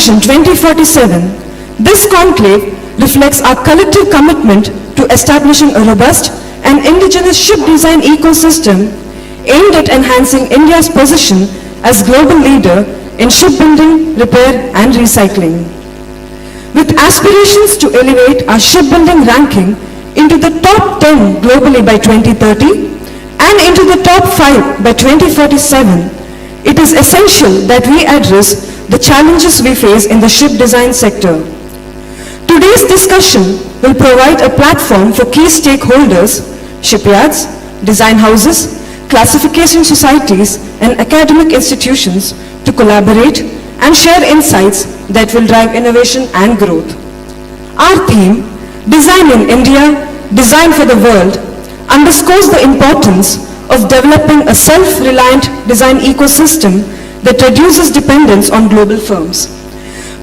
Vision 2047, this conclave reflects our collective commitment to establishing a robust and indigenous ship design ecosystem aimed at enhancing India's position as global leader in shipbuilding, repair and recycling. With aspirations to elevate our shipbuilding ranking into the top 10 globally by 2030 and into the top 5 by 2047, it is essential that we address the challenges we face in the ship design sector. Today's discussion will provide a platform for key stakeholders, shipyards, design houses, classification societies and academic institutions to collaborate and share insights that will drive innovation and growth. Our theme, Design in India, Design for the World, underscores the importance of developing a self-reliant design ecosystem that reduces dependence on global firms.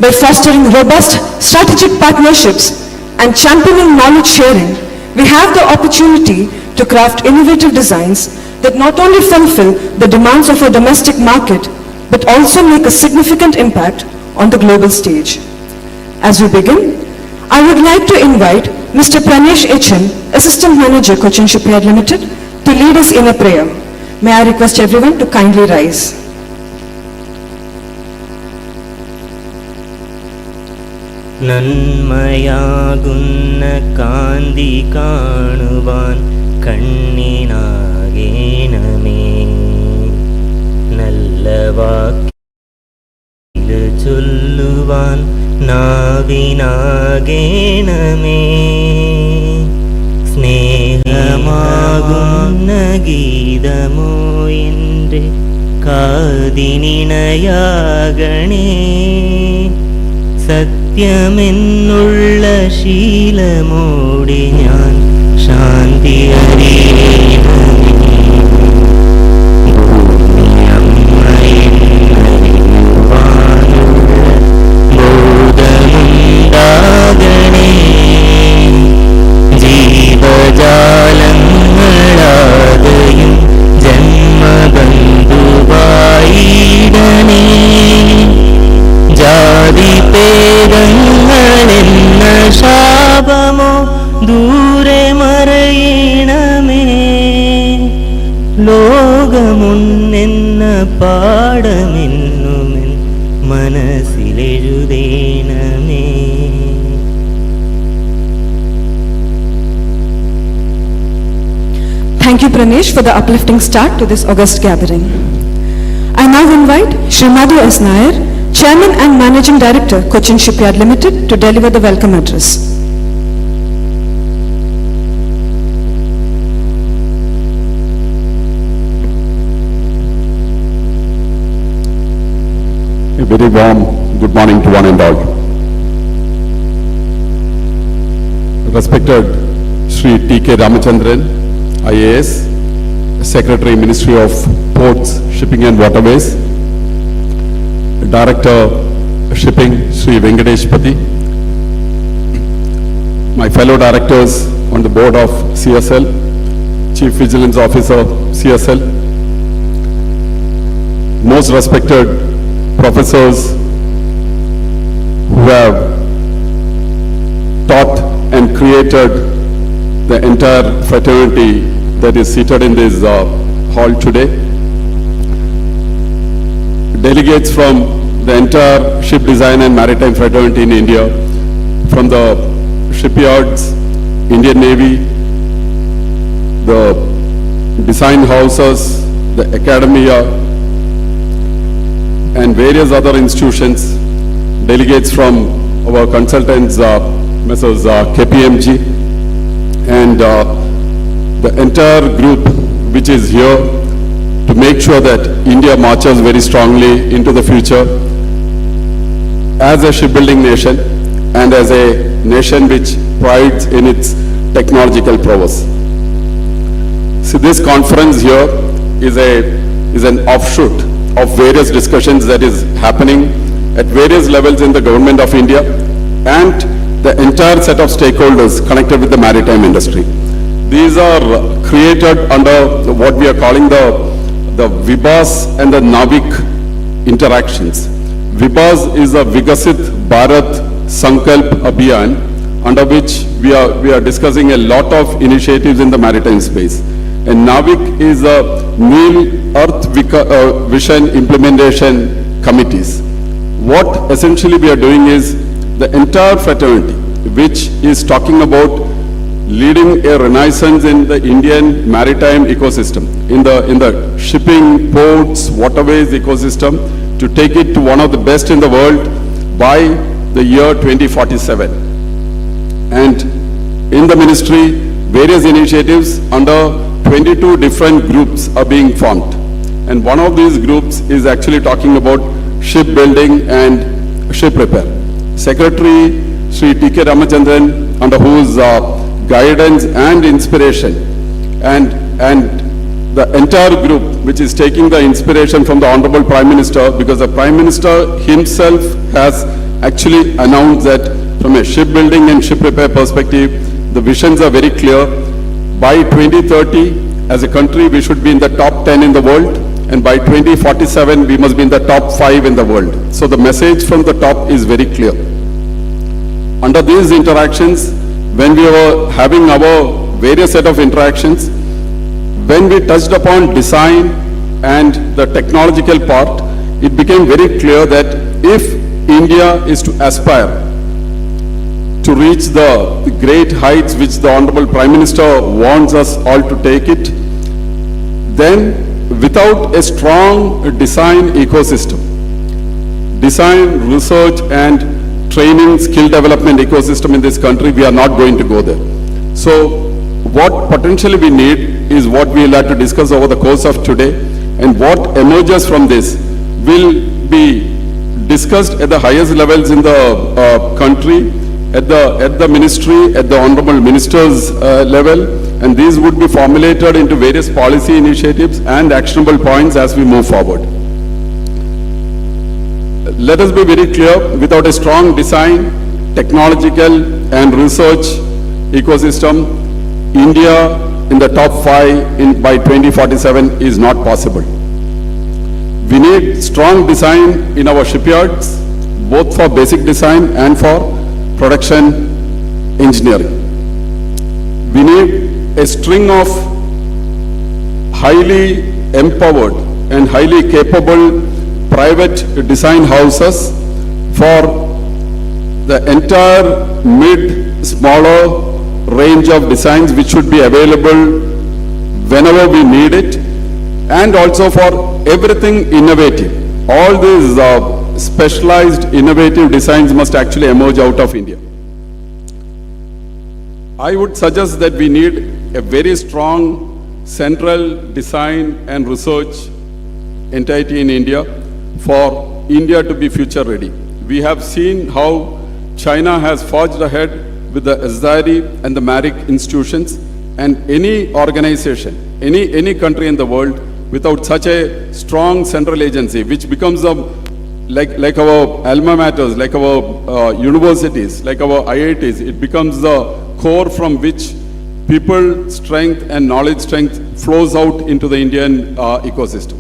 By fostering robust strategic partnerships and championing knowledge sharing, we have the opportunity to craft innovative designs that not only fulfill the demands of our domestic market, but also make a significant impact on the global stage. As we begin, I would like to invite Mr. Pranesh H.N., Assistant Manager, Cochin Shipyard Limited, to lead us in a prayer. May I request everyone to kindly rise. നന്മയാകുന്ന കാന്തി കാണുവാൻ കണ്ണിനാകേണമേ, നല്ല വാക്കില് ചൊല്ലുവാൻ നാവിനാകേണമേ, സ്നേഹമാകുന്ന ഗീതമോ എൻ്റെ കാതിനിണയാകണേ, സത്യമെന്നുള്ള ശീലമോടെ ഞാൻ ശാന്തി അറിയണമേ, ഭൂമിയമ്മയെന്നറിയുവാനുള്ള ബോധമുണ്ടാകണേ, ജീവജാലങ്ങളാകയും ജന്മബന്ധുവായിടണേ, ജാതി പേദങ്ങളെന്ന ശാപമോ ദൂരെ മറയണമേ, ലോകമൊന്നെന്ന പാഠമെന്നുമെൻ മനസ്സിലെഴുതേണമേ. Thank you, Pranesh, for the uplifting start to this august gathering. I now invite Shri Madhu S. Nair, Chairman and Managing Director, Cochin Shipyard Limited, to deliver the welcome address. A very warm good morning to one and all. Respected Shri T.K. Ramachandran, IAS, Secretary, Ministry of Ports, Shipping and Waterways, Director, Shipping, Shri Venkatesh Pati, my fellow directors on the board of CSL, Chief Vigilance Officer, CSL, most respected professors who have taught and created the entire fraternity that is seated in this hall today, delegates from the entire ship design and maritime fraternity in India, from the shipyards, Indian Navy, the design houses, the academia, and various other institutions, delegates from our consultants, Messrs. KPMG, and the entire group which is here to make sure that India marches very strongly into the future as a shipbuilding nation and as a nation which prides in its technological prowess. So this conference here is an offshoot of various discussions that is happening at various levels in the government of India and the entire set of stakeholders connected with the maritime industry. These are created under what we are calling the VIBAS and the NAVIC interactions, VIBAS is a Vikasit Bharat Sankalap Abhiyan, under which we are discussing a lot of initiatives in the maritime space. And NAVIC is a Nil Earth Vision Implementation Committees. What essentially we are doing is the entire fraternity, which is talking about leading a renaissance in the Indian maritime ecosystem, in the shipping, ports, waterways ecosystem, to take it to one of the best in the world by the year 2047. And in the ministry, various initiatives under 22 different groups are being formed. And one of these groups is actually talking about shipbuilding and ship repair. Secretary Sri T.K. Ramachandran, under whose guidance and inspiration, and the entire group which is taking the inspiration from the Honorable Prime Minister, because the Prime Minister himself has actually announced that from a shipbuilding and ship repair perspective, the visions are very clear. By 2030, as a country, we should be in the top 10 in the world, and by 2047, we must be in the top 5 in the world. So the message from the top is very clear. Under these interactions, when we were having our various set of interactions, when we touched upon design and the technological part, it became very clear that if India is to aspire to reach the great heights which the Honorable Prime Minister wants us all to take it, then without a strong design ecosystem, design, research and training, skill development ecosystem in this country, we are not going to go there. So what potentially we need is what we will have to discuss over the course of today, and what emerges from this will be discussed at the highest levels in the country, at the ministry, at the Honorable Minister's level, and these would be formulated into various policy initiatives and actionable points as we move forward. Let us be very clear, without a strong design, technological and research ecosystem, India in the top 5 by 2047 is not possible. We need strong design in our shipyards, both for basic design and for production engineering. We need a string of highly empowered and highly capable private design houses for the entire mid-smaller range of designs which should be available whenever we need it, and also for everything innovative. All these specialized innovative designs must actually emerge out of India. I would suggest that we need a very strong central design and research entity in India for India to be future ready. We have seen how China has forged ahead with the SDIRI and the MARIC institutions, and any organization, any country in the world without such a strong central agency, which becomes like our alma maters, like our universities, like our IITs, it becomes the core from which people strength and knowledge strength flows out into the Indian ecosystem.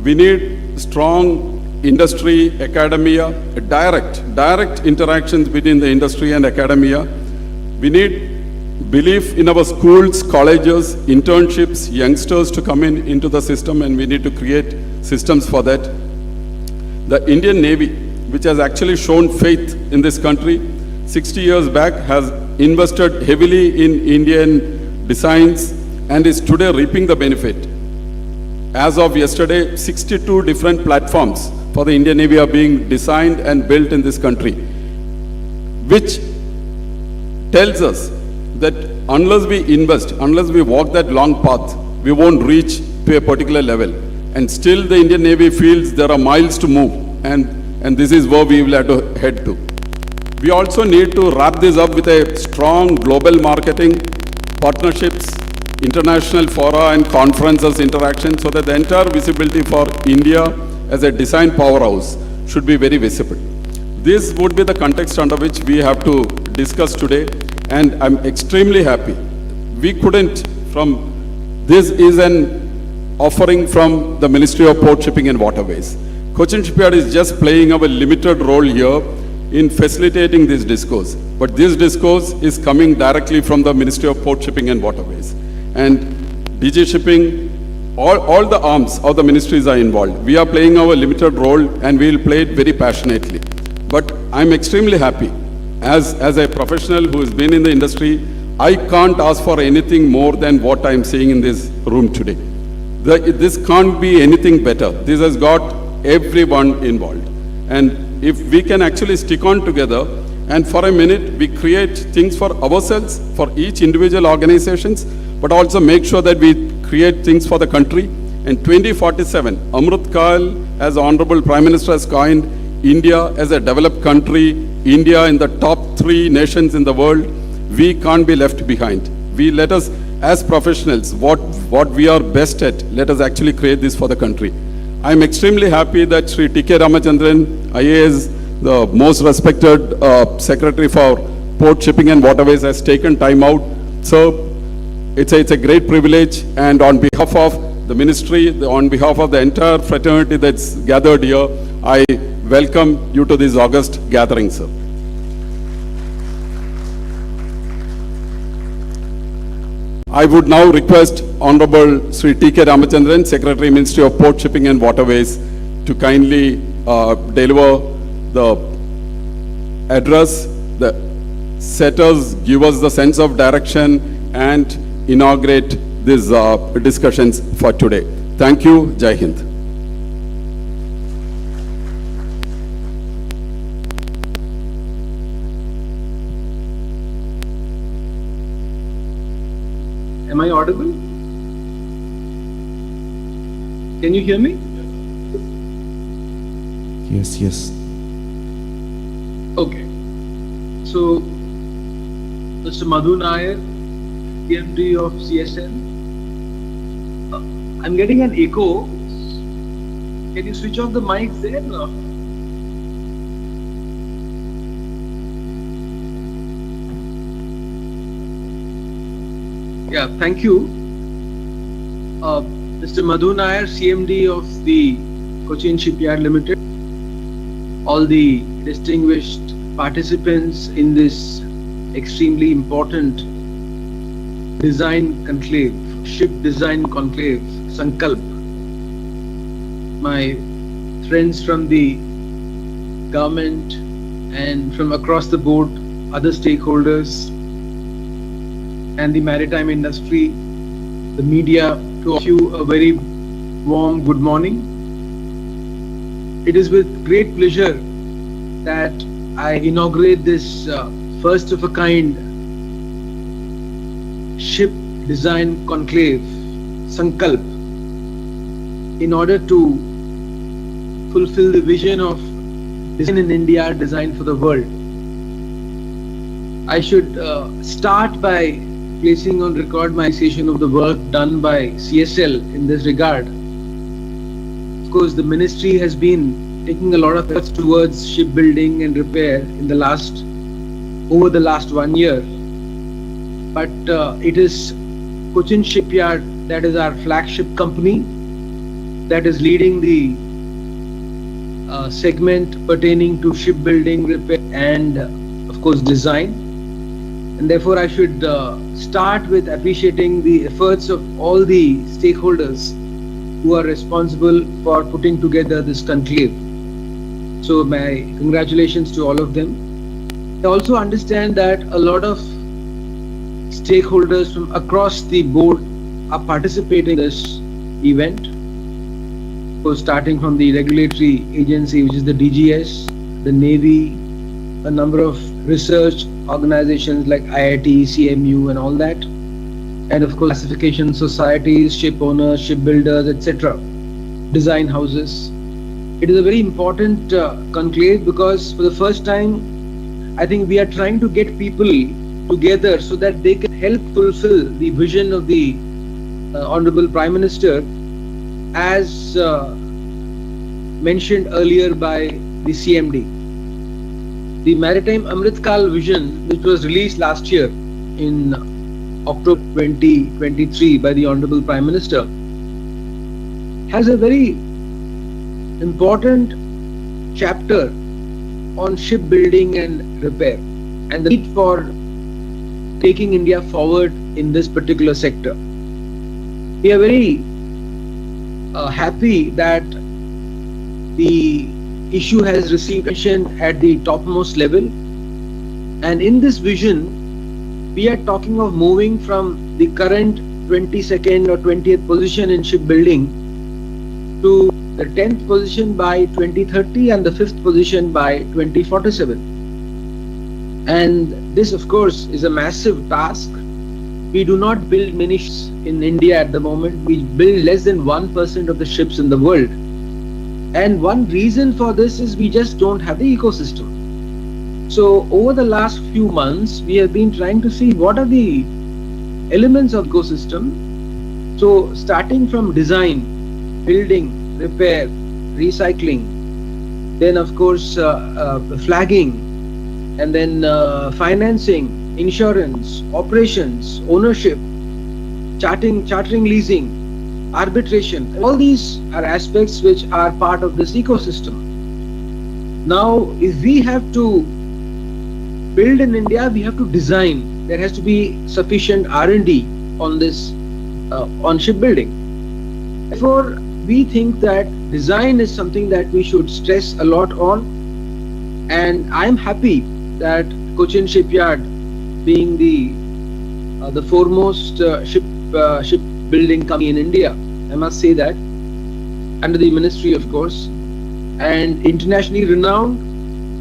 We need strong industry, academia, direct interactions between the industry and academia. We need belief in our schools, colleges, internships, youngsters to come into the system, and we need to create systems for that. The Indian Navy, which has actually shown faith in this country, 60 years back has invested heavily in Indian designs and is today reaping the benefit. As of yesterday, 62 different platforms for the Indian Navy are being designed and built in this country, which tells us that unless we invest, unless we walk that long path, we won't reach to a particular level. And still the Indian Navy feels there are miles to move, and this is where we will have to head to. We also need to wrap this up with a strong global marketing, partnerships, international fora and conferences interaction, so that the entire visibility for India as a design powerhouse should be very visible. This would be the context under which we have to discuss today, and I'm extremely happy. We couldn't, this is an offering from the Ministry of Port, Shipping and Waterways. Cochin Shipyard is just playing a limited role here in facilitating this discourse. But this discourse is coming directly from the Ministry of Port Shipping and Waterways. And DG Shipping, all the arms of the ministries are involved. We are playing our limited role and we will play it very passionately. But I'm extremely happy. As a professional who has been in the industry, I can't ask for anything more than what I'm seeing in this room today. This can't be anything better. This has got everyone involved. And if we can actually stick on together and for a minute we create things for ourselves, for each individual organizations, but also make sure that we create things for the country. In 2047, Amrit Kal, as Honorable Prime Minister has coined, India as a developed country, India in the top 3 nations in the world, we can't be left behind. We let us, as professionals, what we are best at, let us actually create this for the country. I'm extremely happy that Sri T.K. Ramachandran, IAS, the most respected Secretary for Port Shipping and Waterways, has taken time out. So it's a great privilege, and on behalf of the ministry, on behalf of the entire fraternity that's gathered here, I welcome you to this August gathering, sir. I would now request Honorable Sri T.K. Ramachandran, Secretary, Ministry of Port Shipping and Waterways, to kindly deliver the address, the setters, give us the sense of direction and inaugurate these discussions for today. Thank you. Jai Hind. Am I audible? Can you hear me? Yes. Okay. So, Mr. Madhu Nair, PMD of CSL. I'm getting an echo. Can you switch off the mics there? No? Yeah, thank you. Mr. Madhu Nair, CMD of the Cochin Shipyard Limited, all the distinguished participants in this extremely important design conclave, ship design conclave, Sankalap, my friends from the government and from across the board, other stakeholders, and the maritime industry, the media, to all of you a very warm good morning. It is with great pleasure that I inaugurate this first of a kind ship design conclave, Sankalap, in order to fulfill the vision of design in India, design for the world. I should start by placing on record my appreciation of the work done by CSL in this regard. Of course, the ministry has been taking a lot of efforts towards shipbuilding and repair in over the last 1 year. But it is Cochin Shipyard that is our flagship company that is leading the segment pertaining to shipbuilding, repair, and of course design. And therefore, I should start with appreciating the efforts of all the stakeholders who are responsible for putting together this conclave. So my congratulations to all of them. I also understand that a lot of stakeholders from across the board are participating in this event. So starting from the regulatory agency, which is the DGS, the Navy, a number of research organizations like IIT, CMU and all that, and of course classification societies, ship owners, shipbuilders, etc., design houses. It is a very important conclave because for the first time I think we are trying to get people together so that they can help fulfill the vision of the Honorable Prime Minister as mentioned earlier by the CMD. The Maritime Amrit Kal vision, which was released last year in October 2023 by the Honorable Prime Minister, has a very important chapter on shipbuilding and repair and the need for taking India forward in this particular sector. We are very happy that the issue has received attention at the topmost level, and in this vision we are talking of moving from the current 22nd or 20th position in shipbuilding to the 10th position by 2030 and the 5th position by 2047. And this of course is a massive task. We do not build many ships in India at the moment. We build less than 1% of the ships in the world. And one reason for this is we just don't have the ecosystem. So over the last few months, we have been trying to see what are the elements of ecosystem. So starting from design, building, repair, recycling, then of course flagging, and then financing, insurance, operations, ownership, chartering, leasing, arbitration. All these are aspects which are part of this ecosystem. Now, if we have to build in India, we have to design. There has to be sufficient R&D on this, on shipbuilding. Therefore, we think that design is something that we should stress a lot on. And I am happy that Cochin Shipyard, being the foremost shipbuilding company in India, I must say that, under the ministry of course, and internationally renowned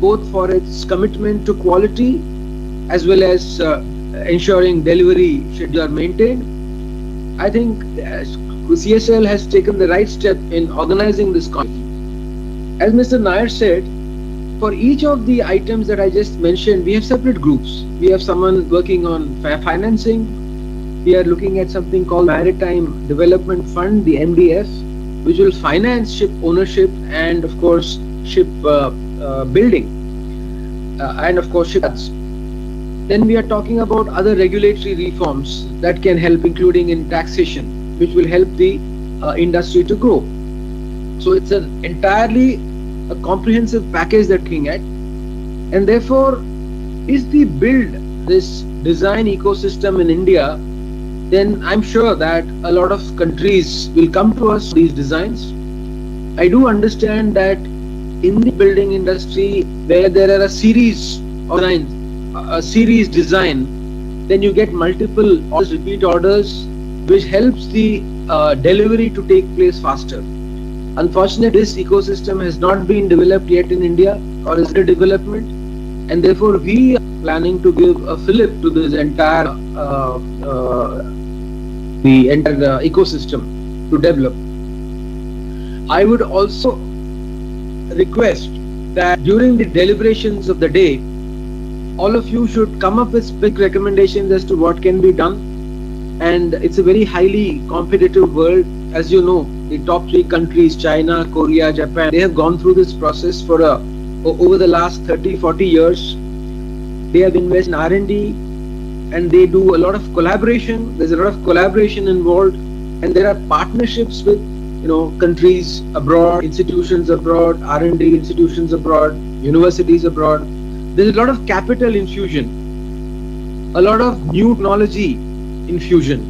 both for its commitment to quality as well as ensuring delivery schedules are maintained. I think CSL has taken the right step in organizing this conference. As Mr. Nair said, for each of the items that I just mentioned, we have separate groups. We have someone working on financing. We are looking at something called Maritime Development Fund, the MDF, which will finance ship ownership and of course ship building and of course shipyards. Then we are talking about other regulatory reforms that can help, including in taxation, which will help the industry to grow. So it's an entirely a comprehensive package that we're looking at, and therefore if we build this design ecosystem in India, then I'm sure that a lot of countries will come to us for these designs. I do understand that in the building industry where there are a series of designs, a series design, then you get multiple orders, repeat orders, which helps the delivery to take place faster. Unfortunately, this ecosystem has not been developed yet in India or is under development, and therefore we are planning to give a fillip to this entire ecosystem to develop. I would also request that during the deliberations of the day, all of you should come up with specific recommendations as to what can be done. And it's a very highly competitive world. As you know, the top 3 countries, China, Korea, Japan, they have gone through this process for over the last 30-40 years. They have invested in R&D and they do a lot of collaboration. There's a lot of collaboration involved, and there are partnerships with countries abroad, institutions abroad, R&D institutions abroad, universities abroad. There's a lot of capital infusion, a lot of new technology infusion,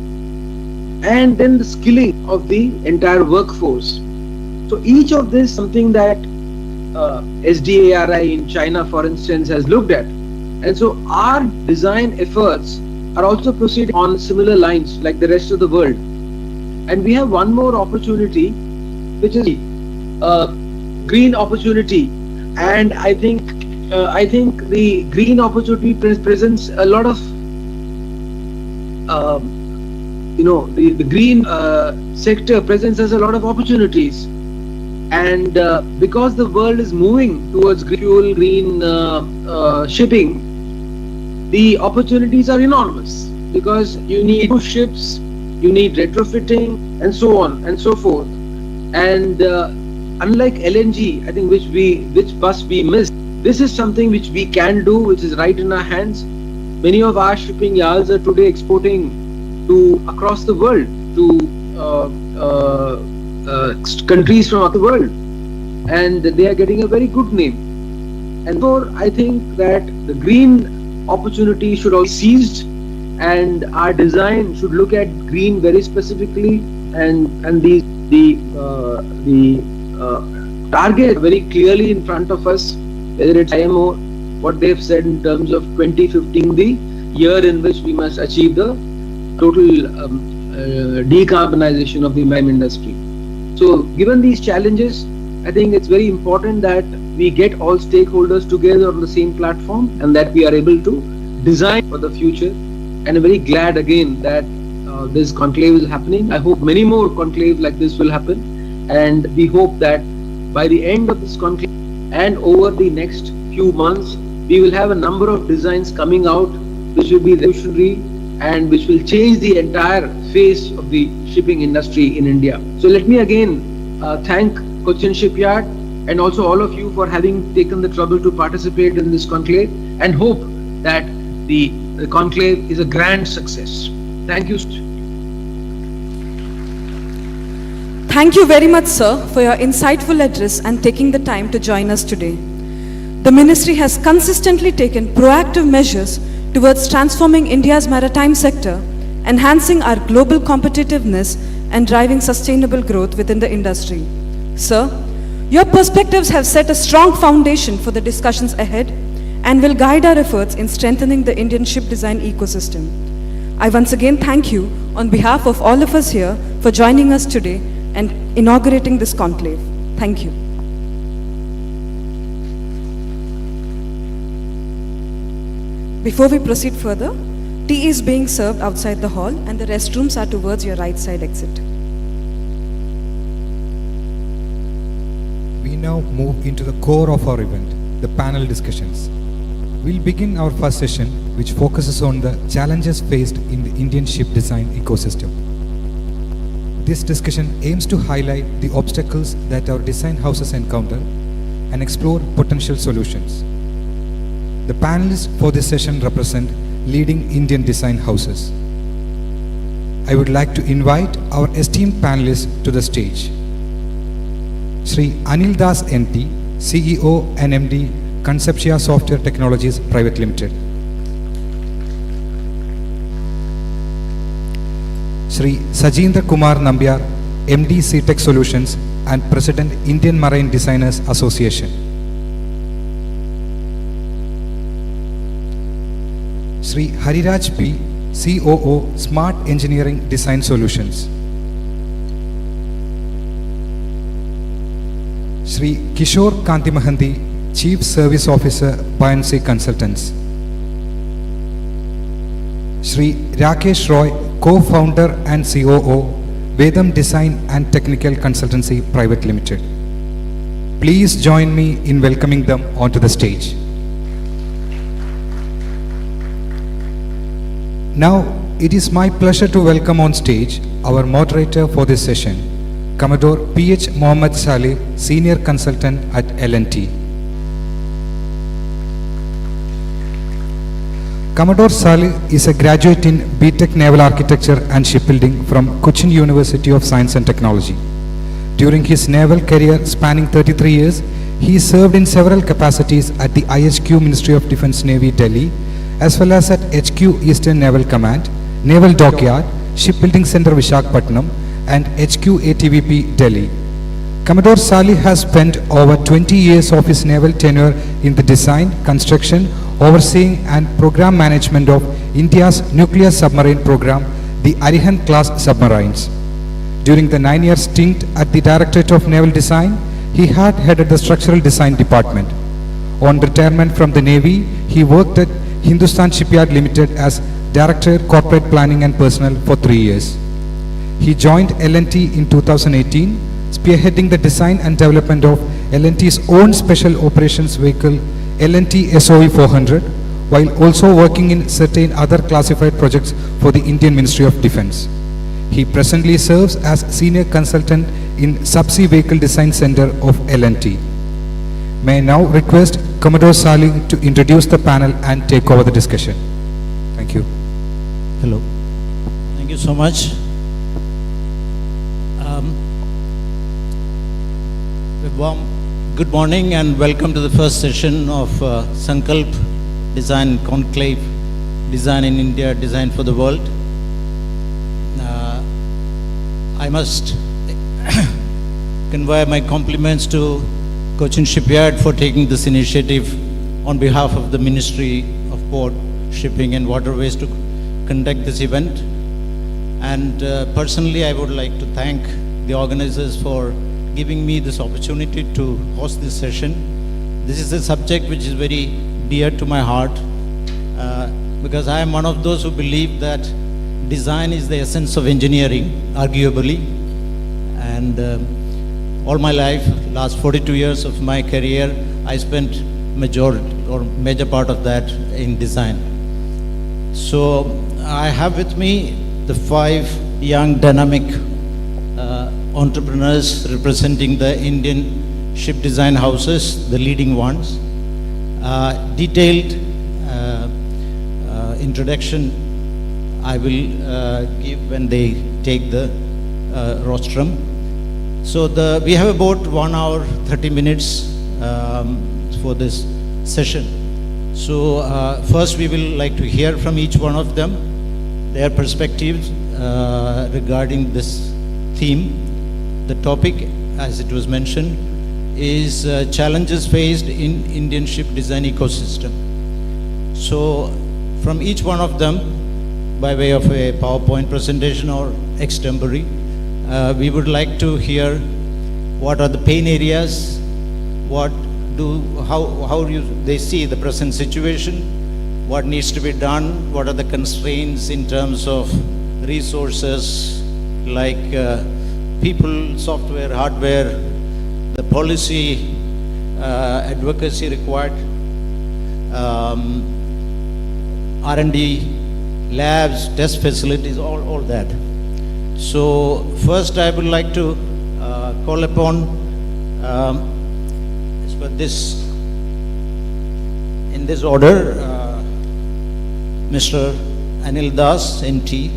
and then the skilling of the entire workforce. So each of this is something that SDARI in China, for instance, has looked at. And so our design efforts are also proceeding on similar lines like the rest of the world. And we have one more opportunity, which is green opportunity. And I think the green opportunity presents a lot of the green sector presents us a lot of opportunities, and because the world is moving towards green fuel, green shipping, the opportunities are enormous, because you need new ships, you need retrofitting, and so on and so forth. And unlike LNG, I think which must be missed, this is something which we can do, which is right in our hands. Many of our shipping yards are today exporting to across the world, to countries from across the world. and they are getting a very good name. And therefore, I think that the green opportunity should also be seized, and our design should look at green very specifically, and the target very clearly in front of us, whether it's IMO, what they've said in terms of 2015, the year in which we must achieve the total decarbonization of the maritime industry. So given these challenges, I think it's very important that we get all stakeholders together on the same platform and that we are able to design for the future. And I'm very glad again that this conclave is happening. I hope many more conclaves like this will happen, and we hope that by the end of this conclave and over the next few months, we will have a number of designs coming out which will be revolutionary and which will change the entire face of the shipping industry in India. So let me again thank Cochin Shipyard and also all of you for having taken the trouble to participate in this conclave, and hope that the conclave is a grand success. Thank you. Thank you very much, sir, for your insightful address and taking the time to join us today. The Ministry has consistently taken proactive measures towards transforming India's maritime sector, enhancing our global competitiveness and driving sustainable growth within the industry. Sir, your perspectives have set a strong foundation for the discussions ahead and will guide our efforts in strengthening the Indian ship design ecosystem. I once again thank you on behalf of all of us here for joining us today and inaugurating this conclave. Thank you. Before we proceed further, tea is being served outside the hall and the restrooms are towards your right side exit. We now move into the core of our event, the panel discussions. We'll begin our first session, which focuses on the challenges faced in the Indian ship design ecosystem. This discussion aims to highlight the obstacles that our design houses encounter and explore potential solutions. The panelists for this session represent leading Indian design houses. I would like to invite our esteemed panelists to the stage. Shri Anil Das NT, CEO and MD, Conceptia Software Technologies Private Limited. Shri Sajendra Kumar Nambiar, MD CTech Solutions and President Indian Marine Designers Association. Shri Hariraj P, COO Smart Engineering Design Solutions. Shri Kishore Kanti Mahandi, Chief Service Officer, Buoyancy Consultants. Shri Rakesh Roy, Co-founder and COO, Vedam Design and Technical Consultancy Private Limited. Please join me in welcoming them onto the stage. Now, it is my pleasure to welcome on stage our moderator for this session, Commodore P.H. Mohammad Saleh, Senior Consultant at L&T. Commodore Saleh is a graduate in B.Tech Naval Architecture and Shipbuilding from Cochin University of Science and Technology. During his naval career spanning 33 years, he served in several capacities at the IHQ Ministry of Defence Navy, Delhi, as well as at HQ Eastern Naval Command, Naval Dockyard, Shipbuilding Center Visakhapatnam, and HQ ATVP, Delhi. Commodore Saleh has spent over 20 years of his naval tenure in the design, construction, overseeing and program management of India's nuclear submarine program, the Arihant class submarines. During the 9-year stint at the Directorate of Naval Design, he had headed the Structural Design Department. On retirement from the Navy, he worked at Hindustan Shipyard Limited as Director Corporate Planning and Personnel for 3 years. He joined L&T in 2018, spearheading the design and development of L&T's own special operations vehicle, L&T SOE 400, while also working in certain other classified projects for the Indian Ministry of Defence. He presently serves as Senior Consultant in Subsea Vehicle Design Center of L&T. May I now request Commodore Saleh to introduce the panel and take over the discussion. Thank you. Hello. Thank you so much. A warm Good morning and welcome to the first session of Sankalap Design Conclave, Design in India, Design for the World. I must convey my compliments to Cochin Shipyard for taking this initiative on behalf of the Ministry of Port, Shipping and Waterways to conduct this event. And personally, I would like to thank the organizers for giving me this opportunity to host this session. This is a subject which is very dear to my heart because I am one of those who believe that design is the essence of engineering, arguably. And all my life, last 42 years of my career, I spent major part of that in design. So I have with me the 5 young dynamic entrepreneurs representing the Indian ship design houses, the leading ones. Detailed introduction I will give when they take the rostrum. So we have about 1 hour 30 minutes for this session. So first we will like to hear from each one of them, their perspectives regarding this theme. The topic, as it was mentioned, is challenges faced in Indian ship design ecosystem. So from each one of them, by way of a PowerPoint presentation or extempore, we would like to hear what are the pain areas, how they see the present situation, what needs to be done, what are the constraints in terms of resources like people, software, hardware, the policy, advocacy required, R&D, labs, test facilities, all that. So first I would like to call upon for this, in this order, Mr. Anil Das, NT,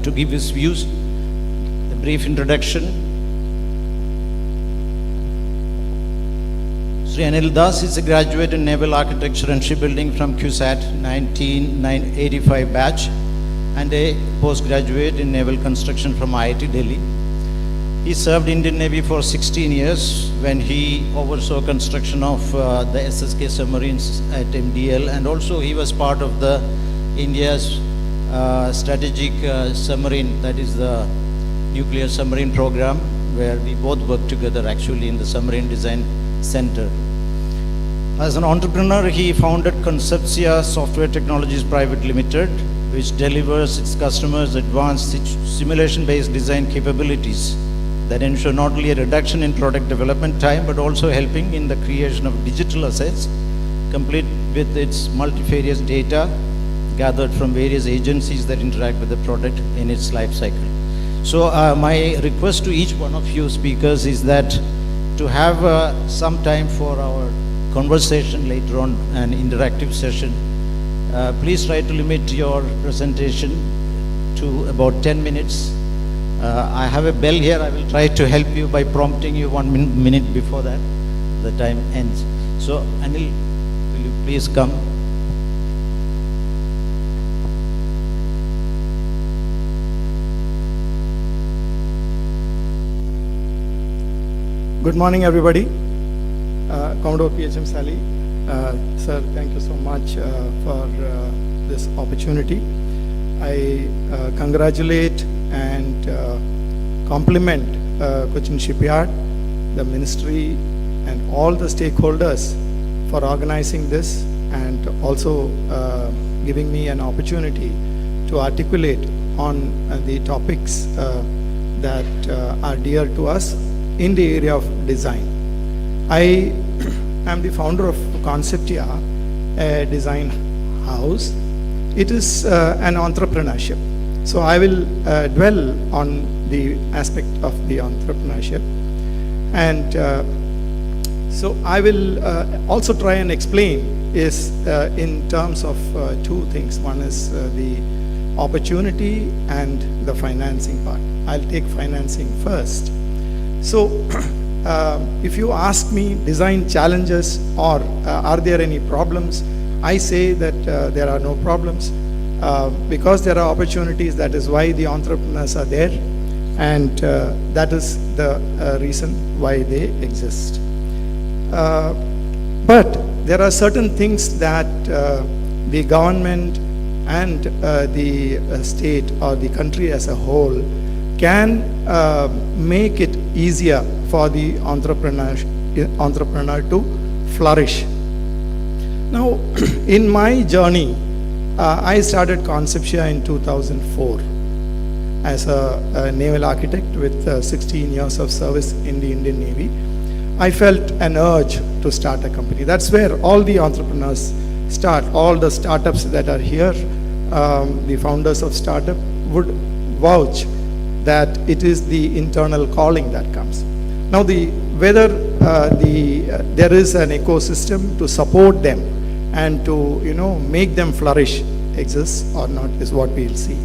to give his views. A brief introduction. Sri Anil Das is a graduate in Naval Architecture and Shipbuilding from CUSAT 1985 batch and a postgraduate in Naval Construction from IIT Delhi. He served Indian Navy for 16 years when he oversaw construction of the SSK submarines at MDL, and also he was part of the India's strategic submarine, that is the nuclear submarine program, where we both worked together actually in the Submarine Design Center. As an entrepreneur, he founded Concepcia Software Technologies Private Limited, which delivers its customers advanced simulation-based design capabilities that ensure not only a reduction in product development time, but also helping in the creation of digital assets, complete with its multifarious data gathered from various agencies that interact with the product in its life cycle. So my request to each one of you speakers is that to have some time for our conversation later on, an interactive session. Please try to limit your presentation to about 10 minutes. I have a bell here. I will try to help you by prompting you 1 minute before that the time ends. So Anil, will you please come? Good morning, everybody. Commodore PHM Sally, sir, thank you so much for this opportunity. I congratulate and compliment Cochin Shipyard, the ministry, and all the stakeholders for organizing this and also giving me an opportunity to articulate on the topics that are dear to us in the area of design. I am the founder of Concepcia, a design house. It is an entrepreneurship. So I will dwell on the aspect of the entrepreneurship. And so I will also try and explain is in terms of two things. One is the opportunity and the financing part. I'll take financing first. So if you ask me design challenges or are there any problems, I say that there are no problems. Because there are opportunities, that is why the entrepreneurs are there, and that is the reason why they exist. But there are certain things that the government and the state or the country as a whole can make it easier for the entrepreneur to flourish. Now, in my journey, I started Conceptia in 2004 as a naval architect with 16 years of service in the Indian Navy. I felt an urge to start a company. That's where all the entrepreneurs start. All the startups that are here, the founders of startup would vouch that it is the internal calling that comes. Now, whether there is an ecosystem to support them and to make them flourish exists or not is what we'll see.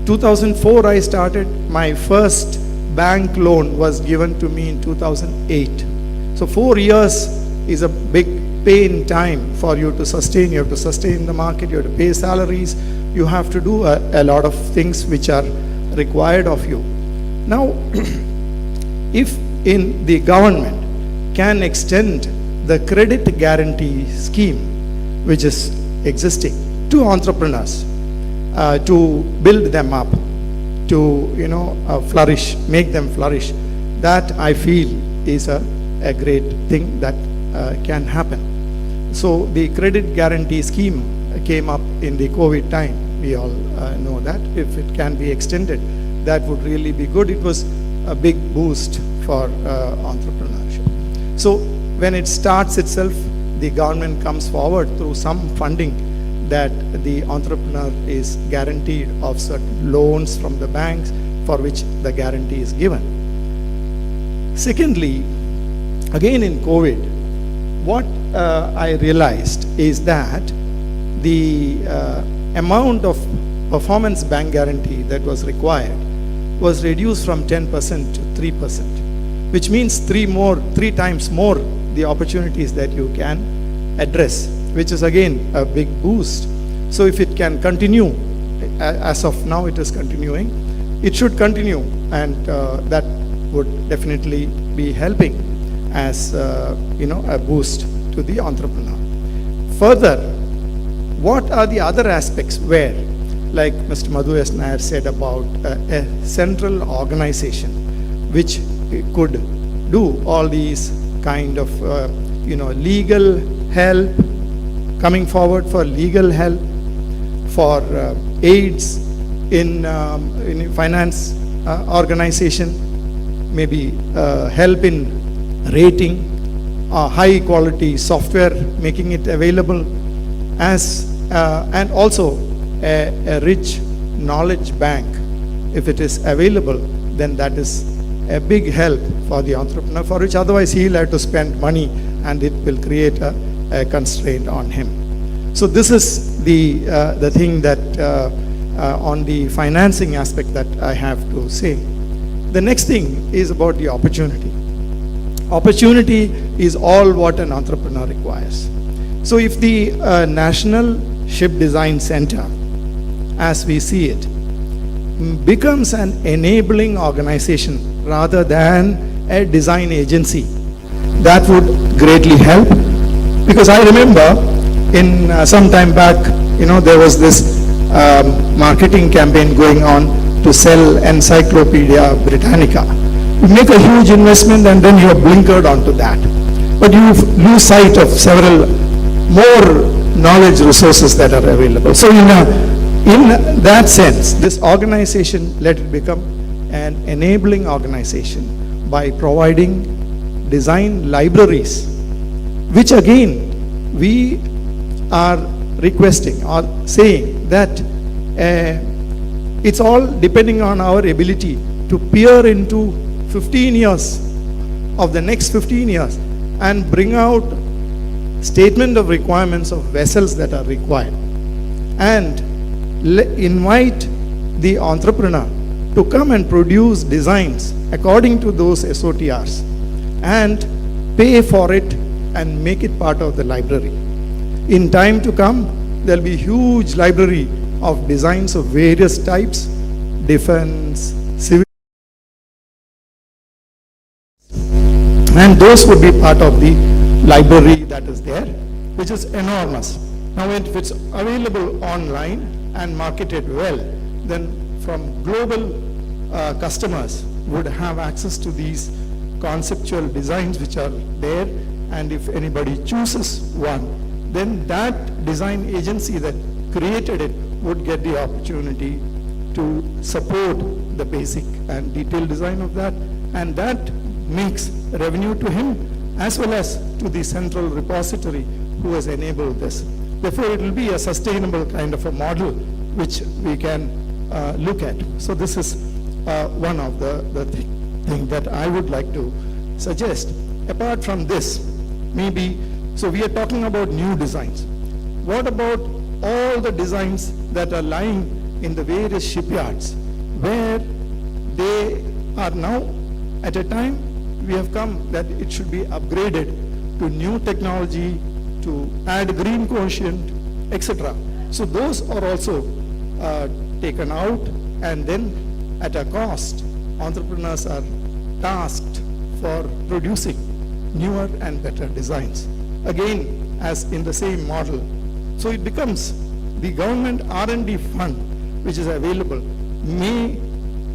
2004 I started. My first bank loan was given to me in 2008. So 4 years is a big pain time for you to sustain. You have to sustain the market, you have to pay salaries, you have to do a lot of things which are required of you. Now, if in the government can extend the credit guarantee scheme which is existing to entrepreneurs, to build them up, to flourish, make them flourish, that I feel is a great thing that can happen. So the credit guarantee scheme came up in the COVID time. We all know that. If it can be extended, that would really be good. It was a big boost for entrepreneurship. So when it starts itself, the government comes forward through some funding that the entrepreneur is guaranteed of certain loans from the banks for which the guarantee is given. Secondly, again in COVID, what I realized is that the amount of performance bank guarantee that was required was reduced from 10% to 3%, which means three times more the opportunities that you can address, which is again a big boost. So if it can continue, as of now it is continuing, it should continue, and that would definitely be helping as a boost to the entrepreneur. Further, what are the other aspects where, like Mr. Madhu S. Nair said about a central organization which could do all these kind of legal help, coming forward for legal help, for aids in finance organization, maybe help in rating, high quality software, making it available, and also a rich knowledge bank. If it is available, then that is a big help for the entrepreneur, for which otherwise he'll have to spend money and it will create a constraint on him. So this is the thing that on the financing aspect that I have to say. The next thing is about the opportunity. Opportunity is all what an entrepreneur requires. So if the National Ship Design Center, as we see it, becomes an enabling organization rather than a design agency, that would greatly help. Because I remember in some time back, there was this marketing campaign going on to sell Encyclopedia Britannica. You make a huge investment and then you are blinkered onto that. But you lose sight of several more knowledge resources that are available. So in that sense, this organization, let it become an enabling organization by providing design libraries, which again we are requesting or saying that it's all depending on our ability to peer into 15 years of the next 15 years and bring out statement of requirements of vessels that are required, and invite the entrepreneur to come and produce designs according to those SOTRs, and pay for it and make it part of the library. In time to come, there'll be huge library of designs of various types, defense, civil, and those would be part of the library that is there, which is enormous. Now, if it's available online and marketed well, then from global customers would have access to these conceptual designs which are there, and if anybody chooses one, then that design agency that created it would get the opportunity to support the basic and detailed design of that, and that makes revenue to him as well as to the central repository who has enabled this. Therefore, it will be a sustainable kind of a model which we can look at. So this is one of the thing that I would like to suggest. Apart from this, maybe, so we are talking about new designs. What about all the designs that are lying in the various shipyards where they are now at a time we have come that it should be upgraded to new technology, to add green quotient, etc. So those are also taken out, and then at a cost, entrepreneurs are tasked for producing newer and better designs. Again, as in the same model. So it becomes the government R&D fund which is available may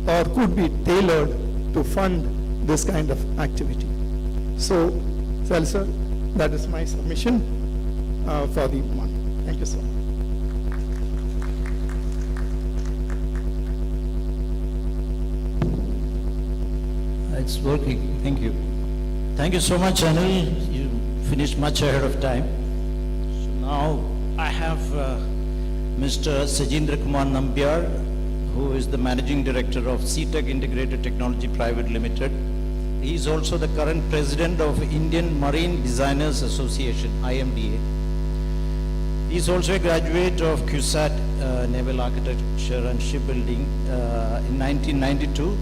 or could be tailored to fund this kind of activity. So, Sal sir, that is my submission for the month. Thank you so much. It's working. Thank you. Thank you so much, Anil. You finished much ahead of time. So now I have Mr. Sajendra Kumar Nambiar, who is the Managing Director of CTech Integrated Technology Private Limited. He is also the current President of Indian Marine Designers Association, IMDA. He is also a graduate of CUSAT Naval Architecture and Shipbuilding in 1992.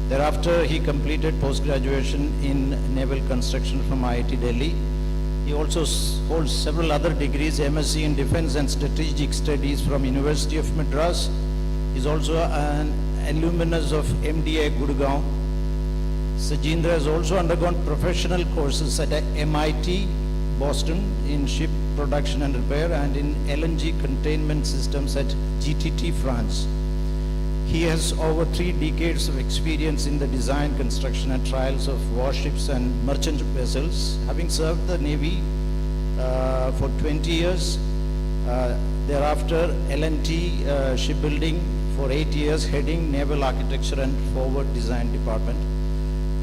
Thereafter, he completed post-graduation in naval construction from IIT Delhi. He also holds several other degrees, MSc in Defense and Strategic Studies from University of Madras. He is also an alumnus of MDA Gurgaon. Sajendra has also undergone professional courses at MIT Boston in ship production and repair and in LNG containment systems at GTT France. He has over 3 decades of experience in the design, construction and trials of warships and merchant vessels, having served the Navy for 20 years. Thereafter, L&T Shipbuilding for 8 years, heading Naval Architecture and Forward Design Department.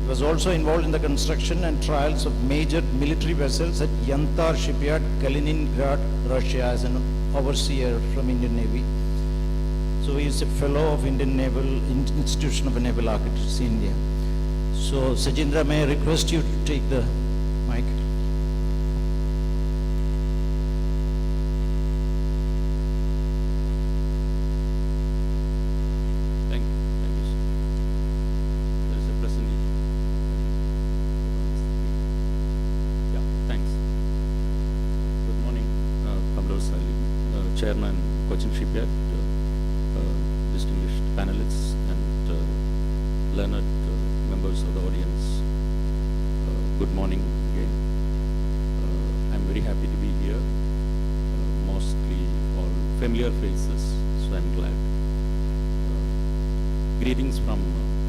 He was also involved in the construction and trials of major military vessels at Yantar Shipyard, Kaliningrad, Russia, as an overseer from Indian Navy. So he is a fellow of Indian Naval Institution of Naval Architects, India. So Sajendra, may I request you to take the mic? Thank you. Thank you, sir. There is a presentation. Yeah, thanks. Good morning, Pablo Sali, Chairman, Cochin Shipyard, distinguished panelists and learned members of the audience. Good morning again. I'm very happy to be here. Mostly all familiar faces, so I'm glad. Greetings from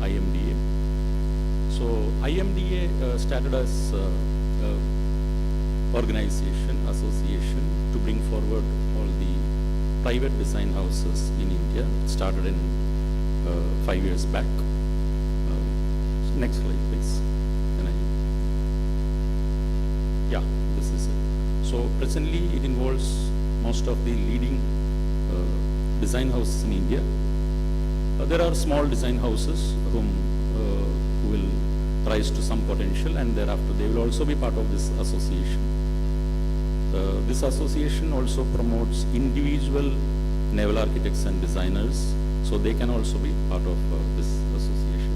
IMDA. So IMDA started as organization, association to bring forward all the private design houses in India. It started in 5 years back. Next slide, please. Yeah, this is it. So presently it involves most of the leading design houses in India. There are small design houses who will rise to some potential, and thereafter they will also be part of this association. This association also promotes individual naval architects and designers, so they can also be part of this association.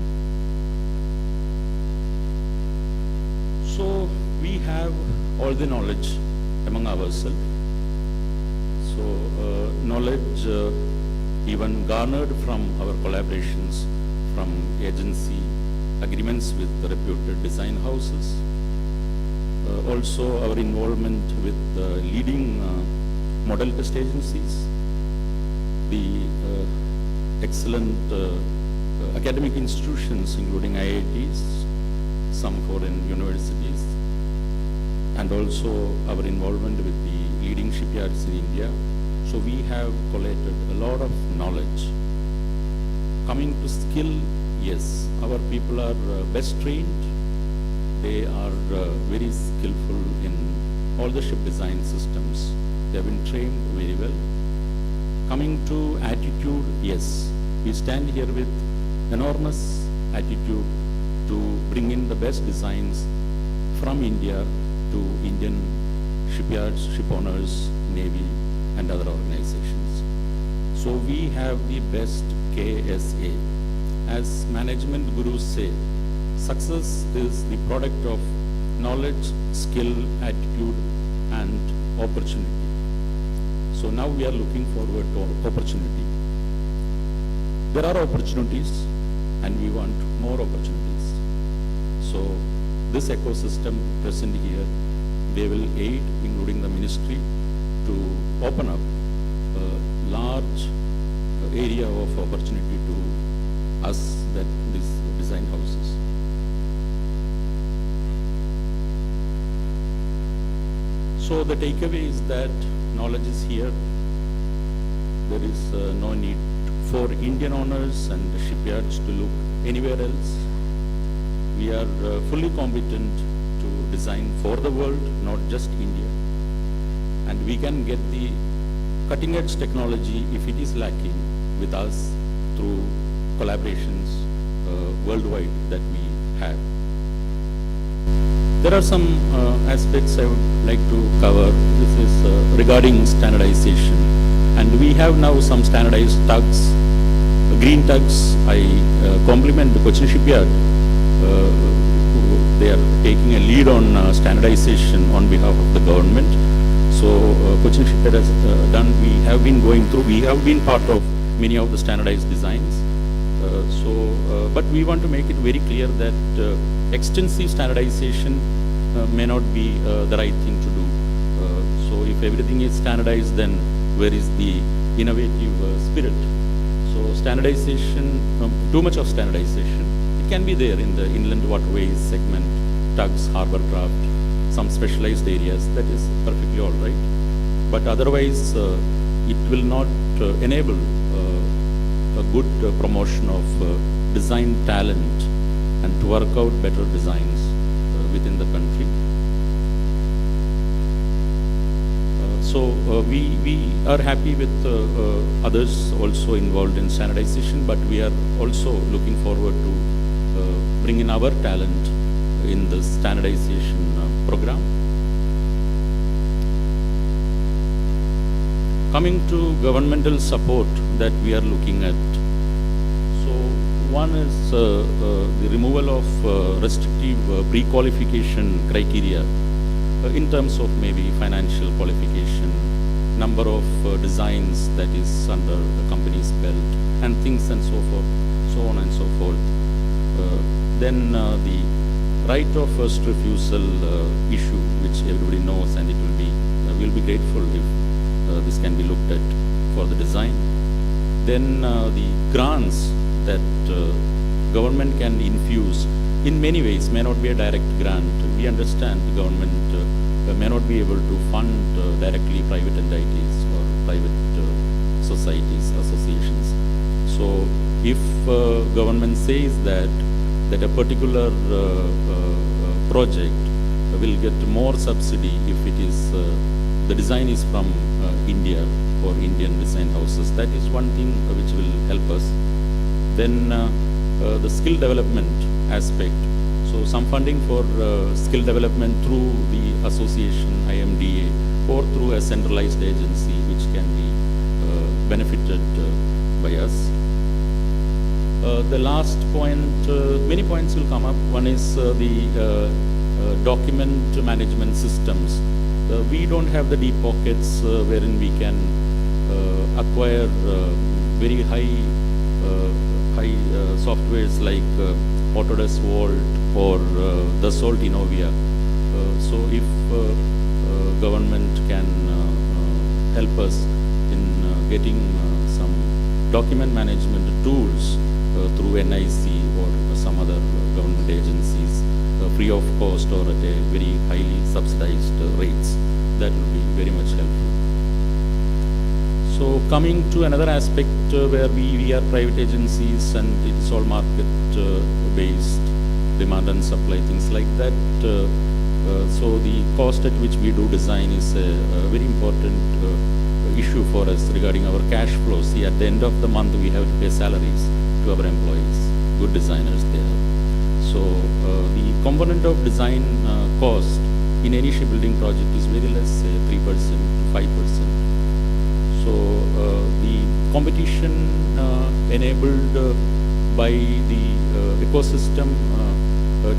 So we have all the knowledge among ourselves. So knowledge even garnered from our collaborations, from agency agreements with the reputed design houses. Also our involvement with leading model test agencies, the excellent academic institutions including IITs, some foreign universities, and also our involvement with the leading shipyards in India. So we have collated a lot of knowledge. Coming to skill, yes, our people are best trained. They are very skillful in all the ship design systems. They have been trained very well. Coming to attitude, yes, we stand here with enormous attitude to bring in the best designs from India to Indian shipyards, ship owners, Navy, and other organizations. So we have the best KSA. As management gurus say, success is the product of knowledge, skill, attitude, and opportunity. So now we are looking forward to opportunity. There are opportunities and we want more opportunities. So this ecosystem present here, they will aid, including the ministry, to open up a large area of opportunity to us, that these design houses. So the takeaway is that knowledge is here. There is no need for Indian owners and shipyards to look anywhere else. We are fully competent to design for the world, not just India. And we can get the cutting edge technology if it is lacking with us through collaborations worldwide that we have. There are some aspects I would like to cover. This is regarding standardization. And we have now some standardized tugs, green tugs. I compliment the Cochin Shipyard. They are taking a lead on standardization on behalf of the government. So Cochin Shipyard has done, we have been going through, we have been part of many of the standardized designs. But we want to make it very clear that extensive standardization may not be the right thing to do. So if everything is standardized, then where is the innovative spirit? So standardization, too much of standardization, it can be there in the inland waterways segment, tugs, harbor craft, some specialized areas, that is perfectly all right. But otherwise, it will not enable a good promotion of design talent and to work out better designs within the country. So we are happy with others also involved in standardization, but we are also looking forward to bring in our talent in the standardization program. Coming to governmental support that we are looking at. So one is the removal of restrictive pre-qualification criteria in terms of maybe financial qualification, number of designs that is under the company's belt, and things and so forth, so on and so forth. Then the right of first refusal issue, which everybody knows, and it will be, we'll be grateful if this can be looked at for the design. Then the grants that government can infuse in many ways, may not be a direct grant. We understand the government may not be able to fund directly private entities or private societies, associations. So if government says that a particular project will get more subsidy if it is the design is from India or Indian design houses, that is one thing which will help us. Then the skill development aspect. So some funding for skill development through the association, IMDA, or through a centralized agency which can be benefited by us. The last point, many points will come up. One is the document management systems. We don't have the deep pockets wherein we can acquire very high softwares like Autodesk Vault or the Salt Innovia. So if government can help us in getting some document management tools through NIC or some other government agencies, free of cost or at a very highly subsidized rates, that will be very much helpful. So coming to another aspect where we are private agencies and it is all market based, demand and supply, things like that. So the cost at which we do design is a very important issue for us regarding our cash flows. See, at the end of the month we have to pay salaries to our employees, good designers they are. So the component of design cost in any shipbuilding project is very less, say 3% to 5%. So the competition enabled by the ecosystem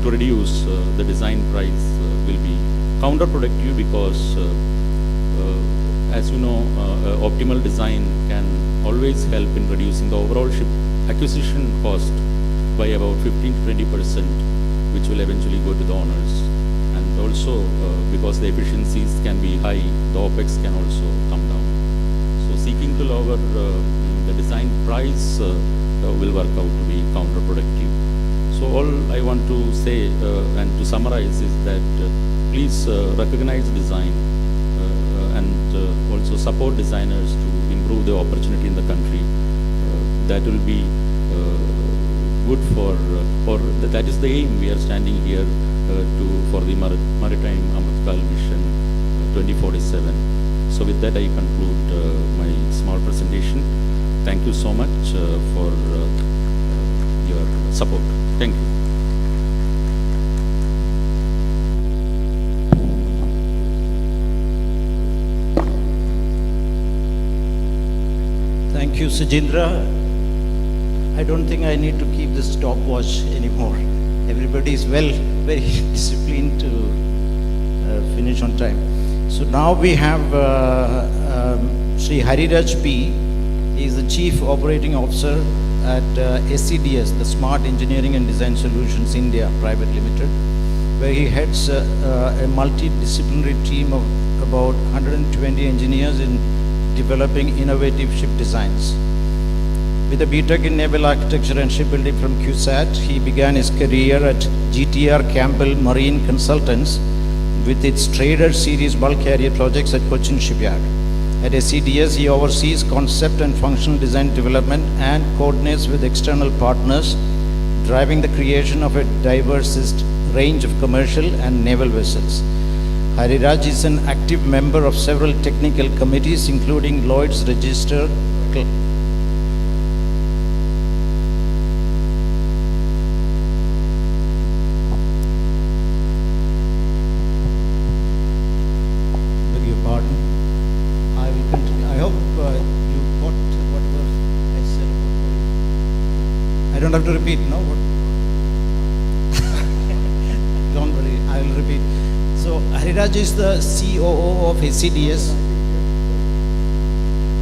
to reduce the design price will be counterproductive because as you know, optimal design can always help in reducing the overall ship acquisition cost by about 15 to 20%, which will eventually go to the owners. And also because the efficiencies can be high, the OPEX can also come down. So seeking to lower the design price will work out to be counterproductive. So all I want to say and to summarize is that please recognize design and also support designers to improve the opportunity in the country. That will be good for that is the aim we are standing here for the Maritime Amritkal Mission 2047. So with that I conclude my small presentation. Thank you so much for your support. Thank you. Thank you, Sujindra. I don't think I need to keep this stopwatch anymore. Everybody is very disciplined to finish on time. So now we have Sri Hariraj P. He is the Chief Operating Officer at SCDS, the Smart Engineering and Design Solutions India Private Limited, where he heads a multidisciplinary team of about 120 engineers in developing innovative ship designs. With a BTech in Naval Architecture and Shipbuilding from CUSAT, he began his career at GTR Campbell Marine Consultants with its Trader Series bulk carrier projects at Cochin Shipyard. At SCDS, he oversees concept and functional design development and coordinates with external partners, driving the creation of a diverse range of commercial and naval vessels. Hariraj is an active member of several technical committees, including Lloyd's Register. Beg your pardon. I will continue. I hope you got whatever I said about. I don't have to repeat, no? Don't worry, I will repeat. So Hariraj is the COO of SCDS.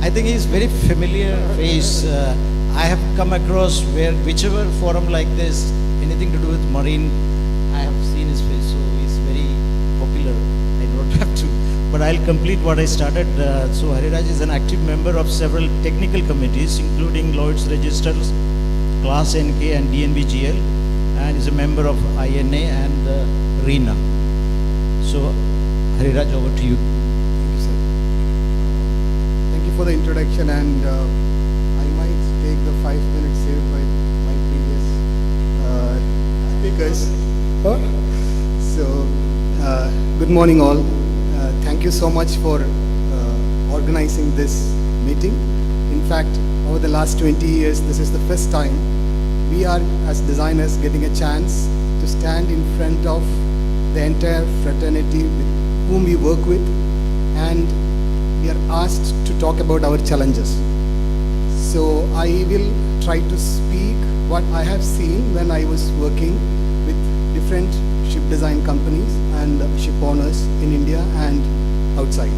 I think he is very familiar face. I have come across whichever forum like this, anything to do with marine, I have seen his face. So he's very popular. I don't have to, but I'll complete what I started. So Hariraj is an active member of several technical committees, including Lloyd's Registers, Class NK and DNVGL, and is a member of INA and RENA. So, Hariraj, over to you. Thank you, sir. Thank you for the introduction, and I might take the 5 minutes saved by my previous speakers. So, good morning all. Thank you so much for organizing this meeting. In fact, over the last 20 years, this is the first time we are, as designers, getting a chance to stand in front of the entire fraternity with whom we work with, and we are asked to talk about our challenges. So I will try to speak what I have seen when I was working with different ship design companies and ship owners in India and outside.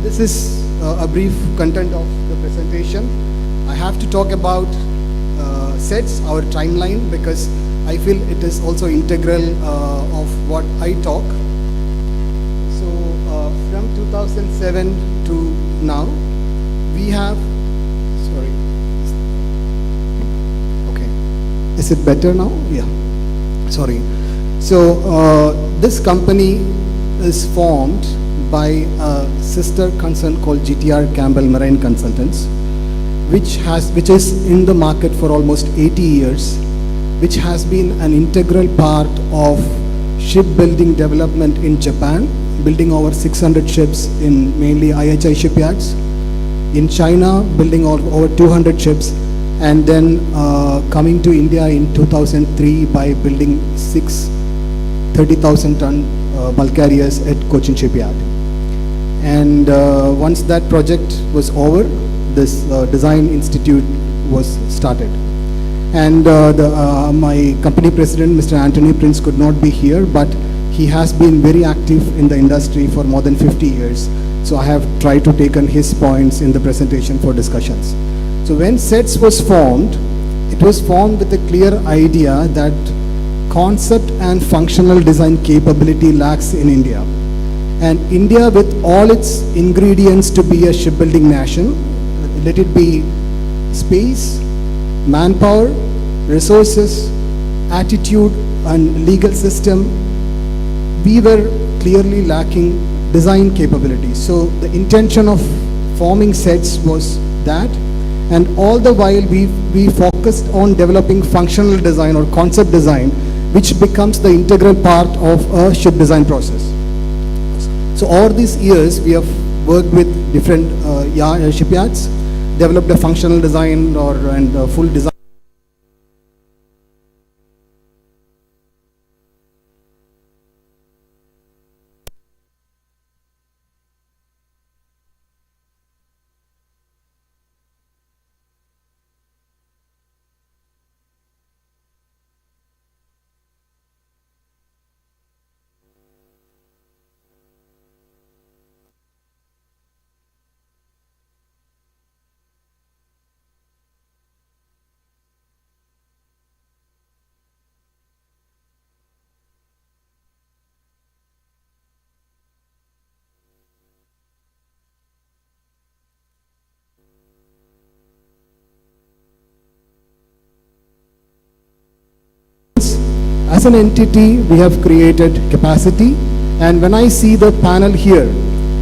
This is a brief content of the presentation. I have to talk about sets, our timeline, because I feel it is also integral of what I talk. So from 2007 to now, we have, sorry, okay, is it better now? Yeah, sorry. So this company is formed by a sister concern called GTR Campbell Marine Consultants, which is in the market for almost 80 years, which has been an integral part of shipbuilding development in Japan, building over 600 ships in mainly IHI shipyards. In China, building over 200 ships, and then coming to India in 2003 by building 6 30,000-ton bulk carriers at Cochin Shipyard. And once that project was over, this design institute was started. And my company president, Mr. Anthony Prince, could not be here, but he has been very active in the industry for more than 50 years. So I have tried to take on his points in the presentation for discussions. So when SETS was formed, it was formed with a clear idea that concept and functional design capability lacks in India. And India, with all its ingredients to be a shipbuilding nation, let it be space, manpower, resources, attitude, and legal system, we were clearly lacking design capabilities. So the intention of forming SETS was that, and all the while we focused on developing functional design or concept design, which becomes the integral part of a ship design process. So all these years we have worked with different shipyards, developed a functional design and a full design. As an entity, we have created capacity, and when I see the panel here,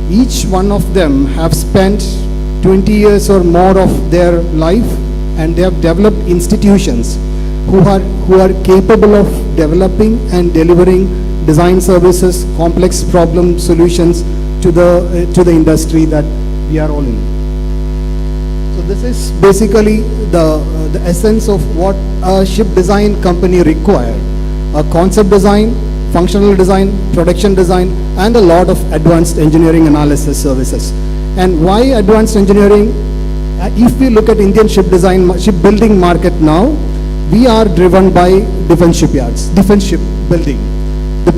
each one of them have spent 20 years or more of their life, and they have developed institutions who are capable of developing and delivering design services, complex problem solutions to the industry that we are all in. So this is basically the essence of what a ship design company requires. A concept design, functional design, production design, and a lot of advanced engineering analysis services. And why advanced engineering? If we look at Indian shipbuilding market now, we are driven by defense shipyards, defense shipbuilding.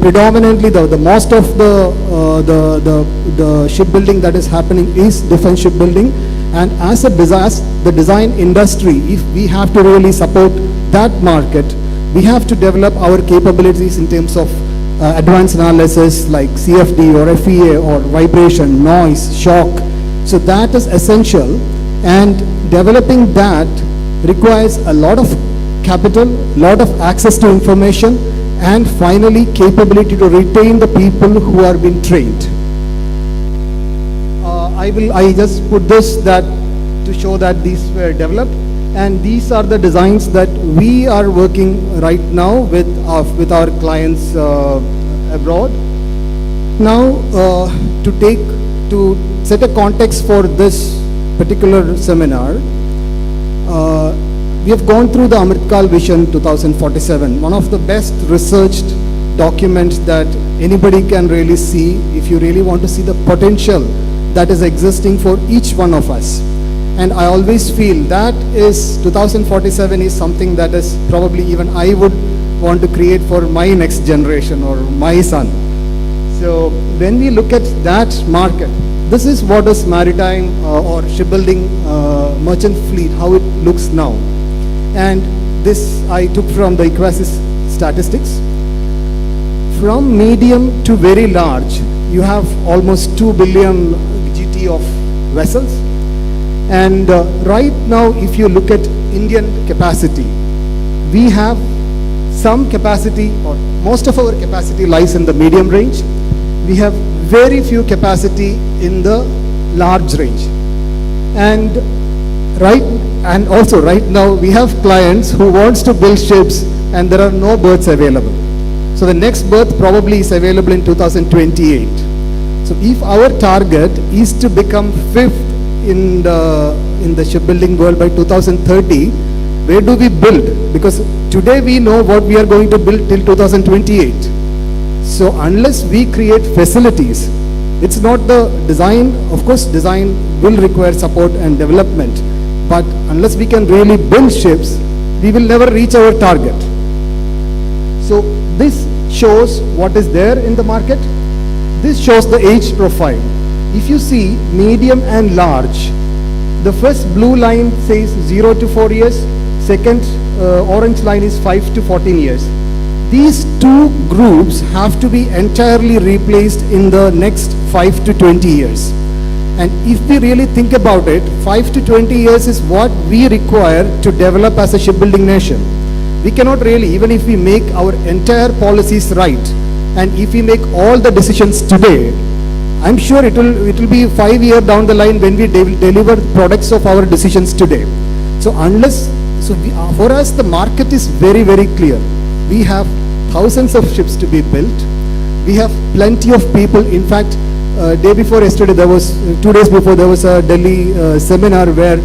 Predominantly, the most of the shipbuilding that is happening is defense shipbuilding. And as the design industry, if we have to really support that market, we have to develop our capabilities in terms of advanced analysis like CFD or FEA or vibration, noise, shock. So that is essential, and developing that requires a lot of capital, lot of access to information, and finally capability to retain the people who are being trained. I just put this to show that these were developed. And these are the designs that we are working right now with our clients abroad. Now, to set a context for this particular seminar, we have gone through the Amritkal Vision 2047, one of the best researched documents that anybody can really see if you really want to see the potential that is existing for each one of us. And I always feel that is 2047 is something that is probably even I would want to create for my next generation or my son. So when we look at that market, this is what is maritime or shipbuilding merchant fleet, how it looks now. And this I took from the Equasis statistics. From medium to very large, you have almost 2 billion GT of vessels. And right now, if you look at Indian capacity, we have some capacity, or most of our capacity lies in the medium range. We have very few capacity in the large range. And also right now, we have clients who wants to build ships and there are no berths available. So the next berth probably is available in 2028. So if our target is to become fifth in the shipbuilding world by 2030, where do we build? Because today we know what we are going to build till 2028. So unless we create facilities, it's not the design. Of course, design will require support and development. But unless we can really build ships, we will never reach our target. So this shows what is there in the market. This shows the age profile. If you see medium and large, the first blue line says 0 to 4 years, second orange line is 5 to 14 years. These two groups have to be entirely replaced in the next 5 to 20 years. And if we really think about it, 5 to 20 years is what we require to develop as a shipbuilding nation. We cannot really, even if we make our entire policies right, and if we make all the decisions today, I'm sure it will be 5 years down the line when we deliver products of our decisions today. So for us the market is very, very clear. We have thousands of ships to be built. We have plenty of people. In fact, day before yesterday, 2 days before, there was a Delhi seminar where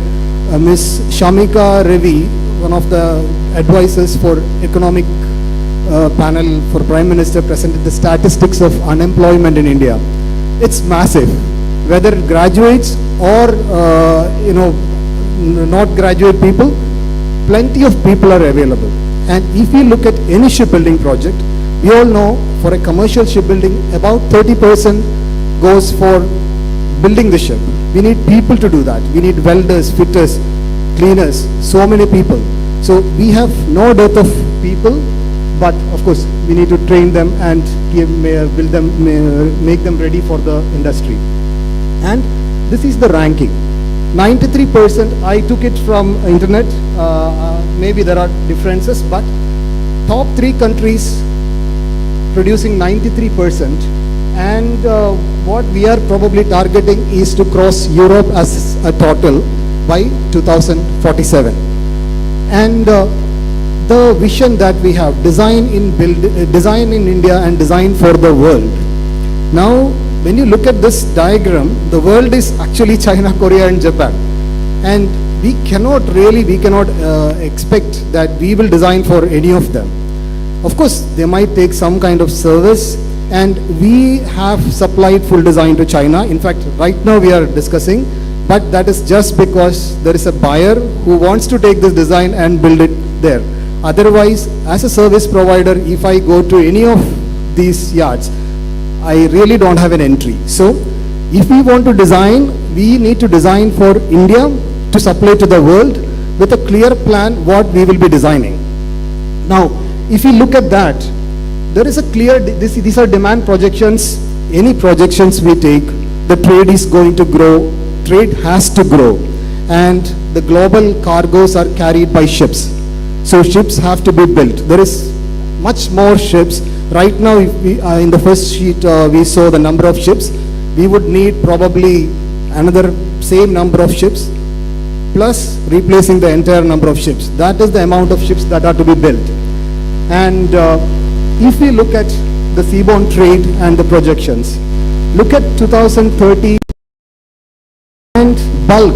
Ms. Shamika Ravi, one of the advisors for economic panel for Prime Minister, presented the statistics of unemployment in India. It's massive. Whether graduates or not graduate people, plenty of people are available. And if we look at any shipbuilding project, we all know for a commercial shipbuilding, about 30% goes for building the ship. We need people to do that. We need welders, fitters, cleaners, so many people. So we have no dearth of people, but of course we need to train them and build them, make them ready for the industry. And this is the ranking. 93%, I took it from internet, maybe there are differences, but top 3 countries producing 93%, and what we are probably targeting is to cross Europe as a total by 2047. And the vision that we have, design in India and design for the world. Now, when you look at this diagram, the world is actually China, Korea and Japan. And we cannot expect that we will design for any of them. Of course, they might take some kind of service, and we have supplied full design to China. In fact, right now we are discussing, but that is just because there is a buyer who wants to take this design and build it there. Otherwise, as a service provider, if I go to any of these yards, I really don't have an entry. So if we want to design, we need to design for India to supply to the world with a clear plan what we will be designing. Now, if you look at that, there is a clear, these are demand projections. Any projections we take, the trade is going to grow, trade has to grow, and the global cargoes are carried by ships. So ships have to be built. There is much more ships. Right now, if we, in the first sheet, we saw the number of ships. We would need probably another same number of ships, plus replacing the entire number of ships. That is the amount of ships that are to be built. And if we look at the seaborne trade and the projections, look at 2030 and bulk.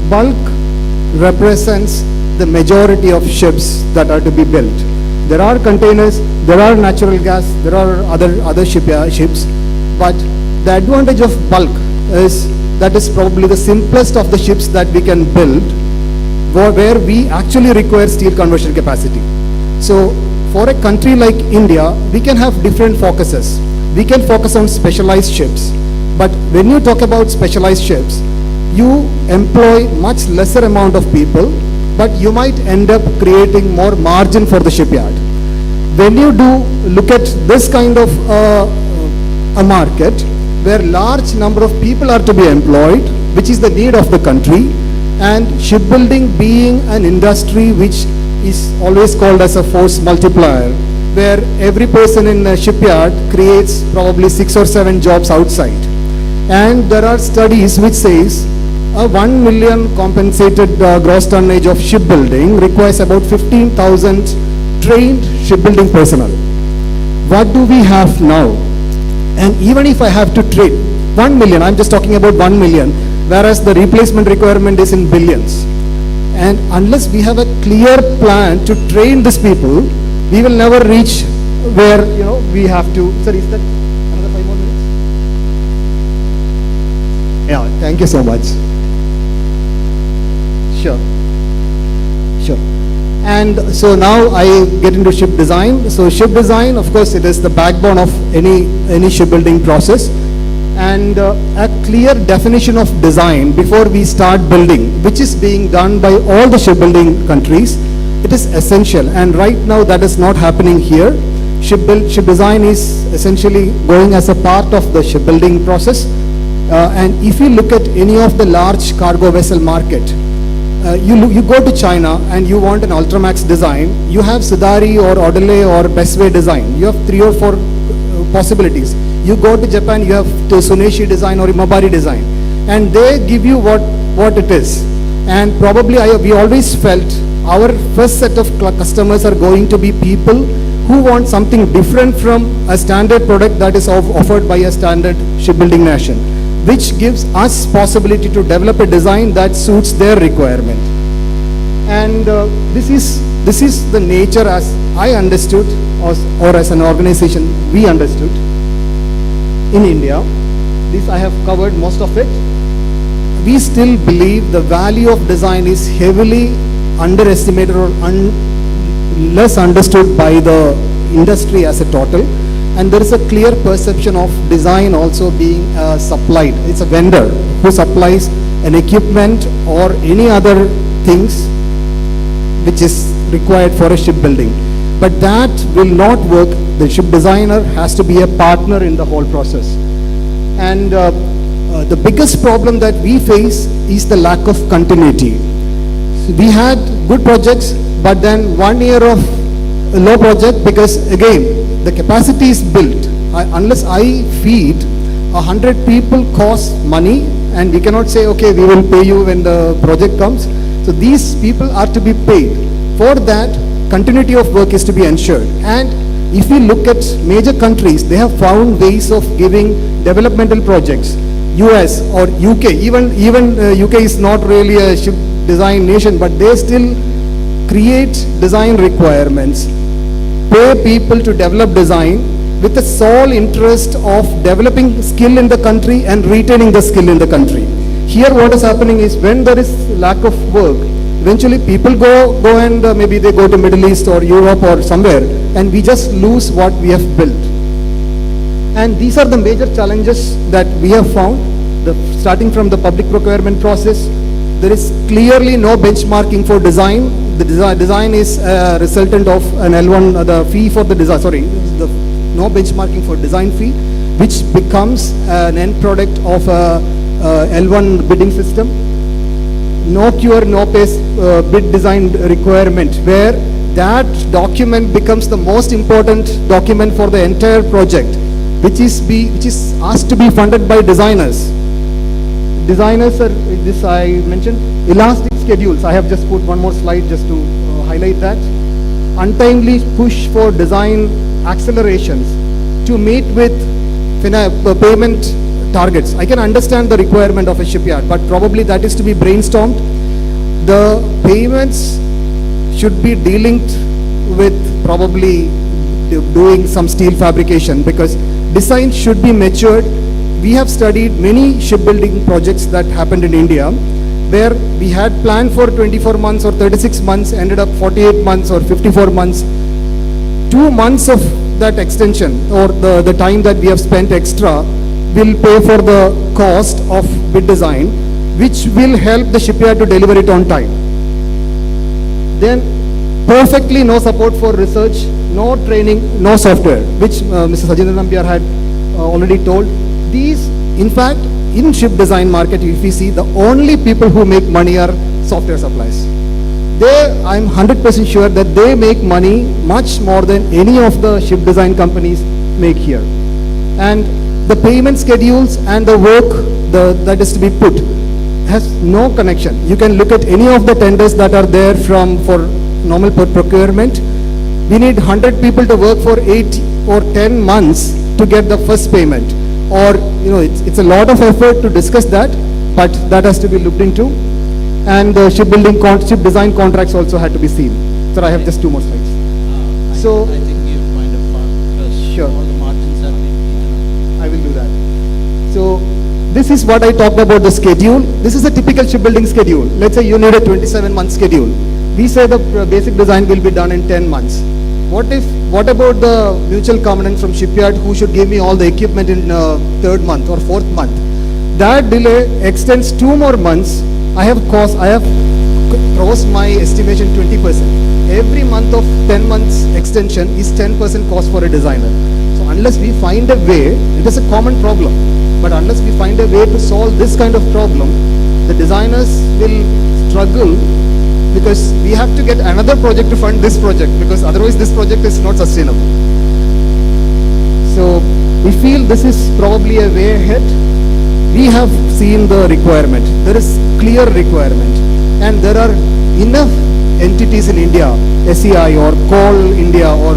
Bulk represents the majority of ships that are to be built. There are containers, there are natural gas, there are other ships, but the advantage of bulk is that is probably the simplest of the ships that we can build, where we actually require steel conversion capacity. So for a country like India, we can have different focuses. We can focus on specialized ships, but when you talk about specialized ships, you employ much lesser amount of people, but you might end up creating more margin for the shipyard. When you do look at this kind of a market where large number of people are to be employed, which is the need of the country, and shipbuilding being an industry which is always called as a force multiplier, where every person in a shipyard creates probably 6 or 7 jobs outside. And there are studies which says a 1 million compensated gross tonnage of shipbuilding requires about 15,000 trained shipbuilding personnel. What do we have now? And even if I have to train 1 million, I'm just talking about 1 million, whereas the replacement requirement is in billions. And unless we have a clear plan to train these people, we will never reach where, we have to. Sir, is that another 5 more minutes? Yeah, thank you so much. Sure. And so now I get into ship design. So ship design, of course, it is the backbone of any shipbuilding process. And a clear definition of design before we start building, which is being done by all the shipbuilding countries, it is essential. And right now that is not happening here. Ship design is essentially going as a part of the shipbuilding process. And if you look at any of the large cargo vessel market, you go to China and you want an Ultramax design, you have Sudari or Odelay or Bestway design. You have 3 or 4 possibilities. You go to Japan, you have the Tsuneshi design or Imabari design, and they give you what it is. And probably we always felt our first set of customers are going to be people who want something different from a standard product that is offered by a standard shipbuilding nation, which gives us possibility to develop a design that suits their requirement. And this is the nature as I understood, or as an organization we understood in India. This I have covered most of it. We still believe the value of design is heavily underestimated or less understood by the industry as a total. And there is a clear perception of design also being supplied. It's a vendor who supplies an equipment or any other things which is required for a shipbuilding. But that will not work. The ship designer has to be a partner in the whole process. And the biggest problem that we face is the lack of continuity. So we had good projects, but then 1 year of a low project, because again, the capacity is built. Unless I feed 100 people costs money, and we cannot say, okay, we will pay you when the project comes. So these people are to be paid. For that, continuity of work is to be ensured. And if we look at major countries, they have found ways of giving developmental projects. US or UK, even UK is not really a ship design nation, but they still create design requirements, pay people to develop design with the sole interest of developing skill in the country and retaining the skill in the country. Here what is happening is, when there is lack of work, eventually people go and maybe they go to Middle East or Europe or somewhere, and we just lose what we have built. And these are the major challenges that we have found. Starting from the public procurement process, there is clearly no benchmarking for design. The design is a resultant of an L1, the fee for the design, no benchmarking for design fee, which becomes an end product of a L1 bidding system. No cure, no pay bid design requirement, where that document becomes the most important document for the entire project, which is asked to be funded by designers. Designers are, this I mentioned, elastic schedules. I have just put one more slide just to highlight that. Untimely push for design accelerations to meet with payment targets. I can understand the requirement of a shipyard, but probably that is to be brainstormed. The payments should be delinked with probably doing some steel fabrication, because design should be matured. we have studied many shipbuilding projects that happened in India, where we had planned for 24 months or 36 months, ended up 48 months or 54 months. 2 months of that extension or the time that we have spent extra will pay for the cost of bid design, which will help the shipyard to deliver it on time. Then perfectly no support for research, no training, no software, which Mr. Sajendra Nambiar had already told. These, in fact, in ship design market, if we see, the only people who make money are software suppliers. I'm 100% sure that they make money much more than any of the ship design companies make here. And the payment schedules and the work that is to be put has no connection. You can look at any of the tenders that are there for normal procurement. We need 100 people to work for 8 or 10 months to get the first payment. Or, it's a lot of effort to discuss that, but that has to be looked into. And the ship design contracts also had to be seen. Sir, I have just 2 more slides. I think you find a part because Sure. all the margins have been eaten I will do that. So this is what I talked about, the schedule. This is a typical shipbuilding schedule. Let's say you need a 27-month schedule. We say the basic design will be done in 10 months. What about the mutual covenant from shipyard who should give me all the equipment in 3rd month or 4th month? That delay extends 2 more months. I have crossed my estimation 20%. Every month of 10 months extension is 10% cost for a designer. So unless we find a way, it is a common problem, but unless we find a way to solve this kind of problem, the designers will struggle, because we have to get another project to fund this project, because otherwise this project is not sustainable. So we feel this is probably a way ahead. We have seen the requirement. There is clear requirement, and there are enough entities in India, SEI or Coal India or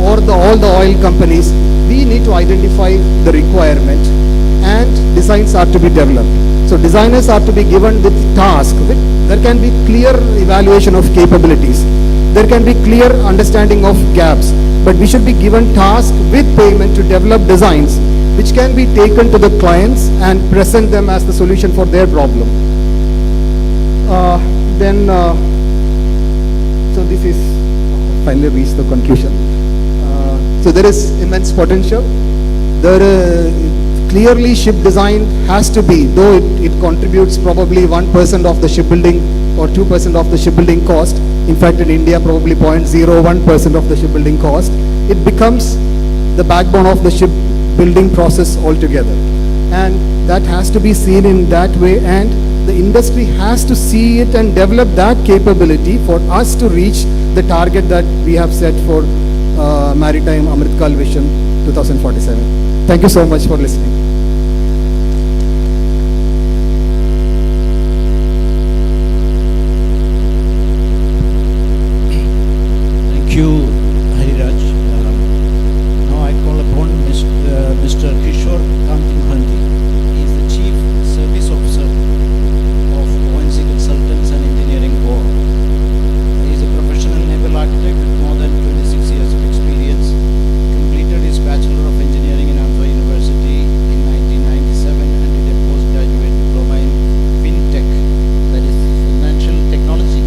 all the oil companies. We need to identify the requirement, and designs are to be developed. So designers are to be given with task. There can be clear evaluation of capabilities. There can be clear understanding of gaps, but we should be given task with payment to develop designs which can be taken to the clients and present them as the solution for their problem. So this is finally reached the conclusion. So there is immense potential. Clearly ship design has to be, though it contributes probably 1% of the shipbuilding or 2% of the shipbuilding cost. In fact, in India, probably 0.01% of the shipbuilding cost. It becomes the backbone of the shipbuilding process altogether. And that has to be seen in that way, and the industry has to see it and develop that capability for us to reach the target that we have set for Maritime Amritkal Vision 2047. Thank you so much for listening. Thank you, Hariraj. Now I call upon Mr. Kishore Kantimhandi. He is the Chief Service Officer of ONC Consultants and Engineering Board. He is a professional naval architect with more than 26 years of experience. Completed his Bachelor of Engineering in Naval University in 1997 and did a postgraduate diploma in FinTech, that is Financial Technology.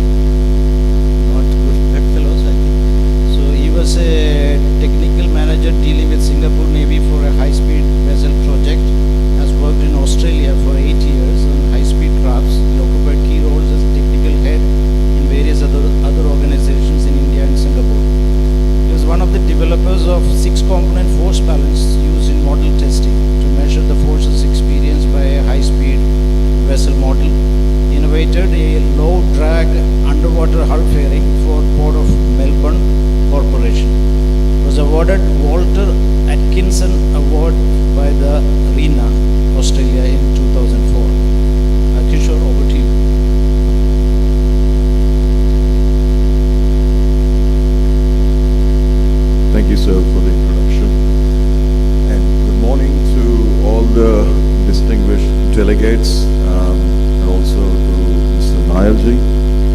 Not good bedfellows, I think. So he was a technical manager dealing with Singapore Navy for a high-speed vessel project. Has worked in Australia for 8 years on high-speed crafts. He occupied key roles as technical head in various other organizations in India and Singapore. He was one of the developers of 6-component force balance used in model testing to measure the forces experienced by a high-speed vessel model. Innovated a low-drag underwater hull fairing for Port of Melbourne Corporation. Was awarded Walter Atkinson Award by the RENA, Australia in 2004. Kishore, over to you. Thank you, sir, for the introduction. And good morning to all the distinguished delegates, and also to Mr. Nayalji,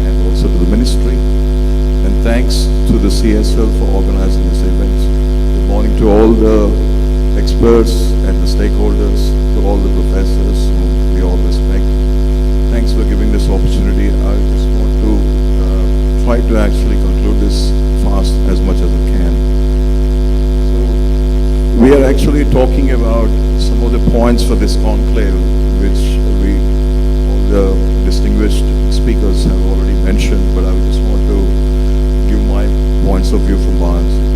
and also to the Ministry. And thanks to the CSL for organizing this event. Good morning to all the experts and the stakeholders, to all the professors whom we all respect. Thanks for giving this opportunity. I just want to try to actually conclude this fast as much as I can. So, we are actually talking about some of the points for this conclave, which all the distinguished speakers have already mentioned, but I just want to give my points of view from Barnes.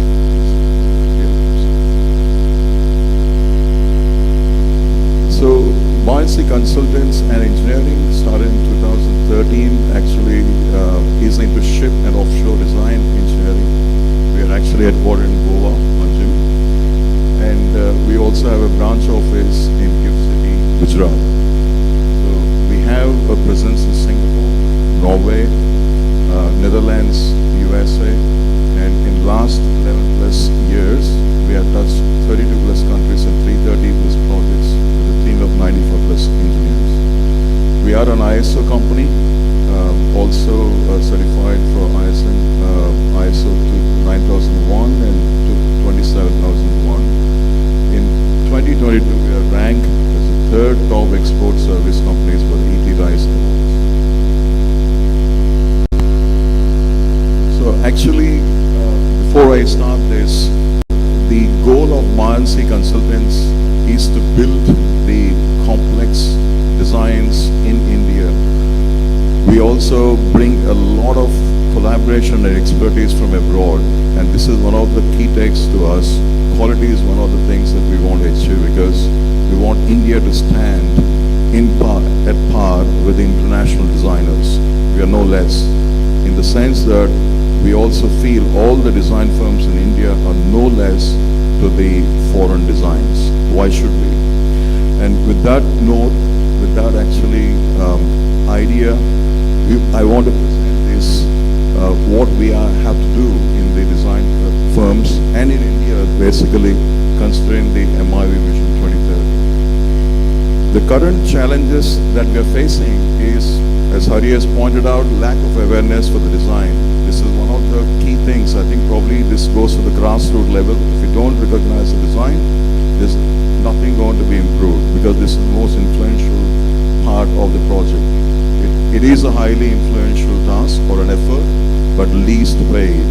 So, Buoyancy Consultants and Engineering started in 2013, actually is into ship and offshore design engineering. We are actually headquartered in Goa, Manjim. And we also have a branch office in Gift City, Gujarat. So, we have a presence in Singapore, Norway, Netherlands, USA, and in last 11 plus years, we have touched 32 plus countries and 330 plus projects with a team of 94 plus engineers. We are an ISO company, also certified for ISO 9001 and 27001. In 2022, we are ranked as the third top export service companies for the ET Rise Awards. So actually, before I start this, the goal of Buoyancy Consultants is to build the complex designs in India. We also bring a lot of collaboration and expertise from abroad, and this is one of the key takes to us. Quality is one of the things that we want to achieve because we want India to stand at par with the international designers. We are no less, in the sense that we also feel all the design firms in India are no less to the foreign designs. Why should we? And with that note, with that actually idea, I want to present this, what we have to do in the design firms and in India, basically considering the MIV Vision 2030. The current challenges that we are facing is, as Hari has pointed out, lack of awareness for the design. This is one of the key things. I think probably this goes to the grassroots level. If you don't recognize the design, there's nothing going to be improved because this is the most influential part of the project. It is a highly influential task or an effort, but least paid.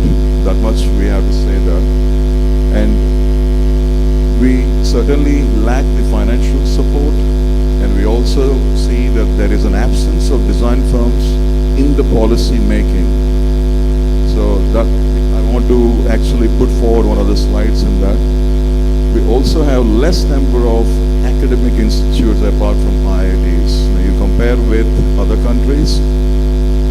That much we have to say that. And we certainly lack the financial support, and we also see that there is an absence of design firms in the policy making. So that I want to actually put forward one of the slides in that. We also have less number of academic institutes apart from IITs. Now you compare with other countries,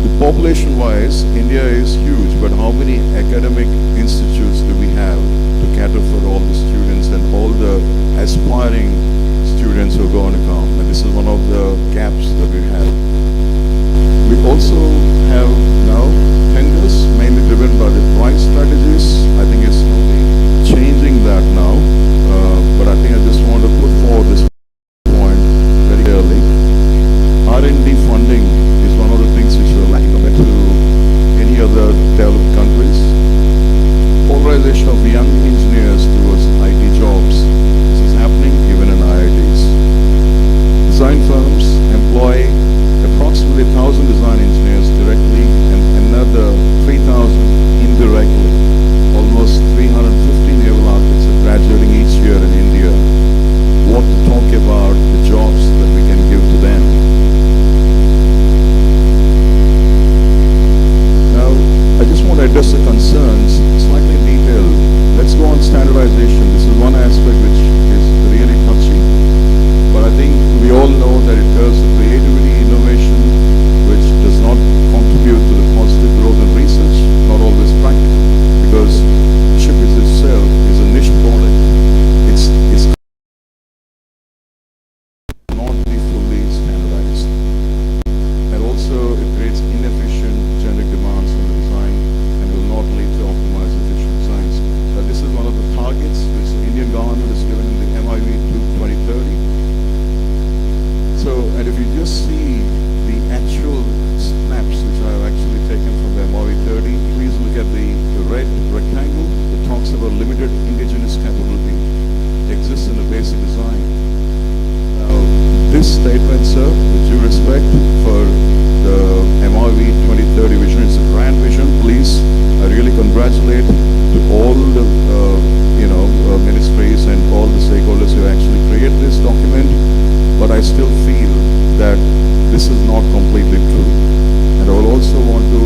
the population-wise, India is huge, but how many academic institutes do we have to cater for all the students and all the aspiring students who are going to come? And this is one of the gaps that we have. We also have now tenders mainly driven by the price strategies. I think it's slowly changing that now, but I think I just want to put forward this point very clearly. R&D funding is one of the things which are lacking compared to any other developed countries. Polarization of young engineers towards IT jobs. This is happening even in IITs. Design firms employ approximately 1,000 design engineers directly and another 3,000 indirectly. Almost 350 naval architects are graduating statement, sir, with due respect for the MRV 2030 vision. It's a grand vision. Please, I really congratulate to all the, ministries and all the stakeholders who actually created this document. But I still feel that this is not completely true. And I will also want to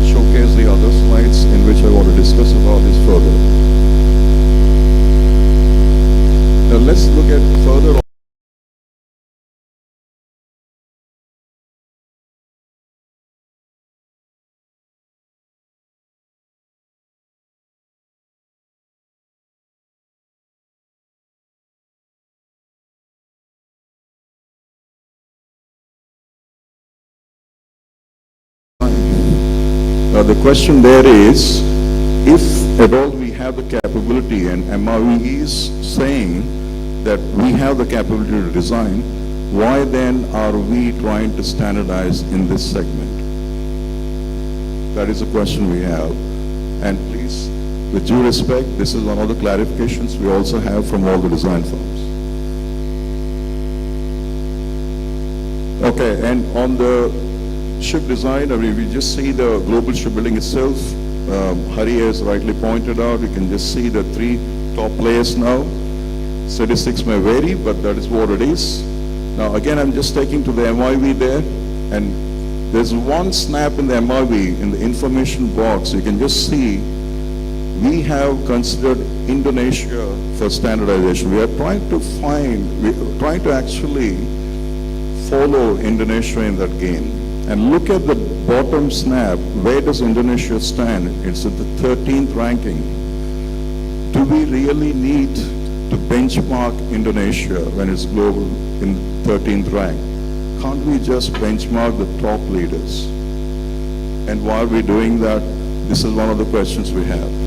showcase the other slides in which I want to discuss about this further. Now let's look at further. The question there is, if at all we have the capability, and MRV is saying that we have the capability to design, why then are we trying to standardize in this segment? That is a question we have. And please, with due respect, this is one of the clarifications we also have from all the design firms. Okay, and on the ship design, I mean, we just see the global shipbuilding itself. Hari has rightly pointed out, you can just see the three top players now. Statistics may vary, but that is what it is. Now again, I'm just taking to the MIV there, and there's one snap in the MIV in the information box. You can just see we have considered Indonesia for standardization. We are trying to actually follow Indonesia in that game. And look at the bottom snap. Where does Indonesia stand? It's at the 13th ranking. Do we really need to benchmark Indonesia when it's global in 13th rank? Can't we just benchmark the top leaders? And while we're doing that, this is one of the questions we have.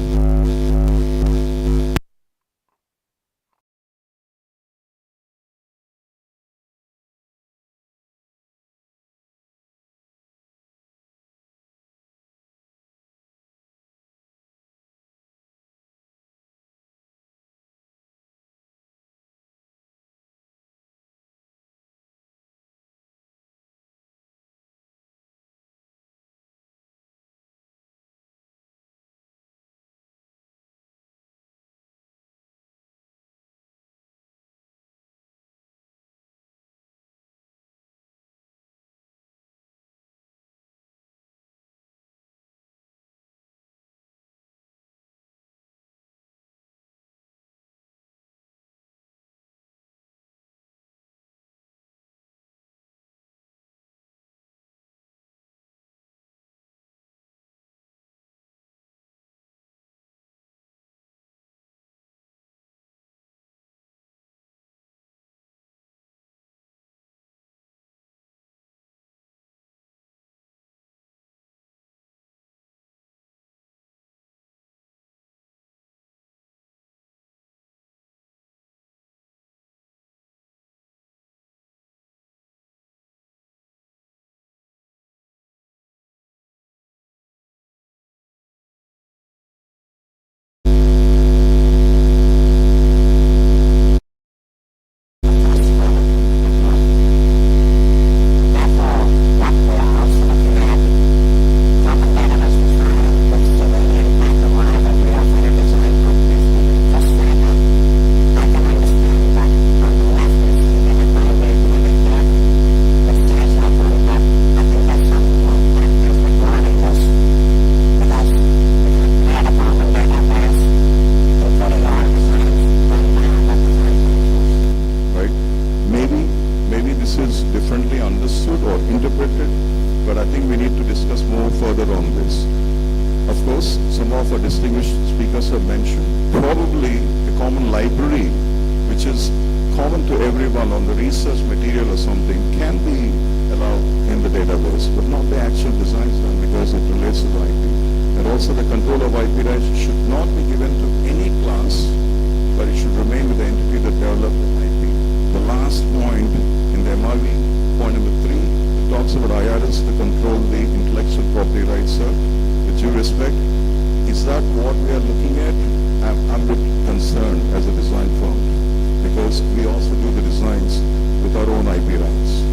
with our own IP rights.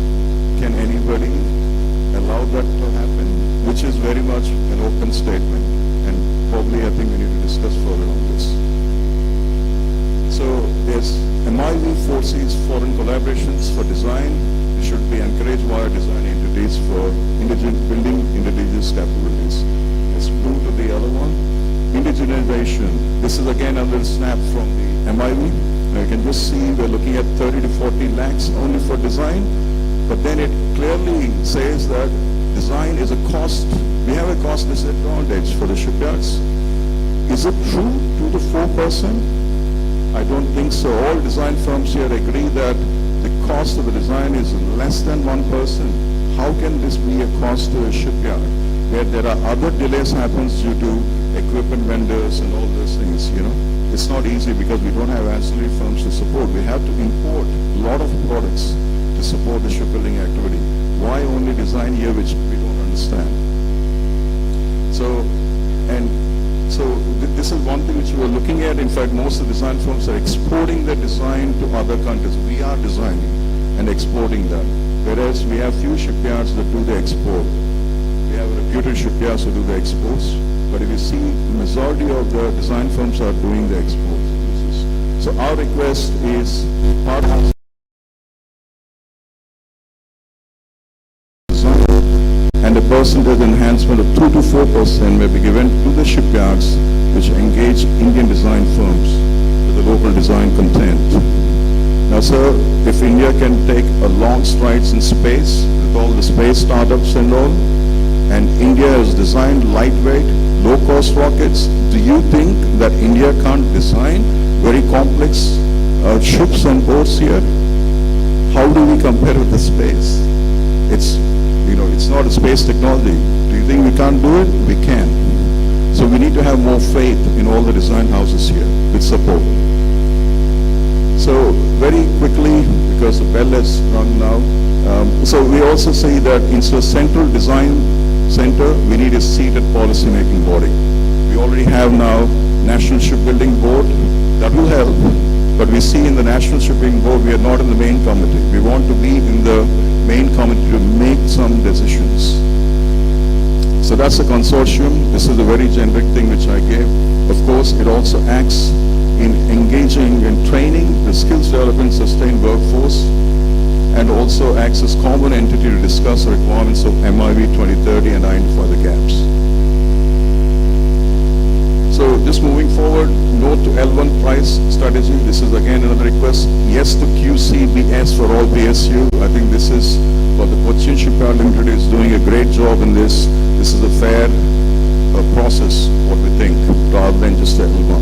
Can anybody allow that to happen? Which is very much an open statement, and probably I think we need to discuss further on this. So there's MIV foresees foreign collaborations for design. It should be encouraged via design entities for building indigenous capabilities. Let's move to the other one. Indigenization. This is again another snap from the MIV. Now you can just see we're looking at 30 to 40 lakhs only for design, but then it clearly says that design is a cost. We have a cost disadvantage for the shipyards. Is it true 2 to 4%? I don't think so. All design firms here agree that the cost of the design is less than 1%. How can this be a cost to a shipyard where there are other delays happens due to equipment vendors and all those things, you know? It's not easy because we don't have ancillary firms to support. We have to import a lot of products to support the shipbuilding activity. Why only design here, which we don't understand? So this is one thing which we are looking at. In fact, most of the design firms are exporting their design to other countries. We are designing and exporting that. Whereas we have few shipyards that do the export. We have reputed shipyards who do the exports. But if you see, the majority of the design firms are doing the exports. So our request is part of and a percentage enhancement of 2 to 4% may be given to the shipyards which engage Indian design firms with the local design content. Now sir, if India can take a long strides in space with all the space startups and all, and India has designed lightweight, low-cost rockets, do you think that India can't design very complex ships and boats here? How do we compare with the space? It's not a space technology. Do you think we can't do it? We can. So we need to have more faith in all the design houses here with support. So very quickly, because the bell has rung now, so we also say that instead of central design center, we need a seated policy making body. We already have now National Shipbuilding Board. That will help. But we see in the National Shipbuilding Board, we are not in the main committee. We want to be in the main committee to make some decisions. So that's a consortium. This is a very generic thing which I gave. Of course, it also acts in engaging and training the skills development sustained workforce, and also acts as common entity to discuss the requirements of MIV 2030 and identify the gaps. So just moving forward, no to L1 price strategy. This is again another request. Yes to QCBS for all PSU. I think this is what the Cochin Shipyard Limited is doing a great job in this. This is a fair process, what we think, rather than just L1.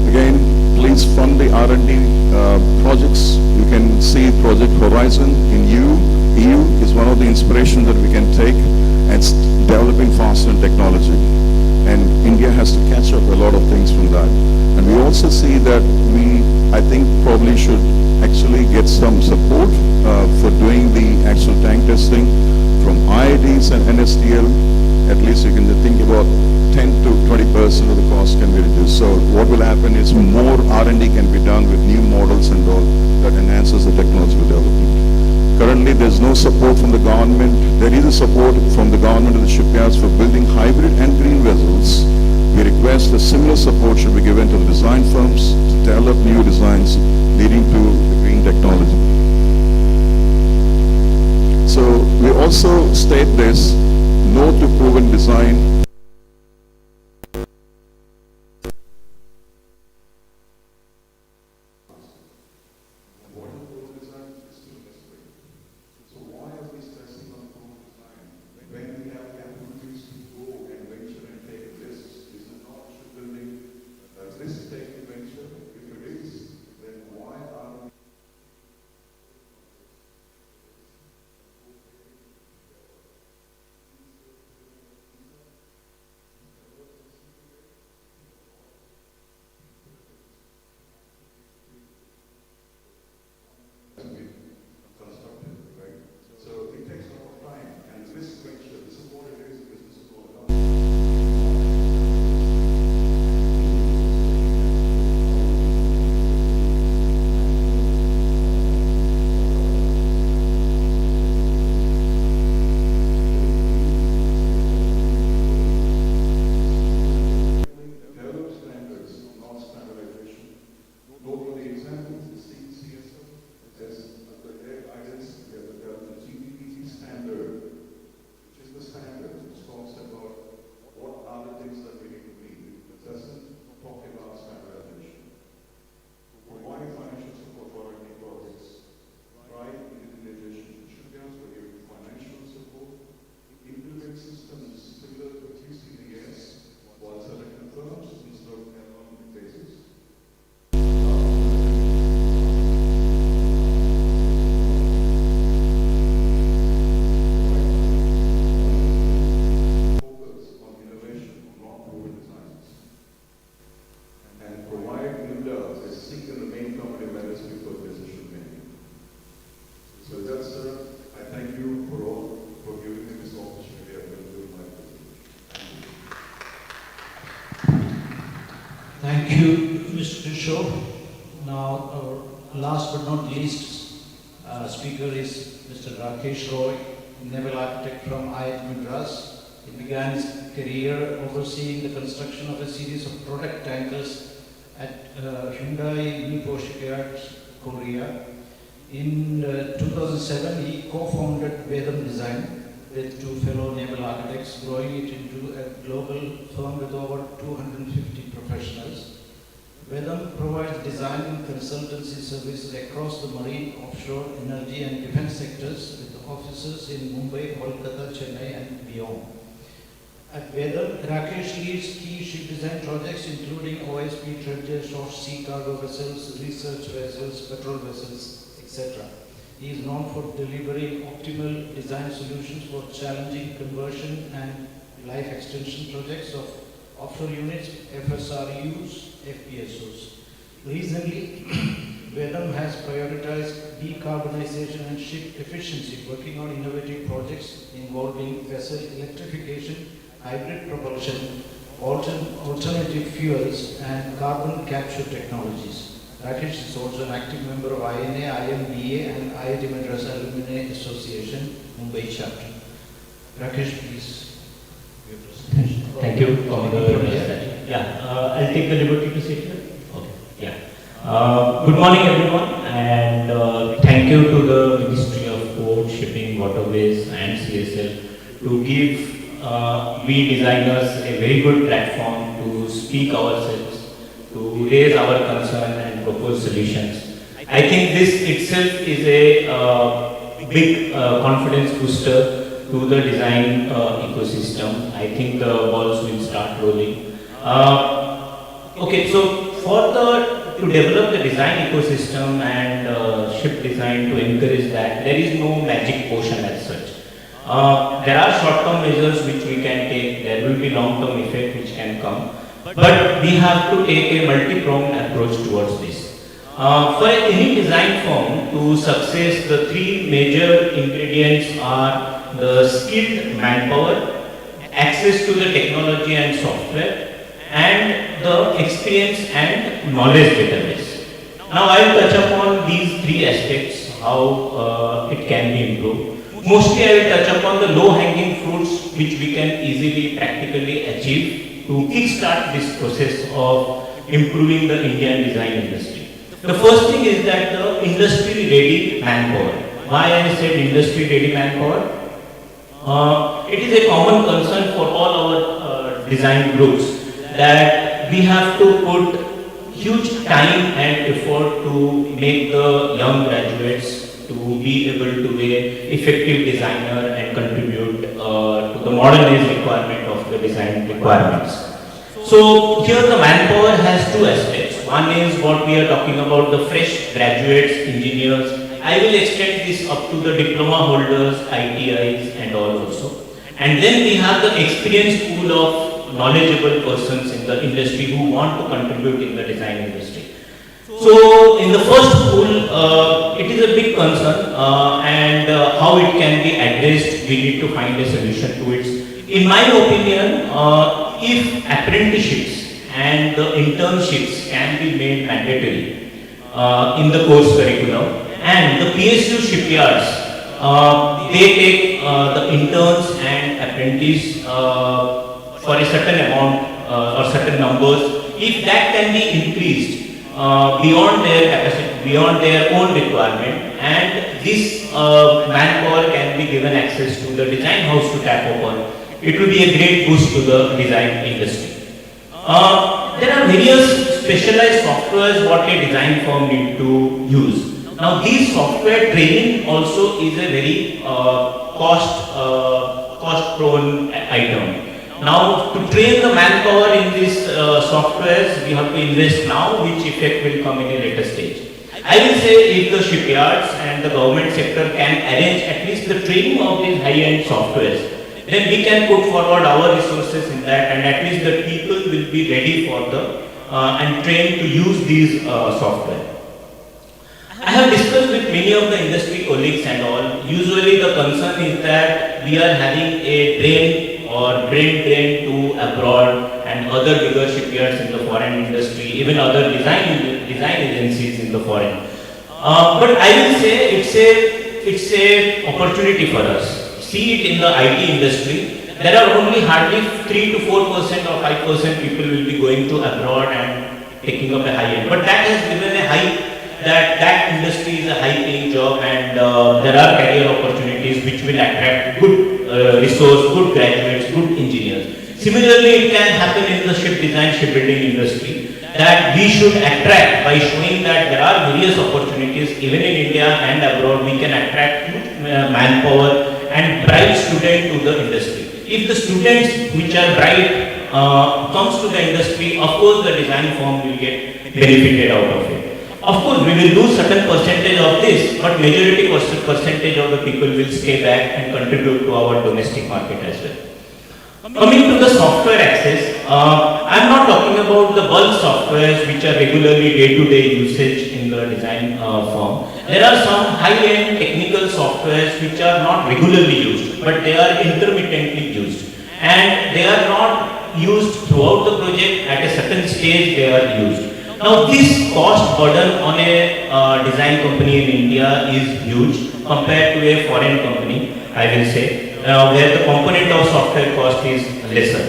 Again, please fund the R&D projects. You can see Project Horizon in EU is one of the inspirations that we can take, and it's developing faster in technology. And India has to catch up a lot of things from that. And we also see that I think probably should actually get some support for doing the actual tank testing from IITs and NSTL. At least you can think about 10 to 20% of the cost can be reduced. So what will happen is more R&D can be done with new models and all that enhances the technological development. Currently, there's no support from the government. There is a support from the government and the shipyards for building hybrid and green vessels. We request a similar support should be given to the design firms to develop new designs leading to the green technology. So we also state this, no to proven design. show. Now, our last but not least speaker is Mr. Rakesh Roy, Naval architect from IIT Madras. He began his career overseeing the construction of a series of product tankers at Hyundai Mipo Shipyard, Korea. In 2007, he co-founded Vedam Design with two fellow naval architects, growing it into a global firm with over 250 professionals. Vedam provides design and consultancy services across the marine, offshore, energy and defense sectors with offices in Mumbai, Kolkata, Chennai and beyond. At Vedam, Rakesh leads key ship design projects including OSP dredges, short sea cargo vessels, research vessels, patrol vessels, etc. He is known for delivering optimal design solutions for challenging conversion and life extension projects of offshore units, FSRUs, FPSOs. Recently, Vedam has prioritized decarbonization and ship efficiency, working on innovative projects involving vessel electrification, hybrid propulsion, alternative fuels, and carbon capture technologies. Rakesh is also an active member of INA, IMBA, and IIT Madras Alumni Association, Mumbai chapter. Rakesh, please. Your presentation. Thank you. I'll take the liberty to sit here. Okay. Yeah. Good morning, everyone, and thank you to the Ministry of Port, Shipping, Waterways, and CSL to give we designers a very good platform to speak ourselves, to raise our concern and propose solutions. I think this itself is a big confidence booster to the design ecosystem. I think the balls will start rolling. Okay, so to develop the design ecosystem and ship design to encourage that, there is no magic potion as such. There are short-term measures which we can take, there will be long-term effect which can come, but we have to take a multi-pronged approach towards this. For any design firm to success, the three major ingredients are the skilled manpower, access to the technology and software, and the experience and knowledge database. Now I will touch upon these three aspects, how it can be improved. Mostly I will touch upon the low-hanging fruits which we can easily practically achieve to kickstart this process of improving the Indian design industry. The first thing is that the industry-ready manpower. Why I said industry-ready manpower? It is a common concern for all our design groups that we have to put huge time and effort to make the young graduates to be able to be an effective designer and contribute to the modernized requirement of the design requirements. So here the manpower has two aspects. One is what we are talking about, the fresh graduates, engineers. I will extend this up to the diploma holders, ITIs and all also. And then we have the experienced pool of knowledgeable persons in the industry who want to contribute in the design industry. So in the first pool, it is a big concern and how it can be addressed, we need to find a solution to it. In my opinion, if apprenticeships and the internships can be made mandatory in the course curriculum, and the PSU shipyards, they take the interns and apprentices for a certain amount or certain numbers. If that can be increased beyond their capacity, beyond their own requirement, and this manpower can be given access to the design house to tap upon, it will be a great boost to the design industry. There are various specialized softwares what a design firm need to use. Now these software training also is a very cost prone item. Now to train the manpower in these softwares, we have to invest now, which effect will come in a later stage. I will say if the shipyards and the government sector can arrange at least the training of these high-end softwares, then we can put forward our resources in that, and at least the people will be ready for the and trained to use these software. I have discussed with many of the industry colleagues and all. Usually the concern is that we are having a brain drain to abroad, and and other bigger shipyards in the foreign industry, even other design agencies in the foreign. But I will say it's a opportunity for us. See it in the IT industry. There are only hardly 3 to 4% or 5% people will be going to abroad and taking up a high end. But that has given a hype that industry is a high paying job, and there are career opportunities which will attract good resource, good graduates, good engineers. Similarly, it can happen in the ship design, shipbuilding industry, that we should attract by showing that there are various opportunities even in India and abroad. We can attract manpower and bright students to the industry. If the students which are bright comes to the industry, of course the design firm will get benefited out of it. Of course, we will lose certain percentage of this, but majority percentage of the people will stay back and contribute to our domestic market as well. Coming to the software access, I am not talking about the bulk softwares which are regularly day-to-day usage in the design firm. There are some high-end technical softwares which are not regularly used, but they are intermittently used. And they are not used throughout the project. At a certain stage they are used. Now this cost burden on a design company in India is huge compared to a foreign company, I will say, where the component of software cost is lesser.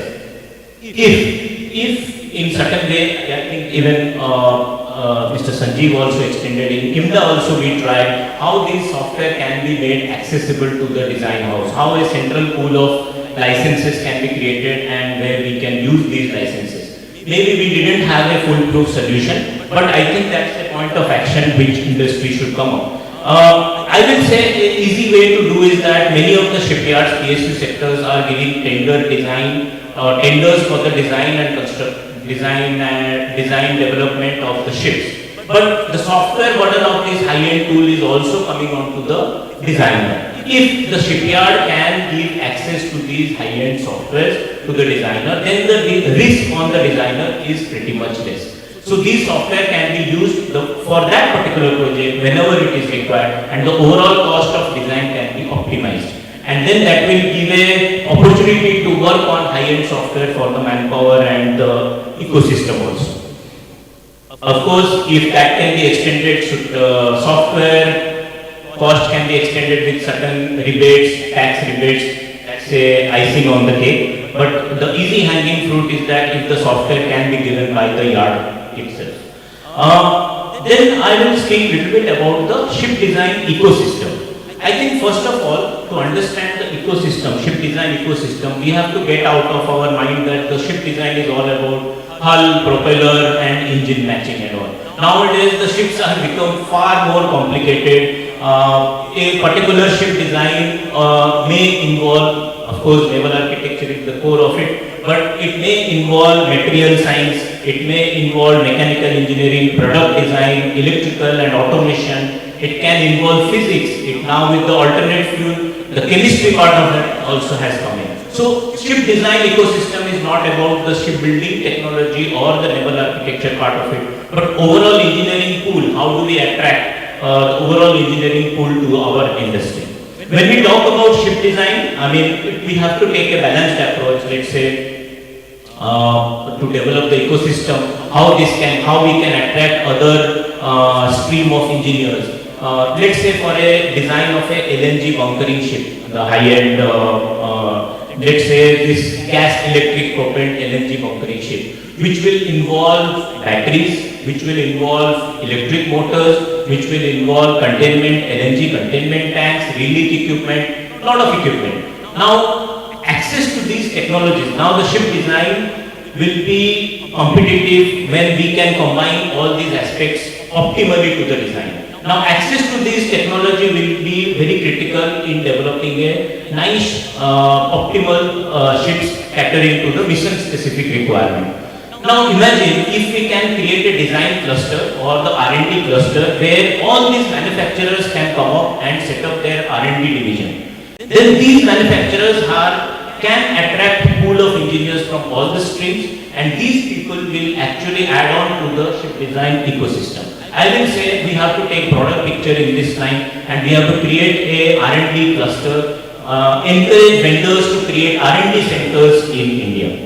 If in certain way, I think even Mr. Sanjeev also extended, in IMDA also we tried how this software can be made accessible to the design house, how a central pool of licenses can be created and where we can use these licenses. Maybe we didn't have a foolproof solution, but I think that's a point of action which industry should come up. I will say an easy way to do is that many of the shipyards, PSU sectors are giving tenders for the design development of the ships. But the software burden of this high-end tool is also coming on to the designer. If the shipyard can give access to these high-end softwares to the designer, then the risk on the designer is pretty much less. So these software can be used for that particular project whenever it is required, and the overall cost of design can be optimized. And then that will give a opportunity to work on high-end software for the manpower and the ecosystem also. Of course, if that can be extended, software cost can be extended with certain rebates, tax rebates, that's a icing on the cake. But the easy hanging fruit is that if the software can be given by the yard itself. Then I will speak a little bit about the ship design ecosystem. I think first of all, to understand the ecosystem, ship design ecosystem, we have to get out of our mind that the ship design is all about hull, propeller and engine matching and all. Nowadays the ships have become far more complicated. A particular ship design may involve, of course, naval architecture is the core of it, but it may involve material science, it may involve mechanical engineering, product design, electrical and automation. It can involve physics. Now with the alternate fuel, the chemistry part of that also has come in. So ship design ecosystem is not about the shipbuilding technology or the naval architecture part of it, but overall engineering pool. How do we attract the overall engineering pool to our industry? When we talk about ship design, I mean, we have to take a balanced approach, let's say, to develop the ecosystem, how we can attract other stream of engineers. Let's say for a design of a LNG bunkering ship, the high-end, let's say this gas electric propelled LNG bunkering ship, which will involve batteries, which will involve electric motors, which will involve containment, LNG containment tanks, relief equipment, lot of equipment. Now, access to these technologies, now the ship design will be competitive when we can combine all these aspects optimally to the design. Now, access to these technology will be very critical in developing a nice, optimal ships catering to the mission-specific requirement. Now, imagine if we can create a design cluster or the R&D cluster where all these manufacturers can come up and set up their R&D division. Then these manufacturers can attract pool of engineers from all the streams, and these people will actually add on to the ship design ecosystem. I will say we have to take broader picture in this line, and we have to create a R&D cluster, encourage vendors to create R&D centers in India.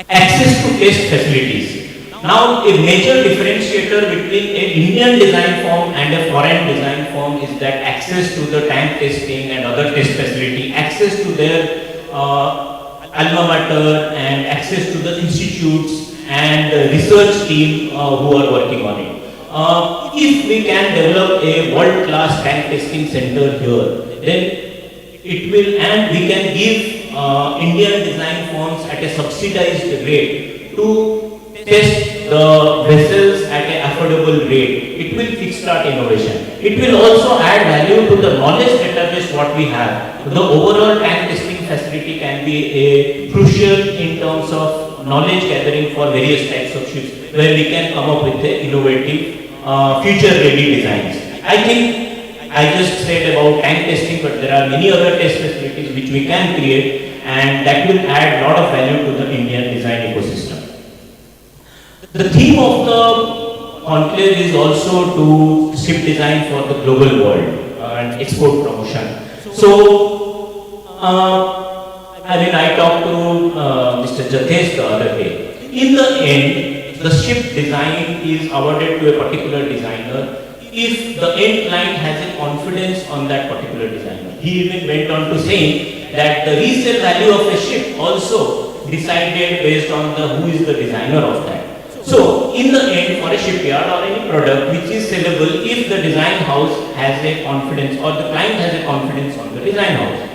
access to test facilities. Now, a major differentiator between an Indian design firm and a foreign design firm is that access to the tank testing and other test facility, access to their alma mater and access to the institutes and research team who are working on it. If we can develop a world-class tank testing center here, then it will, and we can give Indian design firms at a subsidized rate to test the vessels at an affordable rate. It will kickstart innovation. It will also add value to the knowledge database what we have. The overall tank testing facility can be a crucial in terms of knowledge gathering for various types of ships, where we can come up with the innovative future-ready designs. I think I just said about tank testing, but there are many other test facilities which we can create, and that will add a lot of value to the Indian design ecosystem. The theme of the conclave is also to ship design for the global world and export promotion. So, I talked to Mr. Jathesh the other day. In the end, the ship design is awarded to a particular designer if the end client has a confidence on that particular designer. He even went on to saying that the resale value of a ship also decided based on who is the designer of that. So, in the end, for a shipyard or any product which is sellable, if the design house has a confidence or the client has a confidence on the design house.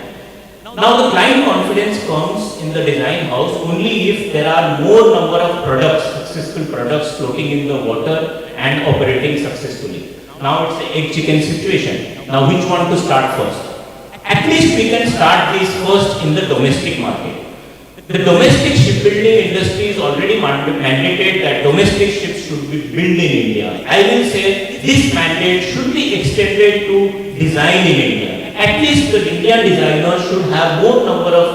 Now, the client confidence comes in the design house only if there are more number of products, successful products floating in the water and operating successfully. Now, it's an egg-chicken situation. Now, which one to start first? At least we can start this first in the domestic market. The domestic shipbuilding industry is already mandated that domestic ships should be built in India. I will say this mandate should be extended to design in India. At least the Indian designer should have more number of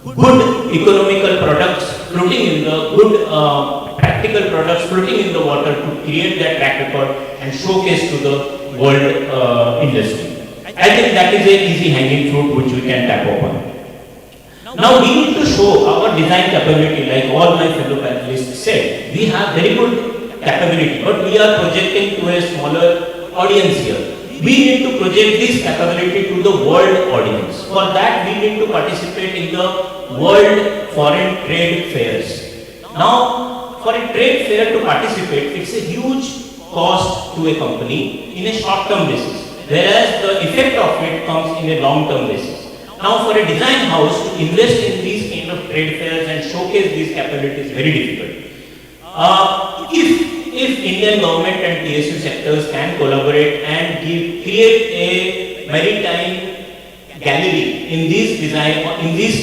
good economical products floating in the practical products floating in the water to create that track record and showcase to the world industry. I think that is an easy hanging fruit which we can tap upon. Now we need to show our design capability, like all my fellow panelists said. We have very good capability, but we are projecting to a smaller audience here. We need to project this capability to the world audience. For that, we need to participate in the world foreign trade fairs. Now, for a trade fair to participate, it's a huge cost to a company in a short-term basis, whereas the effect of it comes in a long-term basis. Now, for a design house to invest in these kind of trade fairs and showcase these capabilities is very difficult. If Indian government and TSU sectors can collaborate and create a maritime gallery in these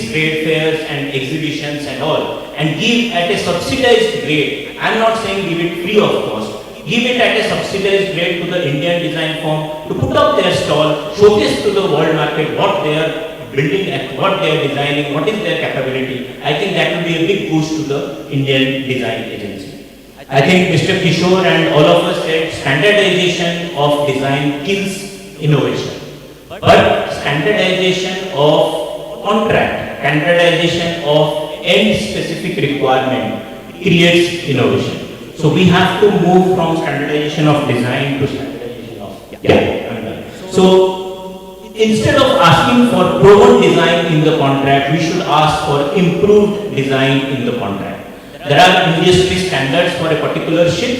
trade fairs and exhibitions and all, and give at a subsidized rate, I am not saying give it free of cost, give it at a subsidized rate to the Indian design firm to put up their stall, showcase to the world market what they are building and what they are designing, what is their capability. I think that will be a big boost to the Indian design agency. I think Mr. Kishore and all of us said standardization of design kills innovation. But standardization of contract, standardization of end specific requirement creates innovation. So we have to move from standardization of design to standardization of So instead of asking for proven design in the contract, we should ask for improved design in the contract. There are industry standards for a particular ship.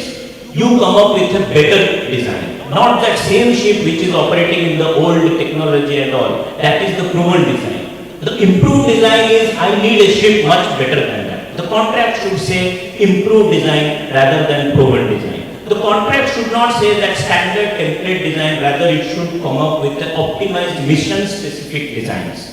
You come up with a better design. Not that same ship which is operating in the old technology and all. That is the proven design. The improved design is I need a ship much better than that. The contract should say improved design rather than proven design. The contract should not say that standard template design, rather it should come up with an optimized mission specific designs.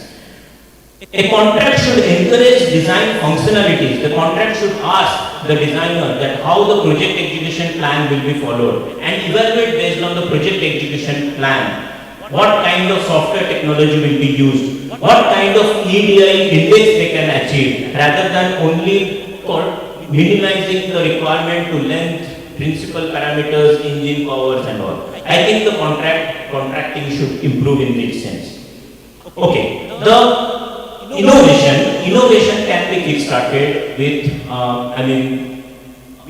A contract should encourage design functionalities. The contract should ask the designer that how the project execution plan will be followed and evaluate based on the project execution plan what kind of software technology will be used, what kind of EDI index they can achieve, rather than only minimizing the requirement to length, principal parameters, engine powers and all. I think the contracting should improve in this sense. Okay, the innovation innovation can be kick-started with,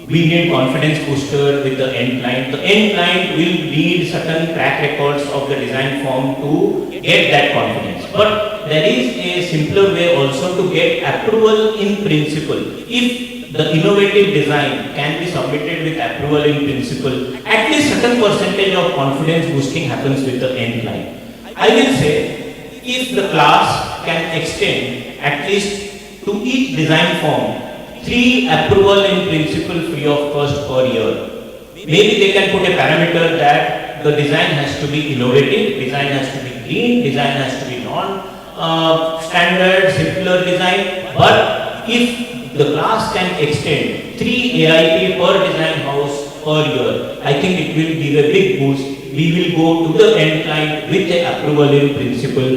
we need confidence booster with the end client. The end client will need certain track records of the design form to get that confidence. But there is a simpler way also to get approval in principle. If the innovative design can be submitted with approval in principle, at least certain percentage of confidence boosting happens with the end client. I will say, if the class can extend at least to each design form 3 approval in principle free of cost per year. Maybe they can put a parameter that the design has to be innovative, design has to be green, design has to be non-standard, simpler design. But if the class can extend 3 AIP per design house per year, I think it will give a big boost. We will go to the end client with the approval in principle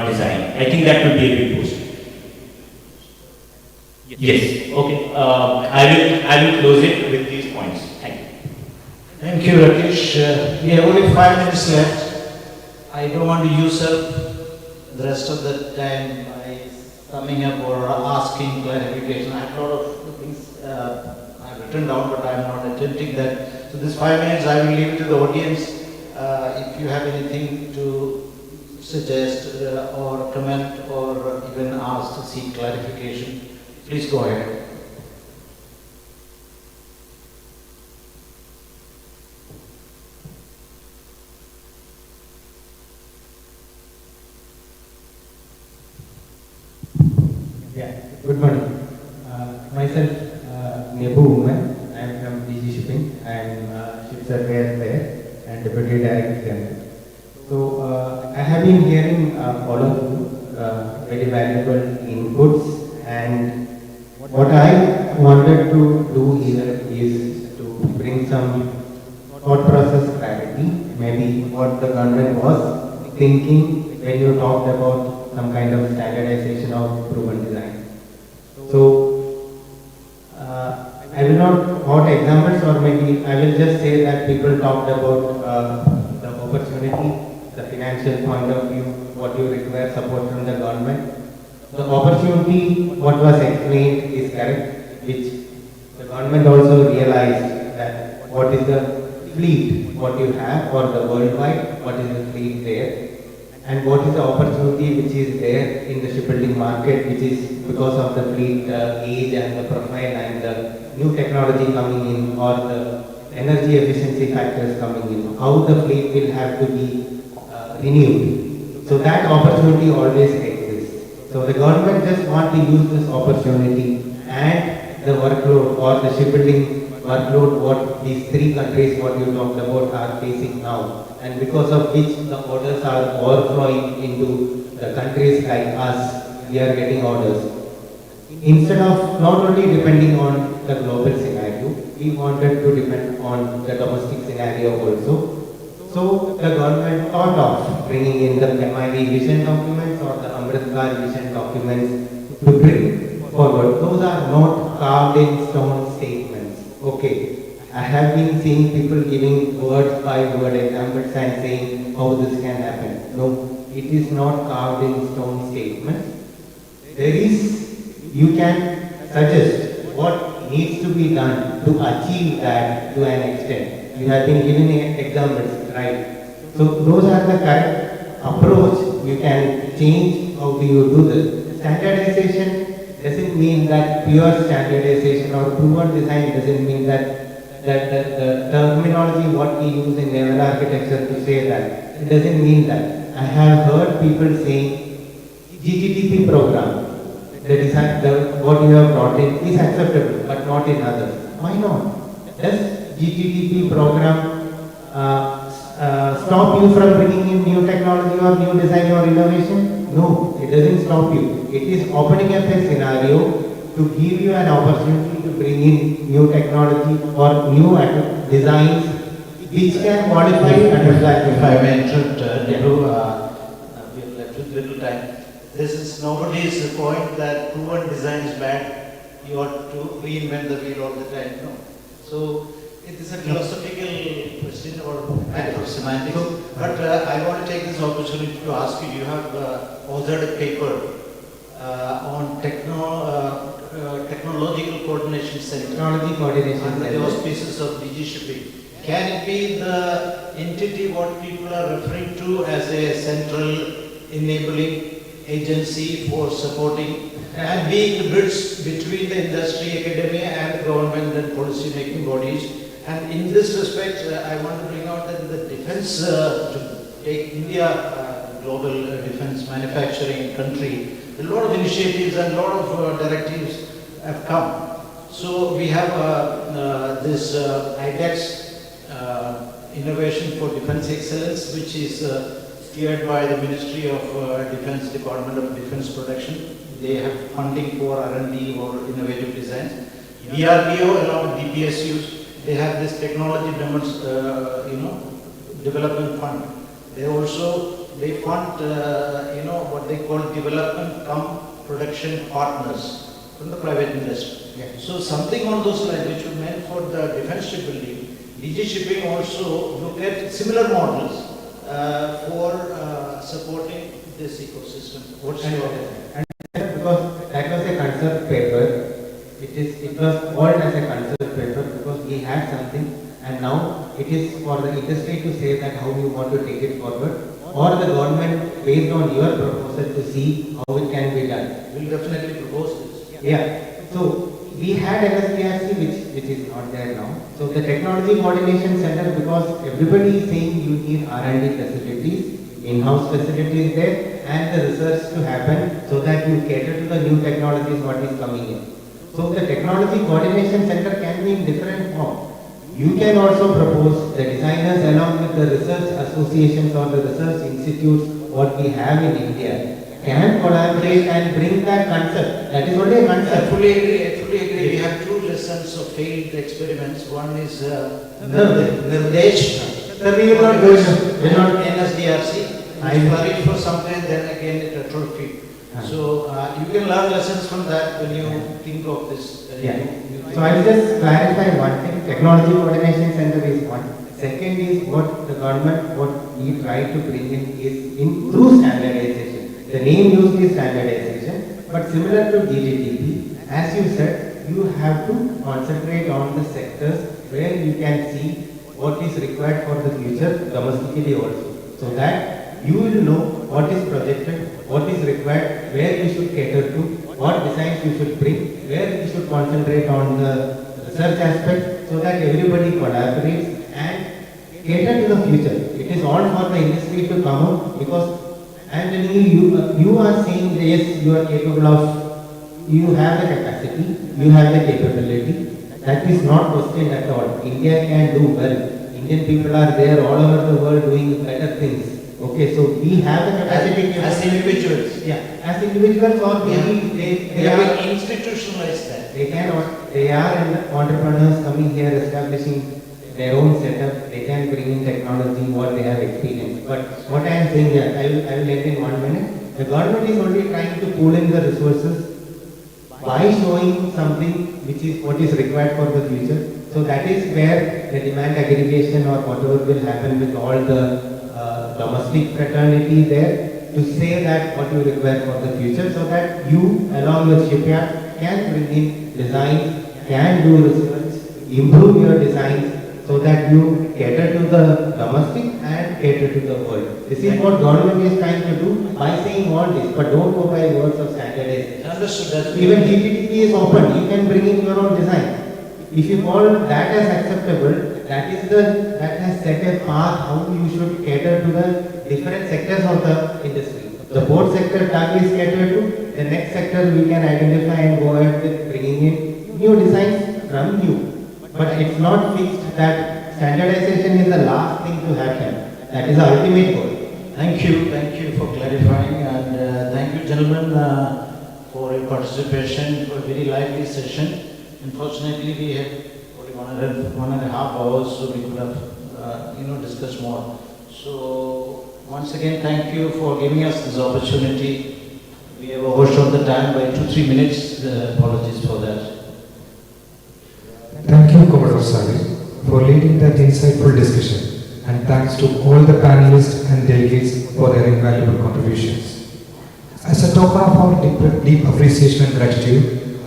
design. I think that will be a big boost. Yes. Okay. I will close it with these points. Thank you. Thank you, Rakesh. We have only 5 minutes left. I don't want to use up the rest of the time by coming up or asking clarification. I have a lot of things I have written down, but I am not attempting that. So this 5 minutes I will leave it to the audience. If you have anything to suggest or comment or even ask to seek clarification, please go ahead. Good morning. Myself, Nebu Uman. I am from DG Shipping. I am ship surveyor there and deputy director. So I have been hearing all of you very valuable inputs, and what I wanted to do here is to bring some thought process clarity. Maybe what the government was thinking when you talked about some kind of standardization of proven design. So, I will not quote examples, or maybe I will just say that people talked about the opportunity, the financial point of view, what you require support from the government. The opportunity, what was explained is correct, which the government also realized that what is the fleet, what you have, or the worldwide, what is the fleet there, and what is the opportunity which is there in the shipbuilding market, which is because of the fleet age and the profile and the new technology coming in, or the energy efficiency factors coming in, how the fleet will have to be renewed. So that opportunity always exists. So the government just want to use this opportunity and the workload or the shipbuilding workload what these 3 countries what you talked about are facing now, and because of which the orders are overflowing into the countries like us, we are getting orders. Instead of not only depending on the global scenario, we wanted to depend on the domestic scenario also. So the government thought of bringing in the MIV vision documents or the Amritkar vision documents to bring forward. Those are not carved in stone statements. Okay, I have been seeing people giving word by word examples and saying how this can happen. No, it is not carved in stone statements. There is, you can suggest what needs to be done to achieve that to an extent. You have been giving examples, right? So those are the correct approach. You can change how do you do this. Standardization doesn't mean that pure standardization or proven design doesn't mean that the terminology what we use in naval architecture to say that. It doesn't mean that. I have heard people saying GTTP program, the design, what you have brought in is acceptable but not in others. Why not? Does GTTP program stop you from bringing in new technology or new design or innovation? No, it doesn't stop you. It is opening up a scenario to give you an opportunity to bring in new technology or new designs which can qualify under that. If I may interrupt, Nehru, we have left with little time. This is nobody's point that proven design is bad. You ought to reinvent the wheel all the time. No. So it is a philosophical question or matter of semantics. But I want to take this opportunity to ask you. You have authored a paper on technological coordination center. Technology coordination under the center. auspices of DG Shipping. Can it be the entity what people are referring to as a central enabling agency for supporting and being the bridge between the industry, academia and the government and policy making bodies? And in this respect, I want to bring out that the defense, to take India global defense manufacturing country, a lot of initiatives and a lot of directives have come. So we have this IDEX Innovation for Defense Excellence, which is steered by the Ministry of Defense, Department of Defense Production. They have funding for R&D or innovative designs. DRDO along with DPSUs, they have this technology development fund. They also fund what they call development cum production partners from the private industry. Yeah. So something on those lines which were meant for the defense shipbuilding. DG Shipping also look at similar models for supporting this ecosystem. What's your And because that was a concept paper, it was called as a concept paper because we had something, and now it is for the industry to say that how you want to take it forward, or the government based on your proposal to see how it can be done. We'll definitely propose this. Yeah. So we had NSPRC which is not there now. So the technology coordination center, because everybody is saying you need R&D facilities, in-house facilities there, and the research to happen so that you cater to the new technologies what is coming in. So the technology coordination center can be in different form. You can also propose the designers along with the research associations or the research institutes what we have in India can collaborate and bring that concept. That is only a concept. I fully agree. We have two lessons of failed experiments. One is Nirdesh. We will not go into NSDRC. I flourished for some time, then again it atrophied. So you can learn lessons from that when you think of this. So I will just clarify one thing. Technology coordination center is one. Second is what the government, what we try to bring in is through standardization. The name used is standardization, but similar to DGTP, as you said, you have to concentrate on the sectors where you can see what is required for the future domestically also, so that you will know what is projected, what is required, where you should cater to, what designs you should bring, where you should concentrate on the research aspect, so that everybody collaborates and cater to the future. It is all for the industry to come out, because I am telling you are saying yes, you are capable of, you have the capacity, you have the capability. That is not questioned at all. India can do well. Indian people are there all over the world doing better things. Okay, so we have the capacity. As individuals. Yeah, as individuals, or maybe they are institutionalized that. They are entrepreneurs coming here establishing their own setup. They can bring in technology what they have experienced. But what I am saying here, I will end in 1 minute. The government is only trying to pool in the resources by showing something which is what is required for the future. So that is where the demand aggregation or whatever will happen with all the domestic fraternity there to say that what you require for the future, so that you along with shipyard can bring in designs, can do research, improve your designs, so that you cater to the domestic and cater to the world. This is what government is trying to do by saying all this, but don't go by words of standardization. Understood. Even GTTP is open, you can bring in your own design. If you call that as acceptable, that has set a path how you should cater to the different sectors of the industry. The port sector tag is catered to, the next sector we can identify and go ahead with bringing in new designs from you. But it's not fixed that standardization is the last thing to happen. That is the ultimate goal. Thank you for clarifying, and thank you gentlemen for your participation for a very lively session. Unfortunately, we had only 1.5 hours, so we could have discussed more. So once again, thank you for giving us this opportunity. We have overshot the time by 2-3 minutes. Apologies for that. Thank you, Commodore Sari, for leading that insightful discussion, and thanks to all the panelists and delegates for their invaluable contributions. As a token of our deep appreciation and gratitude,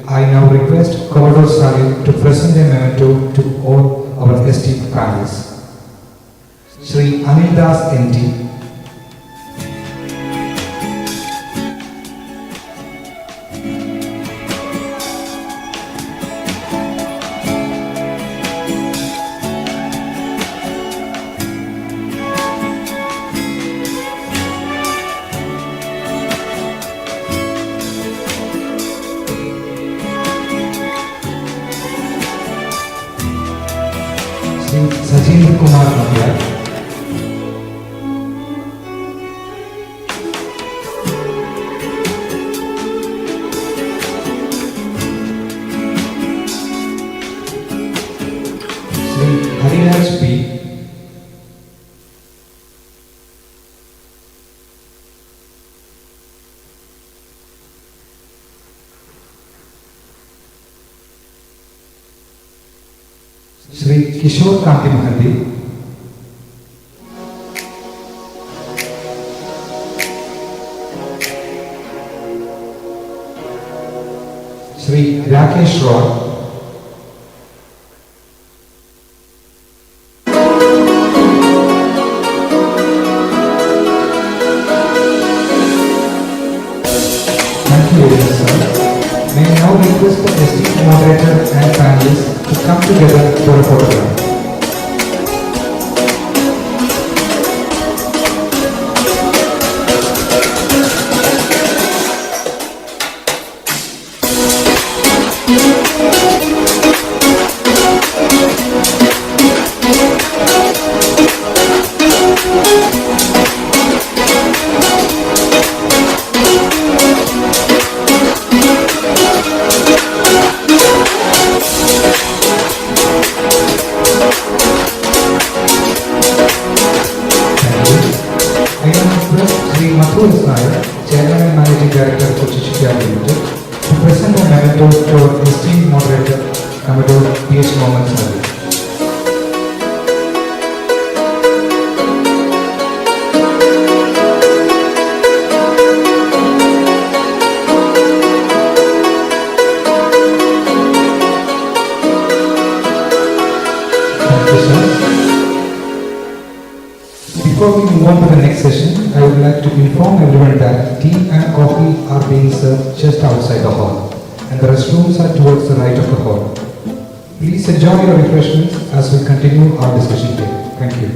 I now request Commodore Salim to present a memento to all our esteemed panelists. Shri Anil Das NT, Shri Sajendra Kumar Nambiar, Shri Hariraj P. Shri Kishore Kanti Mahandi, Shri Rakesh Roy, thank you very much, sir. May I now request the esteemed moderator and panelists to come together for a photograph. I now request Shri Mathur Nair, Chairman and Managing Director, Kochi Shipyard Limited, to present a memento to our esteemed moderator, Commodore P.H. Mohammed Salih. Thank you, sir. Before we move on to the next session, I would like to inform everyone that tea and coffee are being served just outside the hall, and the restrooms are towards the right of the hall. Please enjoy your refreshments as we continue our discussion here. Thank you.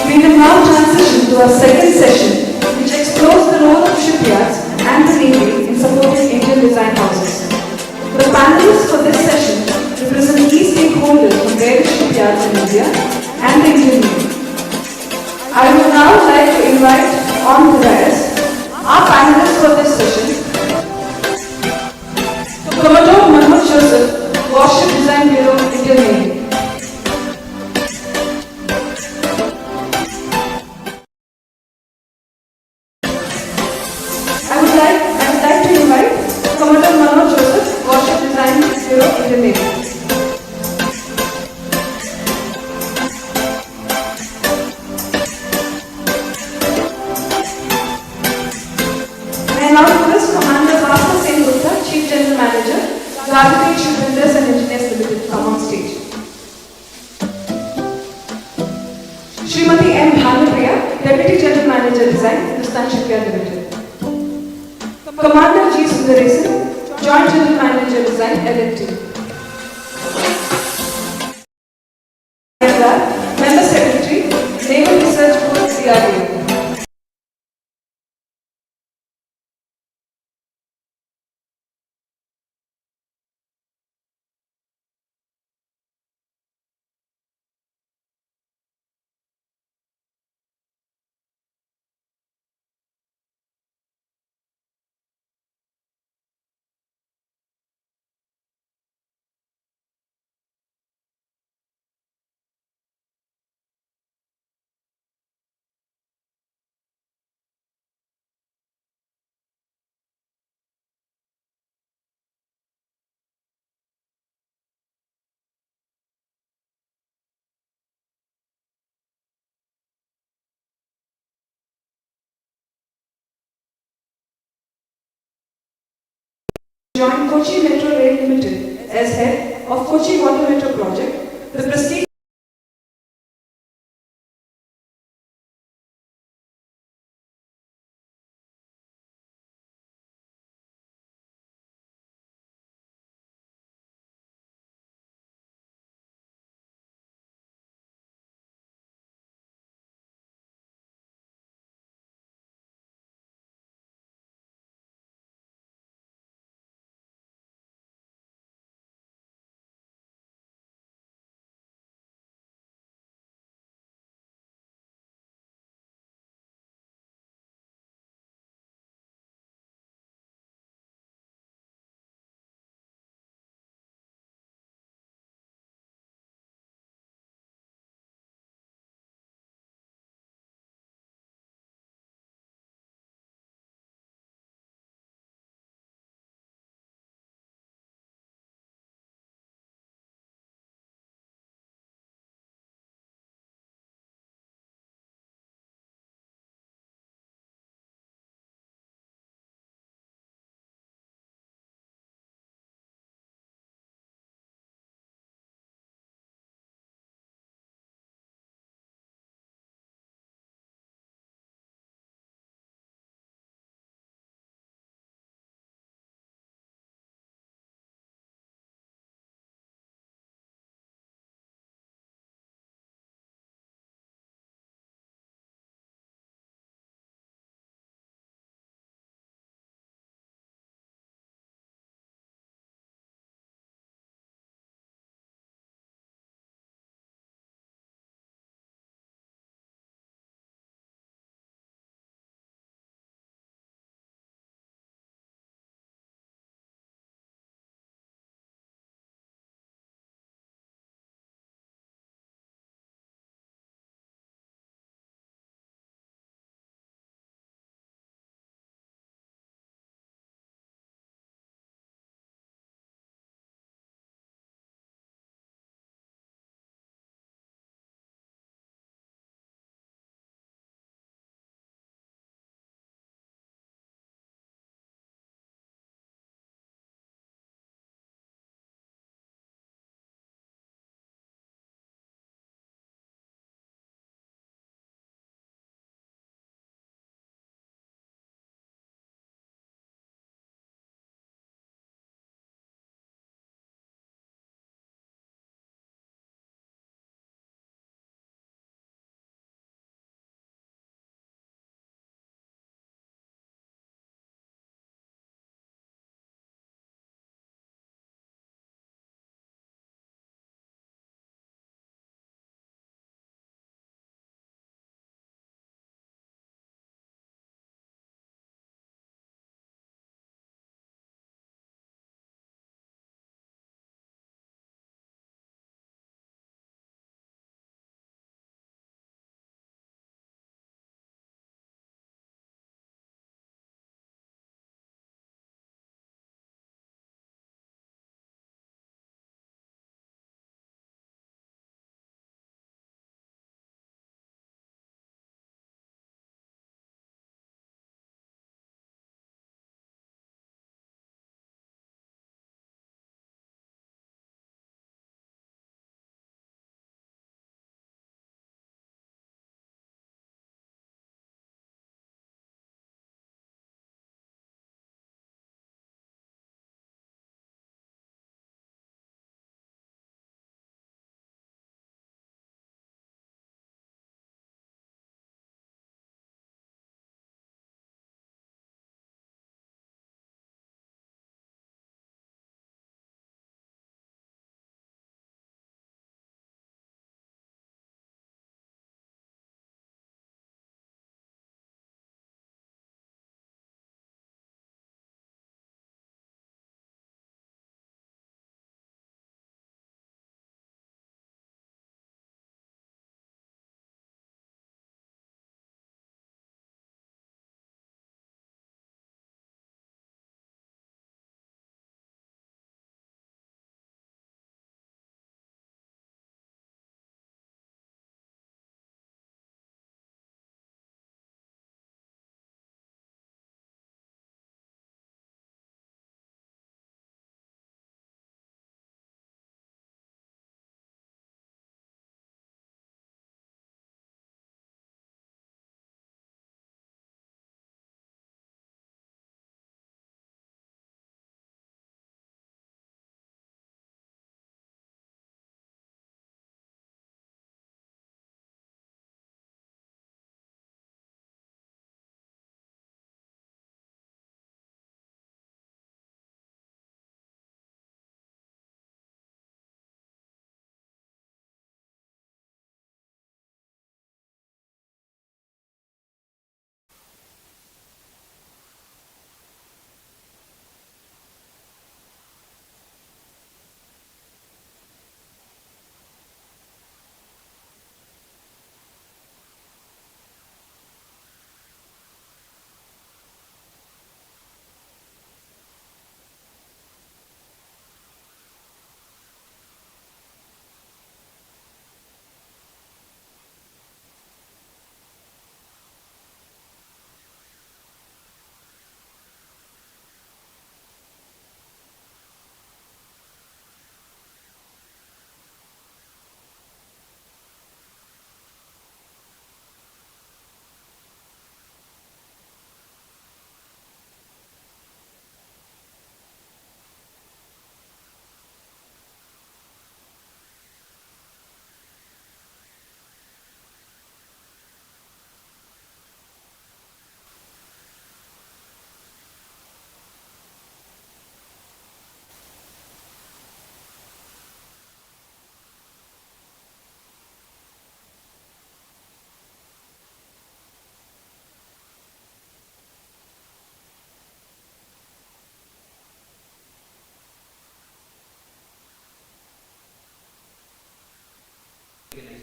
We will now transition to our second session, which explores the role of shipyards and the Navy in supporting Indian design houses. The panelists for this session represent key stakeholders from various shipyards in India and the Indian Navy. I would now like to invite on to the dais our panelists for this session, Commodore Manoj Joseph, Warship Design Bureau, Indian Navy. I would like to invite Commodore Manoj Joseph, Warship Design Bureau, Indian Navy. I now request Commander Bhaskar Singh Gupta, Chief General Manager, Gravity Shipbuilders and Engineers Limited, to come on stage. Srimati M. Bhanupriya, Deputy General Manager Design, Hindustan Shipyard Limited. Commander G. Sundaresan, Joint General Manager Design, L&T. Member Secretary, Naval Research Board, CRDO. joined Kochi Metro Rail Limited as head of Kochi Water Metro project. The prestigious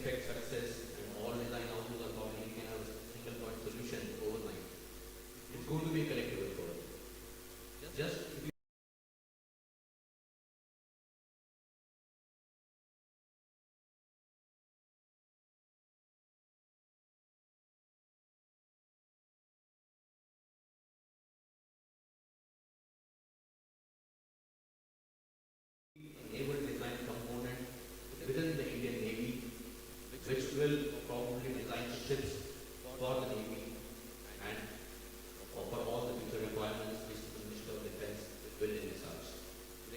expect success and all design houses are probably can have a single point solution overnight. It's going to be a collective effort. Just naval design component within the Indian Navy, which will probably design ships for the Navy and for all the future requirements which the Minister of Defence will envisage.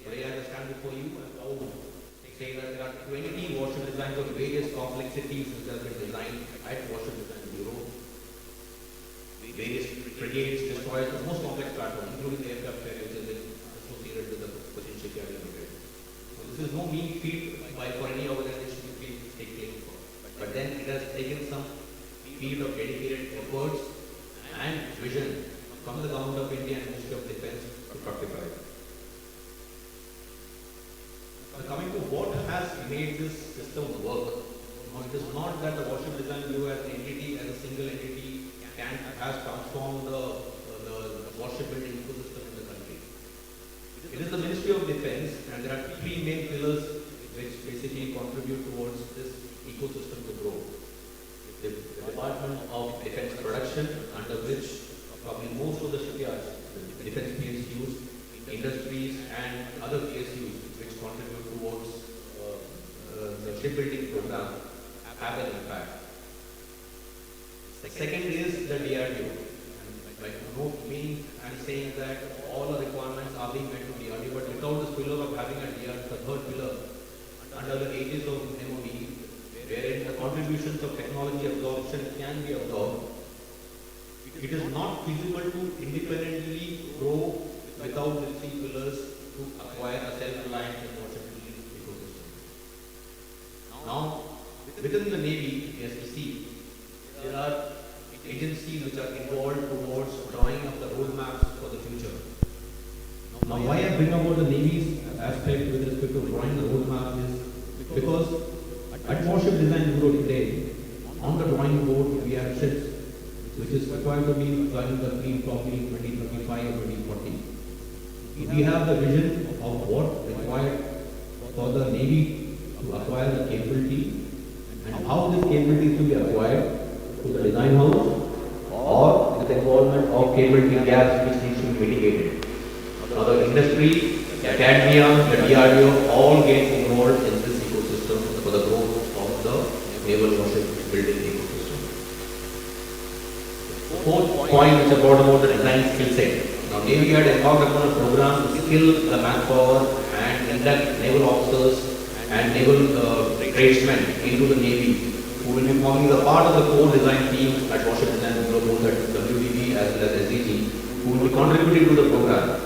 Today I stand before you and proud to say that there are 20 warship designs of various complexities which have been designed at Warship Design Bureau. Various frigates, destroyers, the most complex platforms, including the aircraft carrier which is associated with the Cochin Shipyard Limited. This is no mean feat for any organization to take claim for. But then it has taken some field of dedicated efforts and vision from the Government of India and Ministry of Defence to fructify. Coming to what has made this system work, it is not that the Warship Design Bureau as an entity, as a single entity, has transformed the warship building ecosystem in the country. It is the Ministry of Defence, and there are three main pillars which basically contribute towards this ecosystem to grow. The Department of Defence Production, under which probably most of the shipyards, the defence PSUs, industries and other PSUs which contribute towards the shipbuilding program have an impact. The second is the DRDO. By no means I am saying that all the requirements are being met to DRDO, but without this pillar of having a DRDO, the third pillar, under the aegis of MOD, wherein the contributions of technology absorption can be absorbed, it is not feasible to independently grow without the three pillars to acquire a self-reliant and warship ecosystem. Now, within the Navy, as we see, there are agencies which are involved towards drawing up the roadmaps for the future. Now, why I bring about the Navy's aspect with respect to drawing the roadmap is because at Warship Design Bureau today, on the drawing board, we have ships which is required to be joining the fleet probably in 2035 or 2040. We have the vision of what required for the Navy to acquire the capability and how this capability is to be acquired to the design house or with the involvement of capability gaps which needs to be mitigated. Now the industry, the academia, the DRDO all get involved in this ecosystem for the growth of the naval warship building ecosystem. The fourth point which I brought about the design skill set. Now Navy had embarked upon a program to skill the manpower and induct naval officers and naval tradesmen into the Navy, who will be forming the part of the core design team at Warship Design Bureau, both at WDB as well as SDG, who will be contributing to the program,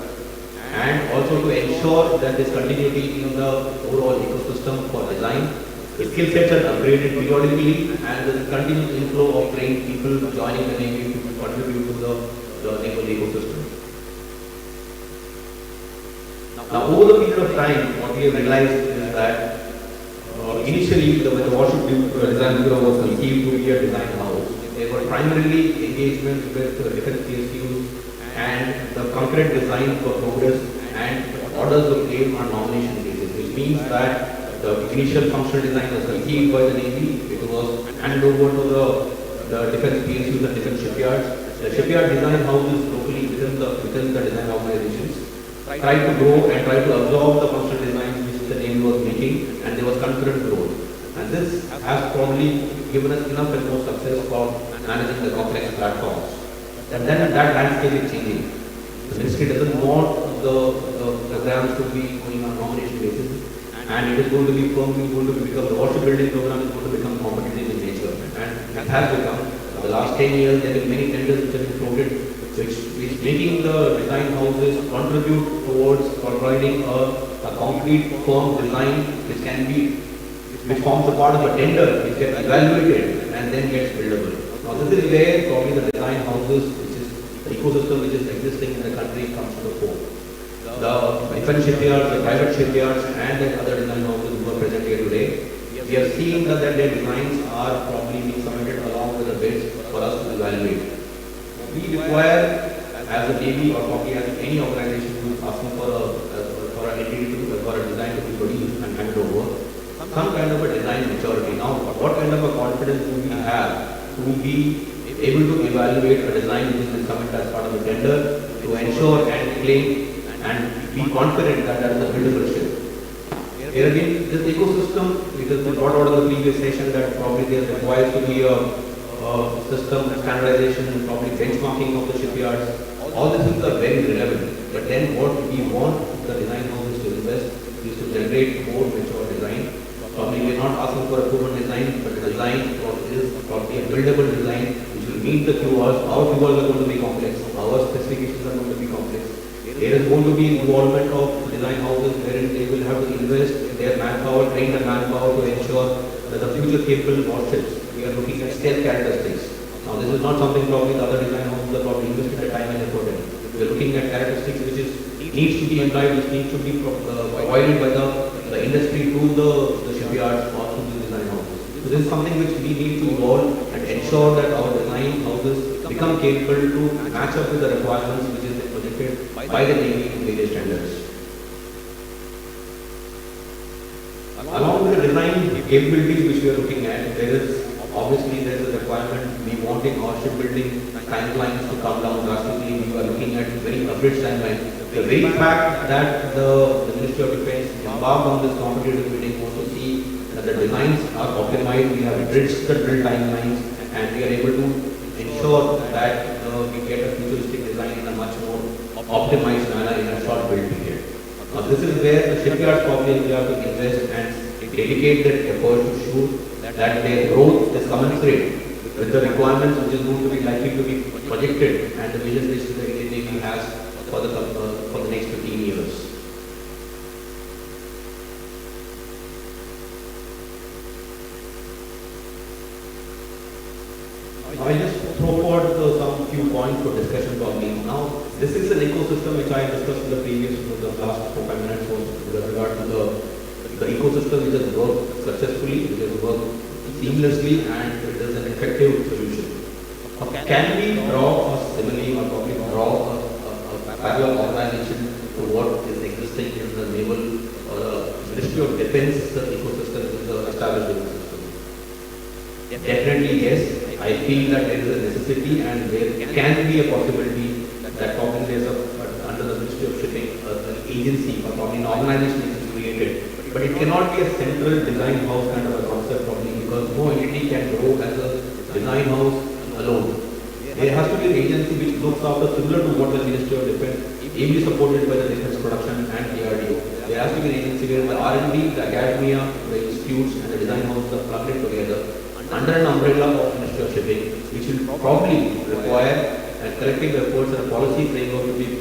and also to ensure that there is continuity in the overall ecosystem for design. The skill sets are upgraded periodically, and there is continuous inflow of trained people joining the Navy to contribute to the naval ecosystem. Now, over the period of time, what we have realized is that initially, when the Warship Design Bureau was conceived to be a design house, there were primarily engagements with defense PSUs and the concurrent design for progress and orders were given on nomination basis, which means that the initial functional design was conceived by the Navy, it was handed over to the defense PSUs and defense shipyards. The shipyard design houses locally within the design organizations tried to grow and try to absorb the functional designs which the Navy was making, and there was concurrent growth. And this has probably given us enough and more success for managing the complex platforms. And then that landscape is changing. The ministry doesn't want the programs to be going on nomination basis, and it is going to be firmly going to become, the warship building program is going to become competitive in nature. And it has become. For the last 10 years, there have been many tenders which have been floated, which is making the design houses contribute towards providing a concrete firm design which forms a part of a tender, which gets evaluated and then gets buildable. Now this is where probably the design houses, which is the ecosystem which is existing in the country, comes to the fore. The defense shipyards, the private shipyards and the other design houses who are present here today, we we are seeing that their designs are probably being submitted along with the bids for us to evaluate. We require, as a Navy or probably as any organization who is asking for an entity for a design to be produced and handed over, some kind of a design maturity. Now, what kind of a confidence do we have to be able to evaluate a design which is submitted as part of the tender to ensure and claim and be confident that that is a buildable ship? Here again, this ecosystem, it is brought out of the previous session that probably there requires to be a system standardization and probably benchmarking of the shipyards. All these things are very relevant. But then what we want the design houses to invest is to generate more mature design. Probably we are not asking for a proven design, but a design is probably a buildable design which will meet the QRs. Our QRs are going to be complex. Our specifications are going to be complex. There is going to be involvement of design houses wherein they will have to invest in their manpower, train the manpower to ensure that the future capable warships, we are looking at stealth characteristics. Now this is not something probably the other design houses are probably investing their time and effort in. We are looking at characteristics which needs to be implied, which needs to be provided by the industry to the shipyards or to the design houses. So this is something which we need to evolve and ensure that our design houses become capable to match up with the requirements which is projected by the Navy in various standards. Along with the design capabilities which we are looking at, there is a requirement we wanting our shipbuilding timelines to come down drastically. We are looking at very abridged timelines. The very fact that the Ministry of Defence embarked on this competitive bidding was to see that the designs are optimized, we have bridged the build timelines, and we are able to ensure that we get a futuristic design in a much more optimized manner in a short build period. Now this is where the shipyards probably have to invest and dedicate their effort to show that their growth is commensurate with the requirements which is going to be likely to be projected and the vision which the Indian Navy has for the next 15 years. I just throw forward some few points for discussion probably. Now, this is an ecosystem which I discussed in the last 4-5 minutes with regard to the ecosystem which has worked successfully, which has worked seamlessly, and it is an effective solution. Can we draw a simile or probably draw a parallel organization to what is existing in the Naval or the Ministry of Defence ecosystem, which is the established ecosystem? Definitely yes. I feel that there is a necessity and there can be a possibility that probably there is under the Ministry of Shipping an agency or probably an organization which is created. But it cannot be a central design house kind of a concept probably, because no entity can grow as a design house alone. There has to be an agency which looks after, similar to what the Ministry of Defence, ably supported by the Defence Production and DRDO. There has to be an agency where the R&D, the academia, the institutes and the design houses are plugged in together under an umbrella of Ministry of Shipping, which will probably require a collective efforts and a policy framework to be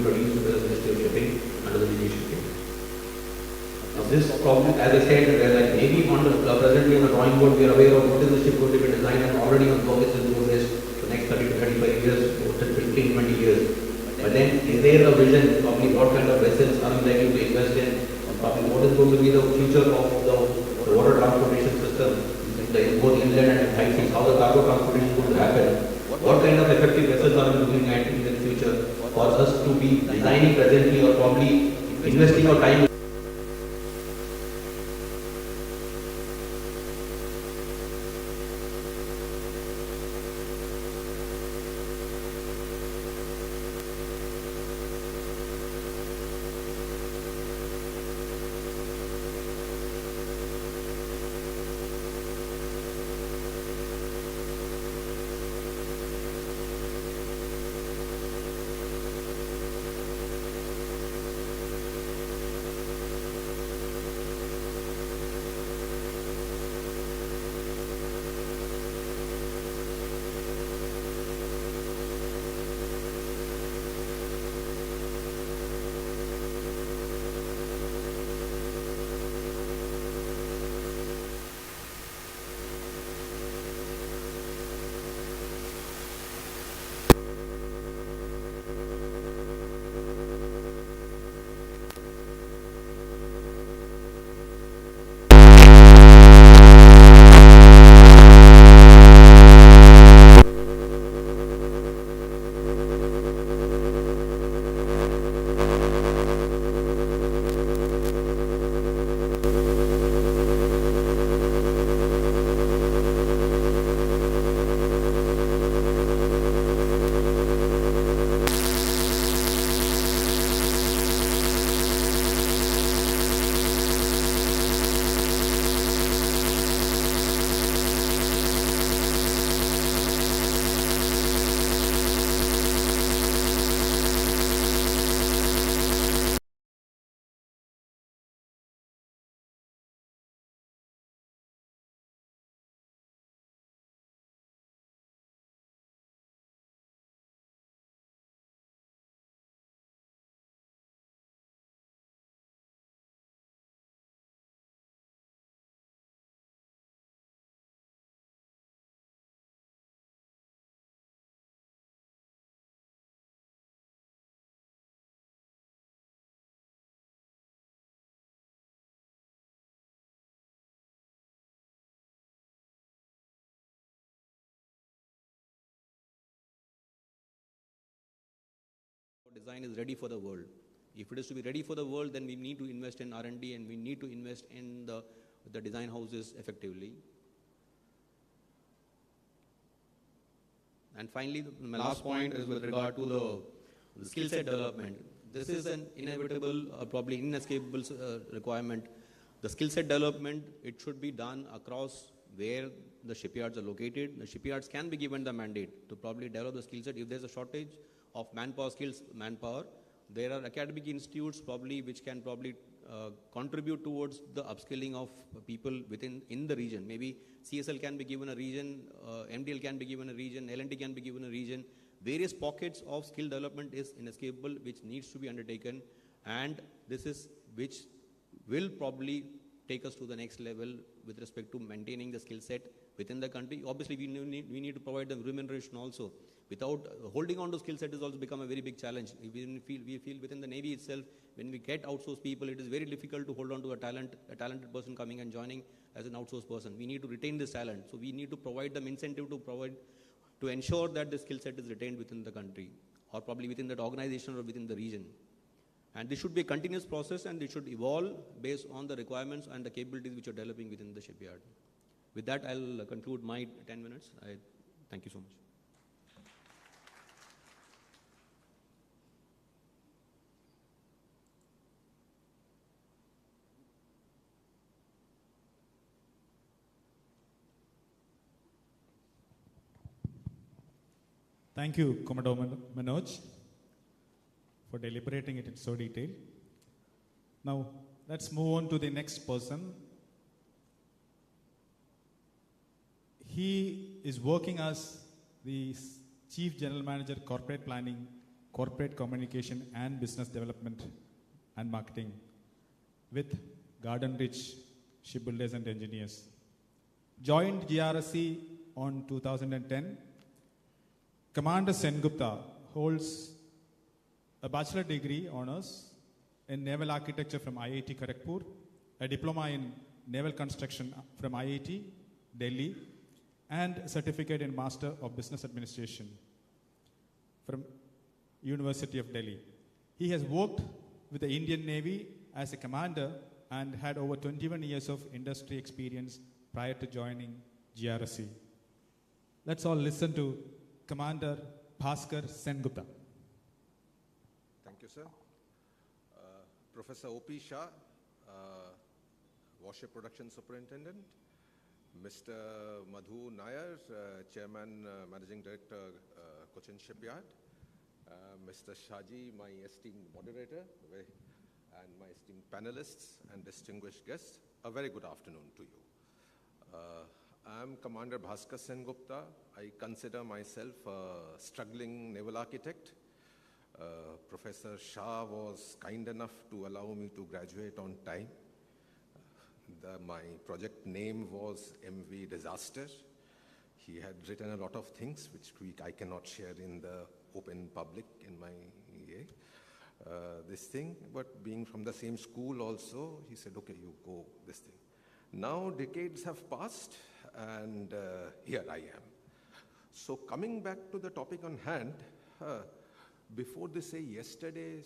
produced by the Ministry of Shipping under the DG Shipping. Now this probably, as I said, like maybe presently on the drawing board we are aware of what is the ship going to be designed and already on purpose in this for the next 30 to 35 years, 15, 20 years. But then is there a vision, probably what kind of vessels are we likely to invest in, and probably what is going to be the future of the water transportation system, both inland and high seas, how the cargo transportation is going to happen, what kind of effective vessels are we looking at in the future for us to be designing presently or probably investing our time. design is ready for the world. If it is to be ready for the world, then we need to invest in R&D and we need to invest in the design houses effectively. And finally, my last point is with regard to the skill set development. This is an inevitable, probably inescapable requirement. The skill set development, it should be done across where the shipyards are located. The shipyards can be given the mandate to probably develop the skill set. If there's a shortage of manpower, there are academic institutes probably which can probably contribute towards the upskilling of people in the region. Maybe CSL can be given a region, MDL can be given a region, L&T can be given a region. Various pockets of skill development is inescapable, which needs to be undertaken, and this is which will probably take us to the next level with respect to maintaining the skill set within the country. Obviously, we need to provide them remuneration also. Without holding on to skill set has also become a very big challenge. We feel within the Navy itself, when we get outsourced people, it is very difficult to hold on to a talented person coming and joining as an outsourced person. We need to retain this talent. So we need to provide them incentive to ensure that the skill set is retained within the country, or probably within that organization or within the region. And this should be a continuous process, and it should evolve based on the requirements and the capabilities which are developing within the shipyard. With that, I'll conclude my 10 minutes. I thank you so much. Thank you, Commodore Manoj, for deliberating it in so detail. Now, let's move on to the next person. He is working as the Chief General Manager, Corporate Planning, Corporate Communication and Business Development and Marketing with Garden Ridge Shipbuilders and Engineers. Joined GRSC on 2010. Commander Sengupta holds a bachelor degree honors in Naval Architecture from IIT Kharagpur, a diploma in Naval Construction from IIT Delhi, and a certificate in Master of Business Administration from University of Delhi. He has worked with the Indian Navy as a commander and had over 21 years of industry experience prior to joining GRSC. Let's all listen to Commander Bhaskar Sengupta. Thank you, sir. Professor O.P. Shah, Warship Production Superintendent, Mr. Madhu Nair, Chairman, Managing Director, Cochin Shipyard, Mr. Shaji, my esteemed moderator, and my esteemed panelists and distinguished guests, a very good afternoon to you. I'm Commander Bhaskar Sengupta. I consider myself a struggling naval architect. Professor Shah was kind enough to allow me to graduate on time. My project name was MV Disaster. He had written a lot of things which I cannot share in the open public in my this thing, but being from the same school also, he said, okay, you go this thing. Now decades have passed and here I am. So coming back to the topic on hand, before this, yesterday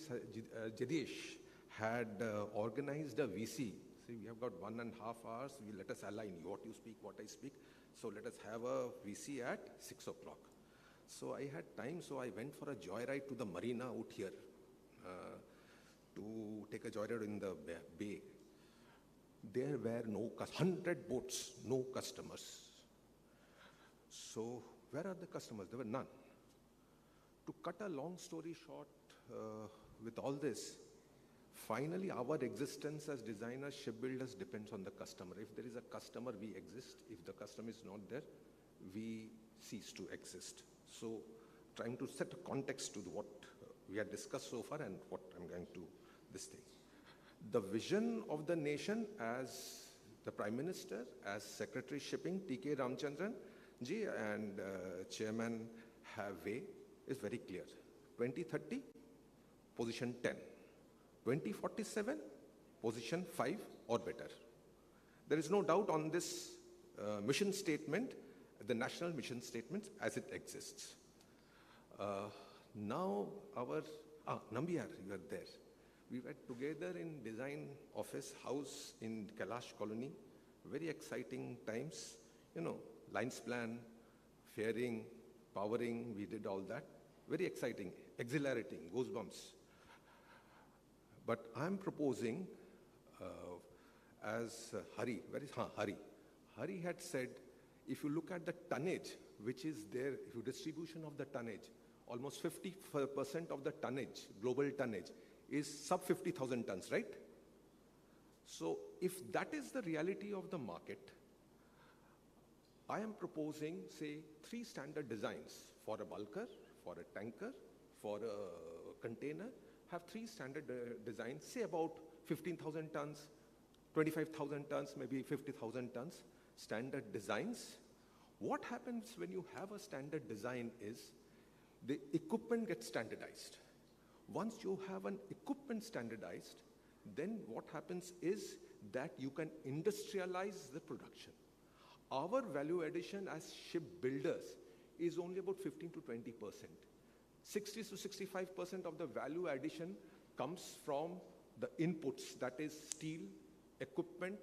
Jadish had organized a VC. See, we have got 1.5 hours. Let us align what you speak, what I speak. So let us have a VC at 6 o'clock. So I had time, so I went for a joyride to the marina out here to take a joyride in the bay. There were 100 boats, no customers. So where are the customers? There were none. To cut a long story short, with all this, finally our existence as designers, shipbuilders depends on the customer. If there is a customer, we exist. If the customer is not there, we cease to exist. So trying to set a context to what we had discussed so far and what I'm going to this thing. The vision of the nation as the Prime Minister, as Secretary Shipping, T.K. Ramchandran ji, and Chairman Have is very clear. 2030, position 10. 2047, position 5 or better. There is no doubt on this mission statement, the national mission statement as it exists. Now our Nambiar, you were there. We were together in design office house in Kailash colony. Very exciting times. You know, lines plan, fairing, powering, we did all that. Very exciting, exhilarating, goosebumps. But I'm proposing, as Hari, where is Hari? Hari had said, if you look at the tonnage, which is there, if you distribution of the tonnage, almost 50% of the tonnage, global tonnage, is sub 50,000 tons, right? So if that is the reality of the market, I am proposing, say, 3 standard designs for a bulker, for a tanker, for a container, have 3 standard designs, say about 15,000 tons, 25,000 tons, maybe 50,000 tons, standard designs. What happens when you have a standard design is the equipment gets standardized. Once you have an equipment standardized, then what happens is that you can industrialize the production. Our value addition as shipbuilders is only about 15 to 20%. 60 to 65% of the value addition comes from the inputs, that is steel, equipment,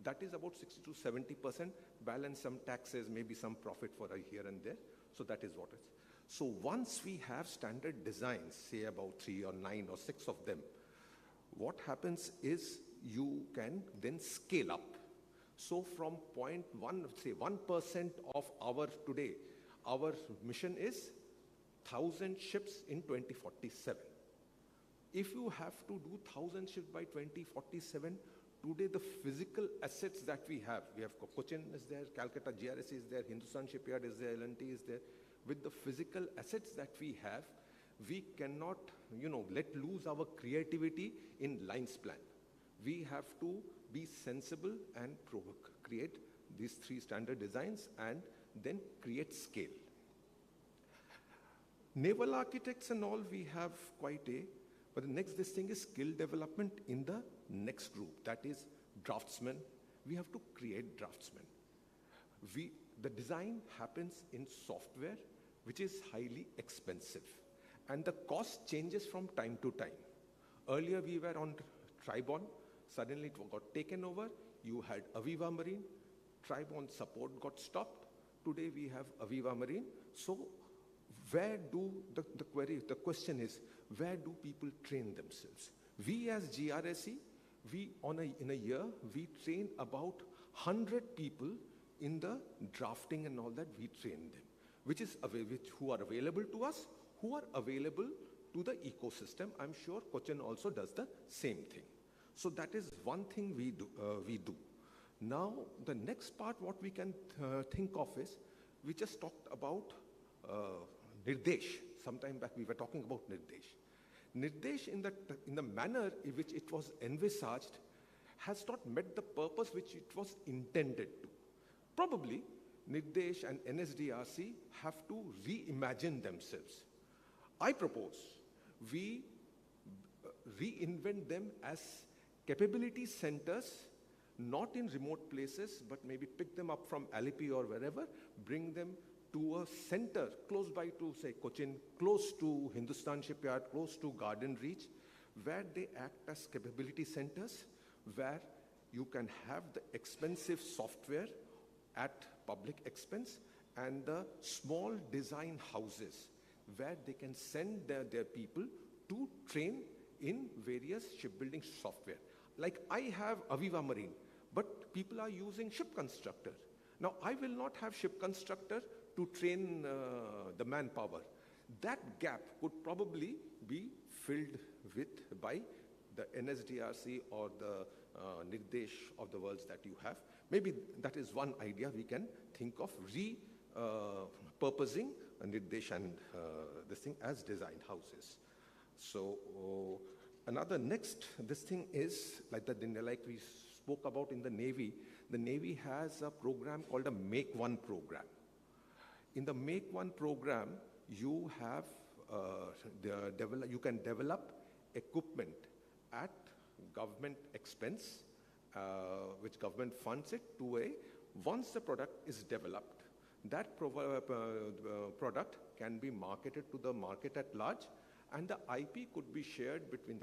that is about 60 to 70%, balance some taxes, maybe some profit for a here and there. So that is what it is. So once we have standard designs, say about 3 or 9 or 6 of them, what happens is you can then scale up. So from 0.1, say 1% of our today, our mission is 1,000 ships in 2047. If you have to do 1,000 ships by 2047, today the physical assets that we have Cochin is there, Calcutta GRS is there, Hindustan Shipyard is there, L&T is there. With the physical assets that we have, we cannot, let loose our creativity in lines plan. We have to be sensible and create these 3 standard designs and then create scale. Naval architects and all, we have quite a, but the next this thing is skill development in the next group, that is draftsmen. We have to create draftsmen. The design happens in software, which is highly expensive, and the cost changes from time to time. Earlier we were on Tribon, suddenly it got taken over. You had Aviva Marine, Tribon support got stopped. Today we have Aviva Marine. So where do the question is, where do people train themselves? We as GRSE, in a year, we train about 100 people in the drafting and all that. We train them, who are available to us, who are available to the ecosystem. I'm sure Cochin also does the same thing. So that is one thing we do. Now, the next part, what we can think of is, we just talked about Nirdesh. Sometime back we were talking about Nirdesh. Nirdesh in the manner in which it was envisaged has not met the purpose which it was intended to. Probably Nirdesh and NSDRC have to reimagine themselves. I propose we reinvent them as capability centers, not in remote places, but maybe pick them up from Alipi or wherever, bring them to a center close by to, say, Cochin, close to Hindustan Shipyard, close to Garden Reach, where they act as capability centers, where you can have the expensive software at public expense and the small design houses where they can send their people to train in various shipbuilding software. Like I have Aviva Marine, but people are using ship constructor. Now I will not have ship constructor to train the manpower. That gap could probably be filled by the NSDRC or the Nirdesh of the worlds that you have. Maybe that is one idea we can think of, repurposing Nirdesh and this thing as design houses. So another this thing is like we spoke about in the Navy. The Navy has a program called a Make One program. In the Make One program, you have you can develop equipment at government expense, which government funds it once the product is developed, that product can be marketed to the market at large, And the IP could be shared between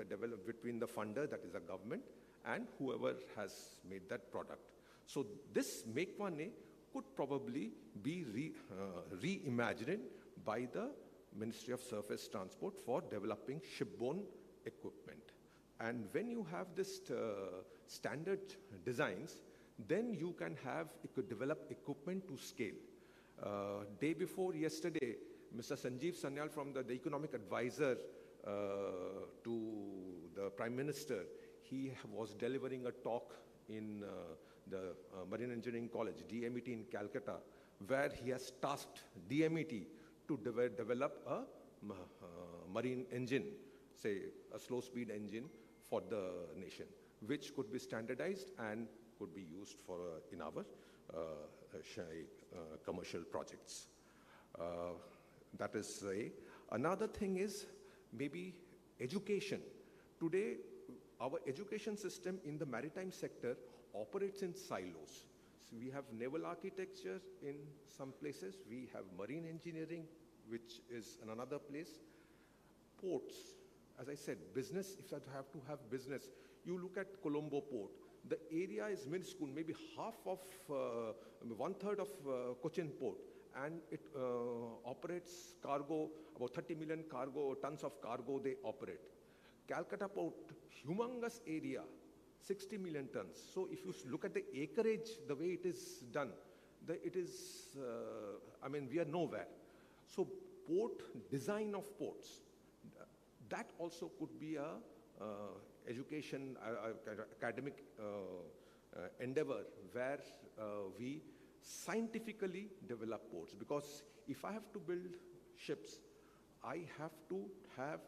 between the funder, that is the government, and whoever has made that product. So this Make One A could probably be reimagined by the Ministry of Surface Transport for developing shipborne equipment. And when you have this standard designs, then you can develop equipment to scale. Day before yesterday, Mr. Sanjeev Sanyal from the economic advisor to the Prime Minister, he was delivering a talk in the Marine Engineering College, DMET in Calcutta, where he has tasked DMET to develop a marine engine, say a slow-speed engine for the nation, which could be standardized and could be used for in our commercial projects. That is another thing is maybe education. Today, our education system in the maritime sector operates in silos. So we have naval architecture in some places, we have marine engineering, which is in another place. Ports, as I said, business, if you have to have business, you look at Colombo Port, the area is minuscule, maybe half of, 1/3 of Cochin Port, and it operates cargo, about 30 million tons of cargo they operate. Calcutta Port, humongous area, 60 million tons. So if you look at the acreage, the way it is done, it is, we are nowhere. So port, design of ports, that also could be a education, academic endeavor where we scientifically develop ports. Because if I have to build ships, I have to have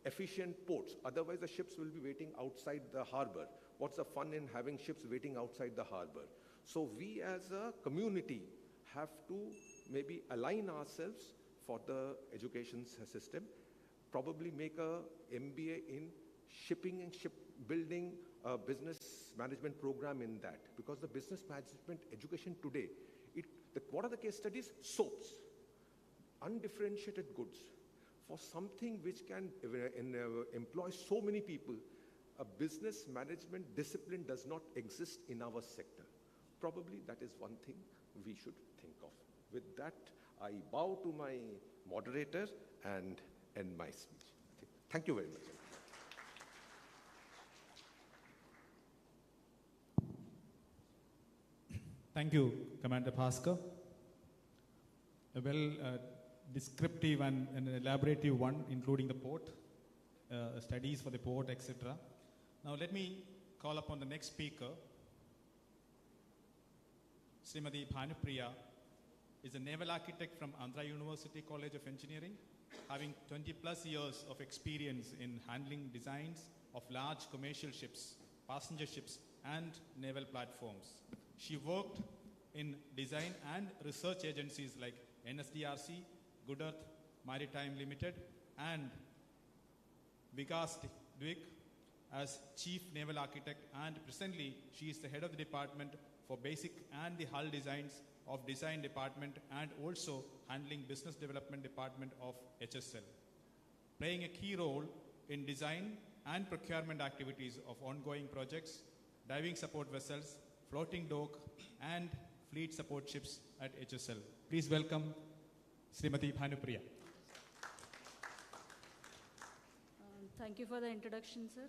efficient ports. Otherwise, the ships will be waiting outside the harbor. What's the fun in having ships waiting outside the harbor? So we as a community have to maybe align ourselves for the education system, probably make a MBA in shipping and shipbuilding, business management program in that. Because the business management education today, what are the case studies? Soaps, undifferentiated goods. For something which can employ so many people, a business management discipline does not exist in our sector. Probably that is one thing we should think of. With that, I bow to my moderator and end my speech. Thank you very much. Thank you, Commander Bhaskar. A descriptive and an elaborative one, including the port, studies for the port, etc. Now let me call upon the next speaker. Srimati Bhanupriya is a naval architect from Andhra University College of Engineering, having 20 plus years of experience in handling designs of large commercial ships, passenger ships, and naval platforms. She worked in design and research agencies like NSDRC, Good Earth Maritime Limited, and Vikas Dwick as Chief Naval Architect, and presently she is the head of the department for basic and the hull designs of design department, and also handling business development department of HSL, playing a key role in design and procurement activities of ongoing projects, diving support vessels, floating dock, and fleet support ships at HSL. Please welcome Srimati Bhanupriya. Thank you for the introduction, sir.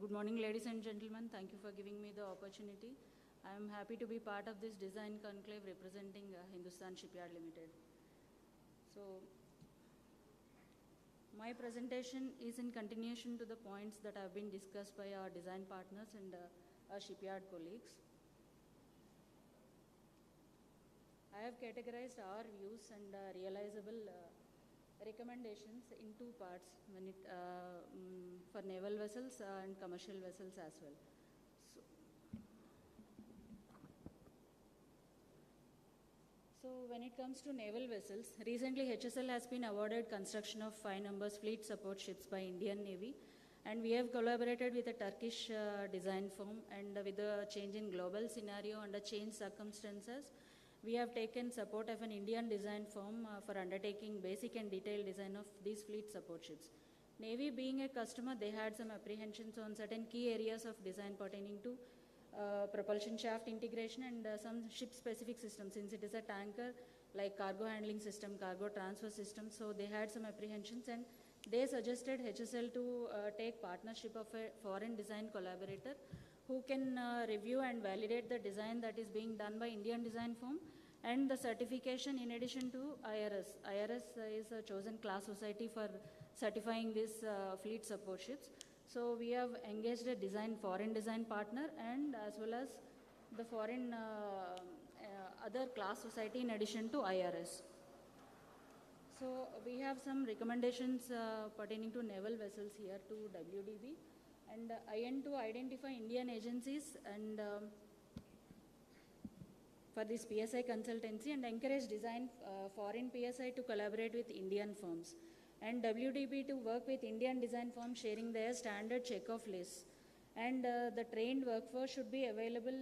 Good morning, ladies and gentlemen. Thank you for giving me the opportunity. I am happy to be part of this design conclave representing Hindustan Shipyard Limited. So, my presentation is in continuation to the points that have been discussed by our design partners and our shipyard colleagues. I have categorized our views and realizable recommendations in two parts for naval vessels and commercial vessels as well. So when it comes to naval vessels, recently HSL has been awarded construction of 5 numbers fleet support ships by Indian Navy, and we have collaborated with a Turkish design firm, and with the change in global scenario under changed circumstances, we have taken support of an Indian design firm for undertaking basic and detailed design of these fleet support ships. Navy being a customer, they had some apprehensions on certain key areas of design pertaining to propulsion shaft integration and some ship specific systems. Since it is a tanker, like cargo handling system, cargo transfer system, so they had some apprehensions and they suggested HSL to take partnership of a foreign design collaborator who can review and validate the design that is being done by Indian design firm and the certification in addition to IRS. IRS is a chosen class society for certifying these fleet support ships. So we have engaged a foreign design partner and as well as the foreign other class society in addition to IRS. So we have some recommendations pertaining to naval vessels here to WDB, and I aim to identify Indian agencies and for this PSI consultancy and encourage design foreign PSI to collaborate with Indian firms, and WDB to work with Indian design firms sharing their standard check-off lists, and the trained workforce should be available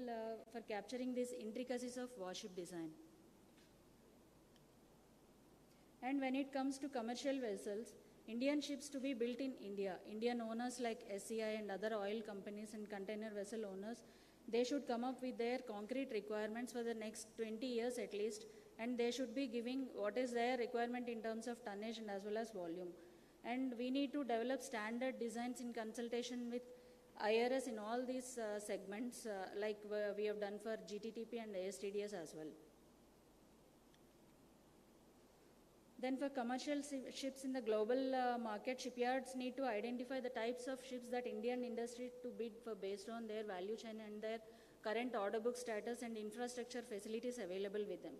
for capturing these intricacies of warship design. And when it comes to commercial vessels, Indian ships to be built in India, Indian owners like SCI and other oil companies and container vessel owners, they should come up with their concrete requirements for the next 20 years at least, and they should be giving what is their requirement in terms of tonnage and as well as volume. And we need to develop standard designs in consultation with IRS in all these segments like we have done for GTTP and ASTDS as well. Then for commercial ships in the global market, shipyards need to identify the types of ships that Indian industry to bid for based on their value chain and their current order book status and infrastructure facilities available with them.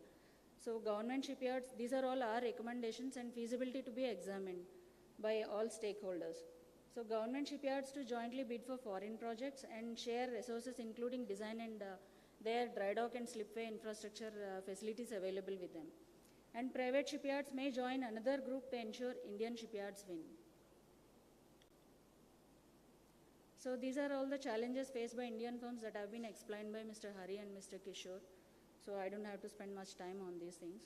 So government shipyards, these are all our recommendations and feasibility to be examined by all stakeholders. So government shipyards to jointly bid for foreign projects and share resources including design and their dry dock and slipway infrastructure facilities available with them. And private shipyards may join another group to ensure Indian shipyards win. So these are all the challenges faced by Indian firms that have been explained by Mr. Hari and Mr. Kishore. So I don't have to spend much time on these things.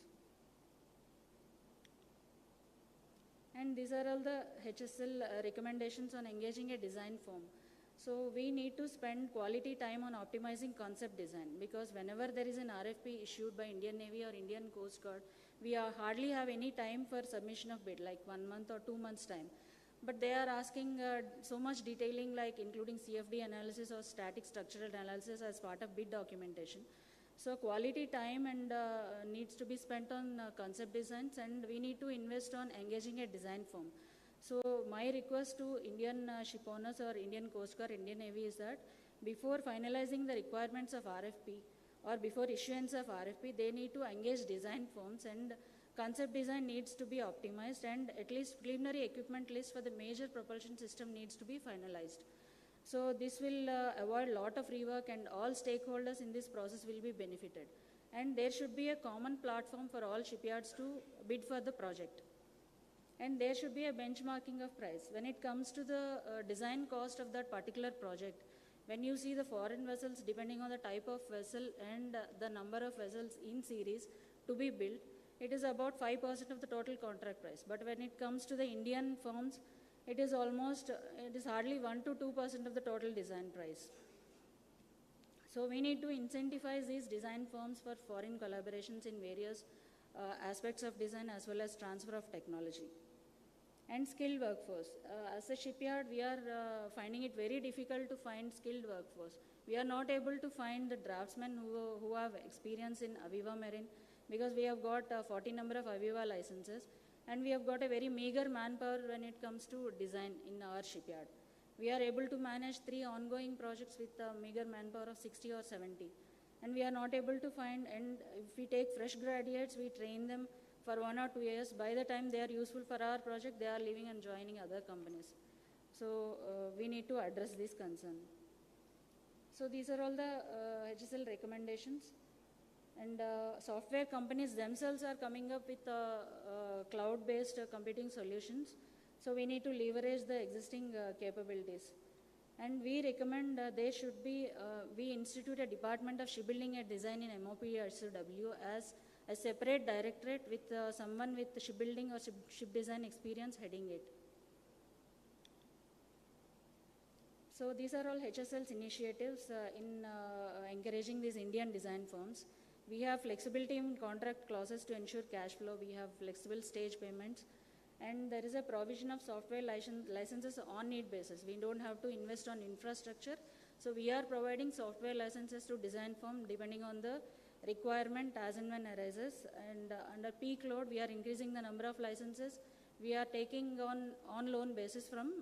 And these are all the HSL recommendations on engaging a design firm. So we need to spend quality time on optimizing concept design, because whenever there is an RFP issued by Indian Navy or Indian Coast Guard, we hardly have any time for submission of bid, like 1 month or 2 months time. But they are asking so much detailing, like including CFD analysis or static structural analysis as part of bid documentation. So quality time and needs to be spent on concept designs, and we need to invest on engaging a design firm. So my request to Indian ship owners or Indian Coast Guard, Indian Navy is that before finalizing the requirements of RFP or before issuance of RFP, they need to engage design firms, and concept design needs to be optimized, and at least preliminary equipment list for the major propulsion system needs to be finalized. So this will avoid a lot of rework, and all stakeholders in this process will be benefited. And there should be a common platform for all shipyards to bid for the project. And there should be a benchmarking of price. When it comes to the design cost of that particular project, when you see the foreign vessels, depending on the type of vessel and the number of vessels in series to be built, it is about 5% of the total contract price. But when it comes to the Indian firms, it is hardly 1 to 2% of the total design price. So we need to incentivize these design firms for foreign collaborations in various aspects of design as well as transfer of technology. And skilled workforce. As a shipyard, we are finding it very difficult to find skilled workforce. We are not able to find the draftsmen who have experience in Aviva Marine, because we have got 40 number of Aviva licenses, and we have got a very meager manpower when it comes to design in our shipyard. We are able to manage 3 ongoing projects with a meager manpower of 60 or 70. And we are not able to find, and if we take fresh graduates, we train them for 1 or 2 years. By the time they are useful for our project, they are leaving and joining other companies. So we need to address this concern. So these are all the HSL recommendations. And software companies themselves are coming up with cloud-based computing solutions. So we need to leverage the existing capabilities. And we recommend they should be, we institute a Department of Shipbuilding and Design in MOP SW as a separate directorate with someone with shipbuilding or ship design experience heading it. So these are all HSL's initiatives in encouraging these Indian design firms. We have flexibility in contract clauses to ensure cash flow. We have flexible stage payments. And there is a provision of software licenses on need basis. We don't have to invest on infrastructure. So we are providing software licenses to design firm depending on the requirement as and when arises. And under peak load, we are increasing the number of licenses. We are taking on loan basis from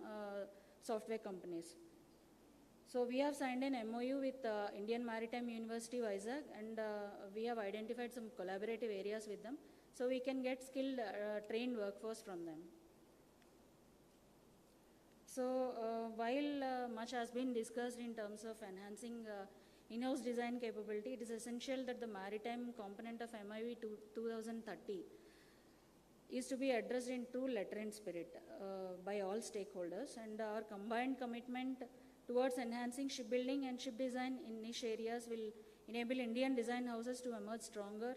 software companies. So we have signed an MOU with Indian Maritime University, Vizag, and we have identified some collaborative areas with them. So we can get skilled, trained workforce from them. So while much has been discussed in terms of enhancing in-house design capability, it is essential that the maritime component of MIV 2030 is to be addressed in true letter and spirit by all stakeholders, and our combined commitment towards enhancing shipbuilding and ship design in niche areas will enable Indian design houses to emerge stronger,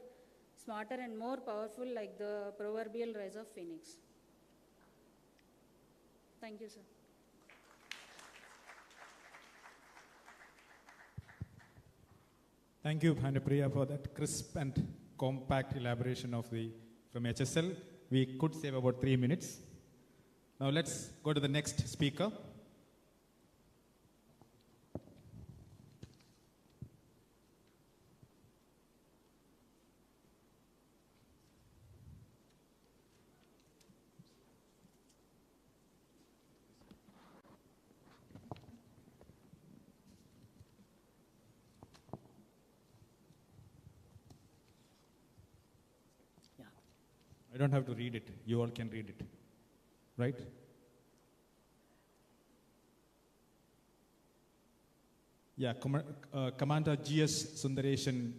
smarter and more powerful like the proverbial rise of phoenix. Thank you, sir. Thank you, Bhanupriya, for that crisp and compact elaboration from HSL. We could save about 3 minutes. Now let's go to the next speaker. I don't have to read it. You all can read it. Right? Yeah, Commander G.S. Sundaresan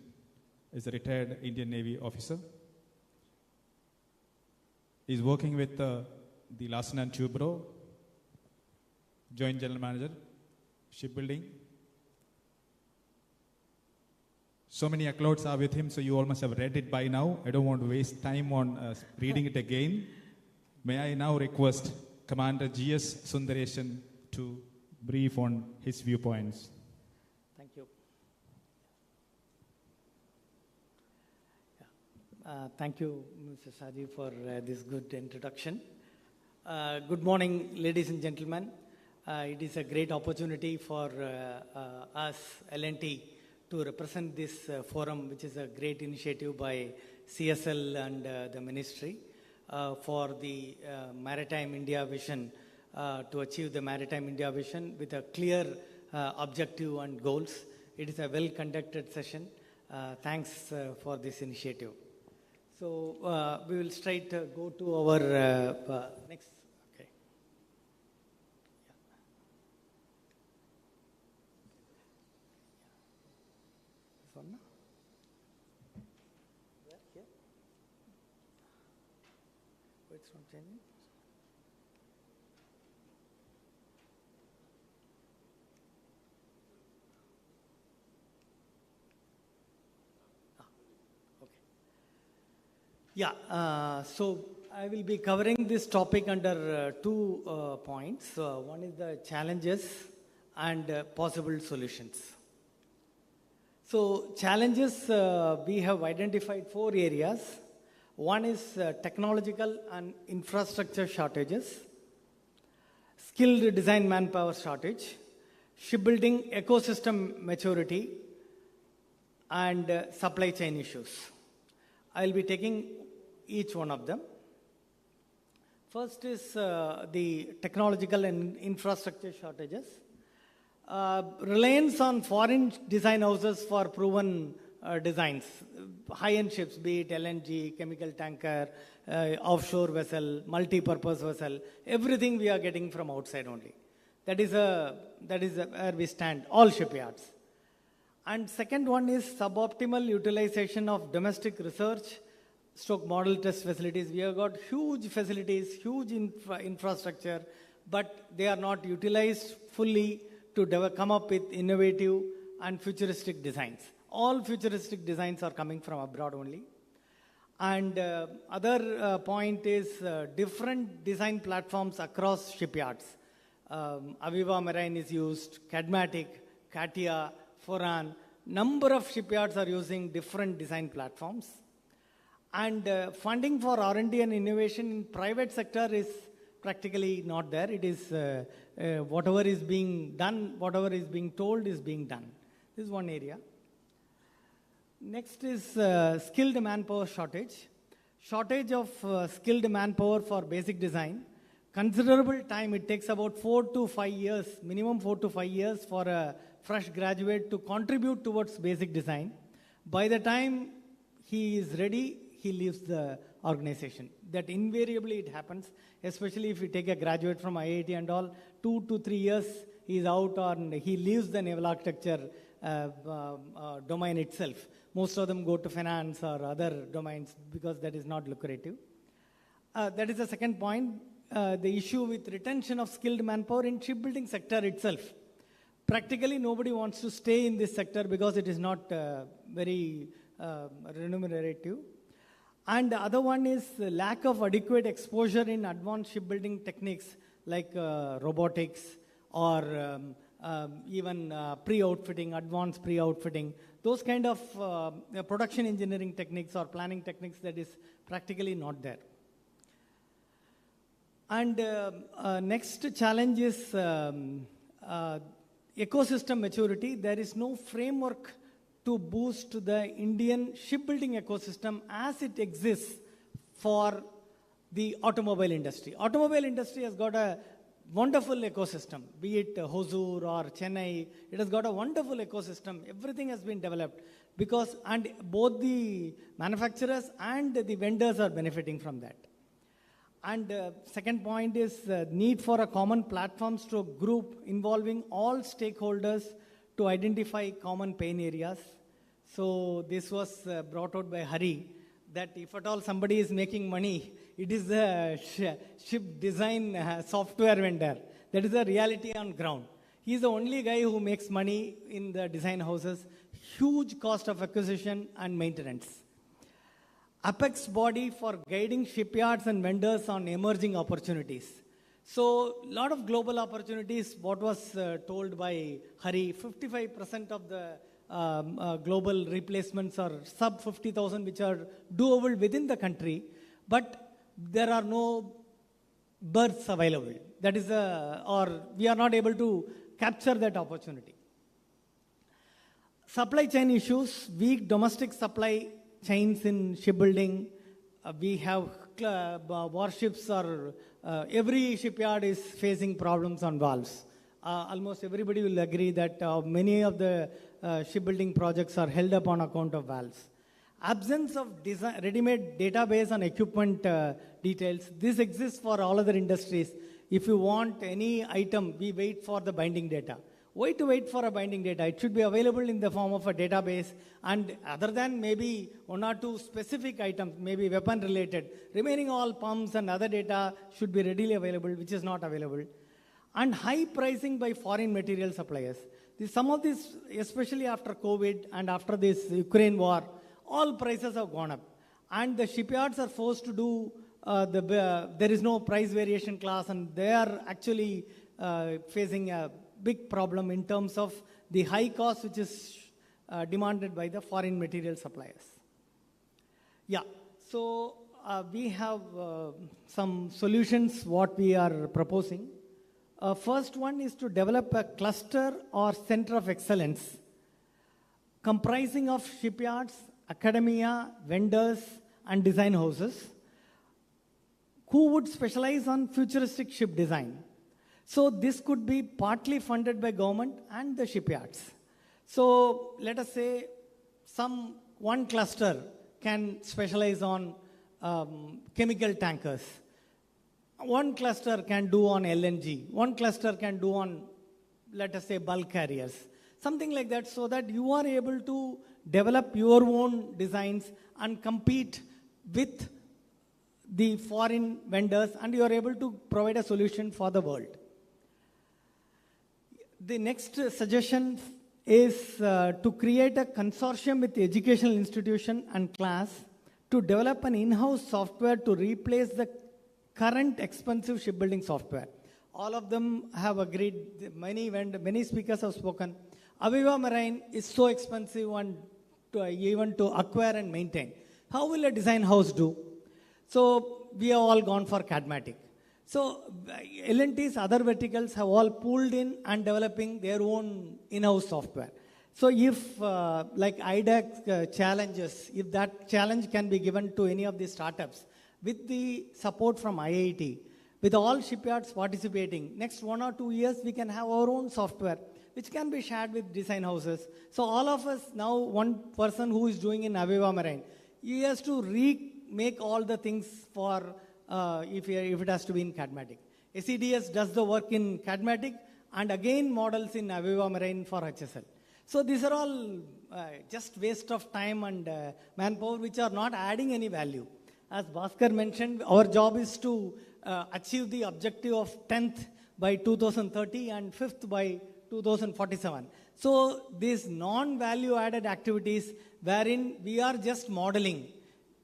is a retired Indian Navy officer. He's working with the Larsen & Toubro, Joint General Manager, Shipbuilding. So many accolades are with him, so you all must have read it by now. I don't want to waste time on reading it again. May I now request Commander G.S. Sundaresan to brief on his viewpoints. Thank you. Thank you, Mr. Saji, for this good introduction. Good morning, ladies and gentlemen. It is a great opportunity for us, L&T, to represent this forum, which is a great initiative by CSL and the ministry for the Maritime India Vision, to achieve the Maritime India Vision with a clear objective and goals. It is a well-conducted session. Thanks for this initiative. So we will straight go to our next. Okay. This one? Where? Here? Oh, it's not changing. Yeah, so I will be covering this topic under two points. One is the challenges and possible solutions. So challenges, we have identified 4 areas. One is technological and infrastructure shortages, skilled design manpower shortage, shipbuilding ecosystem maturity, and supply chain issues. I will be taking each one of them. First is the technological and infrastructure shortages. Reliance on foreign design houses for proven designs, high-end ships, be it LNG, chemical tanker, offshore vessel, multi-purpose vessel, everything we are getting from outside only. That is where we stand, all shipyards. And second one is suboptimal utilization of domestic research / model test facilities. We have got huge facilities, huge infrastructure, but they are not utilized fully to come up with innovative and futuristic designs. All futuristic designs are coming from abroad only. And other point is different design platforms across shipyards. Aviva Marine is used, Cadmatic, Katia, Foran. Number of shipyards are using different design platforms. And funding for R&D and innovation in private sector is practically not there. It is whatever is being done, whatever is being told is being done. This is one area. Next is skilled manpower shortage. Shortage of skilled manpower for basic design. Considerable time, it takes about 4 to 5 years, minimum 4 to 5 years for a fresh graduate to contribute towards basic design. By the time he is ready, he leaves the organization. That invariably it happens, especially if you take a graduate from IIT and all, 2 to 3 years he is out and he leaves the naval architecture domain itself. Most of them go to finance or other domains because that is not lucrative. That is the second point. The issue with retention of skilled manpower in shipbuilding sector itself. Practically nobody wants to stay in this sector because it is not very remunerative. And the other one is the lack of adequate exposure in advanced shipbuilding techniques like robotics or even pre-outfitting, advanced pre-outfitting. Those kind of production engineering techniques or planning techniques that is practically not there. And next challenge is ecosystem maturity. There is no framework to boost the Indian shipbuilding ecosystem as it exists for the automobile industry. Automobile industry has got a wonderful ecosystem, be it Hosur or Chennai. It has got a wonderful ecosystem. Everything has been developed because, and both the manufacturers and the vendors are benefiting from that. And second point is need for a common platforms to group involving all stakeholders to identify common pain areas. So this was brought out by Hari, that if at all somebody is making money, it is the ship design software vendor. That is the reality on ground. He is the only guy who makes money in the design houses. Huge cost of acquisition and maintenance. Apex body for guiding shipyards and vendors on emerging opportunities. So, a lot of global opportunities, what was told by Hari, 55% of the global replacements are sub 50,000, which are doable within the country, but there are no berths available. That is, or we are not able to capture that opportunity. Supply chain issues, weak domestic supply chains in shipbuilding. We have warships or every shipyard is facing problems on valves. Almost everybody will agree that many of the shipbuilding projects are held up on account of valves. Absence of ready-made database on equipment details. This exists for all other industries. If you want any item, we wait for the binding data. Why to wait for a binding data? It should be available in the form of a database, and other than maybe 1 or 2 specific items, maybe weapon related, remaining all pumps and other data should be readily available, which is not available. And high pricing by foreign material suppliers. Some of this, especially after COVID and after this Ukraine war, all prices have gone up. And the shipyards are forced to do, there is no price variation clause, and they are actually facing a big problem in terms of the high cost which is demanded by the foreign material suppliers. Yeah, so we have some solutions what we are proposing. First one is to develop a cluster or center of excellence comprising of shipyards, academia, vendors, and design houses who would specialize on futuristic ship design. So this could be partly funded by government and the shipyards. So let us say one cluster can specialize on chemical tankers. One cluster can do on LNG. One cluster can do on, let us say, bulk carriers. Something like that, so that you are able to develop your own designs and compete with the foreign vendors, and you are able to provide a solution for the world. The next suggestion is to create a consortium with the educational institution and class to develop an in-house software to replace the current expensive shipbuilding software. All of them have agreed, many speakers have spoken. Aviva Marine is so expensive and even to acquire and maintain. How will a design house do? So we have all gone for Cadmatic. So L&T's other verticals have all pulled in and developing their own in-house software. So if like IDAC challenges, if that challenge can be given to any of the startups with the support from IIT, with all shipyards participating, next 1 or 2 years we can have our own software which can be shared with design houses. So all of us now, one person who is doing in Aviva Marine, he has to remake all the things for if it has to be in Cadmatic. SEDS does the work in Cadmatic and again models in Aviva Marine for HSL. So these are all just waste of time and manpower which are not adding any value. As Bhaskar mentioned, our job is to achieve the objective of 10th by 2030 and 5th by 2047. So these non-value added activities wherein we are just modeling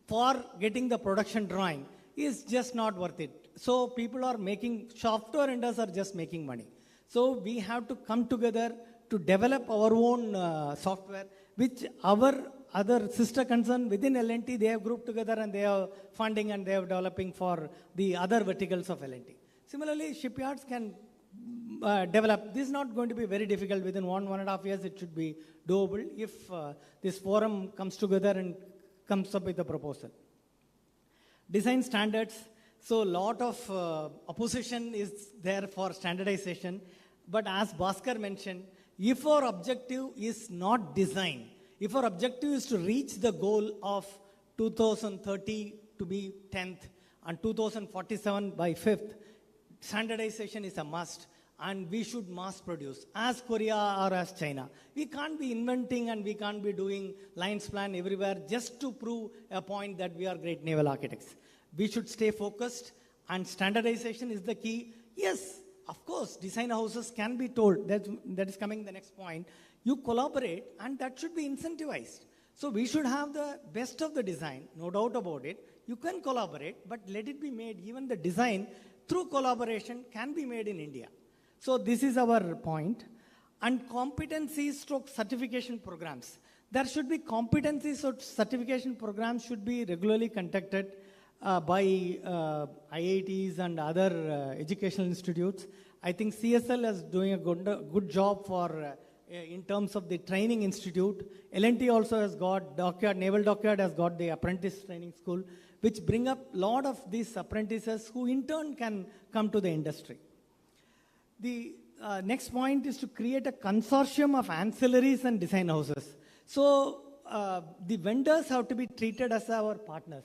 for getting the production drawing is just not worth it. So people are making, software vendors are just making money. So we have to come together to develop our own software, which our other sister concern within L&T, they have grouped together and they are funding and they are developing for the other verticals of L&T. Similarly, shipyards can develop. This is not going to be very difficult. Within 1.5 years, it should be doable if this forum comes together and comes up with a proposal. Design standards. So a lot of opposition is there for standardization. But as Bhaskar mentioned, if our objective is not design, if our objective is to reach the goal of 2030 to be 10th and 2047 by 5th, standardization is a must and we should mass produce as Korea or as China. We can't be inventing and we can't be doing lines plan everywhere just to prove a point that we are great naval architects. We should stay focused and standardization is the key. Yes, of course, design houses can be told, that is coming the next point, you collaborate and that should be incentivized. So we should have the best of the design, no doubt about it. You can collaborate, but let it be made, even the design through collaboration can be made in India. So this is our point. And competency stroke certification programs. There should be competency certification programs should be regularly conducted by IITs and other educational institutes. I think CSL is doing a good job for in terms of the training institute. L&T also has got dockyard, Naval Dockyard has got the apprentice training school, which bring up a lot of these apprentices who in turn can come to the industry. The next point is to create a consortium of ancillaries and design houses. So the vendors have to be treated as our partners.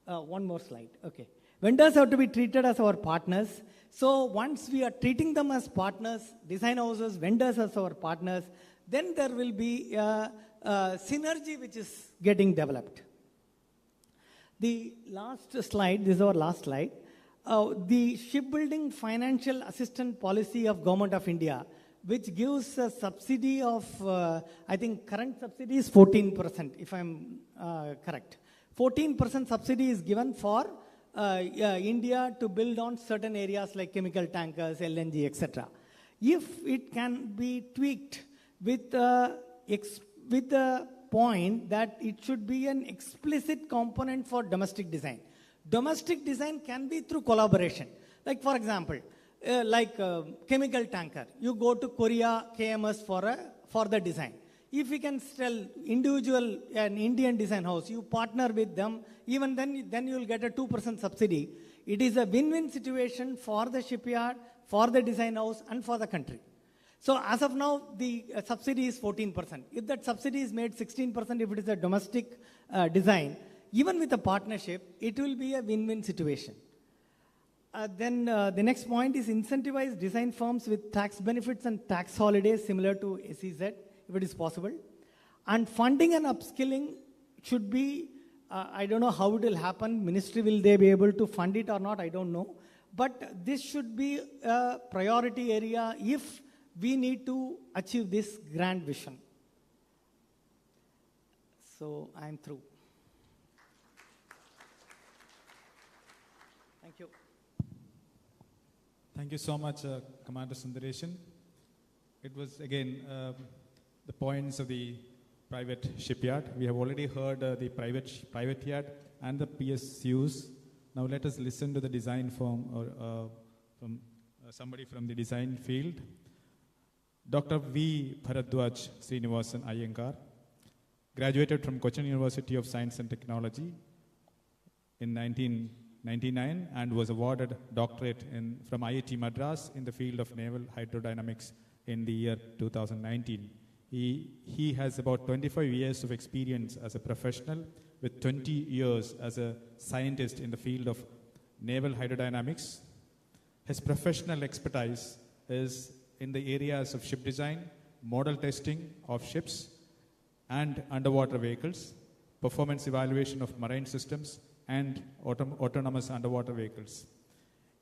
One more slide, okay. Vendors have to be treated as our partners. So once we are treating them as partners, design houses, vendors as our partners, then there will be a synergy which is getting developed. The last slide, this is our last slide. The shipbuilding financial assistance policy of Government of India, which gives a subsidy of, I think current subsidy is 14%, if I'm correct. 14% subsidy is given for India to build on certain areas like chemical tankers, LNG, etc. If it can be tweaked with the point that it should be an explicit component for domestic design. Domestic design can be through collaboration. Like for example, chemical tanker, you go to Korea KMS for the design. If we can sell an Indian design house, you partner with them, even then you will get a 2% subsidy. It is a win-win situation for the shipyard, for the design house, and for the country. So as of now, the subsidy is 14%. If that subsidy is made 16%, if it is a domestic design, even with a partnership, it will be a win-win situation. Then the next point is incentivize design firms with tax benefits and tax holidays similar to SEZ, if it is possible. And funding and upskilling should be, I don't know how it will happen, ministry will they be able to fund it or not, I don't know. But this should be a priority area if we need to achieve this grand vision. So I'm through. Thank you. Thank you so much, Commander Sundaresan. It was again the points of the private shipyard. We have already heard the private yard and the PSUs. Now let us listen to the design firm or from somebody from the design field. Dr. V. Bharadwaj Srinivasan Iyengar graduated from Cochin University of Science and Technology in 1999 and was awarded doctorate from IIT Madras in the field of naval hydrodynamics in the year 2019. He has about 25 years of experience as a professional with 20 years as a scientist in the field of naval hydrodynamics. His professional expertise is in the areas of ship design, model testing of ships and underwater vehicles, performance evaluation of marine systems, and autonomous underwater vehicles.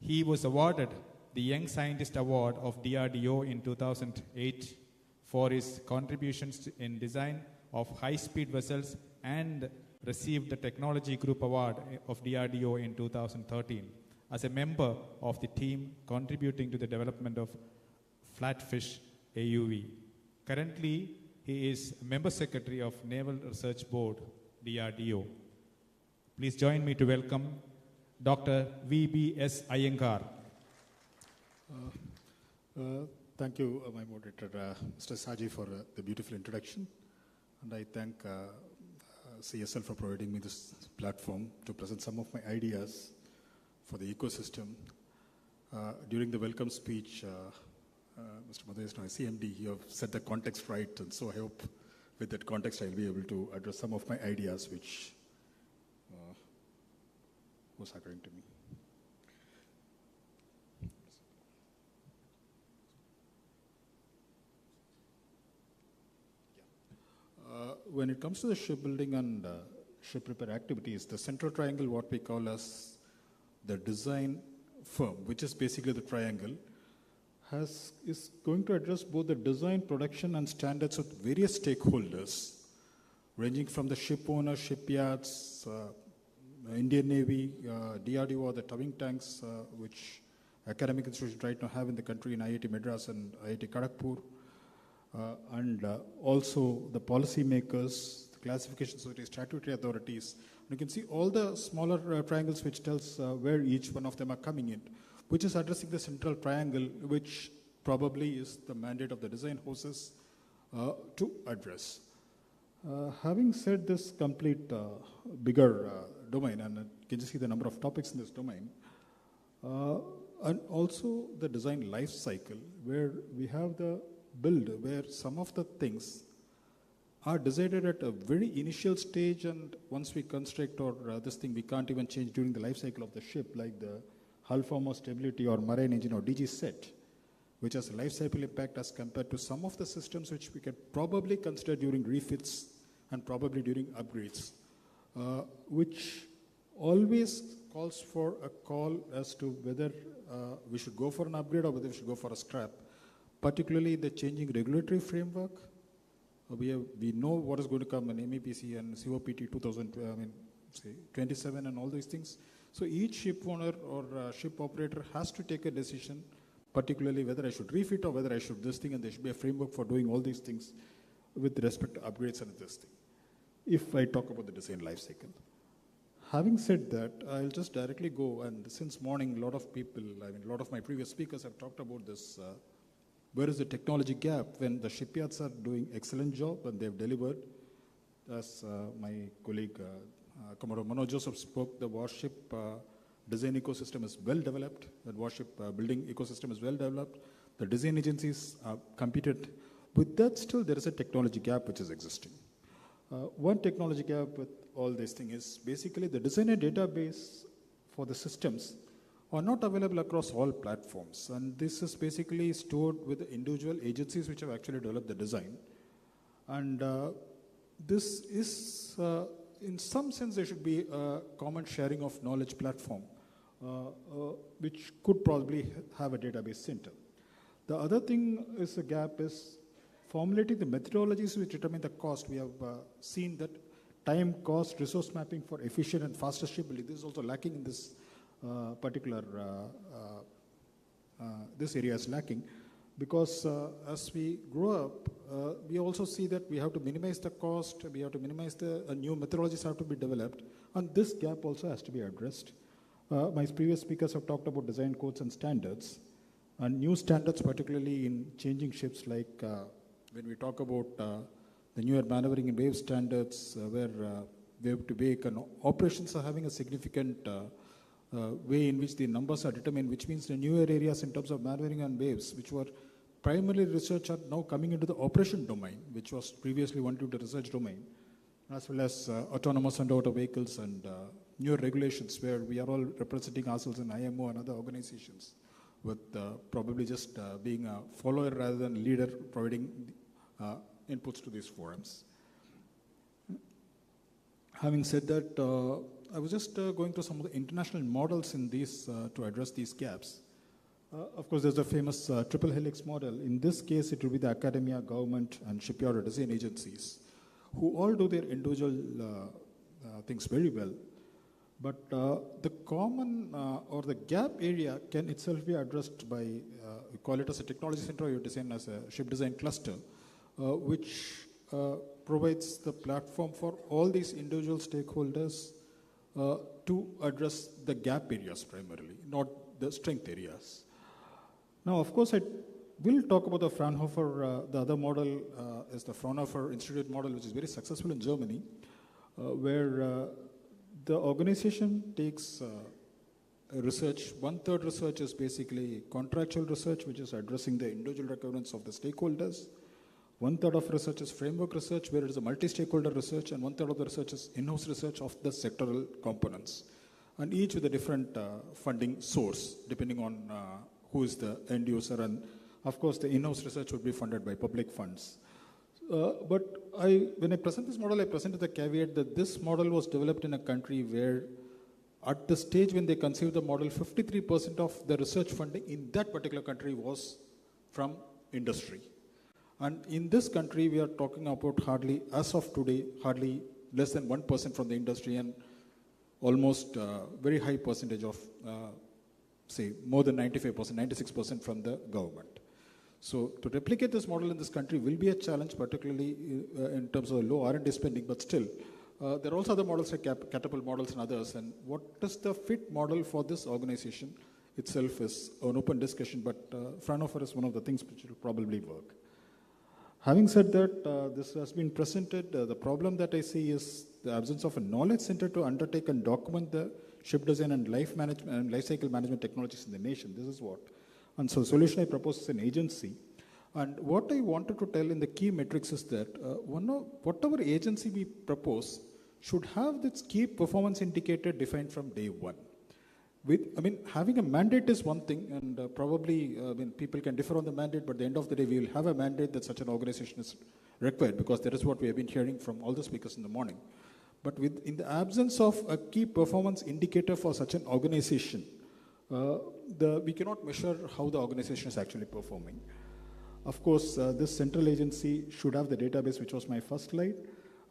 He was awarded the Young Scientist Award of DRDO in 2008 for his contributions in design of high-speed vessels and received the Technology Group Award of DRDO in 2013 as a member of the team contributing to the development of Flatfish AUV. Currently, he is Member Secretary of Naval Research Board, DRDO. Please join me to welcome Dr. V.B.S. Iyengar. Thank you, my moderator, Mr. Saji, for the beautiful introduction. And I thank CSL for providing me this platform to present some of my ideas for the ecosystem. During the welcome speech, Mr. Madhesh, CMD, you have set the context right, and so I hope with that context I'll be able to address some of my ideas which was occurring to me. When it comes to the shipbuilding and ship repair activities, the central triangle, what we call as the design firm, which is basically the triangle, is going to address both the design, production, and standards with various stakeholders, ranging from the ship owners, shipyards, Indian Navy, DRDO, the towing tanks, which academic institutions right now have in the country in IIT Madras and IIT Kharagpur, and also the policy makers, the classification societies, statutory authorities. And you can see all the smaller triangles which tells where each one of them are coming in, which is addressing the central triangle, which probably is the mandate of the design houses to address. Having said this complete bigger domain, and you can just see the number of topics in this domain, and also the design life cycle, where we have the build, where some of the things are decided at a very initial stage, and once we construct or this thing, we can't even change during the life cycle of the ship, like the hull form or stability or marine engine or DG set, which has a life cycle impact as compared to some of the systems which we can probably consider during refits and probably during upgrades, which always calls for a call as to whether we should go for an upgrade or whether we should go for a scrap, particularly the changing regulatory framework. We know what is going to come in MEPC and COPT 27 and all these things. So each ship owner or ship operator has to take a decision, particularly whether I should refit or whether I should this thing, and there should be a framework for doing all these things with respect to upgrades and this thing, if I talk about the design life cycle. Having said that, I'll just directly go, and since morning, a lot of people, a lot of my previous speakers have talked about this, where is the technology gap when the shipyards are doing excellent job and they've delivered. As my colleague Commodore Manoj Joseph spoke, the warship design ecosystem is well developed, the warship building ecosystem is well developed, the design agencies are competed. With that, still there is a technology gap which is existing. One technology gap with all this thing is basically the designer database for the systems are not available across all platforms, and this is basically stored with the individual agencies which have actually developed the design. And this is, in some sense, there should be a common sharing of knowledge platform, which could probably have a database center. The other thing is a gap is formulating the methodologies which determine the cost. We have seen that time, cost, resource mapping for efficient and faster shipbuilding. This is also lacking in this particular, this area is lacking. Because as we grow up, we also see that we have to minimize the cost, we have to minimize the new methodologies have to be developed, and this gap also has to be addressed. My previous speakers have talked about design codes and standards, and new standards, particularly in changing ships, like when we talk about the newer maneuvering and wave standards, where wave to wake and operations are having a significant way in which the numbers are determined, which means the newer areas in terms of maneuvering and waves, which were primarily research, are now coming into the operation domain, which was previously one to the research domain, as well as autonomous underwater vehicles and newer regulations where we are all representing ourselves in IMO and other organizations, with probably just being a follower rather than a leader, providing inputs to these forums. Having said that, I was just going through some of the international models in these to address these gaps. Of course, there's a famous triple helix model. In this case, it will be the academia, government, and shipyard or design agencies, who all do their individual things very well. But the common or the gap area can itself be addressed by, we call it as a technology center, or you design as a ship design cluster, which provides the platform for all these individual stakeholders to address the gap areas primarily, not the strength areas. Now, of course, I will talk about the Fraunhofer. The other model is the Fraunhofer Institute model, which is very successful in Germany, where the organization takes research. 1/3 research is basically contractual research, which is addressing the individual requirements of the stakeholders. 1/3 of research is framework research, where it is a multi-stakeholder research, and 1/3 of the research is in-house research of the sectoral components, and each with a different funding source, depending on who is the end user. And of course, the in-house research would be funded by public funds. But when I present this model, I present with the caveat that this model was developed in a country where, at the stage when they conceived the model, 53% of the research funding in that particular country was from industry. And in this country, we are talking about hardly, as of today, hardly less than 1% from the industry, and almost very high percentage of, say, more than 95%, 96% from the government. So to replicate this model in this country will be a challenge, particularly in terms of low R&D spending, but still, there are also other models like catapult models and others, and what is the fit model for this organization itself is an open discussion, but Fraunhofer is one of the things which will probably work. Having said that, this has been presented. The problem that I see is the absence of a knowledge center to undertake and document the ship design and life management and life cycle management technologies in the nation. This is what. And so the solution I propose is an agency. And what I wanted to tell in the key metrics is that whatever agency we propose should have this key performance indicator defined from day one. Having a mandate is one thing, and probably people can differ on the mandate, but at the end of the day, we will have a mandate that such an organization is required, because that is what we have been hearing from all the speakers in the morning. But in the absence of a key performance indicator for such an organization, we cannot measure how the organization is actually performing. Of course, this central agency should have the database, which was my first slide,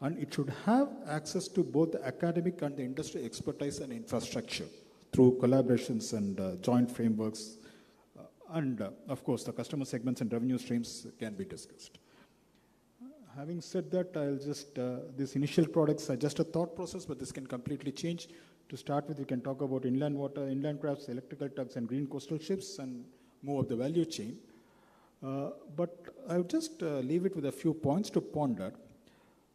and it should have access to both the academic and the industry expertise and infrastructure through collaborations and joint frameworks. Of course, the customer segments and revenue streams can be discussed. Having said that, I'll just, these initial products are just a thought process, but this can completely change. To start with, we can talk about inland water, inland crafts, electrical tugs, and green coastal ships, and move up the value chain. But I'll just leave it with a few points to ponder.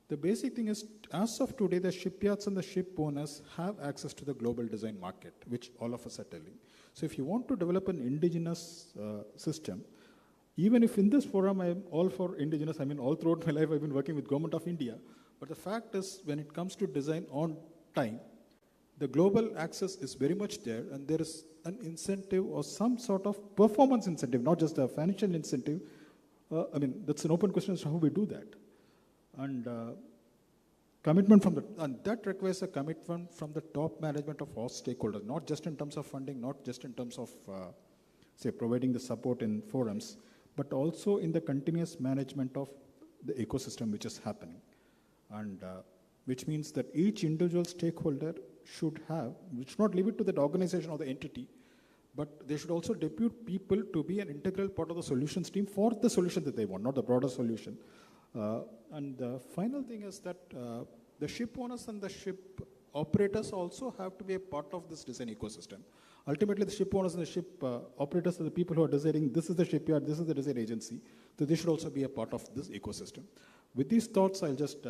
The basic thing is, as of today, the shipyards and the ship owners have access to the global design market, which all of us are telling. So if you want to develop an indigenous system, even if in this forum I am all for indigenous, all throughout my life I've been working with Government of India, but the fact is, when it comes to design on time, the global access is very much there, and there is an incentive or some sort of performance incentive, not just a financial incentive. That's an open question as to how we do that. And commitment and that requires a commitment from the top management of all stakeholders, not just in terms of funding, not just in terms of, say, providing the support in forums, but also in the continuous management of the ecosystem which is happening. And which means that each individual stakeholder should not leave it to that organization or the entity, but they should also depute people to be an integral part of the solutions team for the solution that they want, not the broader solution. And the final thing is that the ship owners and the ship operators also have to be a part of this design ecosystem. Ultimately, the ship owners and the ship operators are the people who are deciding this is the shipyard, this is the design agency, so they should also be a part of this ecosystem. With these thoughts, I'll just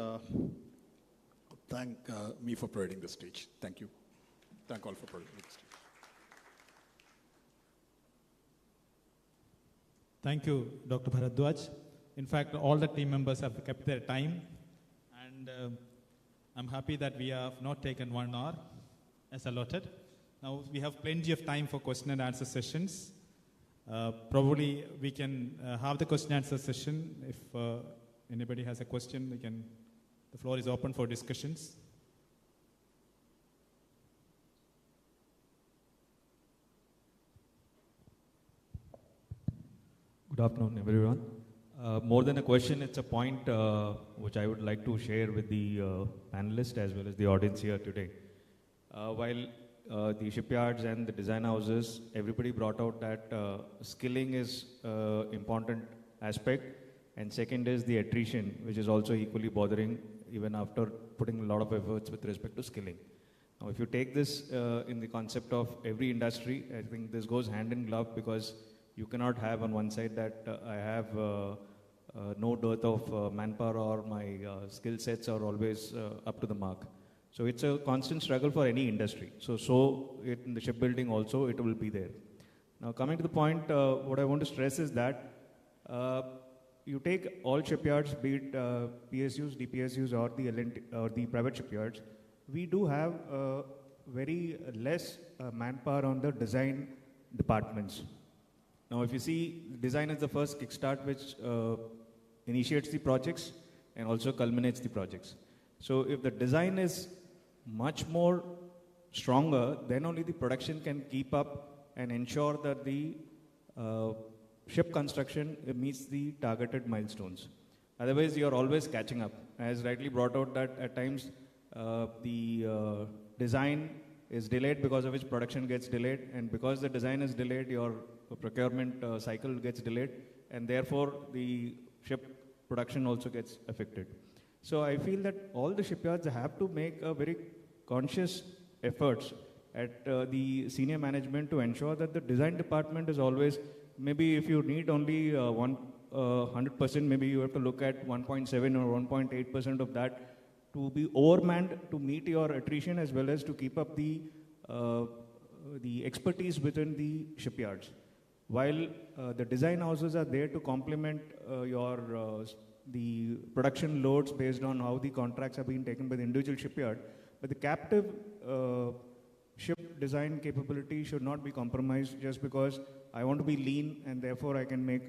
thank me for providing the stage. Thank you. Thank all for providing the stage. Thank you, Dr. Bharadwaj. In fact, all the team members have kept their time, and I'm happy that we have not taken 1 hour as allotted. Now we have plenty of time for question and answer sessions. Probably we can have the question and answer session. If anybody has a question, the floor is open for discussions. Good afternoon, everyone. More than a question, it's a point which I would like to share with the panelists as well as the audience here today. While the shipyards and the design houses, everybody brought out that skilling is important aspect, and second is the attrition, which is also equally bothering even after putting a lot of efforts with respect to skilling. Now, if you take this in the concept of every industry, I think this goes hand in glove, because you cannot have on one side that I have no dearth of manpower, or my skill sets are always up to the mark. So it's a constant struggle for any industry. So in the shipbuilding also, it will be there. Now, coming to the point, what I want to stress is that you take all shipyards, be it PSUs, DPSUs, or the LNT, or the private shipyards, we do have very less manpower on the design departments. Now, if you see, design is the first kickstart which initiates the projects and also culminates the projects. So if the design is much more stronger, then only the production can keep up and ensure that the ship construction meets the targeted milestones. Otherwise, you are always catching up. As rightly brought out, that at times the design is delayed, because of which production gets delayed, and because the design is delayed, your procurement cycle gets delayed, and therefore the ship production also gets affected. So I feel that all the shipyards have to make a very conscious efforts at the senior management to ensure that the design department is always, maybe if you need only 100%, maybe you have to look at 1.7 or 1.8% of that to be overmanned to meet your attrition, as well as to keep up the expertise within the shipyards. While the design houses are there to complement the production loads based on how the contracts are being taken by the individual shipyard, but the captive ship design capability should not be compromised just because I want to be lean and therefore I can make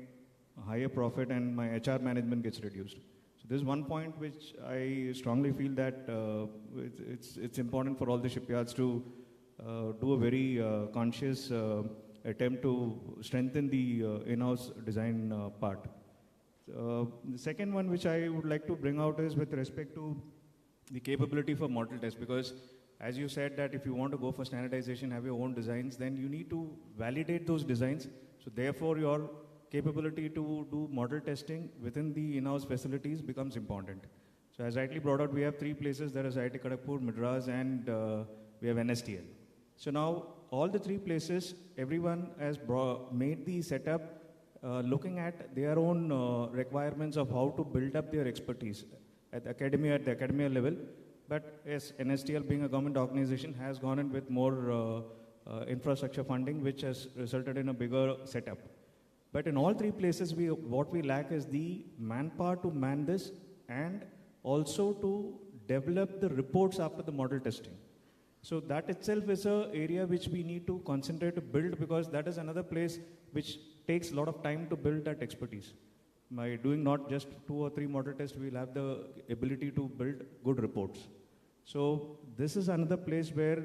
a higher profit and my HR management gets reduced. So this is one point which I strongly feel that it's important for all the shipyards to do a very conscious attempt to strengthen the in-house design part. The second one which I would like to bring out is with respect to the capability for model test, because as you said that if you want to go for standardization, have your own designs, then you need to validate those designs. So therefore your capability to do model testing within the in-house facilities becomes important. So as rightly brought out, we have 3 places, there is IIT Kharagpur, Madras, and we have NSTL. So now all the 3 places, everyone has made the setup looking at their own requirements of how to build up their expertise at the academia level. But yes, NSTL being a government organization has gone in with more infrastructure funding, which has resulted in a bigger setup. But in all 3 places, what we lack is the manpower to man this, and also to develop the reports after the model testing. So that itself is an area which we need to concentrate to build, because that is another place which takes a lot of time to build that expertise. By doing not just 2 or 3 model tests, we will have the ability to build good reports. So this is another place where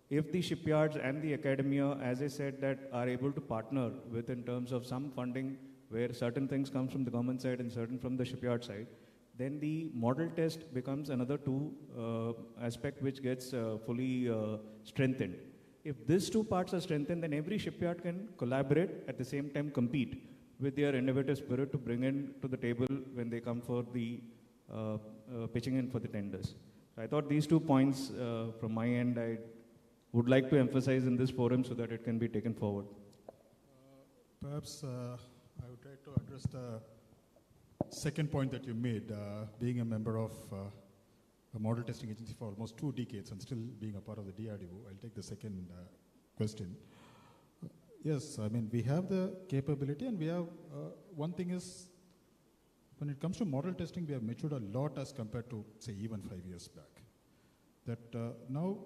if the shipyards and the academia, as I said, that are able to partner with in terms of some funding where certain things come from the government side and certain from the shipyard side, then the model test becomes another aspect which gets fully strengthened. If these two parts are strengthened, then every shipyard can collaborate, at the same time compete with their innovative spirit to bring in to the table when they come for the pitching in for the tenders. So I thought these 2 points from my end I would like to emphasize in this forum so that it can be taken forward. Perhaps I would try to address the second point that you made, being a member of a model testing agency for almost 2 decades and still being a part of the DRDO. I'll take the second question. Yes, I mean, we have the capability, and we have, one thing is, when it comes to model testing, we have matured a lot as compared to, say, even 5 years back. That now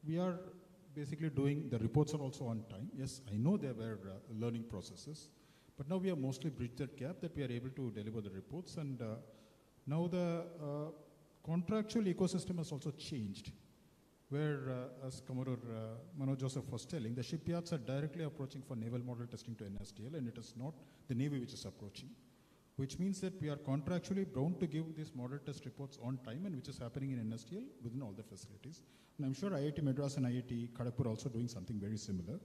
we are basically doing, the reports are also on time. Yes, I know there were learning processes, but now we have mostly bridged that gap that we are able to deliver the reports, and now the contractual ecosystem has also changed, where, as Commodore Manoj Joseph was telling, the shipyards are directly approaching for naval model testing to NSTL, and it is not the Navy which is approaching, which means that we are contractually bound to give these model test reports on time, and which is happening in NSTL within all the facilities. And I'm sure IIT Madras and IIT Kharagpur are also doing something very similar.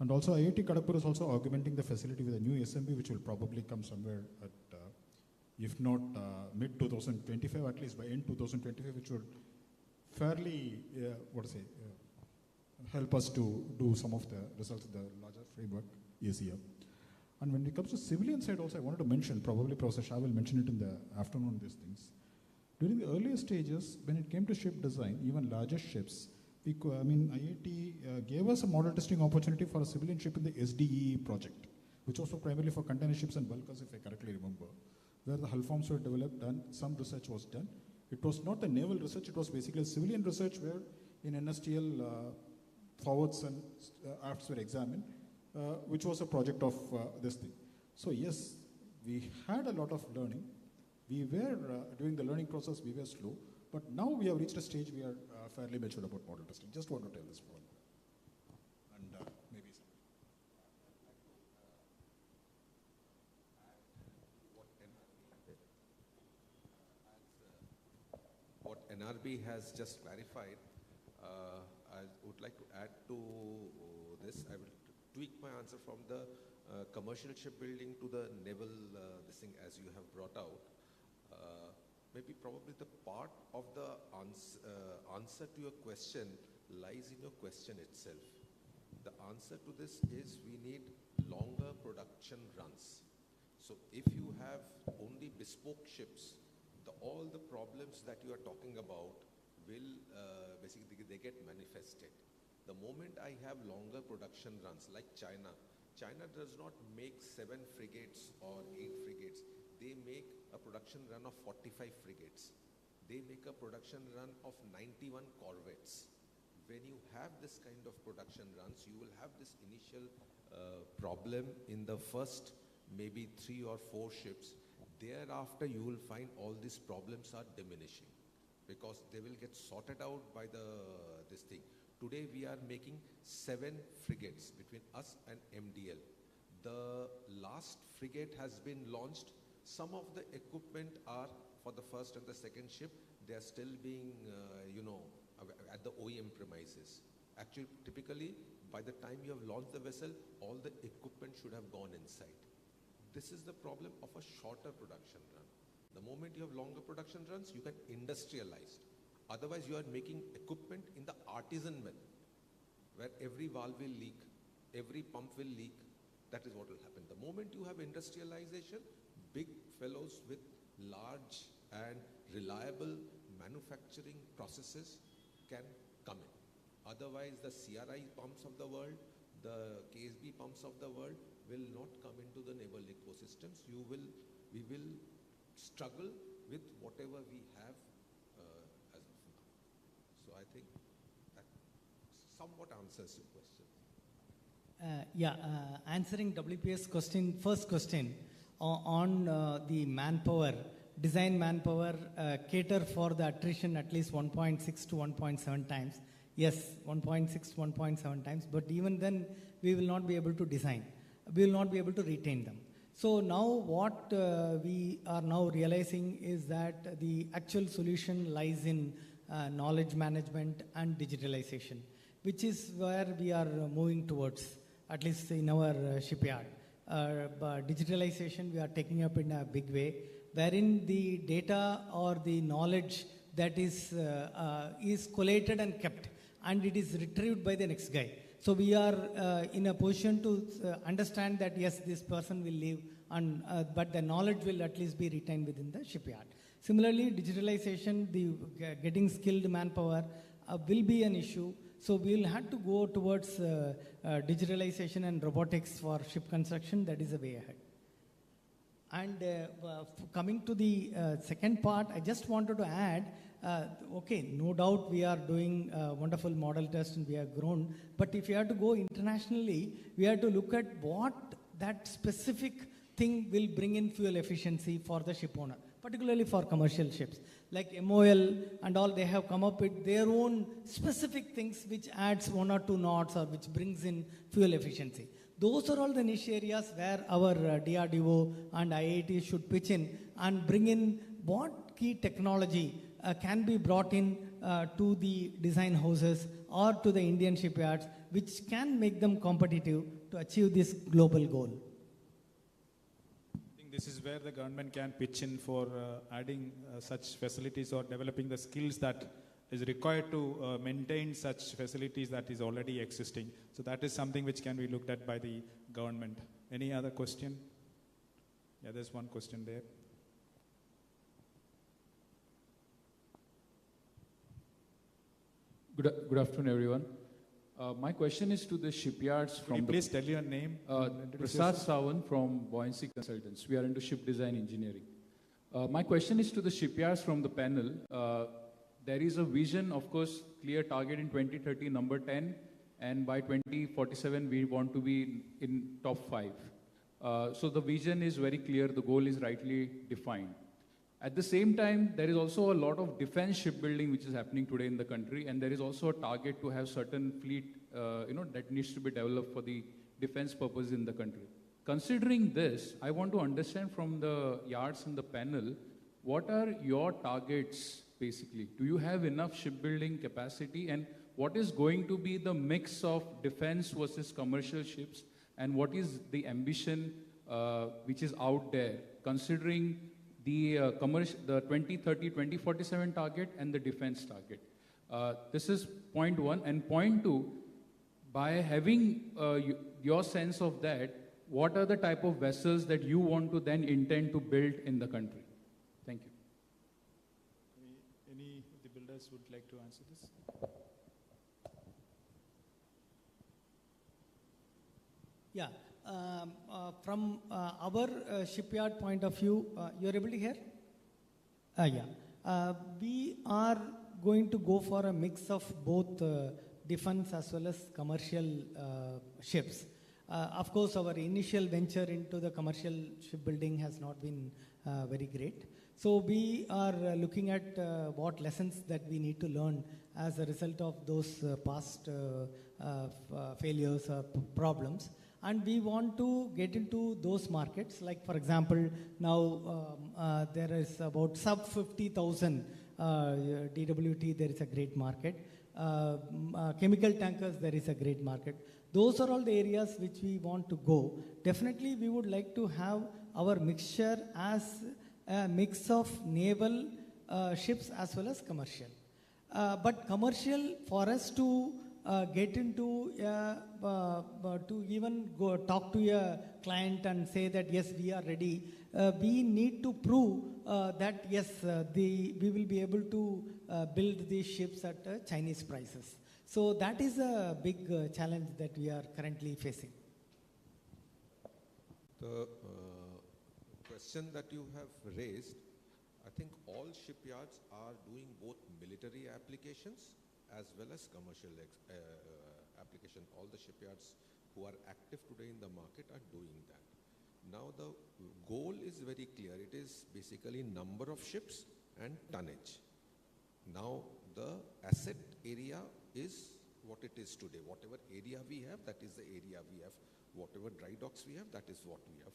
And also IIT Kharagpur is also augmenting the facility with a new SMB, which will probably come somewhere at, if not mid-2025, at least by end 2025, which would fairly, help us to do some of the results of the larger framework easier. And when it comes to civilian side also, I wanted to mention, probably Professor Shah will mention it in the afternoon, these things. During the earlier stages, when it came to ship design, even larger ships, IIT gave us a model testing opportunity for a civilian ship in the SDE project, which was primarily for container ships and bulkers, if I correctly remember, where the hull forms were developed and some research was done. It was not the naval research, it was basically civilian research where in NSTL forwards and afts were examined, which was a project of this thing. So yes, we had a lot of learning. We were, during the learning process, we were slow, but now we have reached a stage we are fairly matured about model testing. Just want to tell this point. And maybe some. What NRB has just clarified, I would like to add to this. I will tweak my answer from the commercial shipbuilding to the naval this thing as you have brought out. Maybe probably the part of the answer to your question lies in your question itself. The answer to this is we need longer production runs. So if you have only bespoke ships, all the problems that you are talking about will basically they get manifested. The moment I have longer production runs like China does not make 7 frigates or 8 frigates. They make a production run of 45 frigates. They make a production run of 91 corvettes. When you have this kind of production runs, you will have this initial problem in the first maybe 3 or 4 ships. Thereafter, you will find all these problems are diminishing because they will get sorted out by this thing. Today, we are making 7 frigates between us and MDL. The last frigate has been launched. Some of the equipment are for the first and the second ship. They are still being, at the OEM premises. Actually, typically, by the time you have launched the vessel, all the equipment should have gone inside. This is the problem of a shorter production run. The moment you have longer production runs, you can industrialize. Otherwise, you are making equipment in the artisan mill, where every valve will leak, every pump will leak. That is what will happen. The moment you have industrialization, big fellows with large and reliable manufacturing processes can come in. Otherwise, the CRI pumps of the world, the KSB pumps of the world will not come into the naval ecosystems. We will struggle with whatever we have as of now. So I think that somewhat answers your question. Answering WPS question, first question on the manpower, design manpower cater for the attrition at least 1.6 to 1.7 times. Yes, 1.6, 1.7 times, but even then we will not be able to design. We will not be able to retain them. So now what we are now realizing is that the actual solution lies in knowledge management and digitalization, which is where we are moving towards, at least in our shipyard. But digitalization we are taking up in a big way, wherein the data or the knowledge that is collated and kept, and it is retrieved by the next guy. So we are in a position to understand that yes, this person will leave, and but the knowledge will at least be retained within the shipyard. Similarly, digitalization, the getting skilled manpower will be an issue. So we will have to go towards digitalization and robotics for ship construction. That is a way ahead. And coming to the second part, I just wanted to add, okay, no doubt we are doing wonderful model tests and we have grown, but if you have to go internationally, we have to look at what that specific thing will bring in fuel efficiency for the ship owner, particularly for commercial ships. Like MOL and all, they have come up with their own specific things which adds 1 or 2 knots or which brings in fuel efficiency. Those are all the niche areas where our DRDO and IIT should pitch in and bring in what key technology can be brought in to the design houses or to the Indian shipyards, which can make them competitive to achieve this global goal. I think this is where the government can pitch in for adding such facilities or developing the skills that is required to maintain such facilities that is already existing. So that is something which can be looked at by the government. Any other question? Yeah, there's one question there. Good afternoon, everyone. My question is to the shipyards from. Could you please tell your name? Prasad Sawant from Buoyancy Consultants. We are into ship design engineering. My question is to the shipyards from the panel. There is a vision, of course, clear target in 2030, number 10, and by 2047 we want to be in top 5. So the vision is very clear, the goal is rightly defined. At the same time, there is also a lot of defense shipbuilding which is happening today in the country, and there is also a target to have certain fleet that needs to be developed for the defense purpose in the country. Considering this, I want to understand from the yards in the panel, what are your targets basically? Do you have enough shipbuilding capacity, and what is going to be the mix of defense versus commercial ships, and what is the ambition which is out there considering the 2030, 2047 target and the defense target? This is point one. And point two, by having your sense of that, what are the type of vessels that you want to then intend to build in the country? Thank you. Any of the builders would like to answer this? Yeah, from our shipyard point of view, you're able to hear? Yeah. We are going to go for a mix of both defense as well as commercial ships. Of course, our initial venture into the commercial shipbuilding has not been very great. So we are looking at what lessons that we need to learn as a result of those past failures or problems. And we want to get into those markets. Like, for example, now there is about sub 50,000 DWT, there is a great market. Chemical tankers, there is a great market. Those are all the areas which we want to go. Definitely, we would like to have our mixture as a mix of naval ships as well as commercial. But commercial, for us to get into, to even go talk to a client and say that yes, we are ready, we need to prove that yes, we will be able to build these ships at Chinese prices. So that is a big challenge that we are currently facing. The question that you have raised, I think all shipyards are doing both military applications as well as commercial application. All the shipyards who are active today in the market are doing that. Now the goal is very clear. It is basically number of ships and tonnage. Now the asset area is what it is today. Whatever area we have, that is the area we have. Whatever dry docks we have, that is what we have.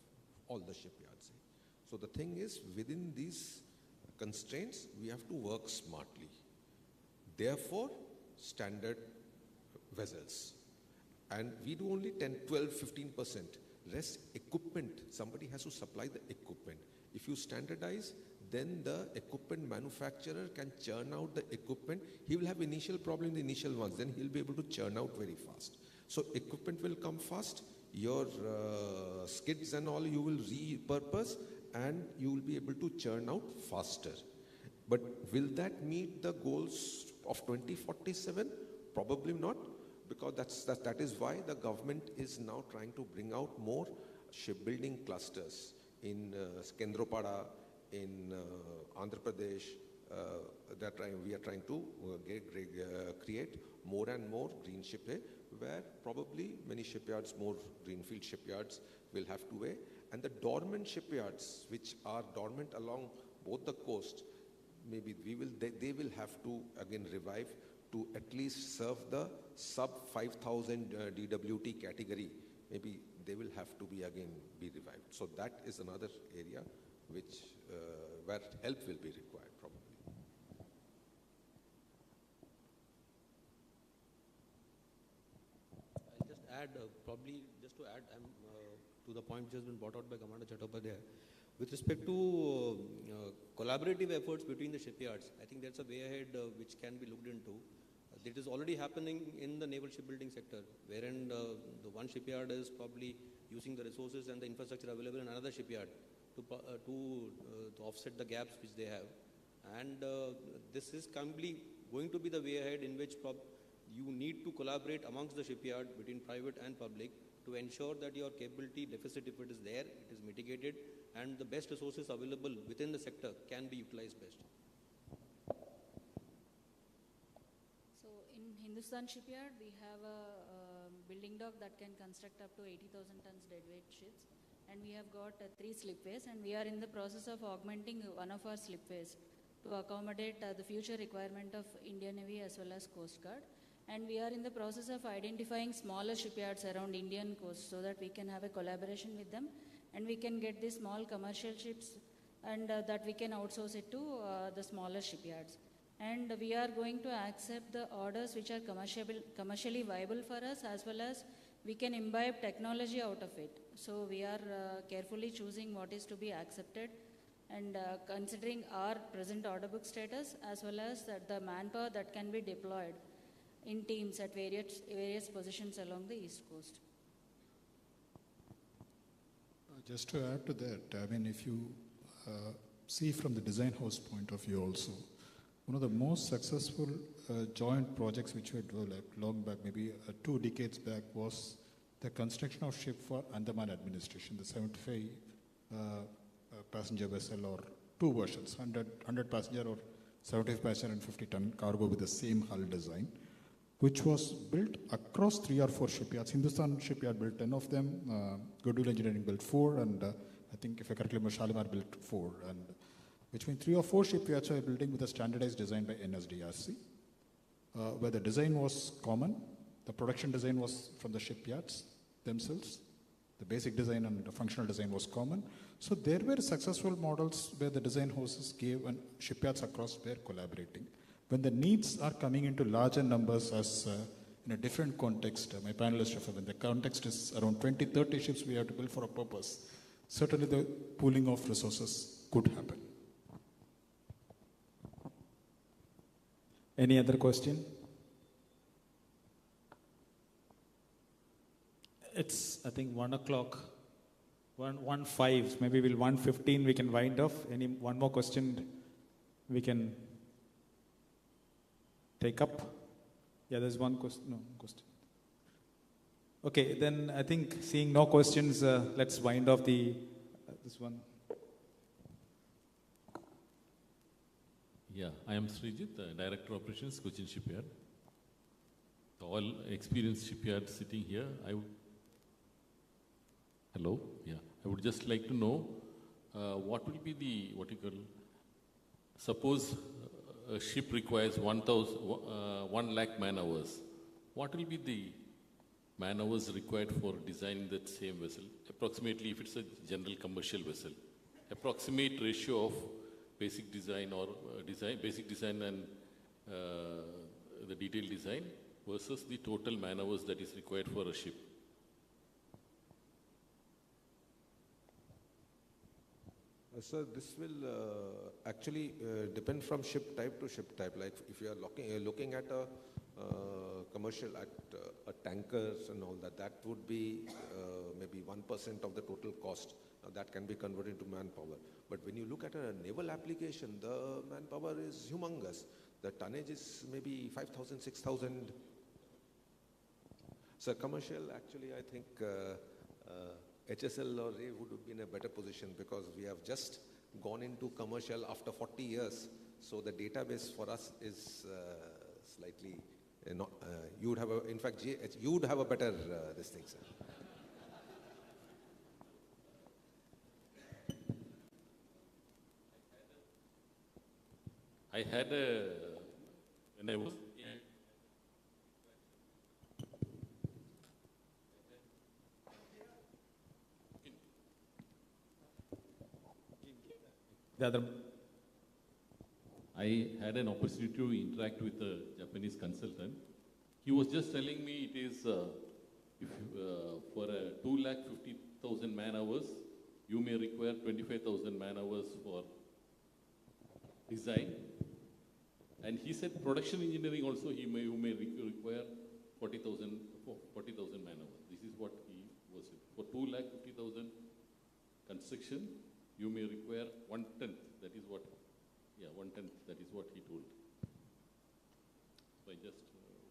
All the shipyards say. So the thing is, within these constraints, we have to work smartly. Therefore, standard vessels. And we do only 10, 12, 15%. Rest equipment, somebody has to supply the equipment. If you standardize, then the equipment manufacturer can churn out the equipment. He will have initial problem in the initial ones, then he'll be able to churn out very fast. So equipment will come fast, your skids and all you will repurpose, and you will be able to churn out faster. But will that meet the goals of 2047? Probably not, because that is why the government is now trying to bring out more shipbuilding clusters in Kendropada, in Andhra Pradesh. We are trying to create more and more green shipway, where probably many shipyards, more greenfield shipyards will have to weigh. And the dormant shipyards, which are dormant along both the coast, maybe they will have to again revive to at least serve the sub 5,000 DWT category. Maybe they will have to be revived. So that is another area which where help will be required probably. I'll just add, to the point which has been brought out by Commander Chattopadhyay. With respect to collaborative efforts between the shipyards, I think that's a way ahead which can be looked into. That is already happening in the naval shipbuilding sector, wherein the one shipyard is probably using the resources and the infrastructure available in another shipyard to offset the gaps which they have. And this is currently going to be the way ahead, in which you need to collaborate amongst the shipyard between private and public to ensure that your capability deficit, if it is there, it is mitigated, and the best resources available within the sector can be utilized best. So in Hindustan Shipyard, we have a building dock that can construct up to 80,000 tons deadweight ships, and we have got 3 slipways, and we are in the process of augmenting one of our slipways to accommodate the future requirement of Indian Navy as well as Coast Guard. And we are in the process of identifying smaller shipyards around Indian coast so that we can have a collaboration with them, and we can get these small commercial ships, and that we can outsource it to the smaller shipyards. And we are going to accept the orders which are commercially viable for us, as well as we can imbibe technology out of it. So we are carefully choosing what is to be accepted, and considering our present order book status, as well as the manpower that can be deployed in teams at various positions along the East Coast. Just to add to that, I mean, if you see from the design house point of view also, one of the most successful joint projects which were developed long back, maybe 2 decades back, was the construction of ship for Andaman administration, the 75 passenger vessel, or 2 versions, 100 passenger or 75 passenger and 50 ton cargo with the same hull design, which was built across 3 or 4 shipyards. Hindustan Shipyard built 10 of them, Goodwill Engineering built 4, and I think, if I correctly remember, Shalimar built 4. And between 3 or 4 shipyards were building with a standardized design by NSDRC, where the design was common, the production design was from the shipyards themselves, the basic design and the functional design was common. So there were successful models where the design houses gave, and shipyards across were collaborating. When the needs are coming into larger numbers, as in a different context, my panelists refer, when the context is around 20, 30 ships we have to build for a purpose, certainly the pooling of resources could happen. Any other question? It's, I think, 1 o'clock, 1:05, maybe we'll 1:15 we can wind off. One more question we can take up? Yeah, there's one question. No question. Okay, then I think, seeing no questions, let's wind off this one. Yeah, I am Srijit, Director of Operations, Cochin Shipyard. All experienced shipyards sitting here. Hello, yeah. I would just like to know what will be the, suppose a ship requires 1 lakh man hours. What will be the man hours required for designing that same vessel? Approximately, if it's a general commercial vessel, approximate ratio of basic design or basic design and the detailed design versus the total man hours that is required for a ship. So this will actually depend from ship type to ship type. Like if you are looking at a commercial, at tankers and all that, that would be maybe 1% of the total cost. That can be converted into manpower. But when you look at a naval application, the manpower is humongous. The tonnage is maybe 5,000, 6,000. So commercial, actually, I think HSL or A would be in a better position because we have just gone into commercial after 40 years. So the database for us is slightly not. You would have in fact, you would have a better this thing, sir. I had when I was I had an opportunity to interact with a Japanese consultant. He was just telling me it is for a 250,000 man hours, you may require 25,000 man hours for design. And he said production engineering also you may require 40,000 man hours. This is what he was saying. For 250,000 construction, you may require 1/10. That is what, 1/10. That is what he told. So I just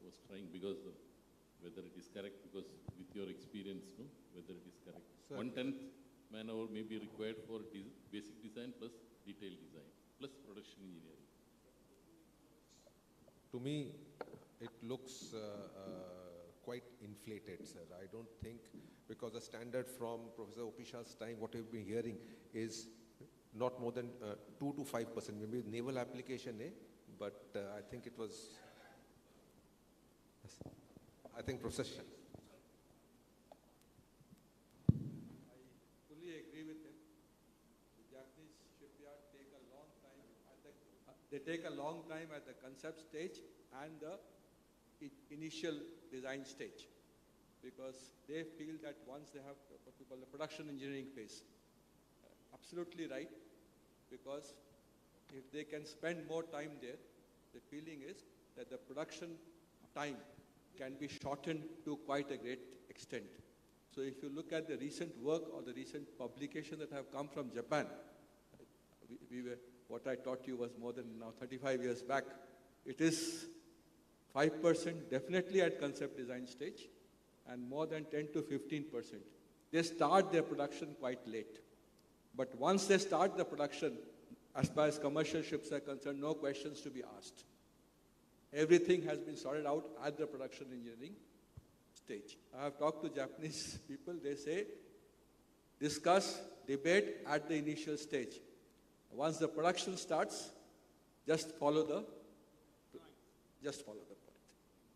was trying because whether it is correct, because with your experience, whether it is correct. 1/10 man hour may be required for basic design plus detailed design plus production engineering. To me, it looks quite inflated, sir. I don't think, because the standard from Professor Opisha's time, what we've been hearing is not more than 2 to 5%, maybe naval application, but I think it was, I think procession. Fully agree with him. The Japanese shipyard take a long time they take a long time at the concept stage and the initial design stage, because they feel that once they have what we call the production engineering phase. Absolutely right, because if they can spend more time there, the feeling is that the production time can be shortened to quite a great extent. So if you look at the recent work or the recent publication that have come from Japan, what I taught you was more than now 35 years back. It is 5% definitely at concept design stage and more than 10 to 15%. They start their production quite late. But once they start the production, as far as commercial ships are concerned, no questions to be asked. Everything has been sorted out at the production engineering stage. I have talked to Japanese people, they say, discuss, debate at the initial stage. Once the production starts, just follow the point.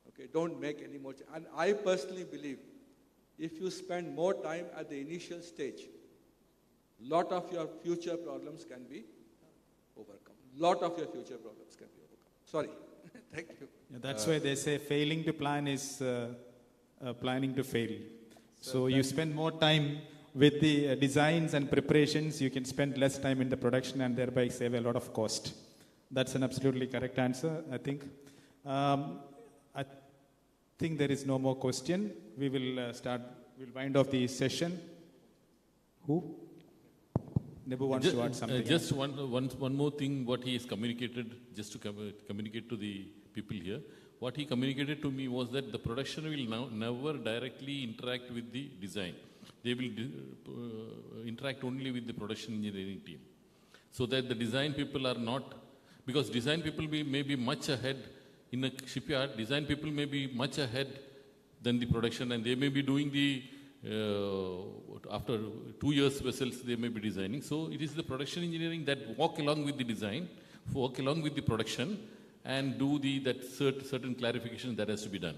Okay, don't make any more. And I personally believe, if you spend more time at the initial stage, lot of your future problems can be overcome. Sorry. Thank you. Yeah, that's why they say failing to plan is planning to fail. So you spend more time with the designs and preparations, you can spend less time in the production and thereby save a lot of cost. That's an absolutely correct answer, I think. I think there is no more question. We will we'll wind off the session. Who? Nebu wants to add something. Just one more thing, what he has communicated, just to communicate to the people here. What he communicated to me was that the production will never directly interact with the design. They will interact only with the production engineering team. So that the design people are not, because design people may be much ahead in a shipyard, design people may be much ahead than the production, and they may be doing the, after 2 years vessels they may be designing. So it is the production engineering that walk along with the design, work along with the production and do that certain clarification that has to be done.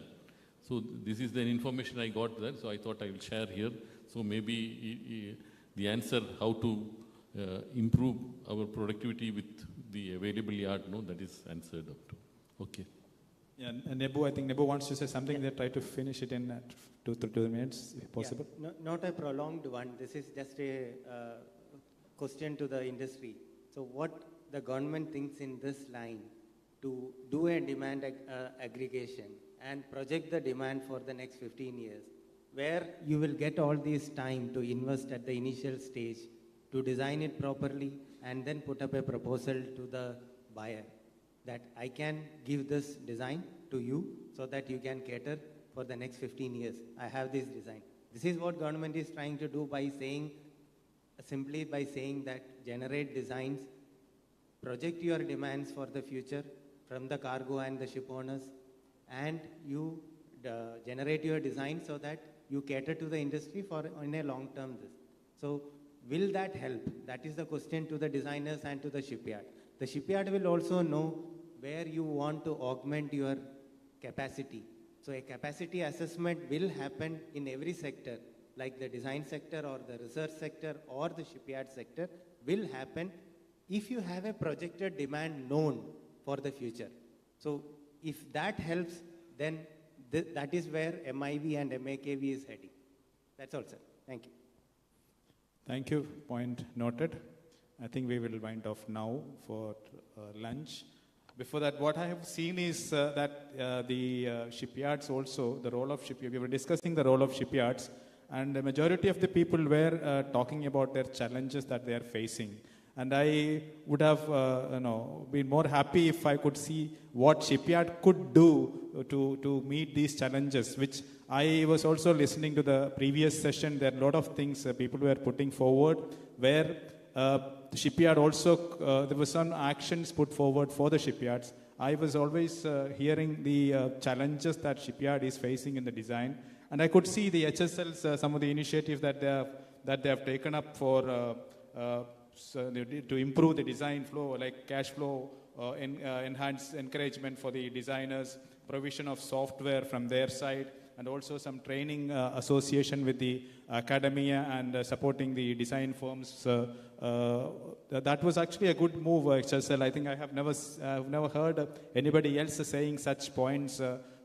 So this is the information I got there, so I thought I will share here. So maybe the answer how to improve our productivity with the available yard, no, that is answered up to. Okay. Yeah, and Nebu, I think Nebu wants to say something. They try to finish it in 2 minutes, if possible. Yeah, not a prolonged one. This is just a question to the industry. So what the government thinks in this line to do a demand aggregation and project the demand for the next 15 years, where you will get all this time to invest at the initial stage, to design it properly, and then put up a proposal to the buyer that I can give this design to you so that you can cater for the next 15 years. I have this design. This is what government is trying to do by saying, simply by saying that generate designs, project your demands for the future from the cargo and the ship owners, and you generate your design so that you cater to the industry for in a long term. So will that help? That is the question to the designers and to the shipyard. The shipyard will also know where you want to augment your capacity. So a capacity assessment will happen in every sector, like the design sector or the research sector or the shipyard sector will happen if you have a projected demand known for the future. So if that helps, then that is where MIV and MAKV is heading. That's all, sir. Thank you. Thank you. Point noted. I think we will wind off now for lunch. Before that, what I have seen is that the shipyards also, the role of shipyards, we were discussing the role of shipyards, and the majority of the people were talking about their challenges that they are facing. And I would have been more happy if I could see what shipyard could do to meet these challenges, which I was also listening to the previous session. There are a lot of things people were putting forward where the shipyard also, there were some actions put forward for the shipyards. I was always hearing the challenges that shipyard is facing in the design. And I could see the HSLs, some of the initiatives that they have taken up for to improve the design flow, like cash flow, enhanced encouragement for the designers, provision of software from their side, and also some training association with the academia and supporting the design firms. That was actually a good move, HSL. I think I have never heard anybody else saying such points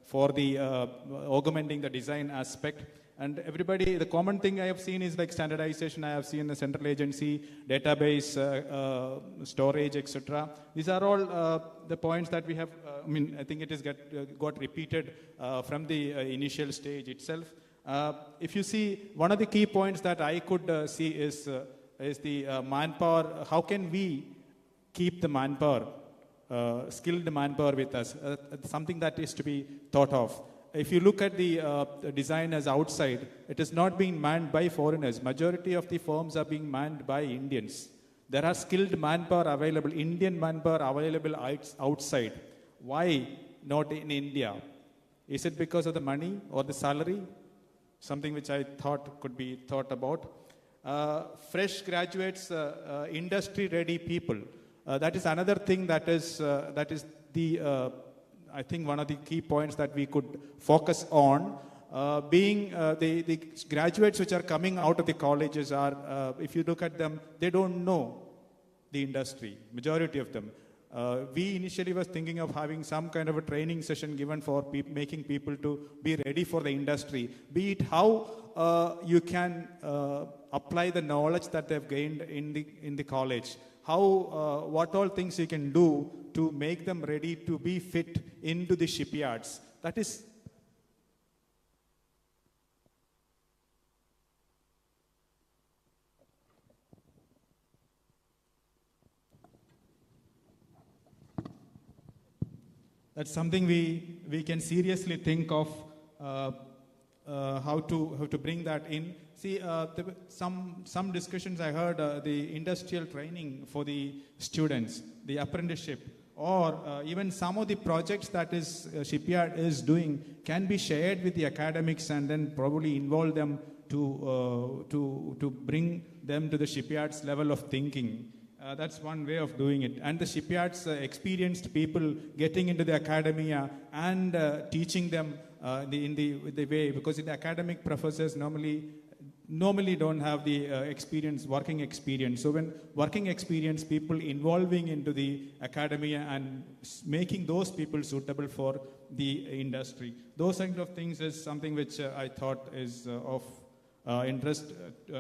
for the augmenting the design aspect. And everybody, the common thing I have seen is like standardization. I have seen the central agency, database, storage, etc. These are all the points that we have, I think it has got repeated from the initial stage itself. If you see, one of the key points that I could see is the manpower. How can we keep the manpower, skilled manpower with us? Something that is to be thought of. If you look at the designers outside, it is not being manned by foreigners. Majority of the firms are being manned by Indians. There are skilled manpower available, Indian manpower available outside. Why not in India? Is it because of the money or the salary? Something which I thought could be thought about. Fresh graduates, industry-ready people. That is another thing that is the I think one of the key points that we could focus on, being the graduates which are coming out of the colleges are, if you look at them, they don't know the industry, majority of them. We initially was thinking of having some kind of a training session given for making people to be ready for the industry, be it how you can apply the knowledge that they've gained in the college, how what all things you can do to make them ready to be fit into the shipyards. That is that's something we can seriously think of how to bring that in. See, there were some discussions I heard, the industrial training for the students, the apprenticeship, or even some of the projects that shipyard is doing can be shared with the academics and then probably involve them to bring them to the shipyard's level of thinking. That's one way of doing it. And the shipyards, experienced people getting into the academia and teaching them in the way, because the academic professors normally don't have the working experience. So when working experience people involving into the academia and making those people suitable for the industry, those kind of things is something which I thought is of interest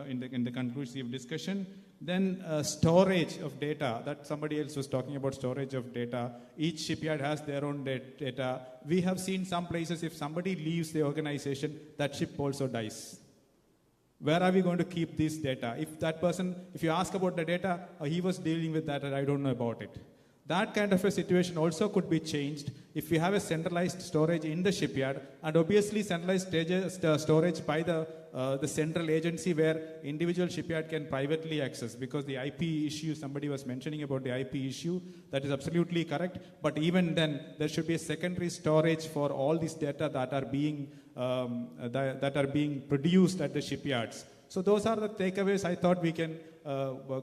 in the conclusive discussion. Then storage of data, that somebody else was talking about storage of data. Each shipyard has their own data. We have seen some places, if somebody leaves the organization, that ship also dies. Where are we going to keep this data? If you ask about the data, he was dealing with that and I don't know about it. That kind of a situation also could be changed if we have a centralized storage in the shipyard, and obviously centralized storage by the central agency where individual shipyard can privately access, because the IP issue, somebody was mentioning about the IP issue, that is absolutely correct. But even then, there should be a secondary storage for all this data that are being produced at the shipyards. So those are the takeaways I thought we can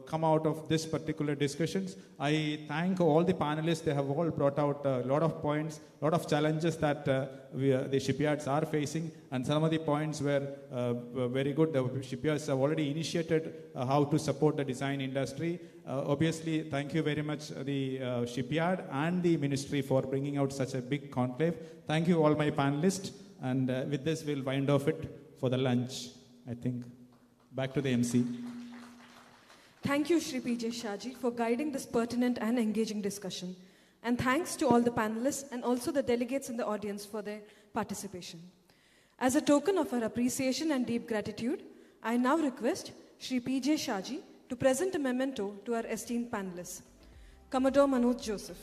come out of this particular discussions. I thank all the panelists. They have all brought out a lot of points, a lot of challenges that the shipyards are facing, and some of the points were very good. The shipyards have already initiated how to support the design industry. Obviously, thank you very much the shipyard and the ministry for bringing out such a big conclave. Thank you all my panelists, and with this we'll wind off it for the lunch, I think. Back to the MC. Thank you, Shri P.J. Shaji, for guiding this pertinent and engaging discussion. And thanks to all the panelists and also the delegates in the audience for their participation. As a token of our appreciation and deep gratitude, I now request Shri P.J. Shaji to present a memento to our esteemed panelists. Commodore Manoj Joseph.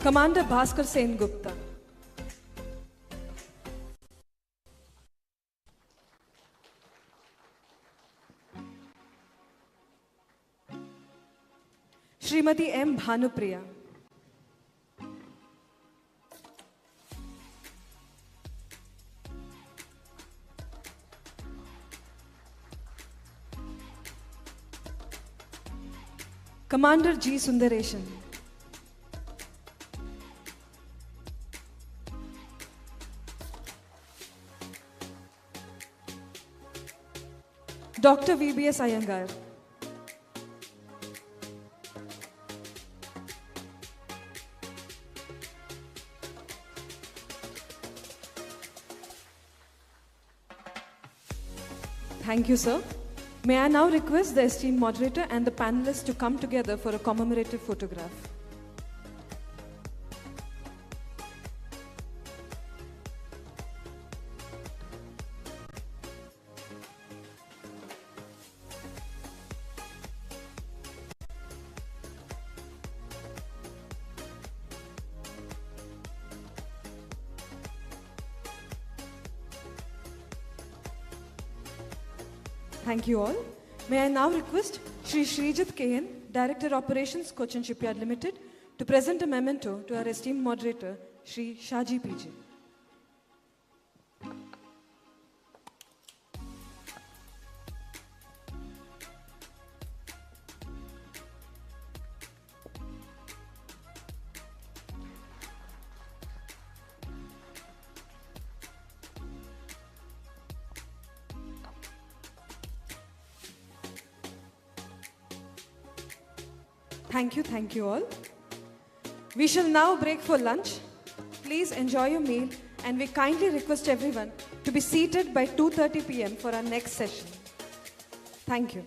Commander Bhaskar Sen Gupta. Srimati M. Bhanupriya. Commander G. Sundareshan. Dr. VBS Iyengar. Thank you, sir. May I now request the esteemed moderator and the panelists to come together for a commemorative photograph. Thank you all. May I now request Shri Srijit KN, Director Operations, Cochin Shipyard Limited, to present a memento to our esteemed moderator, Shri Shaji PJ. Thank you all. We shall now break for lunch. Please enjoy your meal, and we kindly request everyone to be seated by 2:30 p.m. for our next session. Thank you.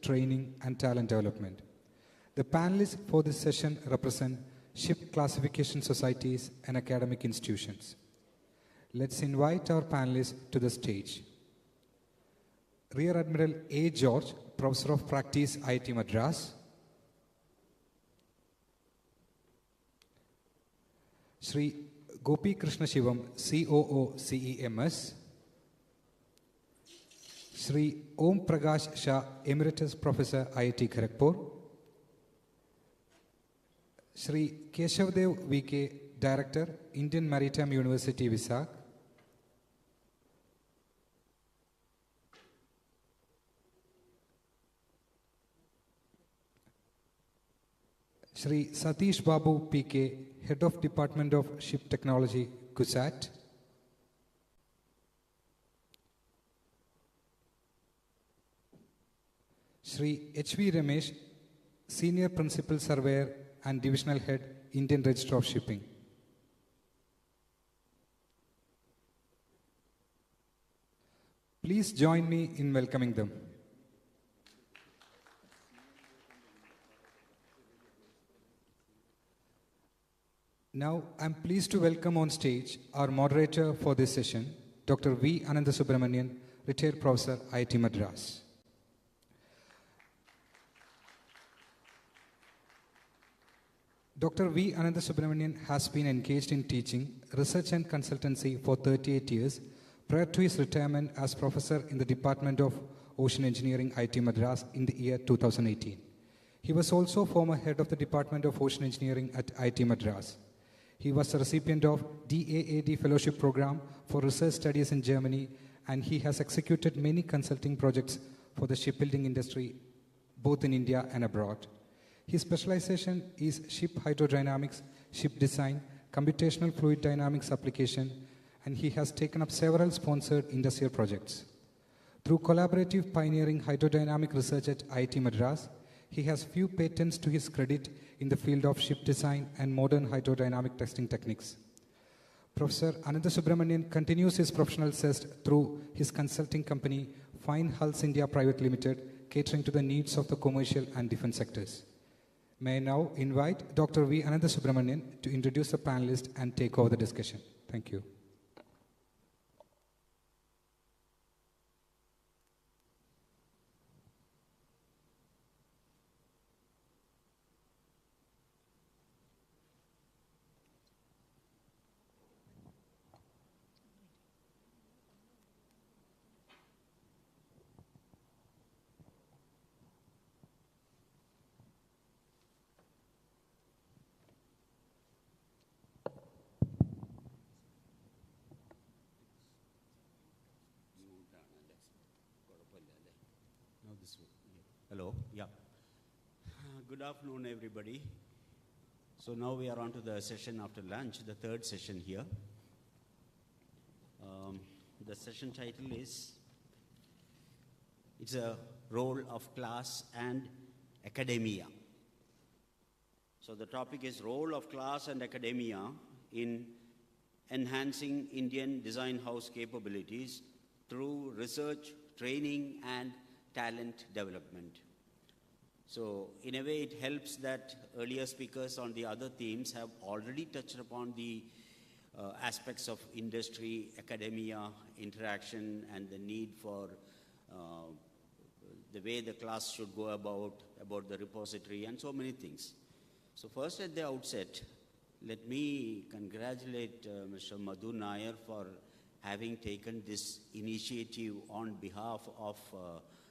training and talent development. The panelists for this session represent ship classification societies and academic institutions. Let's invite our panelists to the stage. Rear Admiral A. George, Professor of Practice, IIT Madras. Shri Gopi Krishna Shivam, COO, CEMS. Shri Om Prakash Shah, Emeritus Professor, IIT Kharagpur. Shri Keshavdev VK, Director, Indian Maritime University, Visakhapatnam. Shri Satish Babu PK, Head of Department of Ship Technology, CUSAT. Shri H.V. Ramesh, Senior Principal Surveyor and Divisional Head, Indian Register of Shipping. Please join me in welcoming them. Now, I'm pleased to welcome on stage our moderator for this session, Dr. V. Anandasubramanian, retired professor, IIT Madras. Dr. V. Anandasubramanian has been engaged in teaching, research and consultancy for 38 years prior to his retirement as professor in the Department of Ocean Engineering, IIT Madras in the year 2018. He was also former head of the Department of Ocean Engineering at IIT Madras. He was a recipient of DAAD Fellowship Program for Research Studies in Germany, and he has executed many consulting projects for the shipbuilding industry, both in India and abroad. His specialization is ship hydrodynamics, ship design, computational fluid dynamics application, and he has taken up several sponsored industrial projects. Through collaborative pioneering hydrodynamic research at IIT Madras, he has few patents to his credit in the field of ship design and modern hydrodynamic testing techniques. Professor Anandasubramanian continues his professional zest through his consulting company, Fine Hulls India Private Limited, catering to the needs of the commercial and defense sectors. May I now invite Dr. V. Anandasubramanian to introduce the panelists and take over the discussion. Thank you. Hello, yeah. Good afternoon, everybody. So now we are on to the session after lunch, the third session here. The session title is, it's a role of class and academia. So the topic is role of class and academia in enhancing Indian design house capabilities through research, training, and talent development. So in a way, it helps that earlier speakers on the other themes have already touched upon the aspects of industry, academia, interaction, and the need for the way the class should go about the repository, and so many things. So first, at the outset, let me congratulate Mr. Madhu Nair for having taken this initiative on behalf of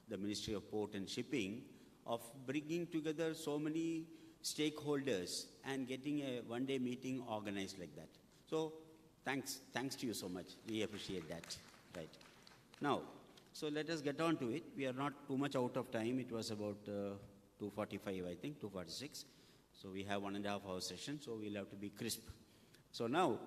the Ministry of Port and Shipping of bringing together so many stakeholders and getting a one-day meeting organized like that. So thanks to you so much. We appreciate that. Right. Now, so let us get on to it. We are not too much out of time. It was about 2:45, I think, 2:46. So we have 1.5 hour session, so we'll have to be crisp. So now,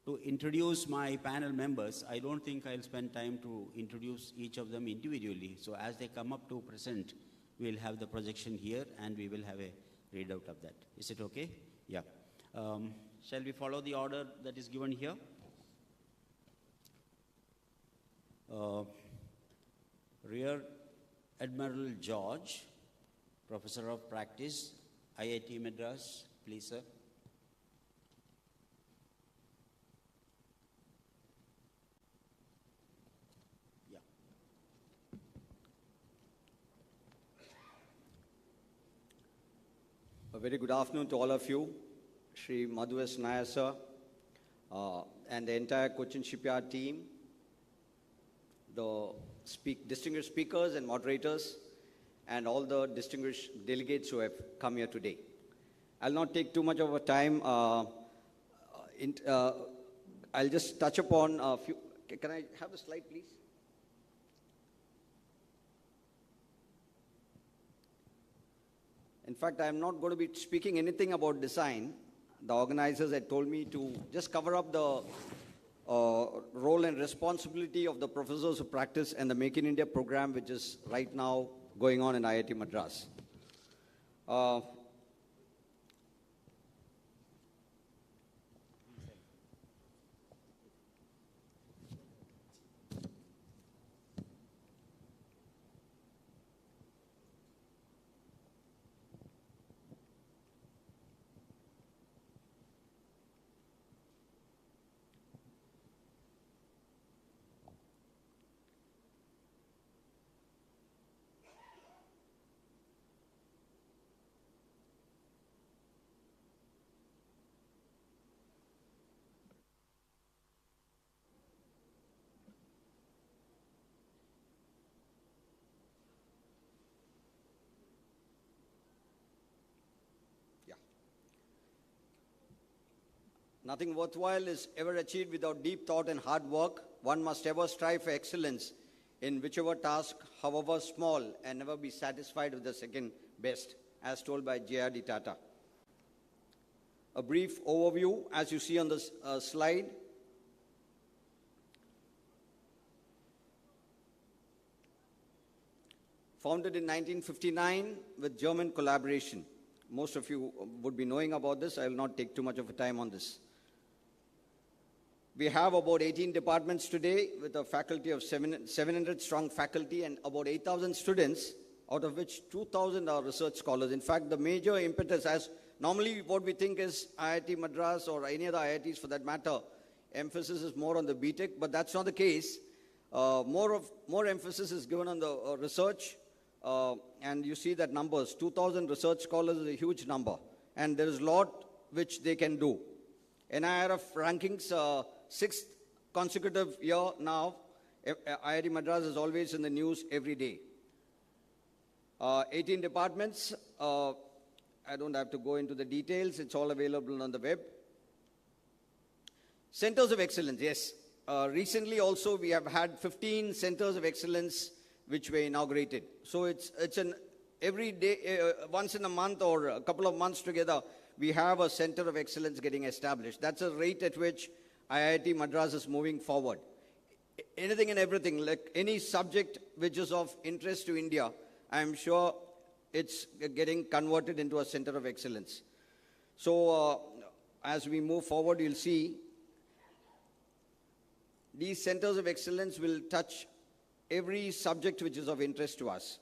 to introduce my panel members, I don't think I'll spend time to introduce each of them individually. So as they come up to present, we'll have the projection here and we will have a readout of that. Is it okay? Yeah. Shall we follow the order that is given here? Rear Admiral George, Professor of Practice, IIT Madras, please, sir. Yeah. A very good afternoon to all of you, Shri Madhu S. Nair, sir, and the entire Cochin Shipyard team, the distinguished speakers and moderators, and all the distinguished delegates who have come here today. I'll not take too much of a time. I'll just touch upon a few. Can I have the slide, please? In fact, I'm not going to be speaking anything about design. The organizers had told me to just cover up the role and responsibility of the professors of practice and the Make in India program, which is right now going on in IIT Madras. Nothing worthwhile is ever achieved without deep thought and hard work. One must ever strive for excellence in whichever task, however small, and never be satisfied with the second best, as told by J.R.D. Tata. A brief overview, as you see on this slide. Founded in 1959 with German collaboration. Most of you would be knowing about this. I will not take too much of a time on this. We have about 18 departments today with a faculty of 700 strong faculty and about 8,000 students, out of which 2,000 are research scholars. In fact, the major impetus, as normally what we think is IIT Madras or any other IITs for that matter, emphasis is more on the BTech, but that's not the case. More emphasis is given on the research, and you see that numbers, 2,000 research scholars is a huge number, and there is a lot which they can do. NIRF rankings, 6th consecutive year now. IIT Madras is always in the news every day. 18 departments. I don't have to go into the details. It's all available on the web. Centers of excellence, yes. Recently also we have had 15 centers of excellence which were inaugurated. So it's an every day, once in a month or a couple of months together, we have a center of excellence getting established. That's a rate at which IIT Madras is moving forward. Anything and everything, like any subject which is of interest to India, I'm sure it's getting converted into a center of excellence. So as we move forward, you'll see these centers of excellence will touch every subject which is of interest to us.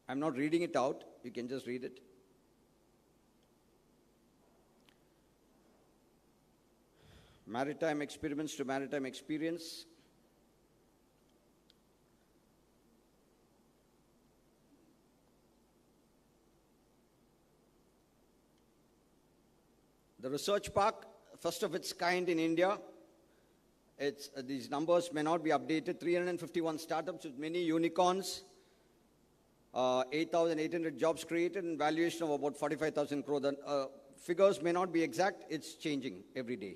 I'm not reading it out. You can just read it. Maritime experiments to maritime experience. The research park, first of its kind in India. These numbers may not be updated. 351 startups with many unicorns. 8,800 jobs created and valuation of about 45,000 crore. The figures may not be exact. It's changing every day.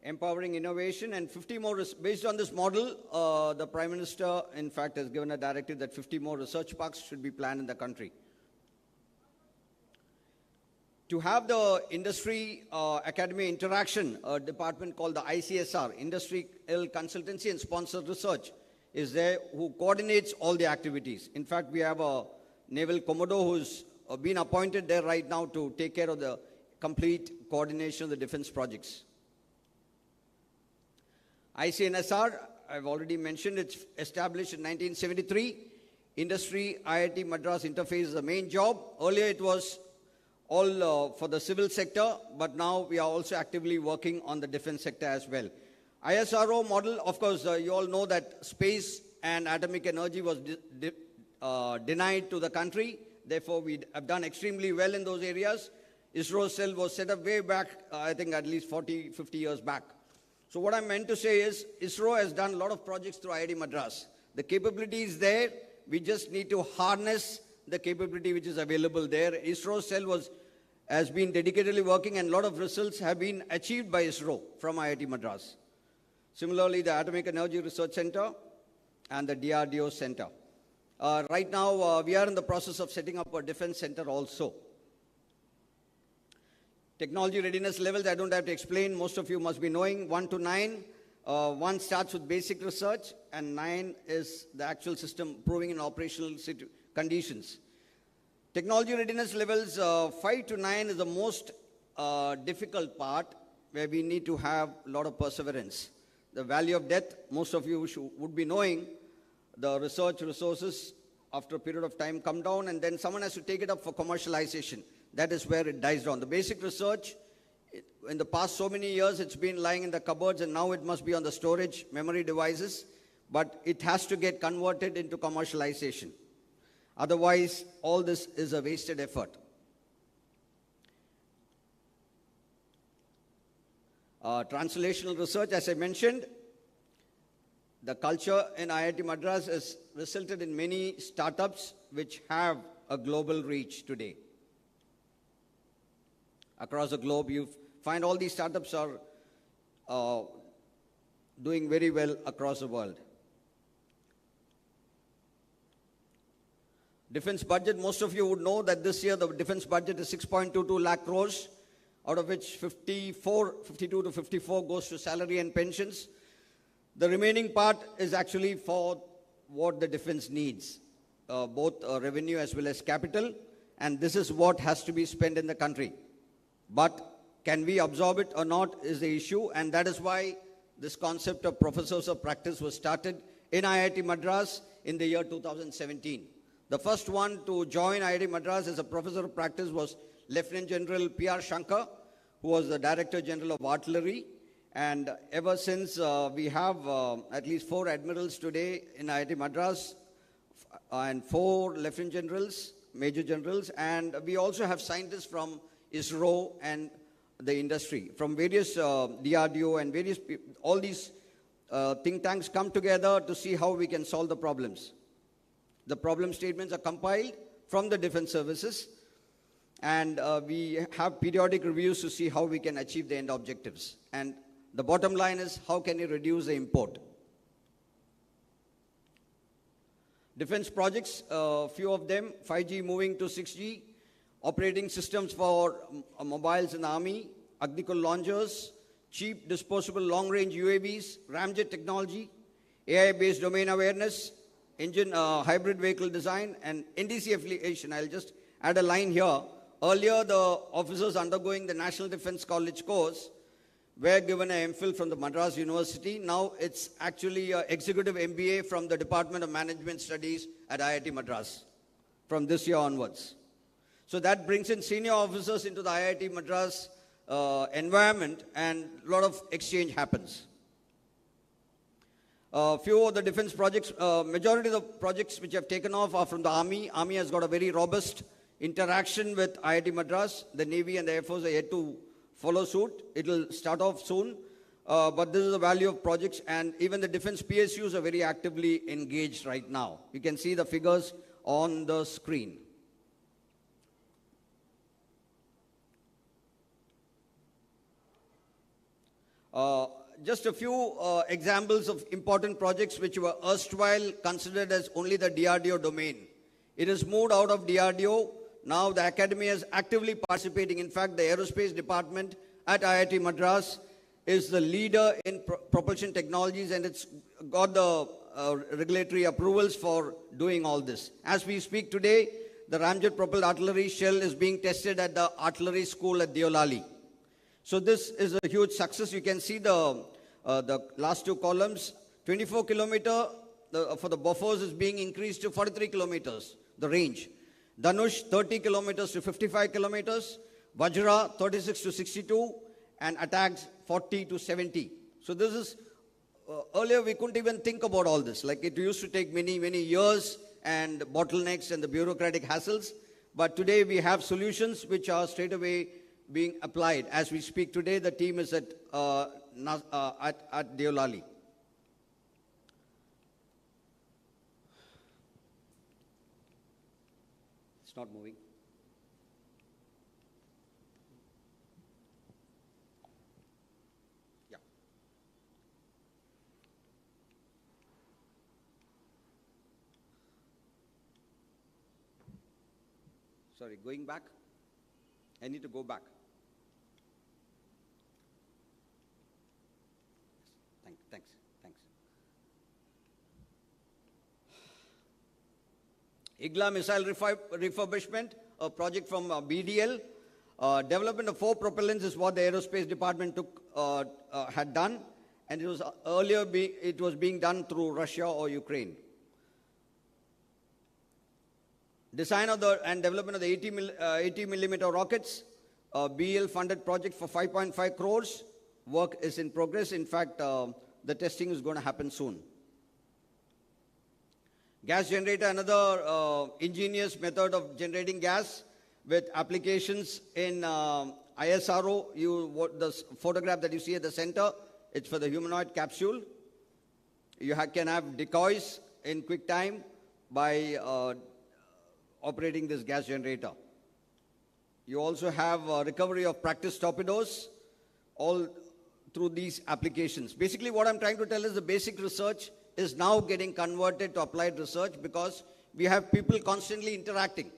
Empowering innovation and 50 more, based on this model, the Prime Minister, in fact, has given a directive that 50 more research parks should be planned in the country. To have the industry academy interaction, a department called the ICSR, Industrial Consultancy and Sponsored Research, is there who coordinates all the activities. In fact, we have a Naval Commodore who's been appointed there right now to take care of the complete coordination of the defense projects. ICNSR, I've already mentioned, it's established in 1973. Industry IIT Madras interface is the main job. Earlier it was all for the civil sector, but now we are also actively working on the defense sector as well. ISRO model, of course, you all know that space and atomic energy was denied to the country. Therefore, we have done extremely well in those areas. ISRO cell was set up way back, I think at least 40, 50 years back. So what I meant to say is, ISRO has done a lot of projects through IIT Madras. The capability is there. We just need to harness the capability which is available there. ISRO cell has been dedicatedly working, and a lot of results have been achieved by ISRO from IIT Madras. Similarly, the Atomic Energy Research Center and the DRDO Center. Right now, we are in the process of setting up a defense center also. Technology readiness levels, I don't have to explain. Most of you must be knowing 1 to 9. 1 starts with basic research, and 9 is the actual system proving in operational conditions. Technology readiness levels 5 to 9 is the most difficult part, where we need to have a lot of perseverance. The valley of death, most of you would be knowing, the research resources after a period of time come down, and then someone has to take it up for commercialization. That is where it dies down. The basic research, in the past so many years, it's been lying in the cupboards, and now it must be on the storage memory devices, but it has to get converted into commercialization. Otherwise, all this is a wasted effort. Translational research, as I mentioned, the culture in IIT Madras has resulted in many startups which have a global reach today. Across the globe, you find all these startups are doing very well across the world. Defense budget, most of you would know that this year the defense budget is 6.22 lakh crores, out of which 52 to 54 goes to salary and pensions. The remaining part is actually for what the defense needs, both revenue as well as capital, and this is what has to be spent in the country. But can we absorb it or not is the issue, and that is why this concept of professors of practice was started in IIT Madras in the year 2017. The first one to join IIT Madras as a professor of practice was Lieutenant General P.R. Shankar, who was the Director General of Artillery. And ever since, we have at least 4 admirals today in IIT Madras and 4 lieutenant generals, major generals, and we also have scientists from ISRO and the industry, from various DRDO and various people. All these think tanks come together to see how we can solve the problems. The problem statements are compiled from the defense services, and we have periodic reviews to see how we can achieve the end objectives. And the bottom line is, how can you reduce the import? Defense projects, a few of them, 5G moving to 6G, operating systems for mobiles in the Army, Agnikul launchers, cheap disposable long-range UAVs, ramjet technology, AI-based domain awareness, engine hybrid vehicle design, and NDC affiliation. I'll just add a line here. Earlier, the officers undergoing the National Defense College course were given an MPhil from the Madras University. Now it's actually an executive MBA from the Department of Management Studies at IIT Madras from this year onwards. So that brings in senior officers into the IIT Madras environment, and a lot of exchange happens. Few of the defense projects, majority of the projects which have taken off are from the Army. Army has got a very robust interaction with IIT Madras. The Navy and the Air Force are yet to follow suit. It will start off soon. But this is the value of projects, and even the defense PSUs are very actively engaged right now. You can see the figures on the screen. Just a few examples of important projects which were erstwhile considered as only the DRDO domain. It has moved out of DRDO. Now the academy is actively participating. In fact, the aerospace department at IIT Madras is the leader in propulsion technologies, and it's got the regulatory approvals for doing all this. As we speak today, the ramjet propelled artillery shell is being tested at the artillery school at Deolali. So this is a huge success. You can see the The last two columns, 24 kilometer for the buffers is being increased to 43 kilometers, the range. Dhanush, 30 kilometers to 55 kilometers. Vajra, 36 to 62. And attacks, 40 to 70. So this is, earlier we couldn't even think about all this. Like it used to take many, many years and bottlenecks and the bureaucratic hassles. But today we have solutions which are straight away being applied. As we speak today, the team is at Deolali. It's not moving. Yeah. Sorry, going back? I need to go back. Thanks. IGLA missile refurbishment, a project from BDL. Development of 4 propellants is what the aerospace department had done, and it was earlier it was being done through Russia or Ukraine. Design of and development of the 80 millimeter rockets, BL funded project for 5.5 crores. Work is in progress. In fact, the testing is going to happen soon. Gas generator, another ingenious method of generating gas with applications in ISRO. The photograph that you see at the center, it's for the humanoid capsule. You can have decoys in quick time by operating this gas generator. You also have recovery of practice torpedoes, all through these applications. Basically, what I'm trying to tell is the basic research is now getting converted to applied research because we have people constantly interacting.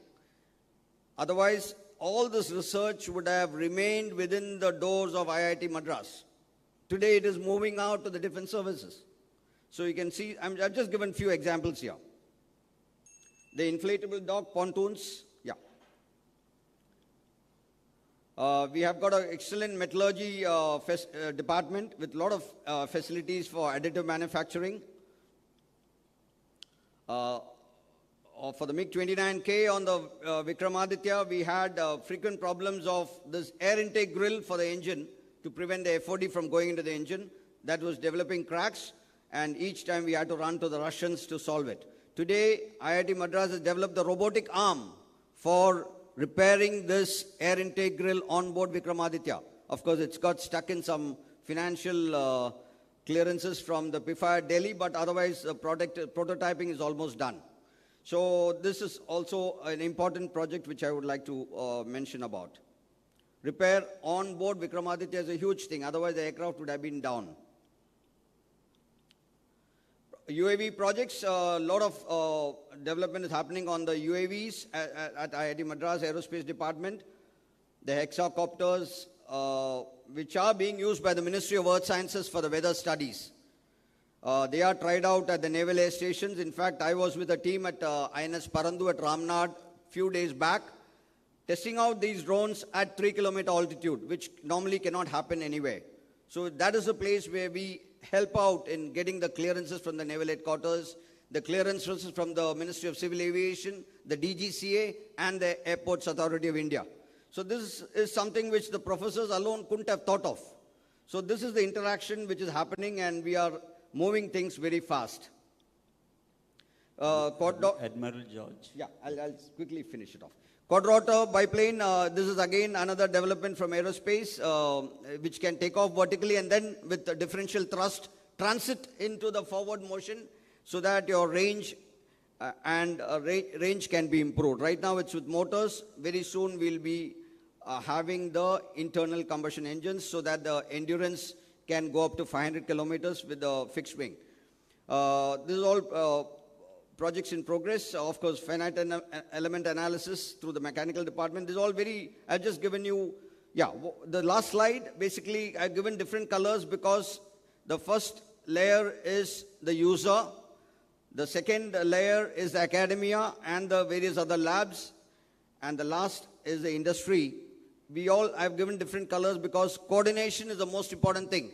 Otherwise, all this research would have remained within the doors of IIT Madras. Today, it is moving out to the defense services. So you can see, I've just given a few examples here. The inflatable dock pontoons, yeah. We have got an excellent metallurgy department with a lot of facilities for additive manufacturing. For the MiG-29K on the Vikramaditya, we had frequent problems of this air intake grill for the engine to prevent the FOD from going into the engine. That was developing cracks, and each time we had to run to the Russians to solve it. Today, IIT Madras has developed the robotic arm for repairing this air intake grill on board Vikramaditya. Of course, it's got stuck in some financial clearances from the PIFA at Delhi, but otherwise prototyping is almost done. So this is also an important project which I would like to mention about. Repair on board Vikramaditya is a huge thing, otherwise the aircraft would have been down. UAV projects, a lot of development is happening on the UAVs at IIT Madras Aerospace Department. The hexacopters, which are being used by the Ministry of Earth Sciences for the weather studies. They are tried out at the naval air stations. In fact, I was with a team at INS Parandu at Ramnad few days back, testing out these drones at 3-kilometer altitude, which normally cannot happen anywhere. So that is a place where we help out in getting the clearances from the naval headquarters, the clearances from the Ministry of Civil Aviation, the DGCA, and the Airports Authority of India. So this is something which the professors alone couldn't have thought of. So this is the interaction which is happening, and we are moving things very fast. Admiral George. Yeah, I'll quickly finish it off. Quadrotor biplane, this is again another development from aerospace, which can take off vertically and then with the differential thrust, transit into the forward motion so that your range range can be improved. Right now it's with motors. Very soon we'll be having the internal combustion engines so that the endurance can go up to 500 kilometers with the fixed wing. This is all projects in progress. Of course, finite element analysis through the mechanical department. This is all very, I've just given you, the last slide, basically I've given different colors because the first layer is the user, the second layer is the academia and the various other labs, and the last is the industry. I've given different colors because coordination is the most important thing.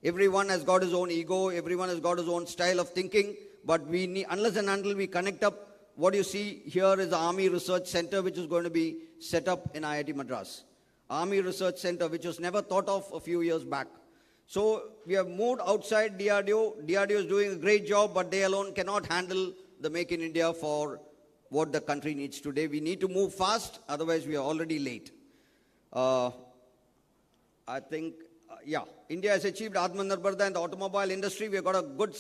Everyone has got his own ego, everyone has got his own style of thinking, but we need, unless and until we connect up, what you see here is the Army Research Center, which is going to be set up in IIT Madras. Army Research Center, which was never thought of a few years back. So we have moved outside DRDO. DRDO is doing a great job, but they alone cannot handle the Make in India for what the country needs today. We need to move fast, otherwise we are already late. I think, India has achieved Atmanirbharta in the automobile industry. We have got a good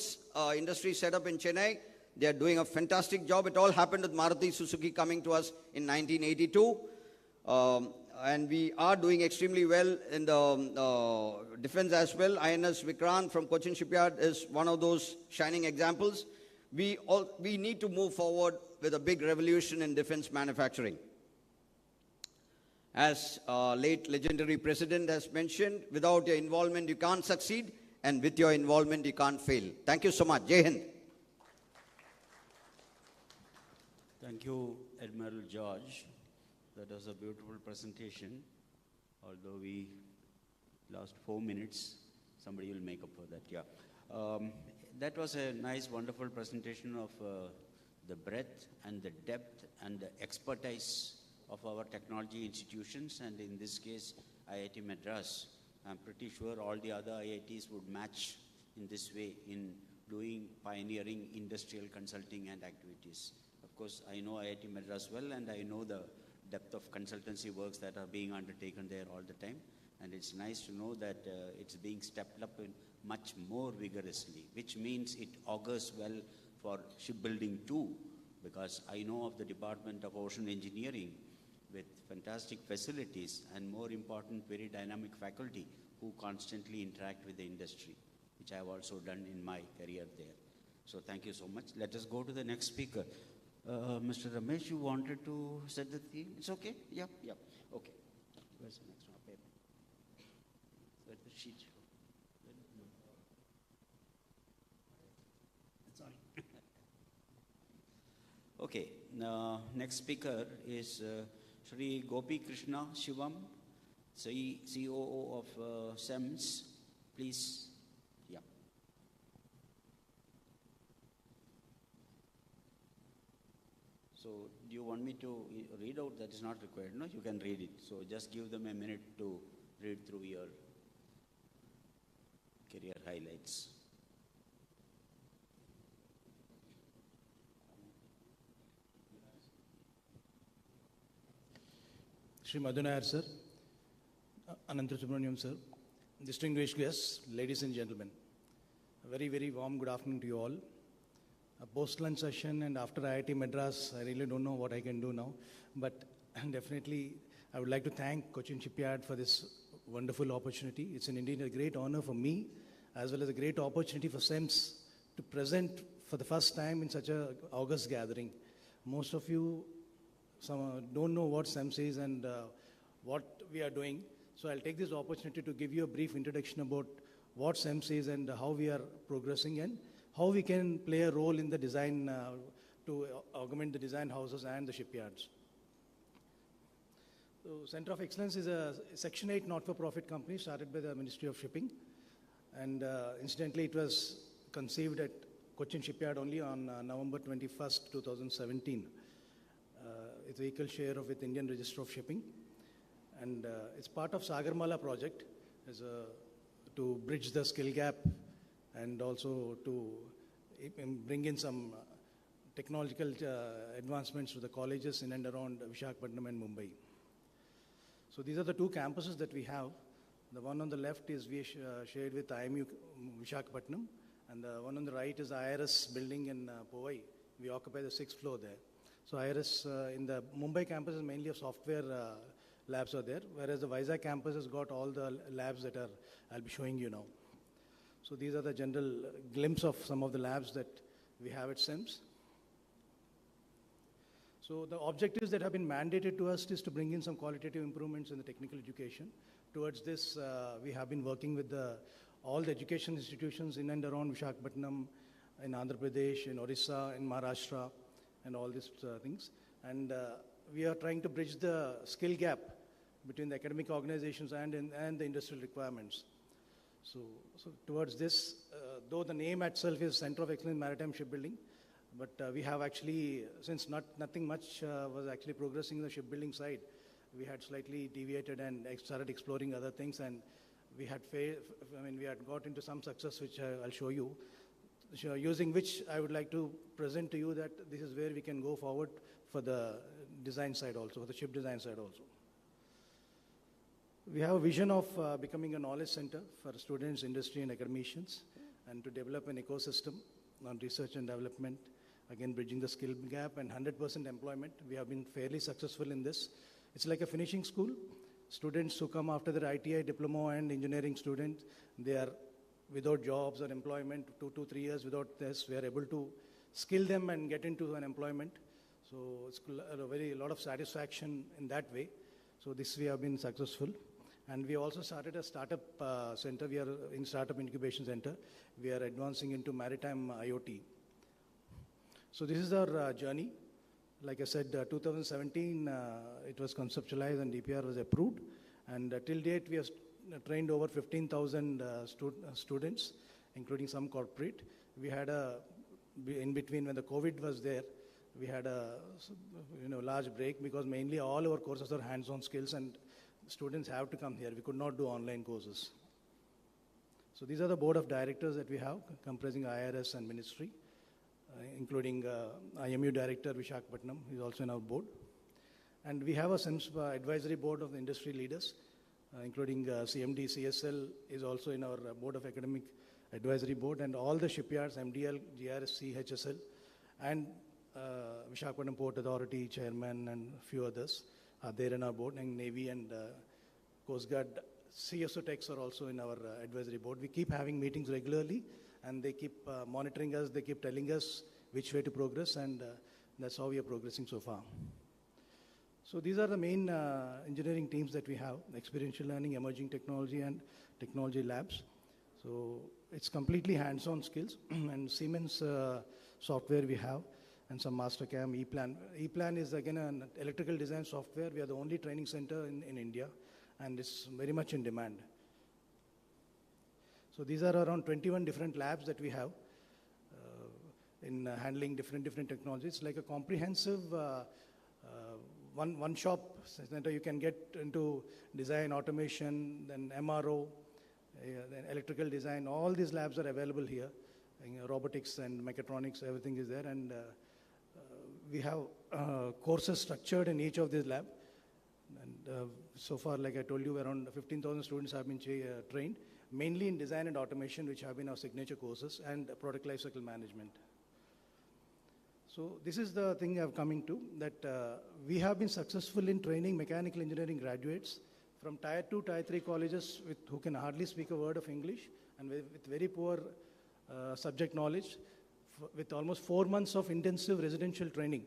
industry set up in Chennai. They are doing a fantastic job. It all happened with Maruti Suzuki coming to us in 1982. And we are doing extremely well in the defense as well. INS Vikrant from Cochin Shipyard is one of those shining examples. We need to move forward with a big revolution in defense manufacturing. As late legendary president has mentioned, without your involvement you can't succeed, and with your involvement you can't fail. Thank you so much. Jai Hind. Thank you, Admiral George. That was a beautiful presentation. Although we lost 4 minutes, somebody will make up for that. Yeah, that was a nice, wonderful presentation of the breadth and the depth and the expertise of our technology institutions, and in this case, IIT Madras. I'm pretty sure all the other IITs would match in this way in doing pioneering industrial consulting and activities. Of course, I know IIT Madras well, and I know the depth of consultancy works that are being undertaken there all the time. And it's nice to know that it's being stepped up in much more vigorously, which means it augurs well for shipbuilding too, because I know of the Department of Ocean Engineering with fantastic facilities and, more important, very dynamic faculty who constantly interact with the industry, which I have also done in my career there. So thank you so much. Let us go to the next speaker. Mr. Ramesh, you wanted to set the theme? It's okay? Yeah. Okay. Where's the next one? Paper. Where's the sheet? Sorry. Okay. Next speaker is Shri Gopi Krishna Shivam, COO of SEMS. Please. Yeah. So, do you want me to read out? That is not required. No, you can read it. So, just give them a minute to read through your career highlights. Shri Madhunayar sir, Anantha Subramaniam sir, distinguished guests, ladies and gentlemen, a very, very warm good afternoon to you all. A post-lunch session, and after IIT Madras, I really don't know what I can do now, but definitely I would like to thank Cochin Shipyard for this wonderful opportunity. It's indeed a great honor for me, as well as a great opportunity for SEMS to present for the first time in such a august gathering. Most of you don't know what SEMS is and what we are doing. So I'll take this opportunity to give you a brief introduction about what SEMS is and how we are progressing and how we can play a role in the design to augment the design houses and the shipyards. So Center of Excellence is a Section 8 not-for-profit company started by the Ministry of Shipping. And incidentally, it was conceived at Cochin Shipyard only on November 21st, 2017. It's equal share with Indian Register of Shipping. And it's part of Sagarmala project to bridge the skill gap and also to bring in some technological advancements to the colleges in and around Visakhapatnam and Mumbai. So these are the two campuses that we have. The one on the left is we shared with IMU Visakhapatnam, and the one on the right is IRS building in Powai. We occupy the 6th floor there. So IRS in the Mumbai campus is mainly of software labs are there, whereas the Vizag campus has got all the labs that I'll be showing you now. So these are the general glimpse of some of the labs that we have at SEMS. So the objectives that have been mandated to us is to bring in some qualitative improvements in the technical education. Towards this, we have been working with all the education institutions in and around Visakhapatnam, in Andhra Pradesh, in Orissa, in Maharashtra, and all these things. And we are trying to bridge the skill gap between the academic organizations and the industrial requirements. So towards this, though the name itself is Center of Excellence in Maritime Shipbuilding, but we have actually, since nothing much was actually progressing in the shipbuilding side, we had slightly deviated and started exploring other things, and we had got into some success, which I'll show you, using which I would like to present to you that this is where we can go forward for the design side also, for the ship design side also. We have a vision of becoming a knowledge center for students, industry, and academicians, and to develop an ecosystem on research and development, again bridging the skill gap and 100% employment. We have been fairly successful in this. It's like a finishing school. Students who come after their ITI diploma and engineering students, they are without jobs or employment, 2 to 3 years without this. We are able to skill them and get into an employment. So it's a lot of satisfaction in that way. So this we have been successful. And we also started a startup center. We are in startup incubation center. We are advancing into maritime IoT. So this is our journey. Like I said, 2017, it was conceptualized and DPR was approved. And till date, we have trained over 15,000 students, including some corporate. We had in between when the COVID was there, we had a large break because mainly all our courses are hands-on skills and students have to come here. We could not do online courses. So these are the board of directors that we have, comprising IRS and ministry, including IMU director Vishakhapatnam, who is also in our board. And we have a advisory board of the industry leaders, including CMD, CSL is also in our board of academic advisory board, and all the shipyards, MDL, GRSC, HSL, and Vishakhapatnam Port Authority chairman and a few others are there in our board, and Navy and Coast Guard CSO techs are also in our advisory board. We keep having meetings regularly, and they keep monitoring us, they keep telling us which way to progress, and that's how we are progressing so far. So these are the main engineering teams that we have: experiential learning, emerging technology, and technology labs. So it's completely hands-on skills, and Siemens software we have, and some Mastercam, ePlan. ePlan is again an electrical design software. We are the only training center in India, and it's very much in demand. So these are around 21 different labs that we have in handling different technologies. It's like a comprehensive one-shop center. You can get into design, automation, then MRO, then electrical design. All these labs are available here. Robotics and mechatronics, everything is there, and we have courses structured in each of these labs. And so far, like I told you, around 15,000 students have been trained, mainly in design and automation, which have been our signature courses, and product lifecycle management. So this is the thing I'm coming to, that we have been successful in training mechanical engineering graduates from Tier 2, Tier 3 colleges who can hardly speak a word of English and with very poor subject knowledge, with almost 4 months of intensive residential training.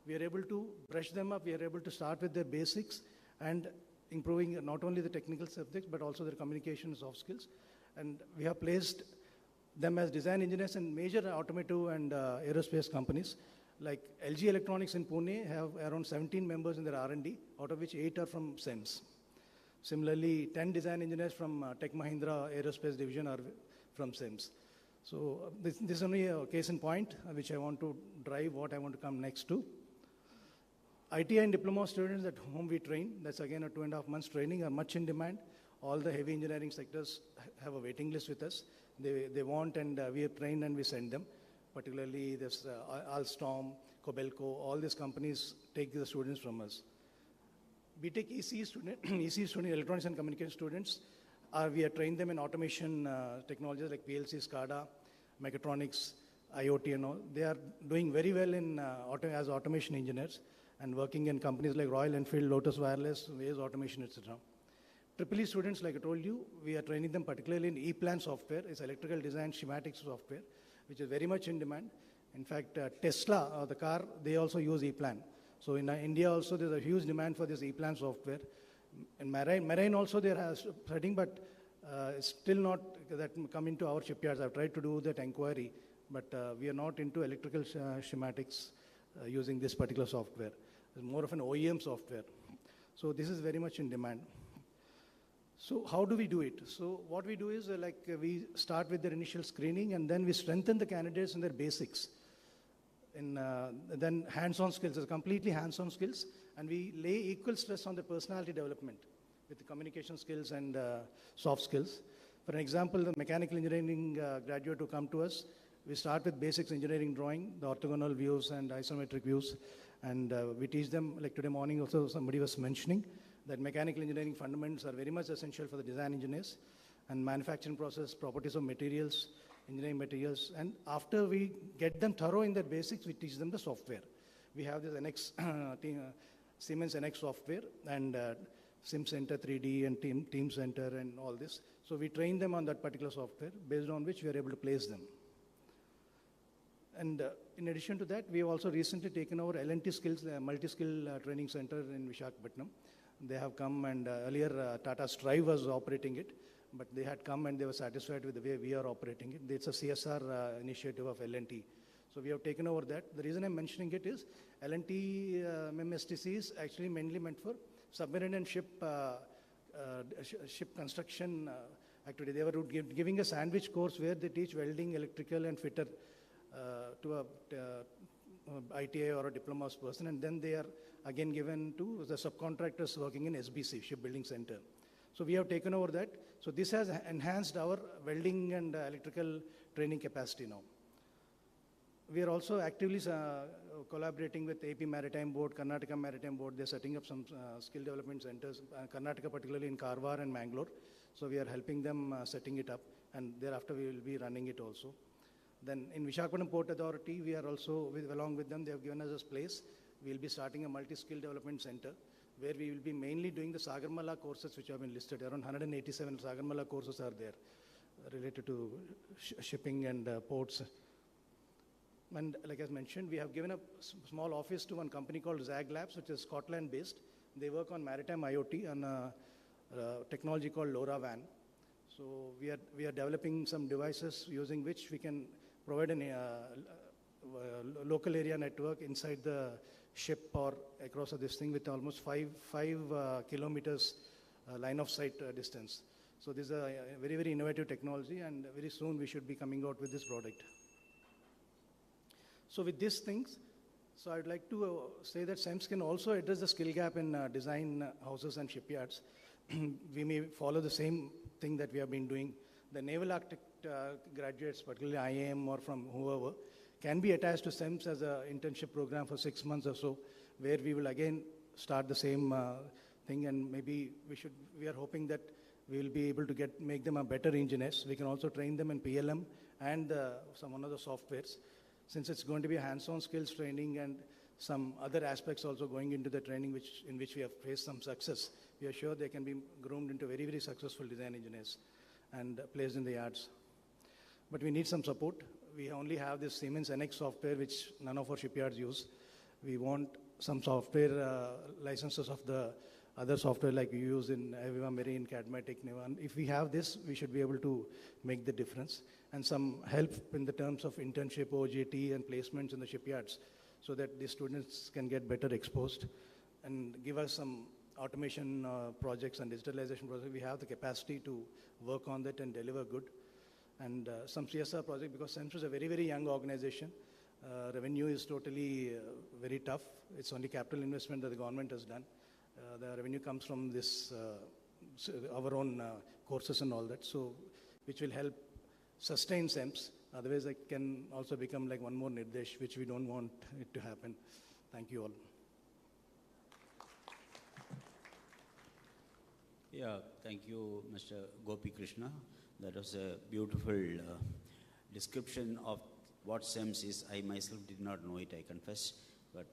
We are able to brush them up, we are able to start with their basics and improving not only the technical subjects, but also their communication and soft skills. And we have placed them as design engineers in major automotive and aerospace companies. Like LG Electronics in Pune have around 17 members in their R&D, out of which 8 are from SEMS. Similarly, 10 design engineers from Tech Mahindra Aerospace Division are from SEMS. So this is only a case in point, which I want to drive what I want to come next to. ITI and diploma students at whom we train, that's again a 2.5 months training, are much in demand. All the heavy engineering sectors have a waiting list with us. They want, and we have trained and we send them. Particularly this Alstom, Cobelco, all these companies take the students from us. BTech EC student, electronics and communication students, we have trained them in automation technologies like PLC, SCADA, mechatronics, IoT and all. They are doing very well in as automation engineers and working in companies like Royal Enfield, Lotus Wireless, Waze Automation, etc. EEE students, like I told you, we are training them particularly in ePlan software. It's electrical design schematics software, which is very much in demand. In fact, Tesla, the car, they also use ePlan. So in India also, there's a huge demand for this ePlan software. In marine also they are studying, but it's still not that come into our shipyards. I've tried to do that inquiry, but we are not into electrical schematics using this particular software. It's more of an OEM software. So this is very much in demand. So how do we do it? So what we do is we start with their initial screening and then we strengthen the candidates in their basics. Then hands-on skills, completely hands-on skills, and we lay equal stress on the personality development with the communication skills and soft skills. For an example, the mechanical engineering graduate who come to us, we start with basics engineering drawing, the orthogonal views and isometric views, and we teach them, like today morning also somebody was mentioning, that mechanical engineering fundamentals are very much essential for the design engineers, and manufacturing process, properties of materials, engineering materials, and after we get them thorough in their basics, we teach them the software. We have this NX, Siemens NX software, and Sim Center 3D and Team Center and all this. So we train them on that particular software, based on which we are able to place them. And in addition to that, we have also recently taken over L&T Skills, multi-skill training center in Visakhapatnam. They have come, and earlier Tata Strive was operating it, but they had come and they were satisfied with the way we are operating it. It's a CSR initiative of L&T. So we have taken over that. The reason I'm mentioning it is L&T MMSTC is actually mainly meant for submarine and ship construction activity. They were giving a sandwich course where they teach welding, electrical, and fitter to a ITI or a diploma person, and then they are again given to the subcontractors working in SBC, Shipbuilding Center. So we have taken over that. So this has enhanced our welding and electrical training capacity now. We are also actively collaborating with AP Maritime Board, Karnataka Maritime Board. They're setting up some skill development centers, Karnataka particularly in Karwar and Mangalore. So we are helping them setting it up, and thereafter we will be running it also. Then in Visakhapatnam Port Authority, we are also, along with them, they have given us a place. We will be starting a multi-skill development center where we will be mainly doing the Sagarmala courses which have been listed. Around 187 Sagarmala courses are there related to shipping and ports. And like I mentioned, we have given a small office to one company called ZAG Labs, which is Scotland-based. They work on maritime IoT and technology called LoRaWAN. So we are developing some devices using which we can provide a local area network inside the ship or across this thing with almost 5 kilometers line of sight distance. So this is a very, very innovative technology, and very soon we should be coming out with this product. So with these things, so I'd like to say that SEMS can also address the skill gap in design houses and shipyards. We may follow the same thing that we have been doing. The naval architect graduates, particularly IAM or from whoever, can be attached to SEMS as an internship program for 6 months or so, where we will again start the same thing, and maybe we are hoping that we will be able to make them a better engineers. We can also train them in PLM and one of the softwares. Since it's going to be hands-on skills training and some other aspects also going into the training in which we have faced some success, we are sure they can be groomed into very, very successful design engineers and placed in the yards. But we need some support. We only have this Siemens NX software, which none of our shipyards use. We want some software licenses of the other software like we use in Aviva Marine, Cadmatic, Naval. If we have this, we should be able to make the difference. And some help in the terms of internship, OJT, and placements in the shipyards, so that the students can get better exposed and give us some automation projects and digitalization projects. We have the capacity to work on that and deliver good. And some CSR project, because SEMS is a very, very young organization. Revenue is totally very tough. It's only capital investment that the government has done. The revenue comes from this, our own courses and all that, so which will help sustain SEMS. Otherwise, it can also become like one more Nirdesh, which we don't want it to happen. Thank you all. Yeah, thank you, Mr. Gopi Krishna. That was a beautiful description of what SEMS is. I myself did not know it, I confess, but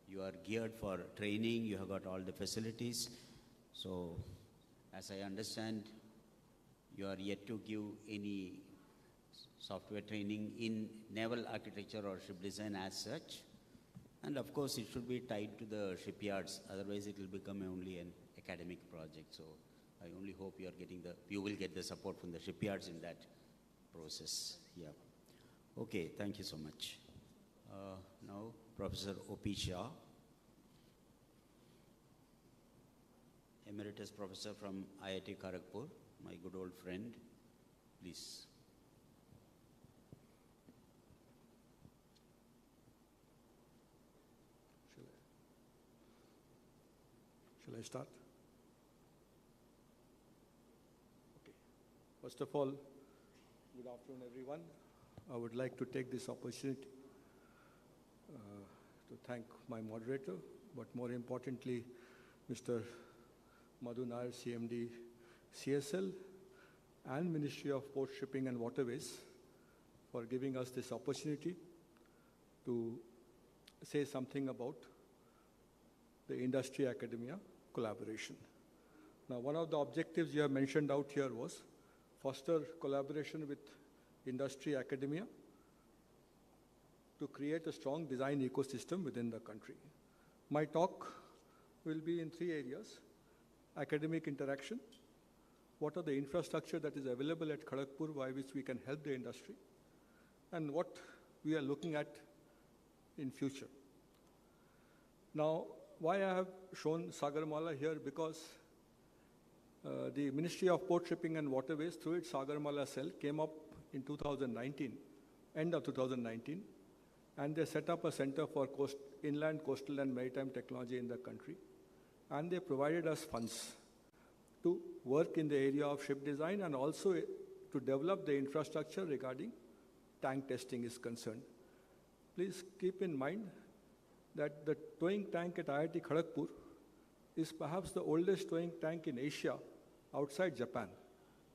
you are geared for training, you have got all the facilities. So, as I understand, you are yet to give any software training in naval architecture or ship design as such. And of course, it should be tied to the shipyards, otherwise it will become only an academic project. So I only hope you will get the support from the shipyards in that process. Yeah. Okay, thank you so much. Now, Professor O.P. Shah, Emeritus Professor from IIT Kharagpur, my good old friend. Please. Shall I start? Okay. First of all, good afternoon, everyone. I would like to take this opportunity to thank my moderator, but more importantly, Mr. Madhu Nair, CMD, CSL, and Ministry of Port Shipping and Waterways for giving us this opportunity to say something about the industry-academia collaboration. Now, one of the objectives you have mentioned out here was foster collaboration with industry-academia to create a strong design ecosystem within the country. My talk will be in 3 areas: academic interaction, what are the infrastructure that is available at Kharagpur by which we can help the industry, and what we are looking at in future. Now, why I have shown Sagarmala here, because the Ministry of Port Shipping and Waterways, through its Sagarmala cell, came up in 2019, end of 2019, and they set up a center for inland, coastal, and maritime technology in the country. And they provided us funds to work in the area of ship design and also to develop the infrastructure regarding tank testing is concerned. Please keep in mind that the towing tank at IIT Kharagpur is perhaps the oldest towing tank in Asia outside Japan.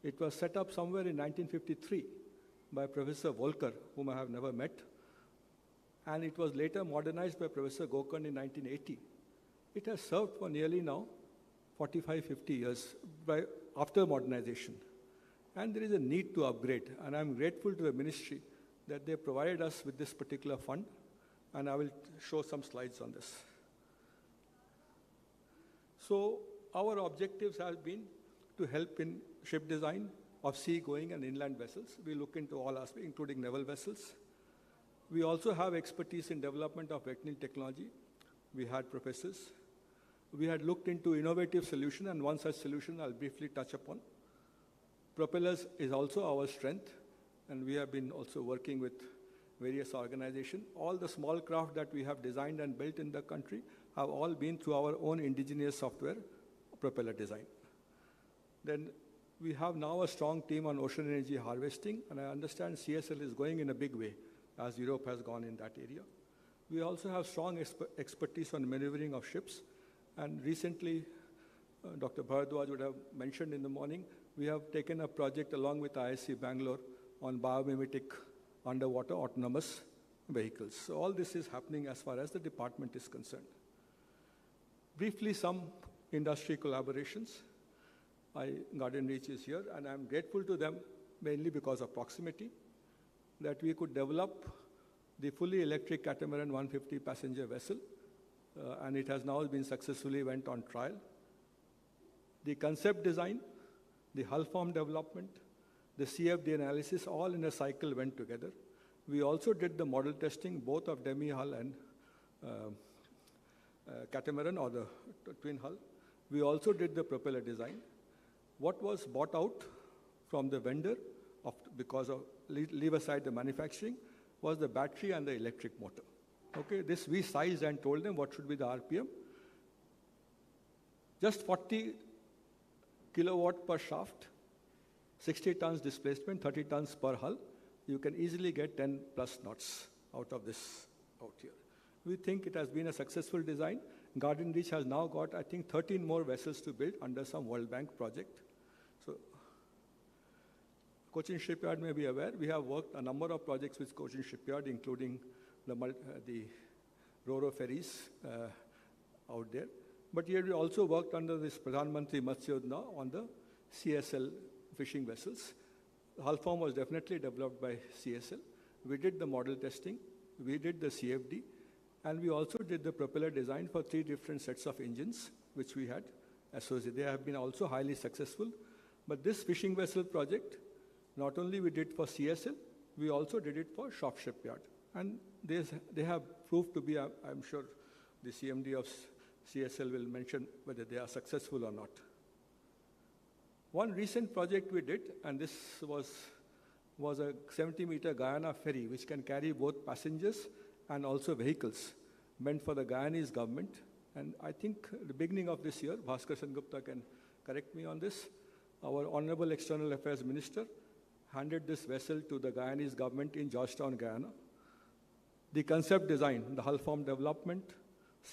It was set up somewhere in 1953 by Professor Volker, whom I have never met, and it was later modernized by Professor Gokarn in 1980. It has served for nearly now 45-50 years after modernization. And there is a need to upgrade, and I'm grateful to the ministry that they provided us with this particular fund, and I will show some slides on this. So our objectives have been to help in ship design of sea-going and inland vessels. We look into all aspects, including naval vessels. We also have expertise in development of technical technology. We had professors. We had looked into innovative solution, and one such solution I'll briefly touch upon. Propellers is also our strength, and we have been also working with various organizations. All the small craft that we have designed and built in the country have all been through our own indigenous software, propeller design. Then we have now a strong team on ocean energy harvesting, and I understand CSL is going in a big way as Europe has gone in that area. We also have strong expertise on maneuvering of ships, and recently, Dr. Bharadwaj would have mentioned in the morning, we have taken a project along with ISC Bangalore on biomimetic underwater autonomous vehicles. So all this is happening as far as the department is concerned. Briefly, some industry collaborations. Garden Reach is here, and I'm grateful to them mainly because of proximity, that we could develop the fully electric catamaran 150 passenger vessel, and it has now been successfully went on trial. The concept design, the hull form development, the CFD analysis, all in a cycle went together. We also did the model testing, both of demi-hull and catamaran or the twin hull. We also did the propeller design. What was bought out from the vendor, because of, leave aside the manufacturing, was the battery and the electric motor. Okay, this we sized and told them what should be the RPM. Just 40 kilowatt per shaft, 60 tons displacement, 30 tons per hull. You can easily get 10 plus knots out of this out here. We think it has been a successful design. Garden Reach has now got, I think, 13 more vessels to build under some World Bank project. So, Cochin Shipyard may be aware, we have worked a number of projects with Cochin Shipyard, including the Ro-Ro ferries out there. But here we also worked under this Pradhan Mantri Matsya Yojana on the CSL fishing vessels. The hull form was definitely developed by CSL. We did the model testing, we did the CFD, and we also did the propeller design for 3 different sets of engines, which we had associated. They have been also highly successful. But this fishing vessel project, not only we did for CSL, we also did it for Shop Shipyard. And they have proved to be, I'm sure the CMD of CSL will mention whether they are successful or not. One recent project we did, and this was a 70-meter Guyana ferry, which can carry both passengers and also vehicles, meant for the Guyanese government. And I think the beginning of this year, Bhaskar Sengupta can correct me on this, our Honorable External Affairs Minister handed this vessel to the Guyanese government in Georgetown, Guyana. The concept design, the hull form development,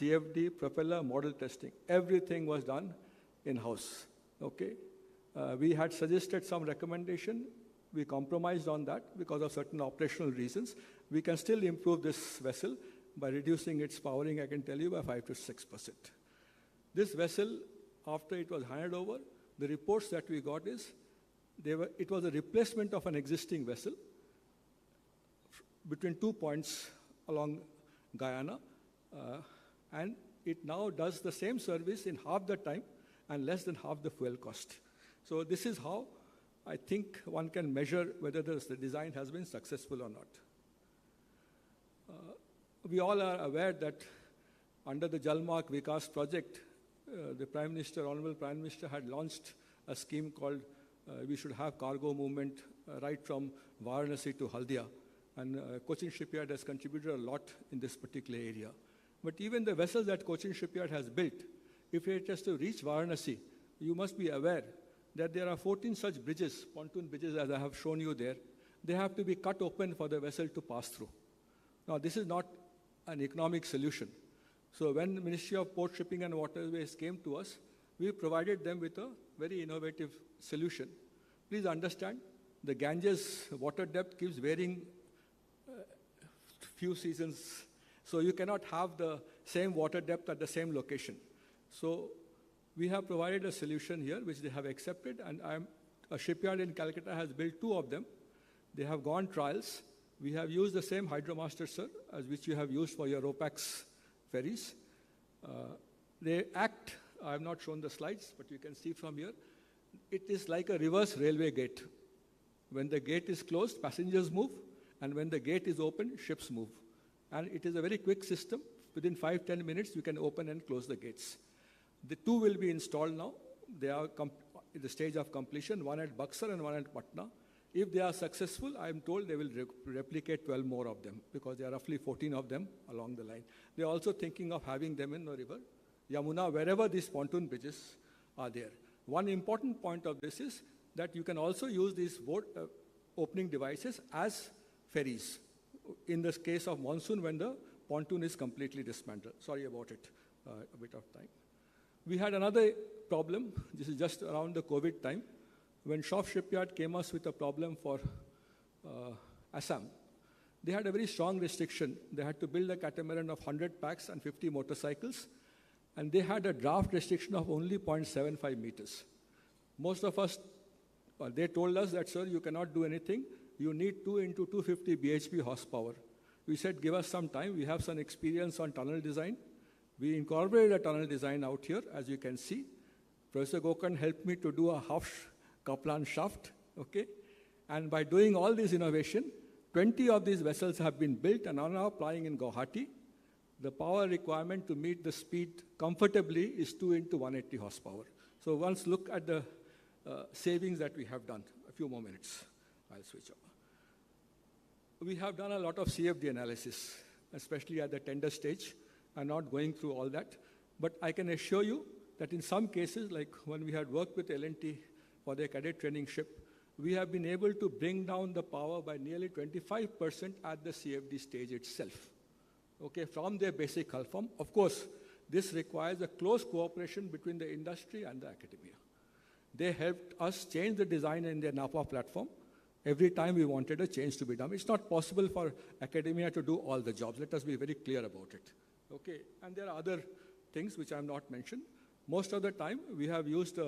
CFD, propeller, model testing, everything was done in-house, okay? We had suggested some recommendation. We compromised on that because of certain operational reasons. We can still improve this vessel by reducing its powering, I can tell you, by 5 to 6%. This vessel, after it was handed over, the reports that we got is, it was a replacement of an existing vessel between 2 points along Guyana, and it now does the same service in half the time and less than half the fuel cost. So this is how I think one can measure whether the design has been successful or not. We all are aware that under the Jalmarg Vikas project, the Prime Minister, Honorable Prime Minister, had launched a scheme called we should have cargo movement right from Varanasi to Haldia. And Cochin Shipyard has contributed a lot in this particular area. But even the vessels that Cochin Shipyard has built, if it has to reach Varanasi, you must be aware that there are 14 such bridges, pontoon bridges, as I have shown you there. They have to be cut open for the vessel to pass through. Now, this is not an economic solution. So when the Ministry of Port, Shipping and Waterways came to us, we provided them with a very innovative solution. Please understand, the Ganges water depth keeps varying few seasons, so you cannot have the same water depth at the same location. So we have provided a solution here, which they have accepted, and a shipyard in Calcutta has built 2 of them. They have gone trials. We have used the same Hydromaster, sir, as which you have used for your RoPax ferries. They act, I have not shown the slides, but you can see from here, it is like a reverse railway gate. When the gate is closed, passengers move, and when the gate is open, ships move. And it is a very quick system. Within 5-10 minutes, you can open and close the gates. The 2 will be installed now. They are in the stage of completion, one at Buxar and one at Patna. If they are successful, I am told they will replicate 12 more of them, because there are roughly 14 of them along the line. They are also thinking of having them in the river Yamuna, wherever these pontoon bridges are there. One important point of this is that you can also use these boat opening devices as ferries in the case of monsoon when the pontoon is completely dismantled. Sorry about it, a bit of time. We had another problem. This is just around the COVID time. When Shop Shipyard came us with a problem for Assam, they had a very strong restriction. They had to build a catamaran of 100 packs and 50 motorcycles, and they had a draft restriction of only 0.75 meters. Most of us, they told us that, sir, you cannot do anything. You need 2 into 250 bhp horsepower. We said, give us some time. We have some experience on tunnel design. We incorporated a tunnel design out here, as you can see. Professor Gokan helped me to do a half Kaplan shaft, okay? And by doing all this innovation, 20 of these vessels have been built and are now plying in Guwahati. The power requirement to meet the speed comfortably is 2 into 180 horsepower. So once look at the savings that we have done. A few more minutes, I'll switch over. We have done a lot of CFD analysis, especially at the tender stage. I'm not going through all that, but I can assure you that in some cases, like when we had worked with L&T for their cadet training ship, we have been able to bring down the power by nearly 25% at the CFD stage itself, okay, from their basic hull form. Of course, this requires a close cooperation between the industry and the academia. They helped us change the design in their Napa platform every time we wanted a change to be done. It's not possible for academia to do all the jobs. Let us be very clear about it. Okay, and there are other things which I have not mentioned. Most of the time, we have used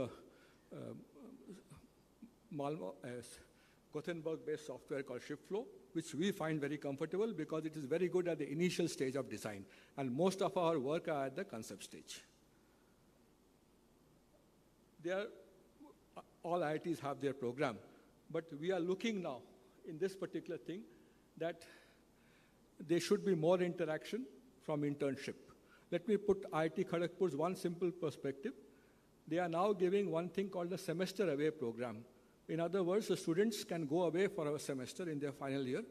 Gothenburg-based software called ShipFlow, which we find very comfortable because it is very good at the initial stage of design, and most of our work are at the concept stage. All IITs have their program, but we are looking now in this particular thing that there should be more interaction from internship. Let me put IIT Kharagpur's one simple perspective. they are now giving one thing called the semester away program. In other words, the students can go away for a semester in their final year,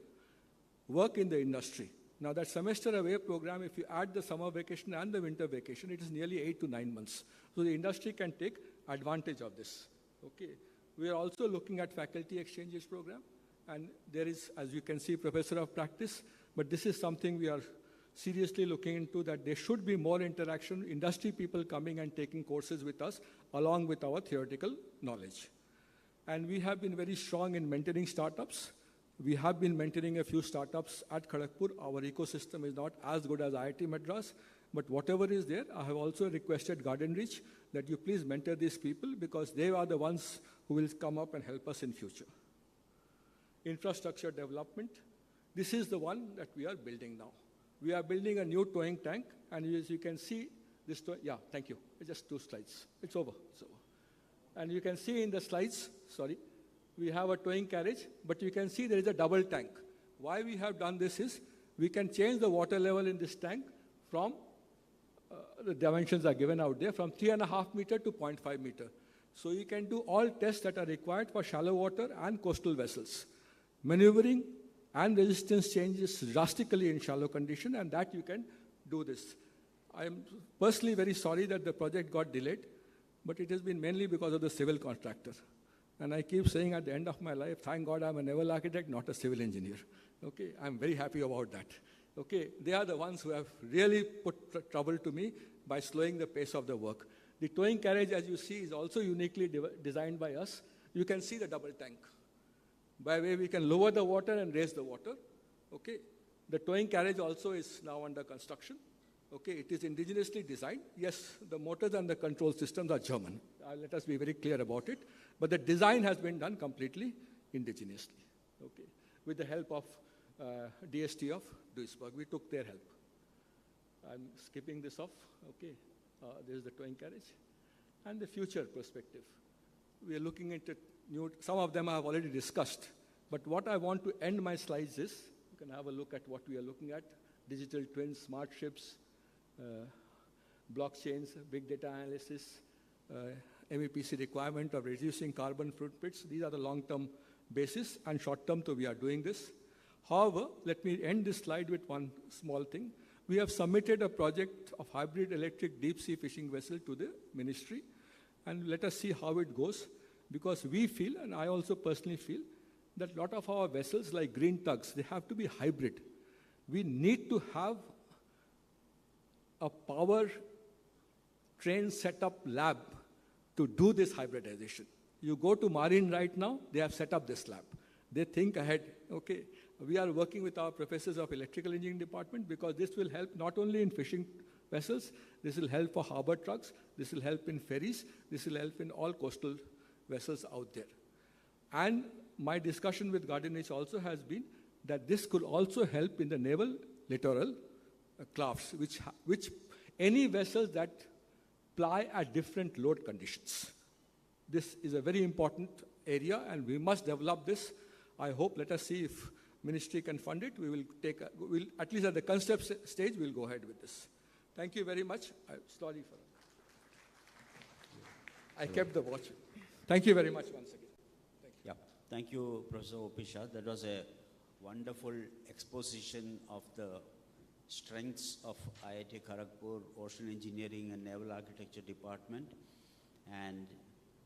work in the industry. Now that semester away program, if you add the summer vacation and the winter vacation, it is nearly 8 to 9 months. So the industry can take advantage of this. Okay. We are also looking at faculty exchanges program, and there is, as you can see, professor of practice, but this is something we are seriously looking into, that there should be more interaction, industry people coming and taking courses with us along with our theoretical knowledge. And we have been very strong in mentoring startups. We have been mentoring a few startups at Kharagpur. Our ecosystem is not as good as IIT Madras, but whatever is there, I have also requested Garden Reach that you please mentor these people, because they are the ones who will come up and help us in future. Infrastructure development. This is the one that we are building now. We are building a new towing tank, and as you can see, this thank you. It's just 2 slides. It's over. And you can see in the slides, we have a towing carriage, but you can see there is a double tank. Why we have done this is, we can change the water level in this tank from, the dimensions are given out there, from 3.5 meter to 0.5 meter. So you can do all tests that are required for shallow water and coastal vessels. Maneuvering and resistance changes drastically in shallow condition, and that you can do this. I am personally very sorry that the project got delayed, but it has been mainly because of the civil contractor. And I keep saying at the end of my life, thank God I'm a naval architect, not a civil engineer. Okay, I'm very happy about that. Okay, they are the ones who have really put trouble to me by slowing the pace of the work. The towing carriage, as you see, is also uniquely designed by us. You can see the double tank. By way we can lower the water and raise the water. Okay, the towing carriage also is now under construction. Okay, it is indigenously designed. Yes, the motors and the control systems are German. Let us be very clear about it. But the design has been done completely indigenously. Okay, with the help of DST of Duisburg. We took their help. I'm skipping this off. Okay, this is the towing carriage. And the future perspective. We are looking into new, some of them I have already discussed. But what I want to end my slides is, you can have a look at what we are looking at. Digital twins, smart ships, blockchains, big data analysis, MEPC requirement of reducing carbon footprints. These are the long-term basis, and short-term, so we are doing this. However, let me end this slide with one small thing. We have submitted a project of hybrid electric deep-sea fishing vessel to the ministry, and let us see how it goes, because we feel, and I also personally feel, that a lot of our vessels, like green tugs, they have to be hybrid. We need to have a power train setup lab to do this hybridization. You go to Marine right now, they have set up this lab. They think ahead. Okay, we are working with our professors of electrical engineering department, because this will help not only in fishing vessels, this will help for harbor trucks, this will help in ferries, this will help in all coastal vessels out there. And my discussion with Garden Reach also has been that this could also help in the naval littoral crafts, which any vessels that ply at different load conditions. This is a very important area, and we must develop this. I hope, let us see if ministry can fund it. We will take, at least at the concept stage, we'll go ahead with this. Thank you very much. I'm sorry for I kept the watch. Thank you very much once again. Yeah, thank you, Professor Opisha. That was a wonderful exposition of the strengths of IIT Kharagpur Ocean Engineering and Naval Architecture Department, and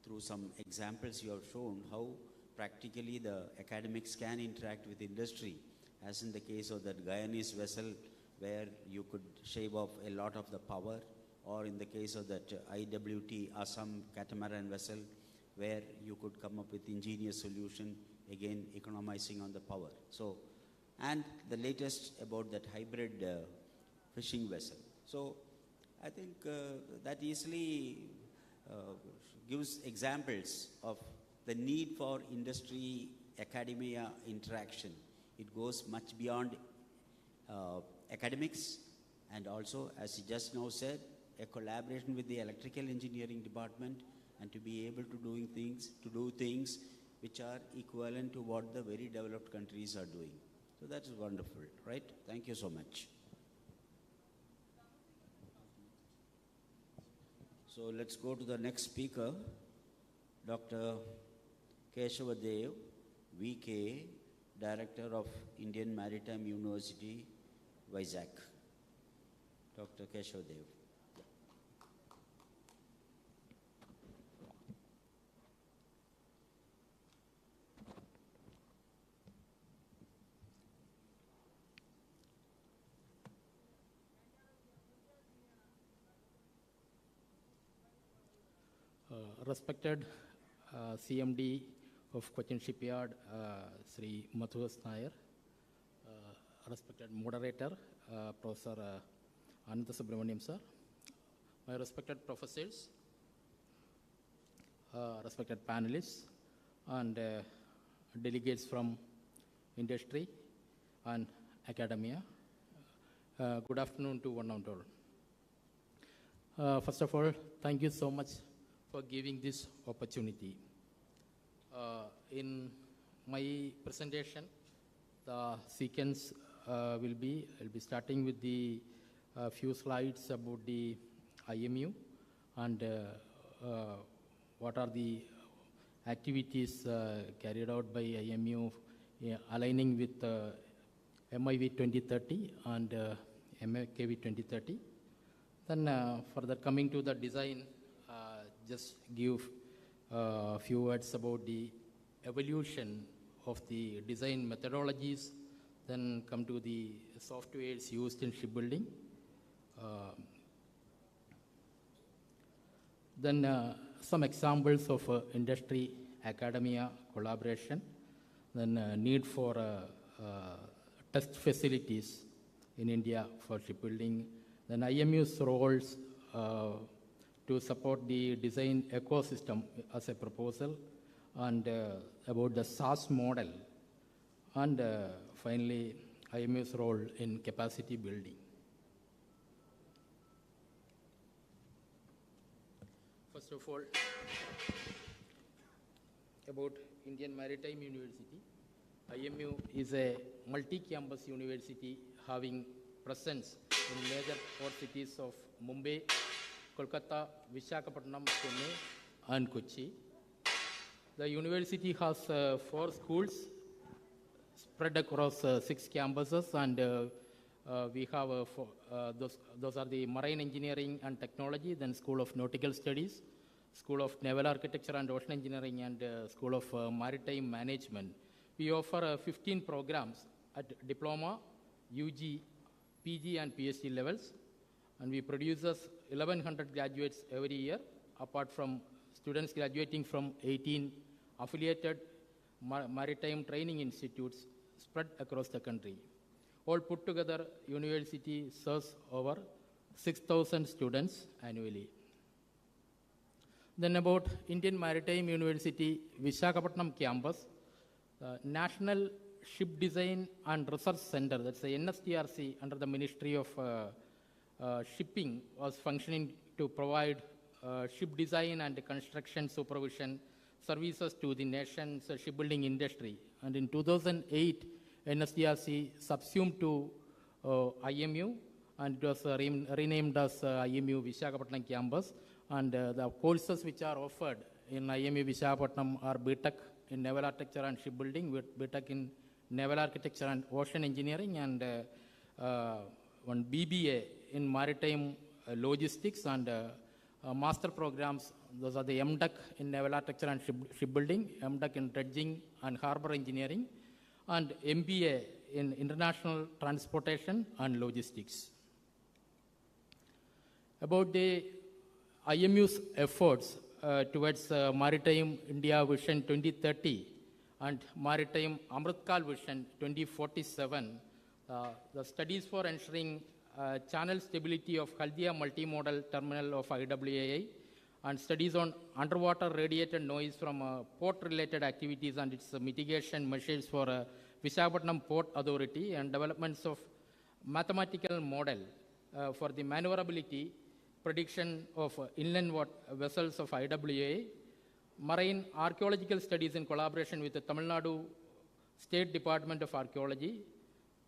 through some examples you have shown how practically the academics can interact with industry, as in the case of that Guyanese vessel where you could shave off a lot of the power, or in the case of that IWT Assam catamaran vessel where you could come up with ingenious solution, again economizing on the power. So, and the latest about that hybrid fishing vessel. So I think that easily gives examples of the need for industry academia interaction. It goes much beyond academics, and also, as he just now said, a collaboration with the electrical engineering department, and to be able to do things which are equivalent to what the very developed countries are doing. So that's wonderful, right? Thank you so much. So So let's go to the next speaker, Dr. Keshavadev, VK, Director of Indian Maritime University, Vizag. Dr. Keshavadev. Respected CMD of Cochin Shipyard, Sri Mathus Nair, respected moderator, Professor Anantha Subramaniam sir, my respected professors, respected panelists, and delegates from industry and academia. Good afternoon to one and all. First of all, thank you so much for giving this opportunity. In my presentation, the sequence I'll be starting with the few slides about the IMU and what are the activities carried out by IMU aligning with MIV 2030 and MKV 2030. Then further coming to the design, just give a few words about the evolution of the design methodologies, then come to the softwares used in shipbuilding. Then some examples of industry, academia collaboration, then need for test facilities in India for shipbuilding, then IMU's roles to support the design ecosystem as a proposal, and about the SaaS model, and finally IMU's role in capacity building. First of all, about Indian Maritime University. IMU is a multi-campus university having presence in major port cities of Mumbai, Kolkata, Visakhapatnam, Chennai, and Kochi. The university has 4 schools spread across 6 campuses, and we have those are the Marine Engineering and Technology, then School of Nautical Studies, School of Naval Architecture and Ocean Engineering, and School of Maritime Management. We offer 15 programs at diploma, UG, PG, and PhD levels, and we produce 1,100 graduates every year, apart from students graduating from 18 affiliated maritime training institutes spread across the country. All put together, university serves over 6,000 students annually. Then about Indian Maritime University, Visakhapatnam campus, National Ship Design and Research Center, that's the NSTRC under the Ministry of Shipping, was functioning to provide ship design and construction supervision services to the nation's shipbuilding industry. And in 2008, NSTRC subsumed to IMU, and it was renamed as IMU Visakhapatnam campus. And the courses which are offered in IMU Visakhapatnam are BTech in Naval Architecture and Shipbuilding, with BTech in Naval Architecture and Ocean Engineering, and one BBA in Maritime Logistics, and master programs. Those are the MTech in Naval Architecture and Shipbuilding, MTech in Dredging and Harbor Engineering, and MBA in International Transportation and Logistics. About the IMU's efforts towards Maritime India Vision 2030 and Maritime Amritkal Vision 2047, the studies for ensuring channel stability of Haldia multimodal terminal of IWAI, and studies on underwater radiated noise from port-related activities and its mitigation measures for Visakhapatnam Port Authority, and developments of mathematical model for the maneuverability prediction of inland vessels of IWA, marine archaeological studies in collaboration with the Tamil Nadu State Department of Archaeology,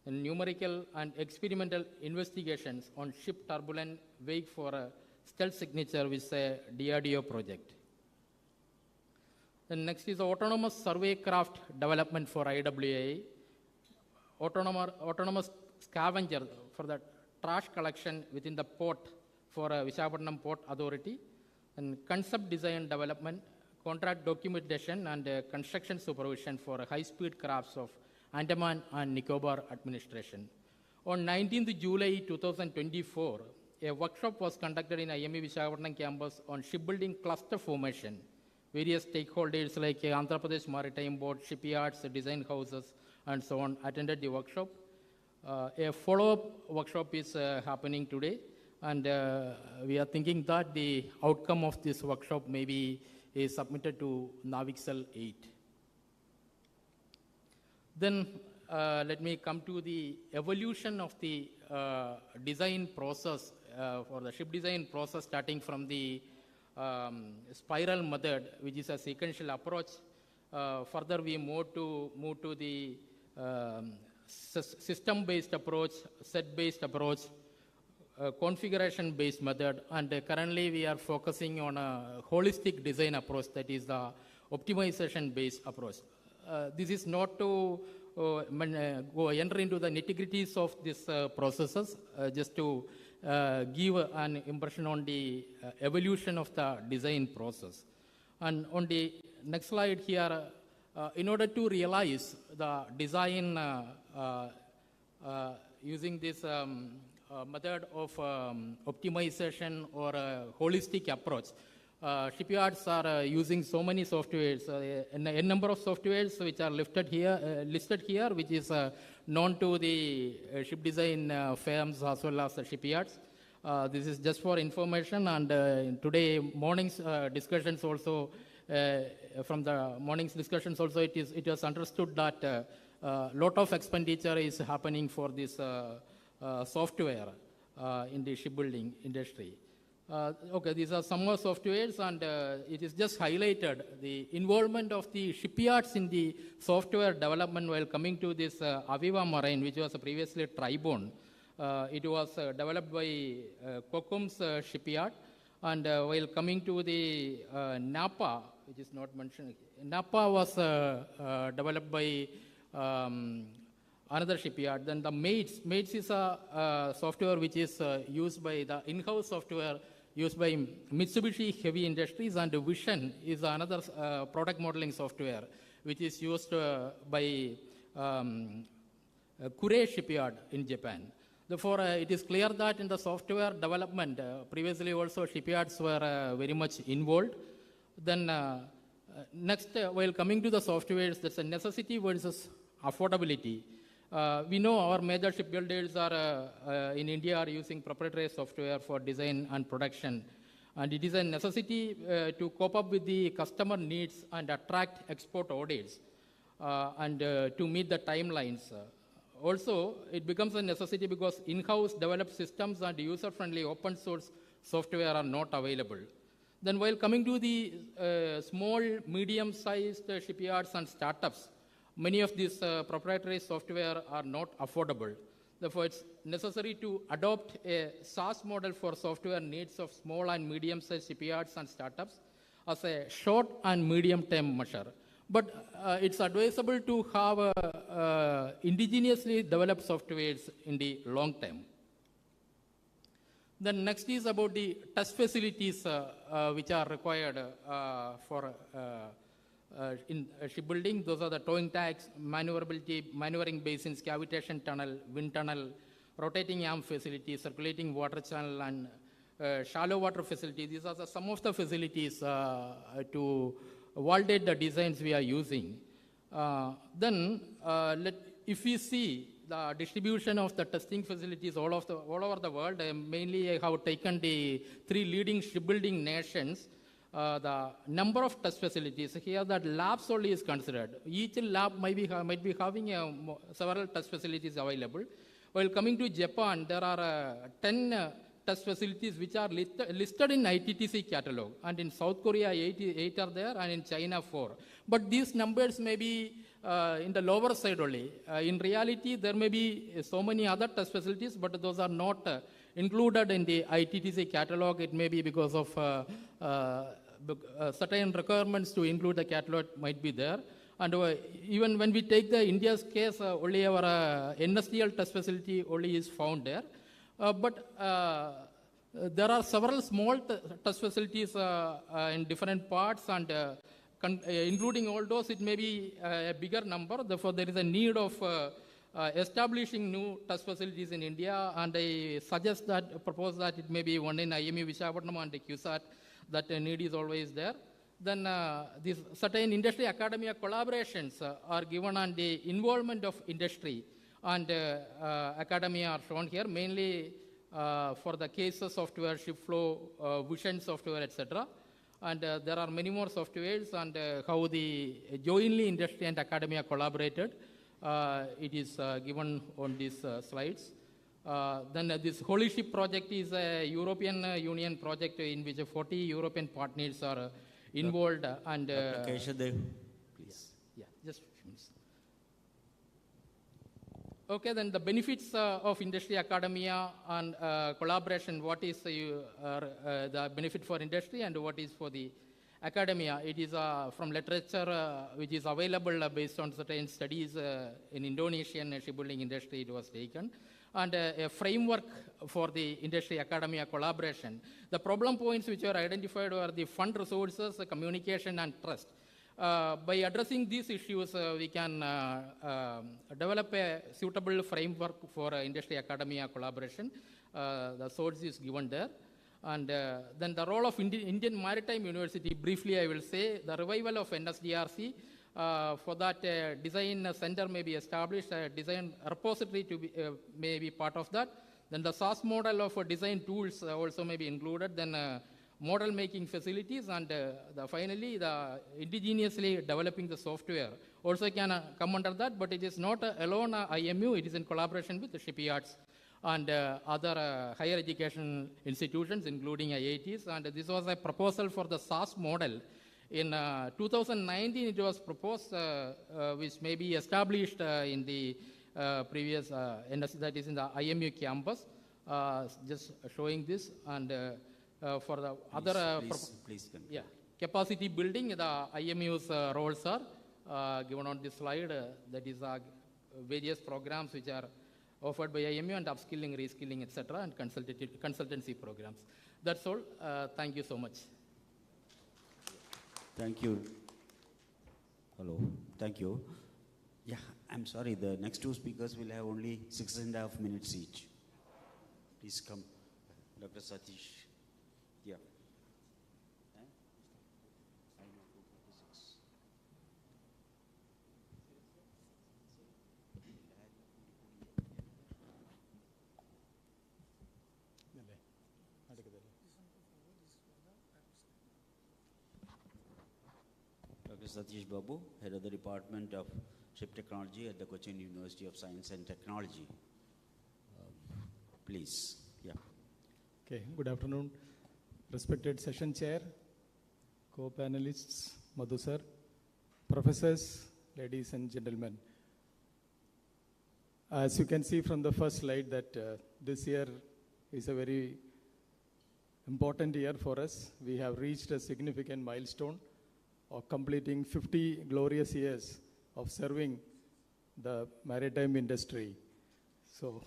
and numerical and experimental investigations on ship turbulent wake for stealth signature, which is a DRDO project. Then next is autonomous survey craft development for IWA, autonomous scavenger for the trash collection within the port for Visakhapatnam Port Authority, and concept design development, contract documentation, and construction supervision for high-speed crafts of Andaman and Nicobar administration. On 19th July 2024, a workshop was conducted in IME Visakhapatnam campus on shipbuilding cluster formation. Various stakeholders like Andhra Pradesh Maritime Board, shipyards, design houses, and so on attended the workshop. A follow-up workshop is happening today, and we are thinking that the outcome of this workshop maybe is submitted to Navixel 8. Then let me come to the evolution of the design process for the ship design process, starting from the spiral method, which is a sequential approach. Further, we move to the system-based approach, set-based approach, configuration-based method, and currently we are focusing on a holistic design approach, that is the optimization-based approach. This is not to enter into the nitty-gritties of these processes, just to give an impression on the evolution of the design process. And on the next slide here, in order to realize the design using this method of optimization or a holistic approach, shipyards are using so many softwares, a number of softwares which are listed here, which is known to the ship design firms as well as the shipyards. This is just for information, and today morning's discussions also, from the morning's discussions also, it was understood that lot of expenditure is happening for this software in the shipbuilding industry. Okay, these are some more softwares, and it is just highlighted the involvement of the shipyards in the software development while coming to this Aviva Marine, which was previously Tribone. It was developed by Kokum's shipyard, and while coming to the Napa, which is not mentioned, Napa was developed by another shipyard. Then the MATES is a software which is used by the in-house software used by Mitsubishi Heavy Industries, and Vision is another product modeling software which is used by Kure shipyard in Japan. Therefore, it is clear that in the software development, previously also shipyards were very much involved. Then next, while coming to the softwares, there's a necessity versus affordability. We know our major shipbuilders are in India are using proprietary software for design and production, and it is a necessity to cope up with the customer needs and attract export orders, and to meet the timelines. Also, it becomes a necessity because in-house developed systems and user-friendly open source software are not available. Then while coming to the small, medium-sized shipyards and startups, many of these proprietary software are not affordable. Therefore, it's necessary to adopt a SaaS model for software needs of small and medium-sized shipyards and startups as a short and medium-term measure. But it's advisable to have indigenously developed softwares in the long term. Then next is about the test facilities which are required for in shipbuilding. Those are the towing tacks, maneuverability, maneuvering basins, cavitation tunnel, wind tunnel, rotating arm facilities, circulating water channel, and shallow water facilities. These are some of the facilities to validate the designs we are using. Then, if we see the distribution of the testing facilities all over the world, mainly I have taken the 3 leading shipbuilding nations. The number of test facilities here, that labs only is considered. Each lab might be having several test facilities available. While coming to Japan, there are 10 test facilities which are listed in ITTC catalog, and in South Korea 8 are there, and in China 4. But these numbers may be in the lower side only. In reality, there may be so many other test facilities, but those are not included in the ITTC catalog. It may be because of certain requirements to include the catalog might be there. And even when we take the India's case, only our NSTL test facility only is found there. But there are several small test facilities in different parts, and including all those, it may be a bigger number. Therefore, there is a need of establishing new test facilities in India, and I propose that it may be one in IMU Visakhapatnam and QSAT. That need is always there. Then these certain industry academia collaborations are given on the involvement of industry, and academia are shown here, mainly for the cases software, ship flow, vision software, etc. And there are many more softwares, and how the jointly industry and academia collaborated. It is given on these slides. Then this Holy Ship project is a European Union project in which 40 European partners are involved. And please. Yeah, just a few minutes. Okay, then the benefits of industry academia and collaboration. What is the benefit for industry and what is for the academia? It is from literature which is available based on certain studies in Indonesian shipbuilding industry. It was taken. And a framework for the industry academia collaboration. The problem points which were identified were the fund resources, communication, and trust. By addressing these issues, we can develop a suitable framework for industry academia collaboration. The source is given there. And then the role of Indian Maritime University, briefly I will say, the revival of NSDRC. For that, design center may be established, a design repository to be, may be part of that. Then the SaaS model of design tools also may be included. Then model making facilities, and finally the indigenously developing the software also can come under that, but it is not alone IMU, it is in collaboration with the shipyards and other higher education institutions, including IITs. And this was a proposal for the SaaS model. In 2019, it was proposed, which may be established in the previous, that is in the IMU campus. Just showing this, and for the other, please capacity building, the IMU's roles are given on this slide. That is various programs which are offered by IMU, and upskilling, reskilling, etc., and consultancy programs. That's all. Thank you so much. Thank you. Hello. Thank you. Yeah, I'm sorry. The next two speakers will have only 6.5 minutes each. Please come. Dr. Satish. Yeah. Satish Babu, Head of the Department of Ship Technology at the Cochin University of Science and Technology. Please, yeah. Okay, good afternoon. Respected session chair, co-panelists, Madhu sir, professors, ladies and gentlemen. As you can see from the first slide that this year is a very important year for us. We have reached a significant milestone of completing 50 glorious years of serving the maritime industry. So,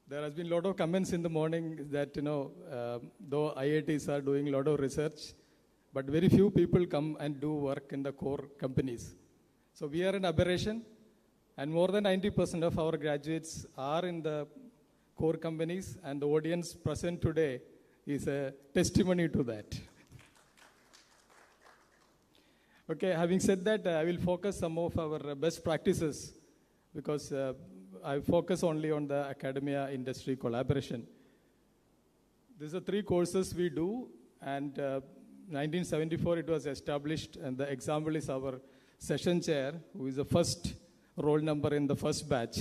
there has been a lot of comments in the morning that, though IITs are doing a lot of research, but very few people come and do work in the core companies. So we are an aberration, and more than 90% of our graduates are in the core companies, and the audience present today is a testimony to that. Okay, having said that, I will focus some of our best practices because I focus only on the academia industry collaboration. These are 3 courses we do, and 1974 it was established, and the example is our session chair, who is the first roll number in the first batch.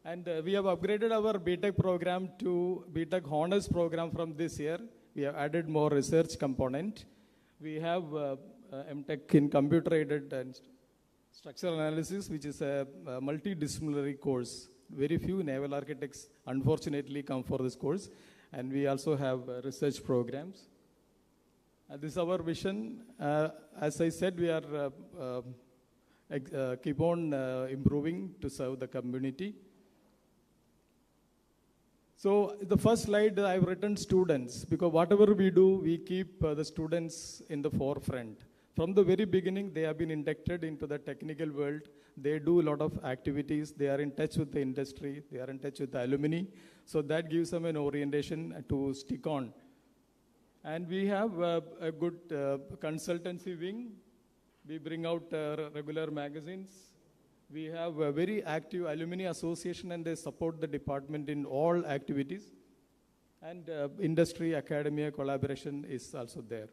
And we have upgraded our BTech program to BTech Honors program from this year. We have added more research component. We have MTech in computer aided and structural analysis, which is a multidisciplinary course. Very few naval architects, unfortunately, come for this course. And we also have research programs. This is our vision. As I said, we are keep on improving to serve the community. So the first slide, I've written students, because whatever we do, we keep the students in the forefront. From the very beginning, they have been inducted into the technical world. They do a lot of activities. They are in touch with the industry. They are in touch with the alumni. So that gives them an orientation to stick on. And we have a good consultancy wing. We bring out regular magazines. We have a very active alumni association, and they support the department in all activities. And industry, academia collaboration is also there.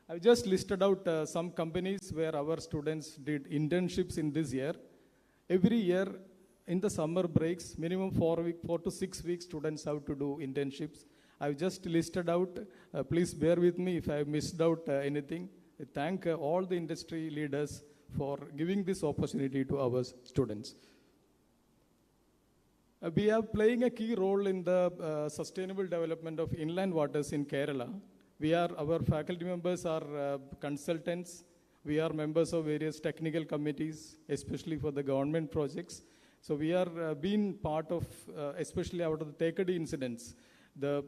I've just listed out some companies where our students did internships in this year. Every year in the summer breaks, minimum 4 to 6 weeks, students have to do internships. I've just listed out. Please bear with me if I missed out anything. I thank all the industry leaders for giving this opportunity to our students. We are playing a key role in the sustainable development of inland waters in Kerala. Our faculty members are consultants. We are members of various technical committees, especially for the government projects. So we are being part of, especially out of the Tekadi incidents, the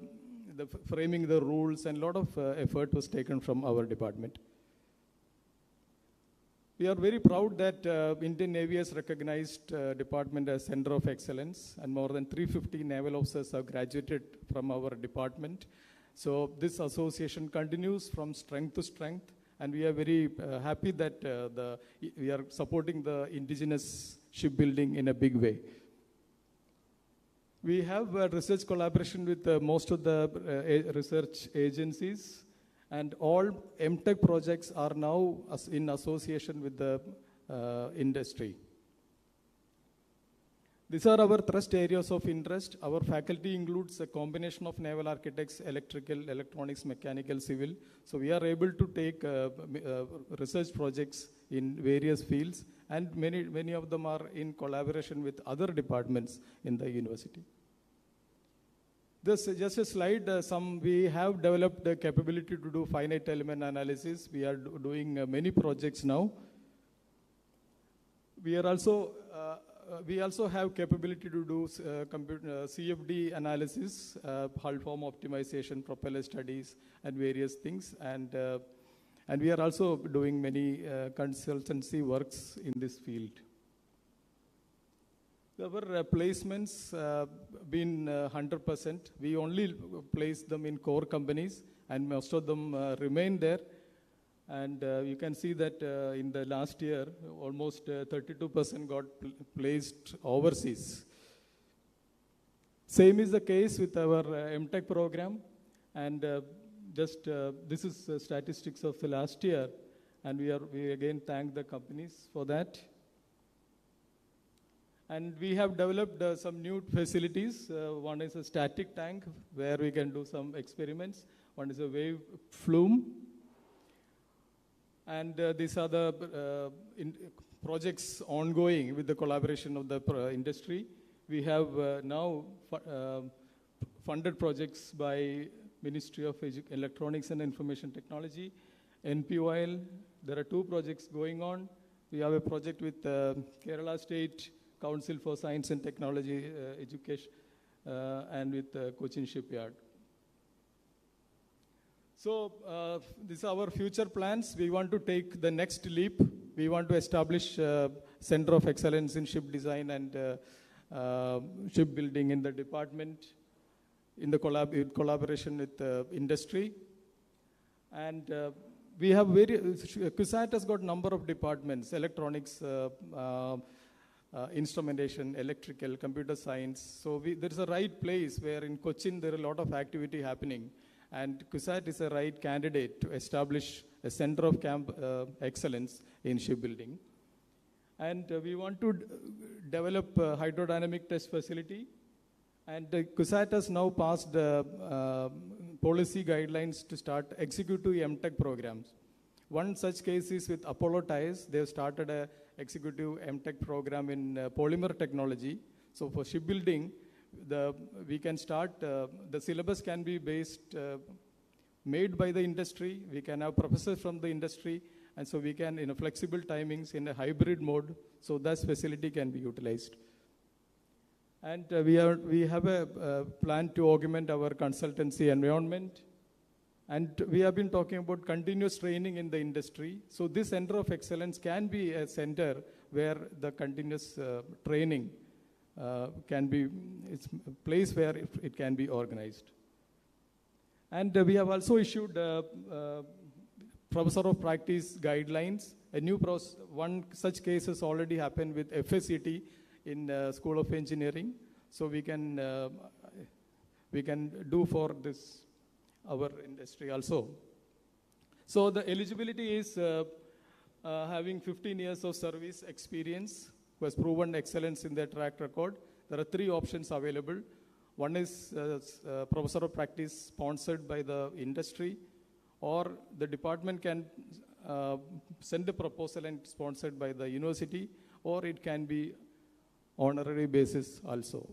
framing the rules, and a lot of effort was taken from our department. We are very proud that Indian Navy has recognized department as Center of Excellence, and more than 350 naval officers have graduated from our department. So this association continues from strength to strength, and we are very happy that we are supporting the indigenous shipbuilding in a big way. We have research collaboration with most of the research agencies, and all MTech projects are now in association with the industry. These are our thrust areas of interest. Our faculty includes a combination of naval architects, electrical, electronics, mechanical, civil. So we are able to take research projects in various fields, and many of them are in collaboration with other departments in the university. This is just a slide. We have developed the capability to do finite element analysis. We are doing many projects now. We also have capability to do CFD analysis, hull form optimization, propeller studies, and various things. And we are also doing many consultancy works in this field. Our placements been 100%. We only place them in core companies, and most of them remain there. And you can see that in the last year, almost 32% got placed overseas. Same is the case with our MTech program. And this is statistics of the last year. And we again thank the companies for that. And we have developed some new facilities. One is a static tank where we can do some experiments. One is a wave flume. And these are the projects ongoing with the collaboration of the industry. We have now funded projects by Ministry of Electronics and Information Technology, NPOIL. There are 2 projects going on. We have a project with Kerala State Council for Science and Technology Education and with Cochin Shipyard. So these are our future plans. We want to take the next leap. We want to establish Center of Excellence in Ship Design and Shipbuilding in the department, in the collaboration with industry. And we have CUSAT has got a number of departments: electronics, instrumentation, electrical, computer science. So there is a right place where in Cochin there is a lot of activity happening. And CUSAT is a right candidate to establish a center of excellence in shipbuilding. And we want to develop a hydrodynamic test facility. And CUSAT has now passed policy guidelines to start executive MTech programs. One such case is with Apollo Tires. They have started a executive MTech program in polymer technology. So for shipbuilding, we can start, the syllabus can be made by the industry. We can have professors from the industry, and so we can, in a flexible timings, in a hybrid mode, so that facility can be utilized. And we have a plan to augment our consultancy environment. And we have been talking about continuous training in the industry. So this center of excellence can be a center where the continuous training can be, it's a place where it can be organized. And we have also issued Professor of Practice guidelines. One such case has already happened with FSCT in School of Engineering. So we can do for this, our industry also. So the eligibility is having 15 years of service experience, who has proven excellence in their track record. There are 3 options available. One is Professor of Practice sponsored by the industry, or the department can send a proposal and sponsored by the university, or it can be honorary basis also.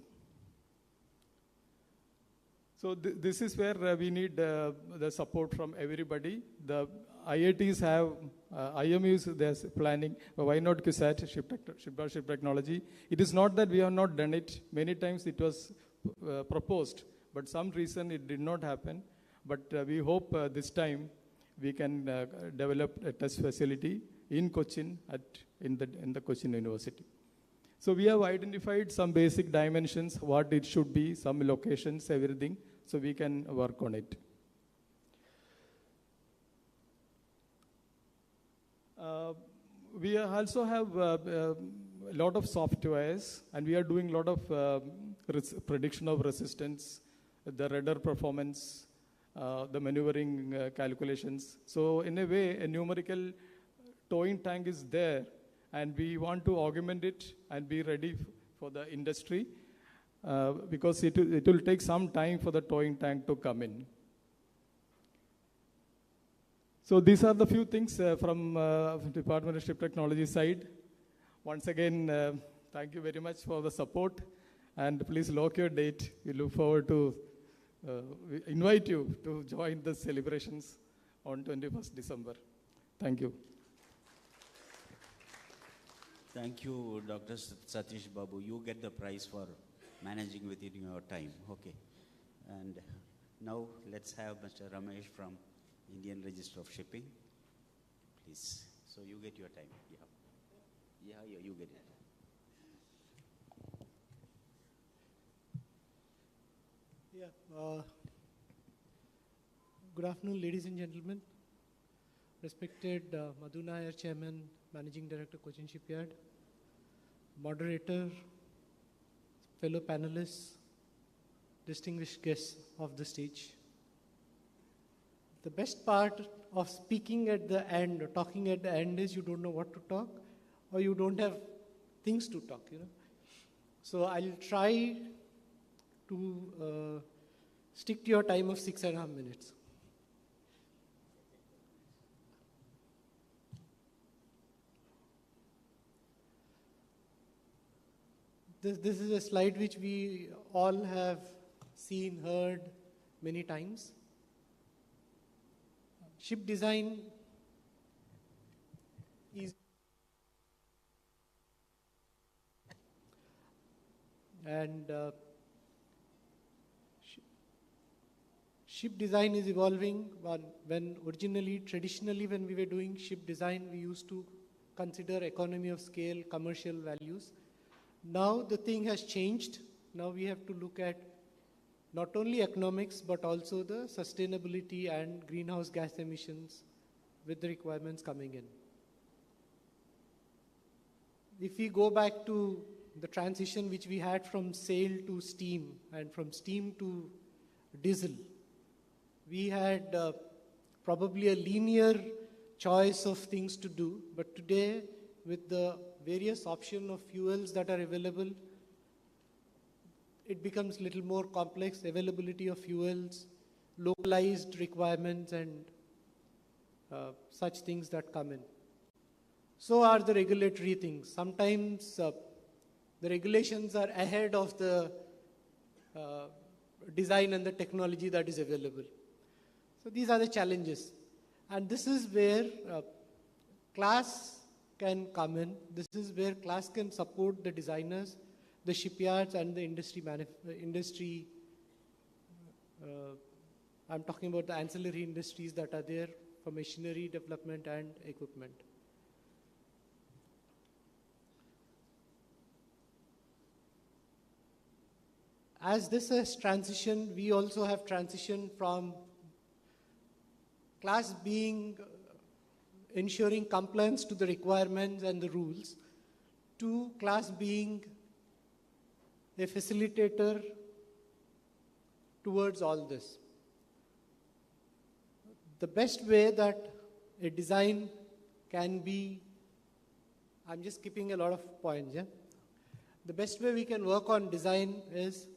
So this is where we need the support from everybody. The IITs have, IMUs, there's planning. Why not CUSAT, ship technology? It is not that we have not done it. Many times it was proposed, but some reason it did not happen. But we hope this time we can develop a test facility in Cochin in the Cochin University. So we have identified some basic dimensions, what it should be, some locations, everything, so we can work on it. We also have a lot of softwares, and we are doing a lot of prediction of resistance, the radar performance, the maneuvering calculations. So in a way, a numerical towing tank is there, and we want to augment it and be ready for the industry because it will take some time for the towing tank to come in. So these are the few things from Department of Ship Technology side. Once again, thank you very much for the support, and please lock your date. We look forward to we invite you to join the celebrations on 21st December. Thank you. Thank you, Dr. Satish Babu. You get the prize for managing within your time. Okay. And now let's have Mr. Ramesh from Indian Register of Shipping. Please. So you get your time. Yeah, you get it. Yeah. Good afternoon, ladies and gentlemen. Respected Madhu Nair, Chairman, Managing Director, Cochin Shipyard, moderator, fellow panelists, distinguished guests of the stage. The best part of speaking at the end or talking at the end is you don't know what to talk, or you don't have things to talk, you know. So I'll try to stick to your time of 6.5 minutes. This is a slide which we all have seen, heard many times. Ship design is ship design is evolving. When traditionally when we were doing ship design, we used to consider economy of scale, commercial values. Now the thing has changed. Now we have to look at not only economics, but also the sustainability and greenhouse gas emissions with the requirements coming in. If we go back to the transition which we had from sail to steam and from steam to diesel, we had probably a linear choice of things to do, but today with the various options of fuels that are available, it becomes a little more complex, availability of fuels, localized requirements, and such things that come in. so are the regulatory things. Sometimes the regulations are ahead of the design and the technology that is available. So these are the challenges. And this is where class can come in. This is where class can support the designers, the shipyards, and the industry. I'm talking about the ancillary industries that are there for machinery development and equipment. As this has transitioned, we also have transitioned from class being ensuring compliance to the requirements and the rules, to class being a facilitator towards all this. The best way that a design can be, I'm just skipping a lot of points, yeah? The best way we can work on design is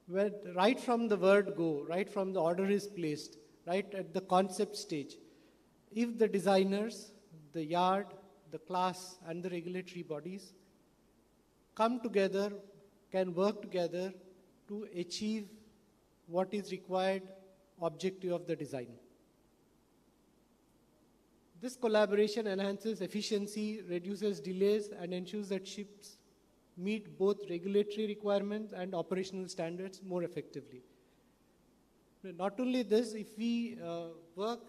where right from the word go, right from the order is placed, right at the concept stage, if the designers, the yard, the class, and the regulatory bodies come together, can work together to achieve what is required objective of the design. This collaboration enhances efficiency, reduces delays, and ensures that ships meet both regulatory requirements and operational standards more effectively. Not only this, if we work,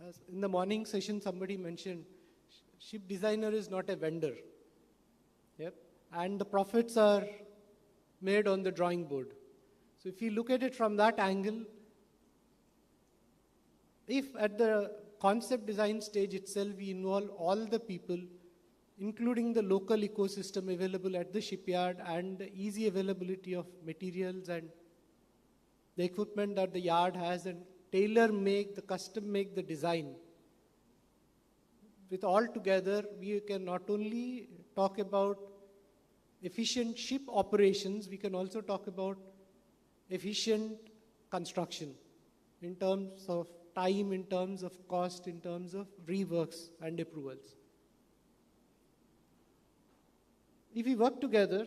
as in the morning session somebody mentioned, ship designer is not a vendor. Yep. And the profits are made on the drawing board. So if you look at it from that angle, if at the concept design stage itself we involve all the people, including the local ecosystem available at the shipyard and the easy availability of materials and the equipment that the yard has, and tailor-make, the custom-make the design. With all together, we can not only talk about efficient ship operations, we can also talk about efficient construction in terms of time, in terms of cost, in terms of reworks and approvals. If we work together,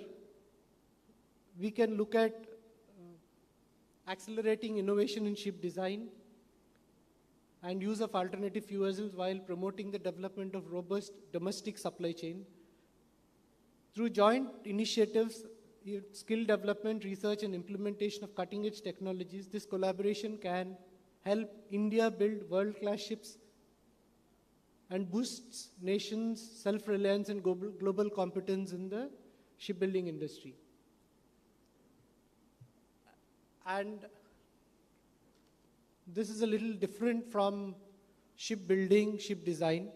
we can look at accelerating innovation in ship design and use of alternative fuels while promoting the development of robust domestic supply chain. Through joint initiatives, skill development, research, and implementation of cutting-edge technologies, this collaboration can help India build world-class ships and boosts nations' self-reliance and global competence in the shipbuilding industry. And this is a little different from shipbuilding, ship design.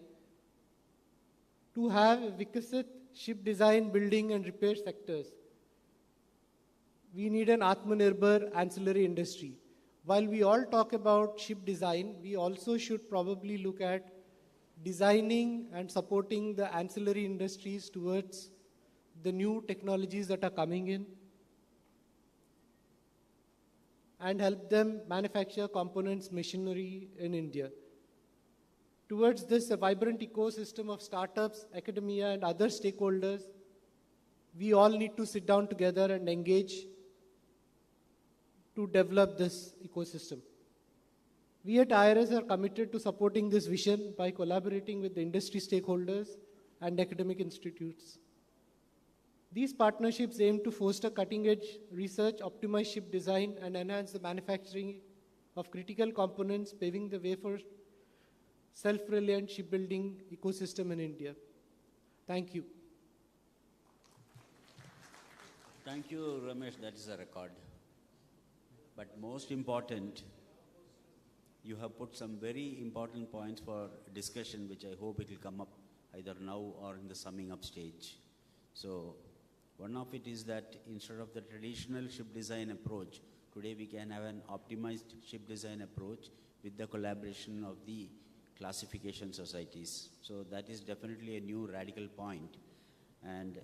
To have a Vikasit ship design, building, and repair sectors, we need an Atmanirbhar ancillary industry. While we all talk about ship design, we also should probably look at designing and supporting the ancillary industries towards the new technologies that are coming in, and help them manufacture components, machinery in India. Towards this, a vibrant ecosystem of startups, academia, and other stakeholders, we all need to sit down together and engage to develop this ecosystem. We at IRS are committed to supporting this vision by collaborating with the industry stakeholders and academic institutes. These partnerships aim to foster cutting-edge research, optimize ship design, and enhance the manufacturing of critical components, paving the way for self-reliant shipbuilding ecosystem in India. Thank you. Thank you, Ramesh. That is a record. But most important, you have put some very important points for discussion, which I hope it will come up either now or in the summing up stage. So, one of it is that instead of the traditional ship design approach, today we can have an optimized ship design approach with the collaboration of the classification societies. So that is definitely a new radical point. And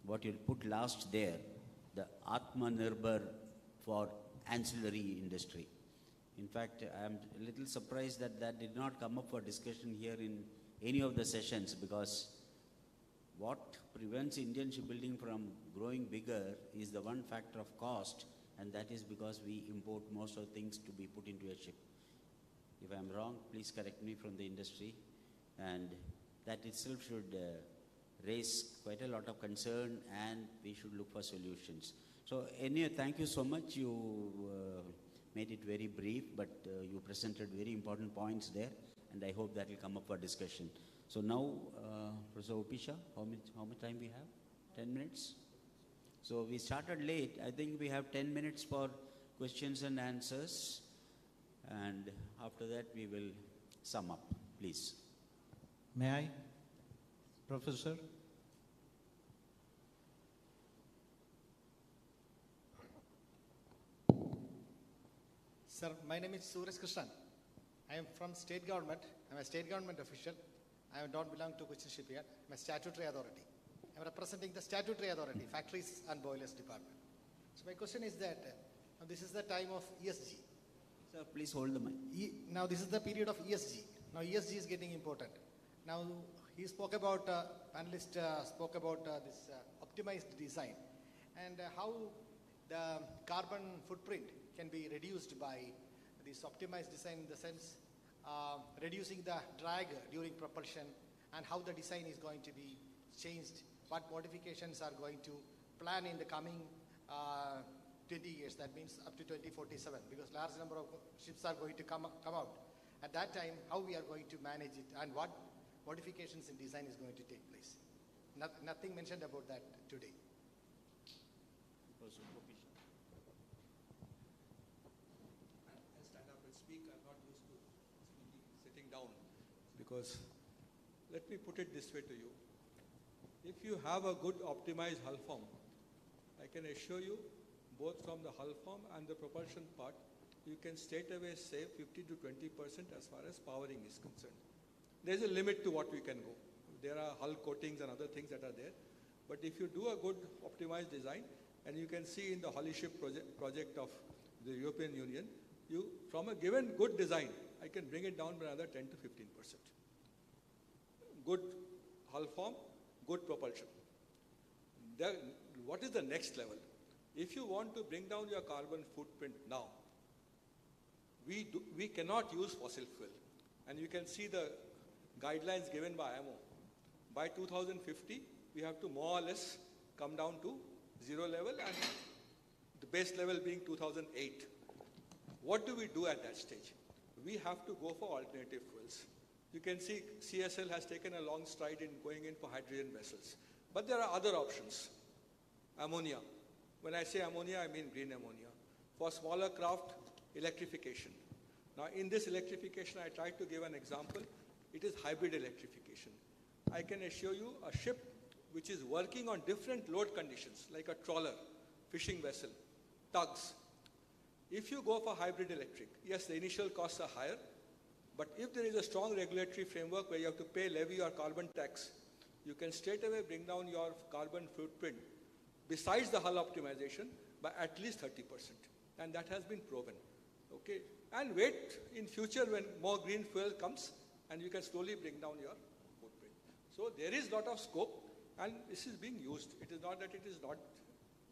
what you put last there, the Atmanirbhar for ancillary industry. In fact, I am a little surprised that that did not come up for discussion here in any of the sessions, because what prevents Indian shipbuilding from growing bigger is the one factor of cost, and that is because we import most of the things to be put into a ship. If I'm wrong, please correct me from the industry, and that itself should raise quite a lot of concern, and we should look for solutions. So anyway, thank you so much. You made it very brief, but you presented very important points there, and I hope that will come up for discussion. So now, Professor Opisha, how much time we have? 10 minutes? So we started late. I think we have 10 minutes for questions and answers, and after that we will sum up, please. May I, Professor? Sir, my name is Suresh Krishnan. I am from state government. I am a state government official. I don't belong to Cochin Shipyard. I am a statutory authority. I am representing the statutory authority, Factories and Boilers Department. So my question is that this is the time of ESG. Sir, please hold the mic. Now this is the period of ESG. Now ESG is getting important. Now he spoke about, panelist spoke about this optimized design and how the carbon footprint can be reduced by this optimized design, in the sense reducing the drag during propulsion, and how the design is going to be changed, what modifications are going to plan in the coming 20 years, that means up to 2047, because large number of ships are going to come out. At that time, how we are going to manage it, and what modifications in design is going to take place. Nothing mentioned about that today. I'll stand up and speak. I'm not used to speaking, sitting down, because let me put it this way to you. If you have a good optimized hull form, I can assure you, both from the hull form and the propulsion part, you can straight away save 50 to 20% as far as powering is concerned. There's a limit to what we can go. There are hull coatings and other things that are there. But if you do a good optimized design, and you can see in the Holy Ship project of the European Union, from a given good design, I can bring it down by another 10 to 15%. Good hull form, good propulsion. What is the next level? If you want to bring down your carbon footprint now, we cannot use fossil fuel. And you can see the guidelines given by IMO. By 2050, we have to more or less come down to zero level, and the base level being 2008. What do we do at that stage? We have to go for alternative fuels. You can see CSL has taken a long stride in going in for hydrogen vessels. But there are other options. Ammonia. When I say ammonia, I mean green ammonia. For smaller craft, electrification. Now in this electrification, I tried to give an example. It is hybrid electrification. I can assure you a ship which is working on different load conditions, like a trawler, fishing vessel, tugs. If you go for hybrid electric, yes, the initial costs are higher, but if there is a strong regulatory framework where you have to pay levy or carbon tax, you can straight away bring down your carbon footprint, besides the hull optimization, by at least 30%. And that has been proven. Okay? And wait in future when more green fuel comes, and you can slowly bring down your footprint. So there is a lot of scope, and this is being used. It is not that it is not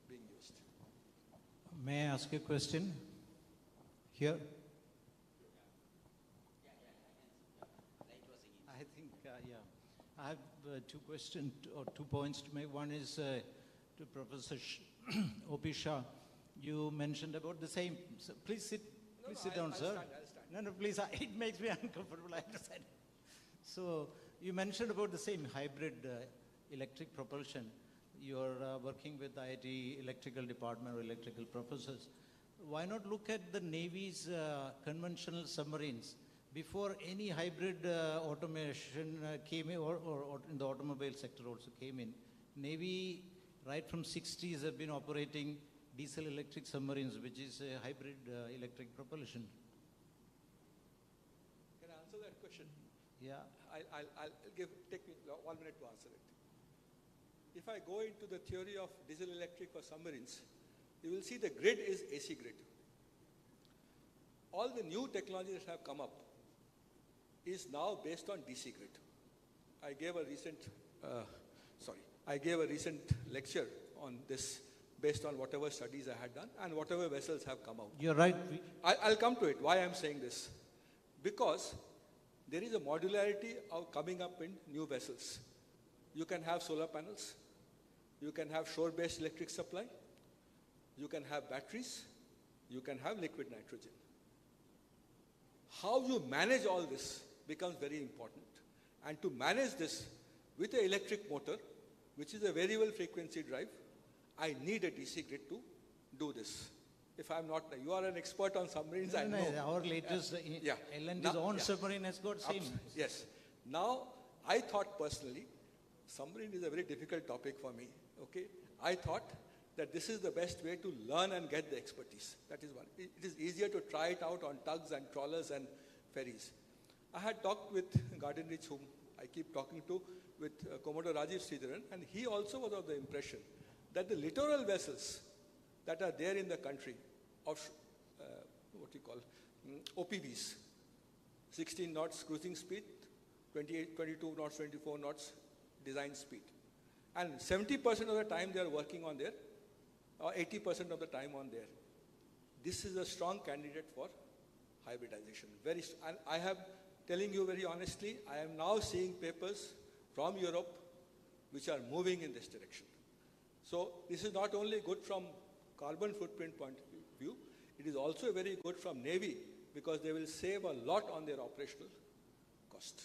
being used. May I ask a question? Here? I think, I have two questions or 2 points to make. One is to Professor Opisha. You mentioned about the same. So please sit. Please sit down, sir. I'll stand. Please. It makes me uncomfortable. I understand. So you mentioned about the same hybrid electric propulsion. You're working with IIT electrical department or electrical professors. Why not look at the Navy's conventional submarines? Before any hybrid automation came in, or in the automobile sector also came in, Navy right from 60s have been operating diesel electric submarines, which is a hybrid electric propulsion. Can I answer that question? Yeah. I'll take me 1 minute to answer it. If I go into the theory of diesel electric for submarines, you will see the grid is AC grid. All the new technologies that have come up is now based on DC grid. I gave a recent lecture on this based on whatever studies I had done and whatever vessels have come out. You're right. I'll come to it. Why I'm saying this? Because there is a modularity of coming up in new vessels. You can have solar panels. You can have shore-based electric supply. You can have batteries. You can have liquid nitrogen. How you manage all this becomes very important. And to manage this with an electric motor, which is a variable frequency drive, I need a DC grid to do this. If I'm not, you are an expert on submarines, I know. Our latest L&T's own submarine has got same. Yes. Now, I thought personally, submarine is a very difficult topic for me. Okay, I thought that this is the best way to learn and get the expertise. That is one. It is easier to try it out on tugs and trawlers and ferries. I had talked with Garden Rich, whom I keep talking to, with Commodore Rajiv Sridharan, and he also was of the impression that the littoral vessels that are there in the country of OPVs, 16 knots cruising speed, 22 knots, 24 knots design speed. And 70% of the time they are working on there, or 80% of the time on there. This is a strong candidate for hybridization. And I have, telling you very honestly, I am now seeing papers from Europe which are moving in this direction. So this is not only good from carbon footprint point of view, it is also very good from Navy because they will save a lot on their operational cost.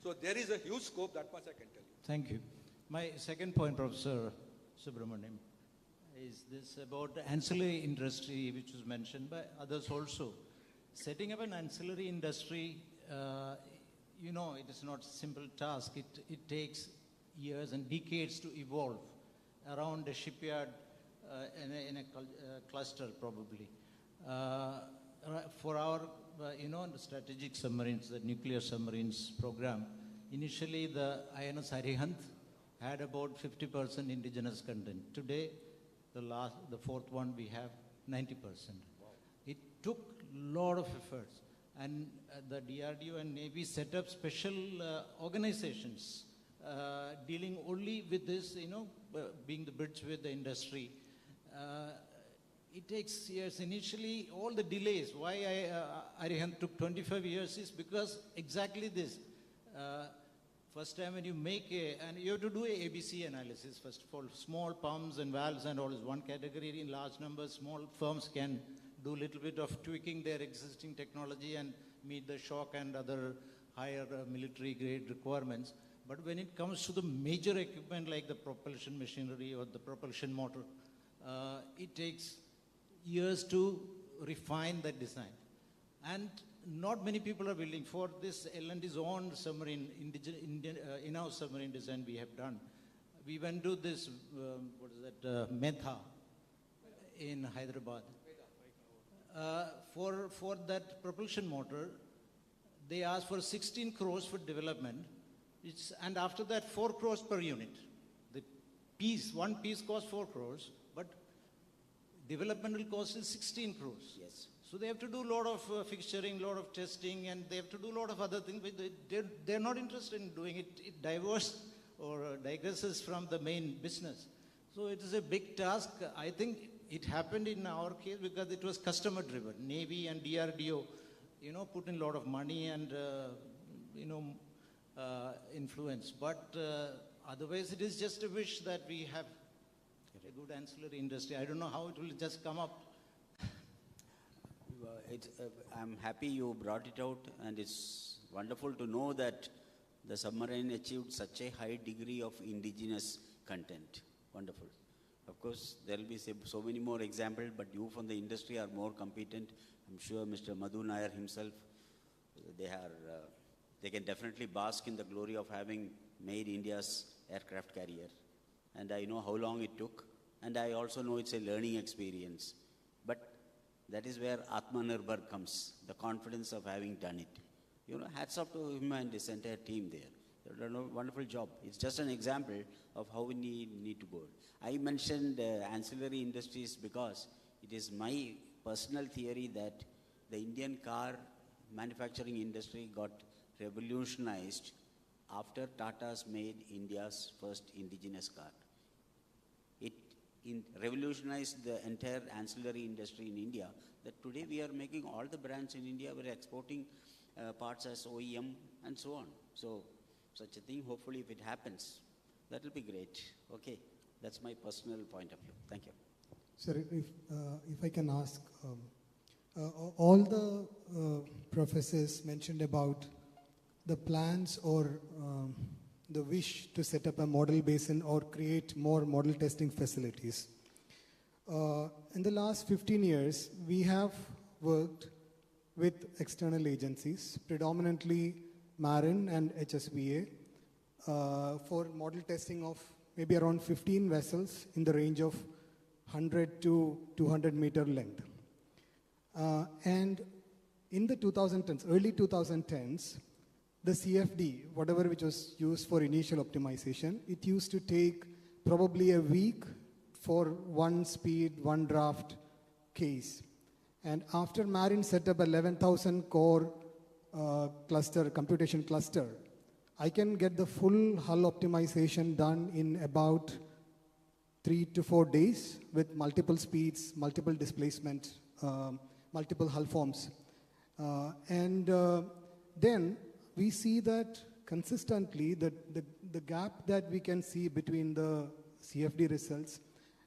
So there is a huge scope, that much I can tell you. Thank you. My second point, Professor Subramaniam, is this about the ancillary industry, which was mentioned by others also. Setting up an ancillary industry, it is not a simple task. It takes years and decades to evolve around a shipyard in a cluster, probably. For our, the strategic submarines, the nuclear submarines program, initially the INS Arihant had about 50% indigenous content. Today, the fourth one, we have 90%. Wow. It took a lot of efforts. And the DRDO and Navy set up special organizations dealing only with this, being the bridge with the industry. It takes years. Initially, all the delays, why Arihant took 25 years is because exactly this. First time when you make and you have to do a ABC analysis, first of all, small pumps and valves and all is one category. In large numbers, small firms can do a little bit of tweaking their existing technology and meet the shock and other higher military grade requirements. But when it comes to the major equipment like the propulsion machinery or the propulsion motor, it takes years to refine that design. And not many people are willing for this L&T's own submarine, in-house submarine design we have done. We went to this, Metha in Hyderabad. For that propulsion motor, they asked for 16 crores for development, and after that 4 crores per unit. The one piece costs 4 crores, but developmental cost is 16 crores. Yes. So they have to do a lot of fixturing, a lot of testing, and they have to do a lot of other things. They're not interested in doing it. It digresses from the main business. So it is a big task. I think it happened in our case because it was customer driven. Navy and DRDO, put in a lot of money and, influence. But otherwise, it is just a wish that we have a good ancillary industry. I don't know how it will just come up. I'm happy you brought it out, and it's wonderful to know that the submarine achieved such a high degree of indigenous content. Wonderful. Of course, there will be so many more examples, but you from the industry are more competent. I'm sure Mr. Madhu Nair himself, they can definitely bask in the glory of having made India's aircraft carrier. And I know how long it took, and I also know it's a learning experience. But that is where Atmanirbhar comes, the confidence of having done it. Hats off to him and his entire team there. They've done a wonderful job. It's just an example of how we need to go. I mentioned ancillary industries because it is my personal theory that the Indian car manufacturing industry got revolutionized after Tata's made India's first indigenous car. It revolutionized the entire ancillary industry in India, that today we are making all the brands in India, we're exporting parts as OEM and so on. So such a thing, hopefully if it happens, that will be great. Okay, that's my personal point of view. Thank you. Sir, if I can ask, all the professors mentioned about the plans or the wish to set up a model basin or create more model testing facilities. In the last 15 years, we have worked with external agencies, predominantly Marin and HSBA, for model testing of maybe around 15 vessels in the range of 100 to 200 meter length. And in the 2010s, early 2010s, the CFD, whatever which was used for initial optimization, it used to take probably a week for one speed, one draft case. And after Marin set up 11,000 core computation cluster, I can get the full hull optimization done in about 3 to 4 days with multiple speeds, multiple displacement, multiple hull forms. Then we see that consistently the gap that we can see between the CFD results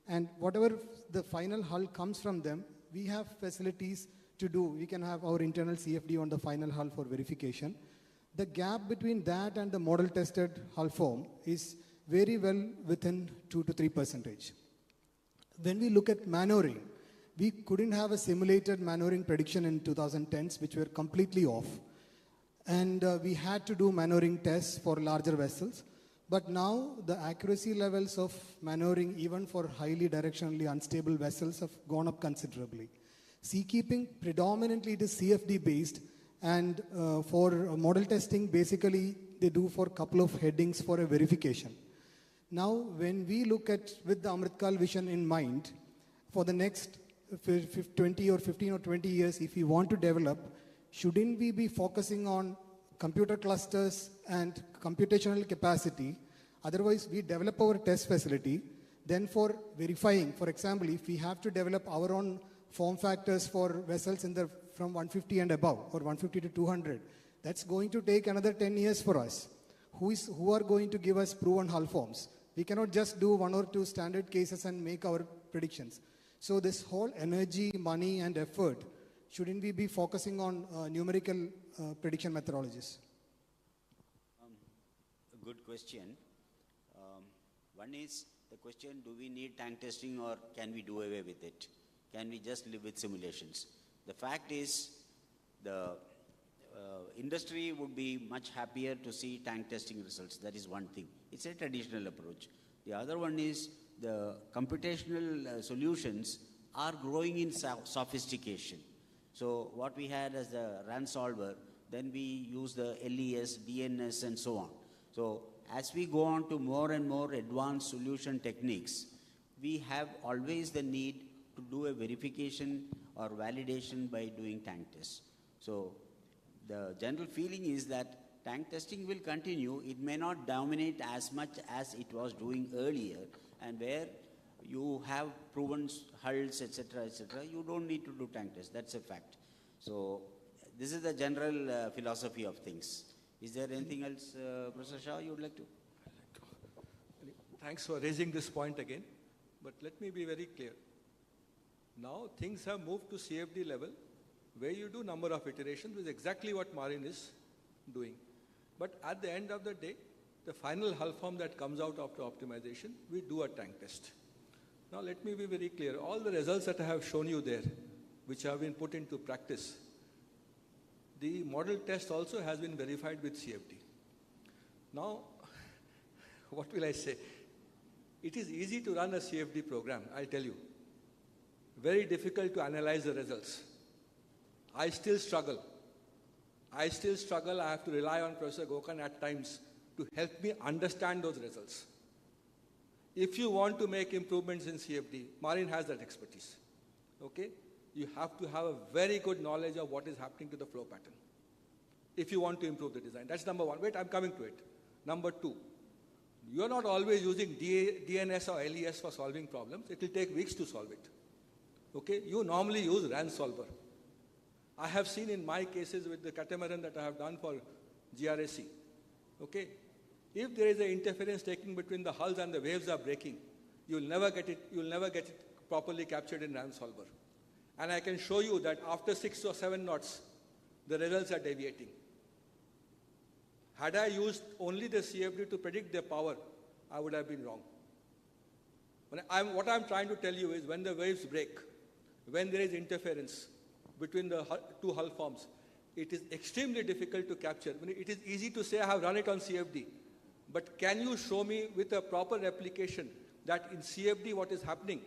and whatever the final hull comes from them, we have facilities to do. We can have our internal CFD on the final hull for verification. The gap between that and the model tested hull form is very well within 2 to 3%. When we look at maneuvering, we couldn't have a simulated maneuvering prediction in 2010s, which were completely off. And we had to do maneuvering tests for larger vessels. But now the accuracy levels of maneuvering, even for highly directionally unstable vessels, have gone up considerably. Seakeeping, predominantly it is CFD based, and for model testing, basically they do for a couple of headings for a verification. Now, when we look at, with the Amritkal vision in mind, for the next 20 or 15 or 20 years, if we want to develop, shouldn't we be focusing on computer clusters and computational capacity? Otherwise, we develop our test facility. Then for verifying, for example, if we have to develop our own form factors for vessels from 150 and above, or 150 to 200, that's going to take another 10 years for us. Who are going to give us proven hull forms? We cannot just do 1 or 2 standard cases and make our predictions. So this whole energy, money, and effort, shouldn't we be focusing on numerical prediction methodologies? A good question. One is the question, do we need tank testing or can we do away with it? Can we just live with simulations? The fact is, the industry would be much happier to see tank testing results. That is one thing. It's a traditional approach. The other one is the computational solutions are growing in sophistication. So what we had as the RAN solver, then we use the LES, DNS, and so on. So as we go on to more and more advanced solution techniques, we have always the need to do a verification or validation by doing tank tests. So the general feeling is that tank testing will continue. It may not dominate as much as it was doing earlier, and where you have proven hulls, etc., you don't need to do tank tests. That's a fact. So this is the general philosophy of things. Is there anything else, Professor Shah, you would like to? Thanks for raising this point again, but let me be very clear. Now things have moved to CFD level, where you do number of iterations, which is exactly what Marin is doing. But at the end of the day, the final hull form that comes out after optimization, we do a tank test. Now let me be very clear. All the results that I have shown you there, which have been put into practice, the model test also has been verified with CFD. Now, what will I say? It is easy to run a CFD program, I'll tell you. Very difficult to analyze the results. I still struggle. I have to rely on Professor Gokan at times to help me understand those results. If you want to make improvements in CFD, Marin has that expertise. Okay? You have to have a very good knowledge of what is happening to the flow pattern if you want to improve the design. That's number one. Wait, I'm coming to it. Number two, you're not always using DNS or LES for solving problems. It will take weeks to solve it. Okay? You normally use RAN solver. I have seen in my cases with the catamaran that I have done for GRAC. Okay? If there is an interference taking between the hulls and the waves are breaking, you'll never get it properly captured in RAN solver. And I can show you that after 6 or 7 knots, the results are deviating. Had I used only the CFD to predict their power, I would have been wrong. What I'm trying to tell you is when the waves break, when there is interference between the two hull forms, it is extremely difficult to capture. It is easy to say I have run it on CFD, but can you show me with a proper replication that in CFD what is happening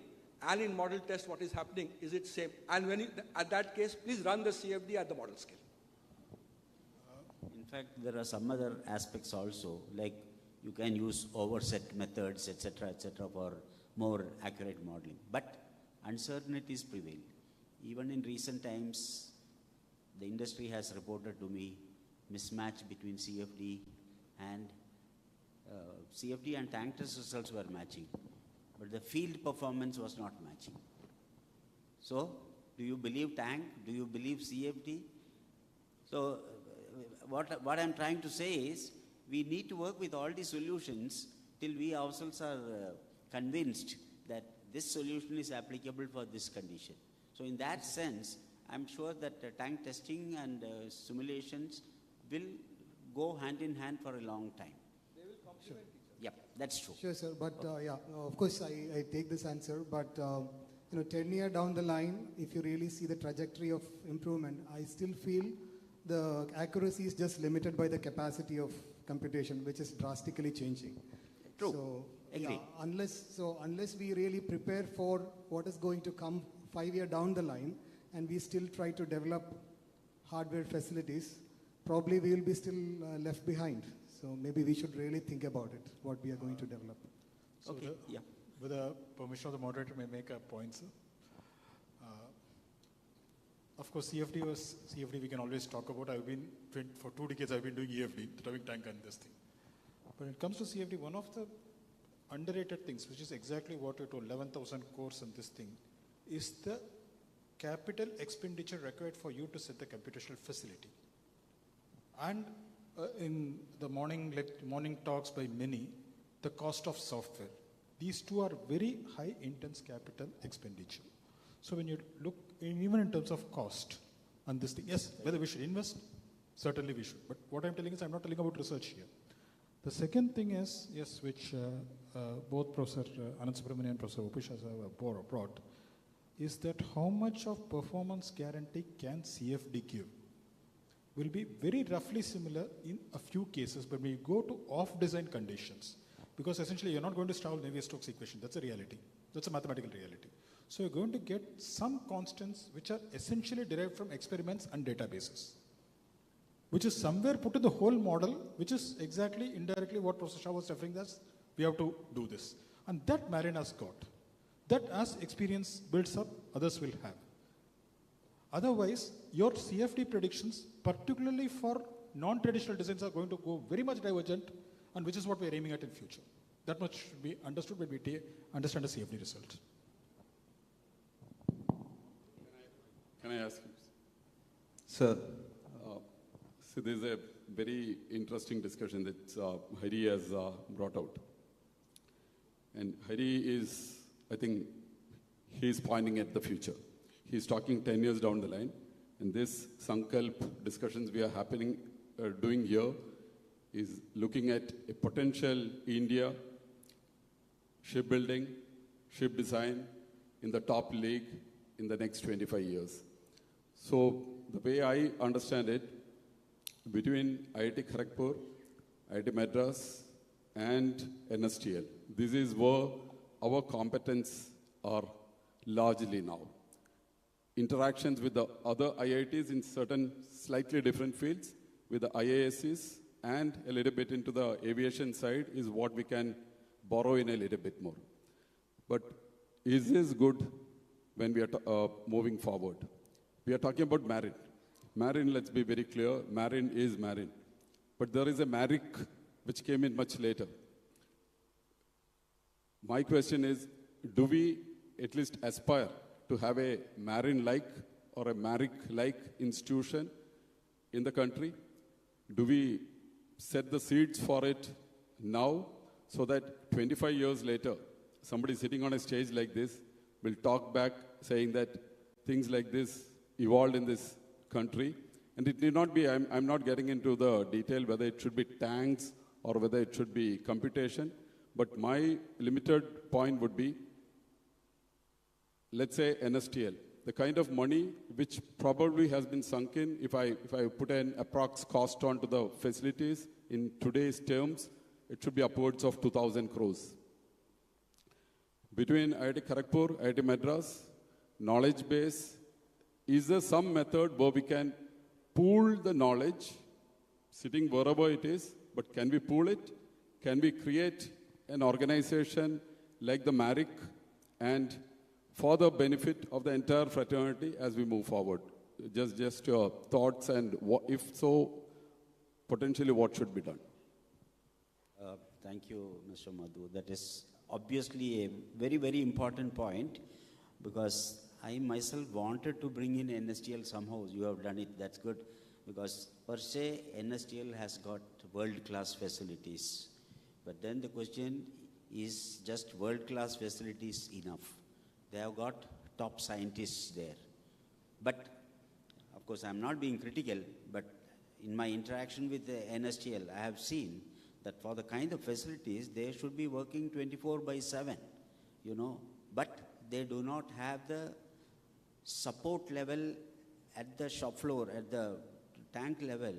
and in model test what is happening, is it same? And when at that case, please run the CFD at the model scale. In fact, there are some other aspects also, like you can use overset methods, etc., for more accurate modeling. But uncertainties prevail. Even in recent times, the industry has reported to me mismatch between CFD and tank test results were matching, but the field performance was not matching. So, do you believe tank? Do you believe CFD? So, what I'm trying to say is, we need to work with all these solutions till we ourselves are convinced that this solution is applicable for this condition. So in that sense, I'm sure that tank testing and simulations will go hand in hand for a long time. They will complement each other. Yeah, that's true. Sure, sir. But of course, I take this answer. But 10 years down the line, if you really see the trajectory of improvement, I still feel the accuracy is just limited by the capacity of computation, which is drastically changing. True. So, agree. Unless we really prepare for what is going to come 5 years down the line, and we still try to develop hardware facilities, probably we will be still left behind. So maybe we should really think about it, what we are going to develop. So Okay, yeah. With the permission of the moderator, may I make a point, sir? Of course, CFD we can always talk about. For 2 decades, I've been doing EFD, the towing tank and this thing. But when it comes to CFD, one of the underrated things, which is exactly what you told, 11,000 cores and this thing, is the capital expenditure required for you to set the computational facility. And in the morning talks by many, the cost of software. These two are very high intense capital expenditure. So when you look, even in terms of cost on this thing, yes, whether we should invest, certainly we should. But what I'm telling is, I'm not telling about research here. The second thing is, yes, which both Professor Anand Subramanian and Professor Upish have brought, is that how much of performance guarantee can CFD give? Will be very roughly similar in a few cases, but when you go to off-design conditions, because essentially you're not going to solve Navier-Stokes equation, that's a reality. That's a mathematical reality. So you're going to get some constants which are essentially derived from experiments and databases, which is somewhere put in the whole model, which is exactly indirectly what Professor Shah was referring as, we have to do this. And that Marin has got. That as experience builds up, others will have. Otherwise, your CFD predictions, particularly for non-traditional designs, are going to go very much divergent, and which is what we're aiming at in future. That much should be understood when we understand the CFD result. Can I ask you? Sir, so there's a very interesting discussion that Hari has brought out. And Hari is, I think, he's pointing at the future. He's talking 10 years down the line. And this Sankalap discussions we are doing here is looking at a potential India shipbuilding, ship design in the top league in the next 25 years. So the way I understand it, between IIT Kharagpur, IIT Madras, and NSTL, this is where our competence are largely now. Interactions with the other IITs in certain slightly different fields, with the IASCs, and a little bit into the aviation side is what we can borrow in a little bit more. But is this good when we are moving forward? We are talking about Marin. Marin, let's be very clear, Marin is Marin. But there is a Maric which came in much later. My question is, do we at least aspire to have a marine-like or a MARIC-like institution in the country? Do we set the seeds for it now so that 25 years later, somebody sitting on a stage like this will talk back saying that things like this evolved in this country? And it need not be, I'm not getting into the detail whether it should be tanks or whether it should be computation, but my limited point would be, let's say NSTL, the kind of money which probably has been sunk in, if I put an approx cost onto the facilities in today's terms, it should be upwards of 2,000 crores. Between IIT Kharagpur, IIT Madras, knowledge base, is there some method where we can pool the knowledge, sitting wherever it is, but can we pool it? Can we create an organization like the MARIC and for the benefit of the entire fraternity as we move forward? Just your thoughts, and if so, potentially what should be done? Thank you, Mr. Madhu. That is obviously a very, very important point, because I myself wanted to bring in NSTL somehow. You have done it, that's good. Because per se, NSTL has got world-class facilities. But then the question is, just world-class facilities enough? They have got top scientists there. But, of course, I'm not being critical, but in my interaction with the NSTL, I have seen that for the kind of facilities, they should be working 24/7, but they do not have the support level at the shop floor, at the tank level,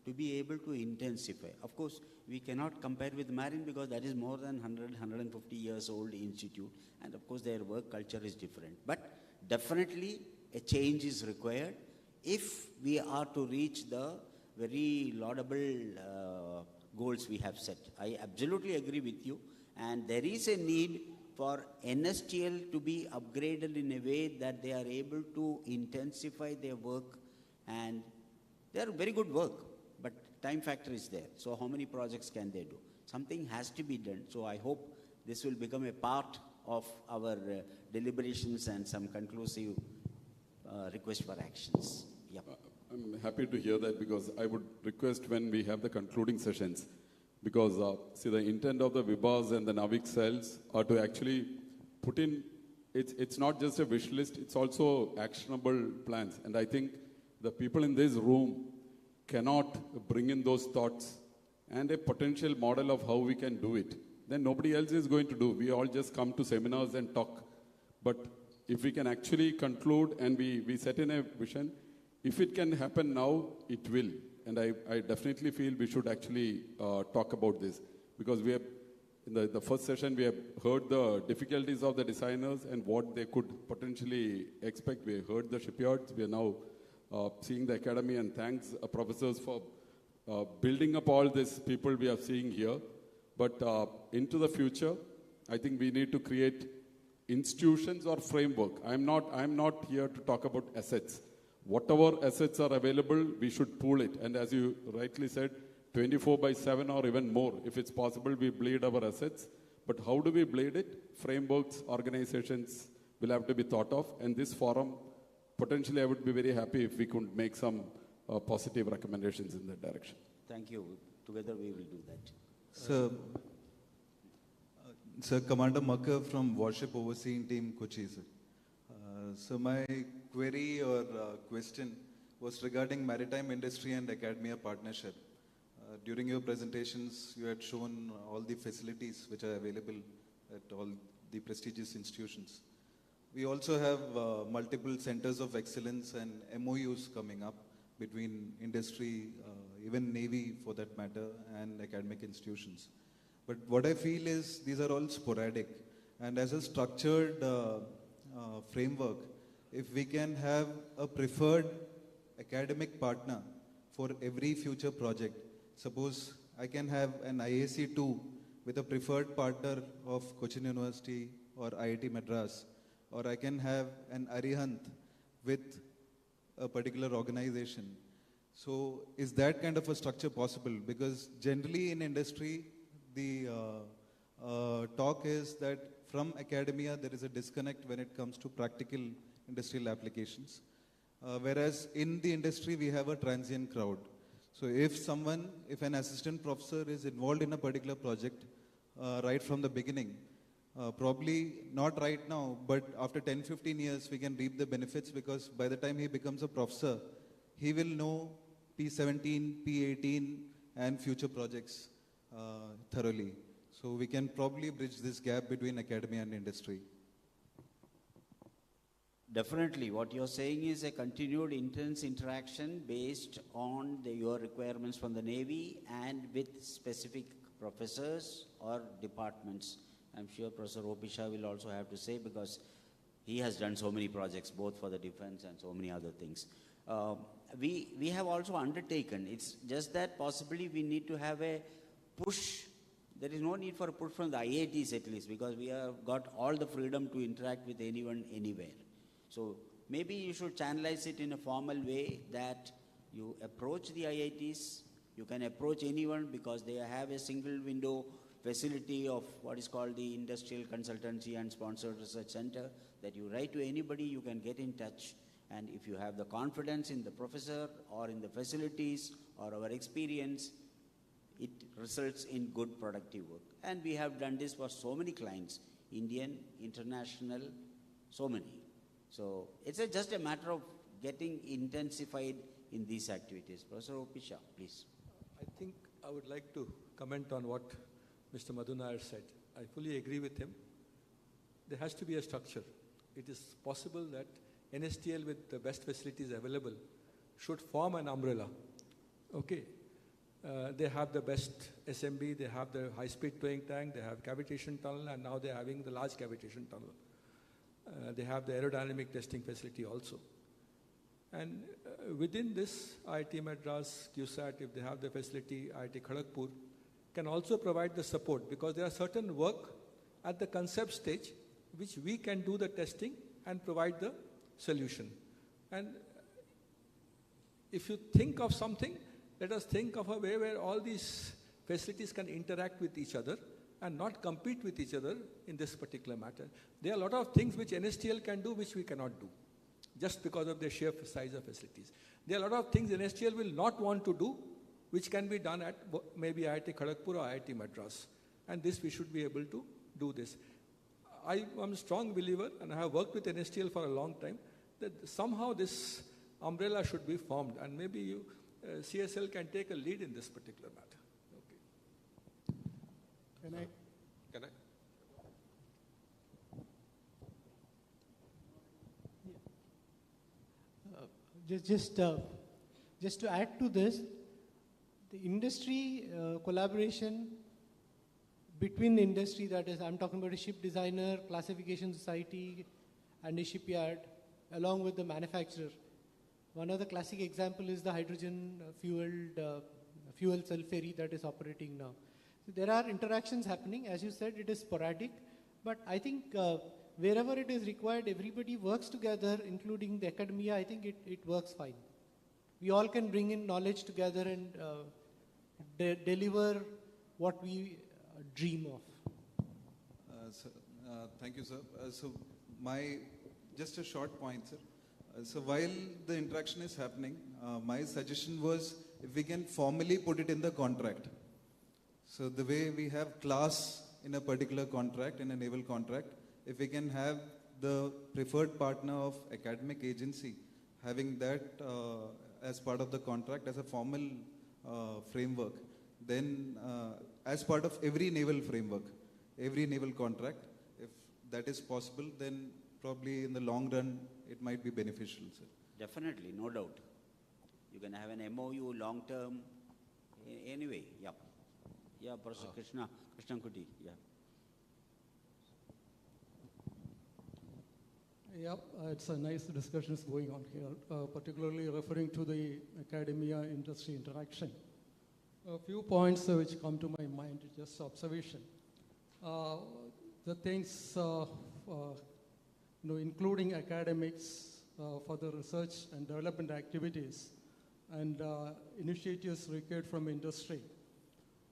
to be able to intensify. Of course, we cannot compare with Marine because that is more than 150 years old institute, and of course their work culture is different. But definitely a change is required if we are to reach the very laudable goals we have set. I absolutely agree with you, and there is a need for NSTL to be upgraded in a way that they are able to intensify their work, and they are very good work, but time factor is there. So how many projects can they do? Something has to be done. So I hope this will become a part of our deliberations and some conclusive request for actions. Yep. I'm happy to hear that, because I would request when we have the concluding sessions, because see, the intent of the VIBAs and the NAVIC cells are to actually put in, it's not just a wish list, it's also actionable plans. And I think the people in this room cannot bring in those thoughts and a potential model of how we can do it. Then nobody else is going to do. We all just come to seminars and talk. But if we can actually conclude and we set in a vision, if it can happen now, it will. And I definitely feel we should actually talk about this. Because we have, in the first session, we have heard the difficulties of the designers and what they could potentially expect. We heard the shipyards. We are now seeing the academy, and thanks professors for building up all these people we are seeing here. But into the future, I think we need to create institutions or framework. I'm not here to talk about assets. Whatever assets are available, we should pool it. And as you rightly said, 24/7 or even more. If it's possible, we bleed our assets. But how do we bleed it? Frameworks, organizations will have to be thought of. And this forum, potentially I would be very happy if we could make some positive recommendations in that direction. Thank you. Together we will do that. Sir, Commander Makar from Warship Overseeing Team Kochi, sir. So my query or question was regarding maritime industry and academia partnership. During your presentations, you had shown all the facilities which are available at all the prestigious institutions. We also have multiple centers of excellence and MOUs coming up between industry, even Navy for that matter, and academic institutions. But what I feel is these are all sporadic. And as a structured framework, if we can have a preferred academic partner for every future project, suppose I can have an IAC2 with a preferred partner of Cochin University or IIT Madras, or I can have an Arihant with a particular organization. So is that kind of a structure possible? Because generally in industry, the talk is that from academia, there is a disconnect when it comes to practical industrial applications. Whereas in the industry, we have a transient crowd. So if an assistant professor is involved in a particular project right from the beginning, probably not right now, but after 10, 15 years, we can reap the benefits, because by the time he becomes a professor, he will know P17, P18, and future projects thoroughly. So we can probably bridge this gap between academia and industry. Definitely, what you're saying is a continued intense interaction based on your requirements from the Navy and with specific professors or departments. I'm sure Professor Opisha will also have to say, because he has done so many projects, both for the defense and so many other things. We have also undertaken, it's just that possibly we need to have a push. There is no need for a push from the IITs at least, because we have got all the freedom to interact with anyone, anywhere. So maybe you should channelize it in a formal way that you approach the IITs, you can approach anyone, because they have a single window facility of what is called the Industrial Consultancy and Sponsored Research Center, that you write to anybody, you can get in touch. And if you have the confidence in the professor or in the facilities or our experience, it results in good productive work. And we have done this for so many clients, Indian, international, so many. So it's just a matter of getting intensified in these activities. Professor Opisha, please. I think I would like to comment on what Mr. Madhu Nair said. I fully agree with him. There has to be a structure. It is possible that NSTL, with the best facilities available, should form an umbrella. Okay. They have the best SMB, they have the high-speed towing tank, they have cavitation tunnel, and now they're having the large cavitation tunnel. They have the aerodynamic testing facility also. And within this, IIT Madras, QSAT, if they have the facility, IIT Kharagpur, can also provide the support, because there are certain work at the concept stage which we can do the testing and provide the solution. And if you think of something, let us think of a way where all these facilities can interact with each other and not compete with each other in this particular matter. There are a lot of things which NSTL can do which we cannot do, just because of the sheer size of facilities. There are a lot of things NSTL will not want to do, which can be done at maybe IIT Kharagpur or IIT Madras. And this, we should be able to do this. I am a strong believer, and I have worked with NSTL for a long time, that somehow this umbrella should be formed, and maybe you, CSL can take a lead in this particular matter. Okay. Can I? Just to add to this, the industry collaboration between the industry, that is, I'm talking about a ship designer, classification society, and a shipyard, along with the manufacturer. One of the classic example is the hydrogen fuel cell ferry that is operating now. So there are interactions happening. As you said, it is sporadic, but I think wherever it is required, everybody works together, including the academia. I think it works fine. We all can bring in knowledge together and deliver what we dream of. Thank you, sir. Just a short point, sir. So while the interaction is happening, my suggestion was if we can formally put it in the contract. So the way we have class in a particular contract, in a naval contract, if we can have the preferred partner of academic agency having that as part of the contract as a formal framework, then as part of every naval framework, every naval contract, if that is possible, then probably in the long run it might be beneficial, sir. Definitely, no doubt. You can have an MOU long term. Anyway, yeah. Yeah, Professor Krishnankuti, yeah. Yep, it's a nice discussions going on here, particularly referring to the academia-industry interaction. A few points which come to my mind, just observation. The things, including academics for the research and development activities, and initiatives required from industry.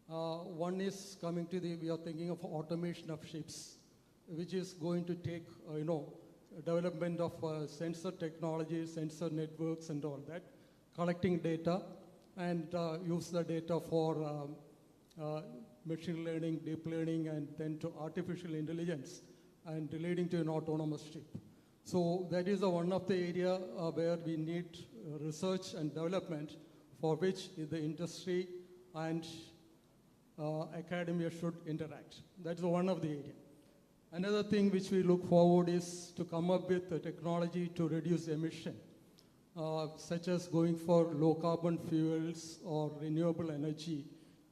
One is coming to we are thinking of automation of ships, which is going to take, development of sensor technology, sensor networks and all that, collecting data and use the data for machine learning, deep learning, and then to artificial intelligence and leading to an autonomous ship. So that is one of the area where we need research and development for which the industry and academia should interact. That's one of the area. Another thing which we look forward is to come up with a technology to reduce emission, such as going for low carbon fuels or renewable energy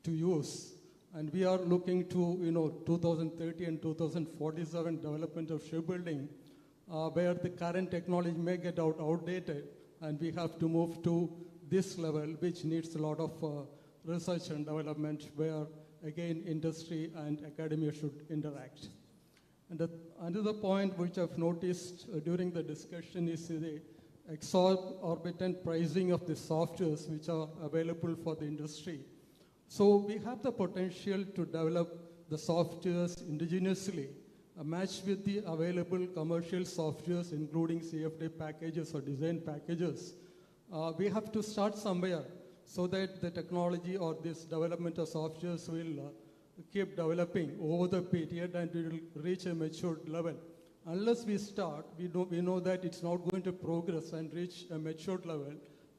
to use. And we are looking to 2030 and 2047 development of shipbuilding, where the current technology may get outdated, and we have to move to this level, which needs a lot of research and development, where again industry and academia should interact. And another point which I've noticed during the discussion is the exorbitant pricing of the softwares which are available for the industry. So we have the potential to develop the softwares indigenously, matched with the available commercial softwares, including CFD packages or design packages. We have to start somewhere so that the technology or this development of softwares will keep developing over the period and it will reach a matured level. Unless we start, we know that it's not going to progress and reach a matured level,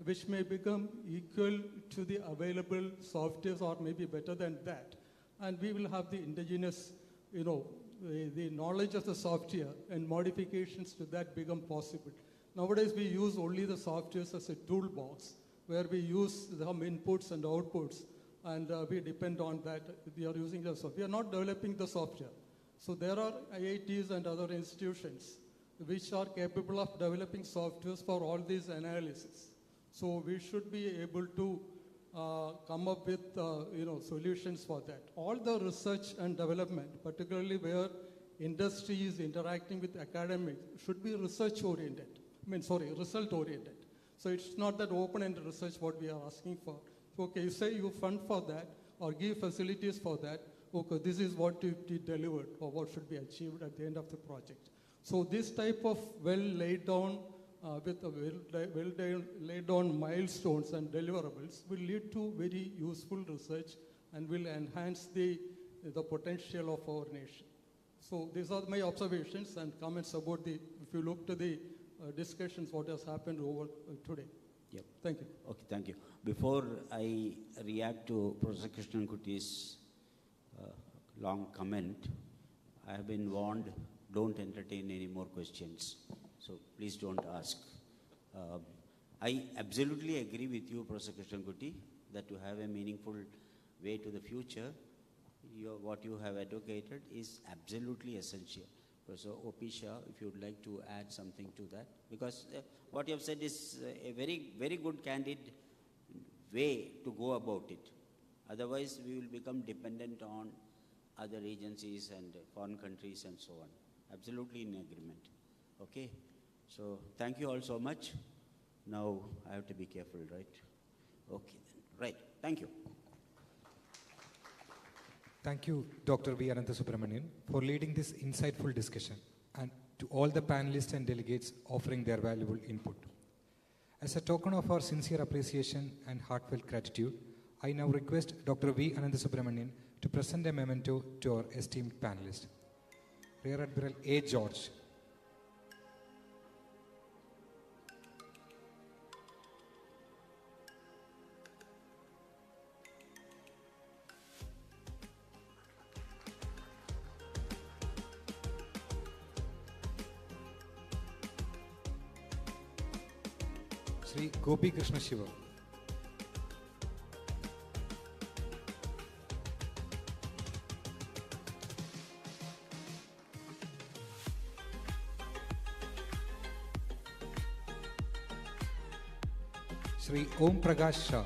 which may become equal to the available softwares or maybe better than that. And we will have the indigenous, the knowledge of the software and modifications to that become possible. Nowadays, we use only the softwares as a toolbox, where we use some inputs and outputs, and we depend on that. We are using the software. We are not developing the software. So there are IITs and other institutions which are capable of developing softwares for all these analyses. So we should be able to come up with solutions for that. All the research and development, particularly where industry is interacting with academics, should be result oriented. So it's not that open-ended research what we are asking for. Okay, you say you fund for that or give facilities for that. Okay, this is what to be delivered or what should be achieved at the end of the project. So this type of well laid down laid down milestones and deliverables will lead to very useful research and will enhance the potential of our nation. So these are my observations and comments about if you look to the discussions, what has happened over today. Yep. Thank you. Okay, thank you. Before I react to Professor Krishnan Kutty's long comment, I have been warned, don't entertain any more questions. So please don't ask. I absolutely agree with you, Professor Krishnan Kutty, that to have a meaningful way to the future, what you have advocated is absolutely essential. Professor O.P. Shah, if you would like to add something to that, because what you have said is a very, very good, candid way to go about it. Otherwise, we will become dependent on other agencies and foreign countries and so on. Absolutely in agreement. Okay? So, thank you all so much. Now, I have to be careful, right? Okay, then. Right. Thank you. Thank you, Dr. V. Ananthasubramanian, for leading this insightful discussion, and to all the panelists and delegates offering their valuable input. As a token of our sincere appreciation and heartfelt gratitude, I now request Dr. V. Ananthasubramanian to present a memento to our esteemed panelists. Rear Admiral A. George. Sri Gopi Krishna Shiva. Sri Om Prakash Shah.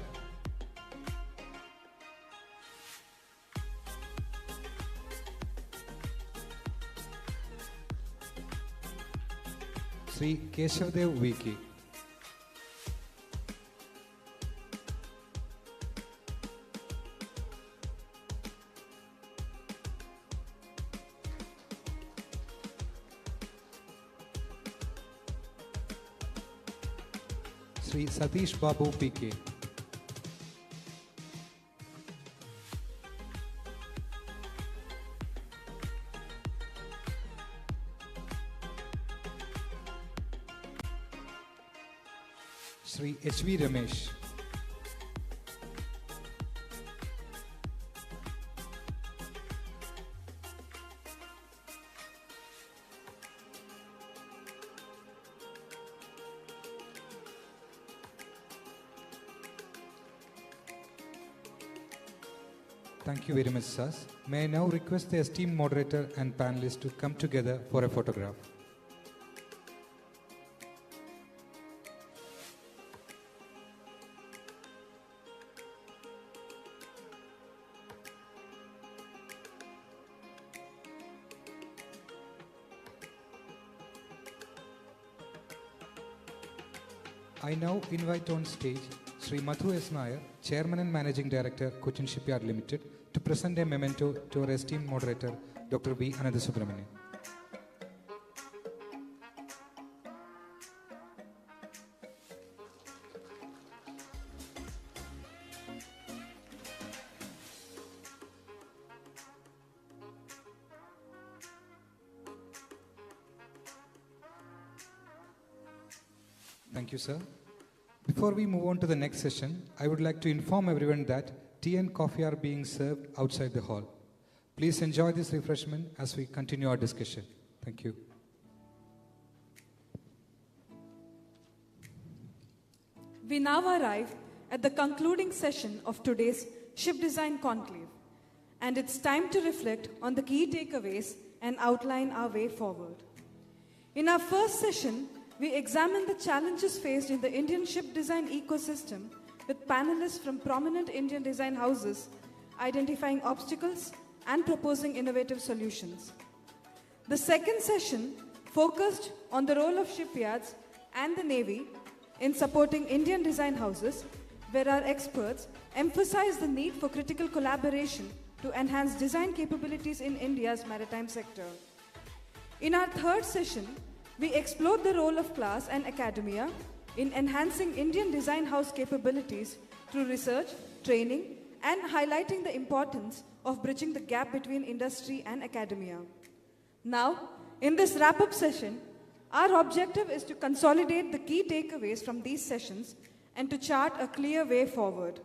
Sri Keshavdev V.K. Sri Satish Babu PK. Sri H.V. Ramesh. Thank you very much, Sas. May I now request the esteemed moderator and panelists to come together for a photograph. I now invite on stage Sri Madhu S. Nair, Chairman and Managing Director, Cochin Shipyard Limited, to present a memento to our esteemed moderator, Dr. V. Anandasubramanian. Thank you, sir. Before we move on to the next session, I would like to inform everyone that tea and coffee are being served outside the hall. Please enjoy this refreshment as we continue our discussion. Thank you. We now arrive at the concluding session of today's Ship Design Conclave, and it's time to reflect on the key takeaways and outline our way forward. In our first session, we examined the challenges faced in the Indian ship design ecosystem with panelists from prominent Indian design houses identifying obstacles and proposing innovative solutions. The second session focused on the role of shipyards and the Navy in supporting Indian design houses, where our experts emphasized the need for critical collaboration to enhance design capabilities in India's maritime sector. In our third session, we explored the role of class and academia in enhancing Indian design house capabilities through research, training, and highlighting the importance of bridging the gap between industry and academia. Now, in this wrap-up session, our objective is to consolidate the key takeaways from these sessions and to chart a clear way forward.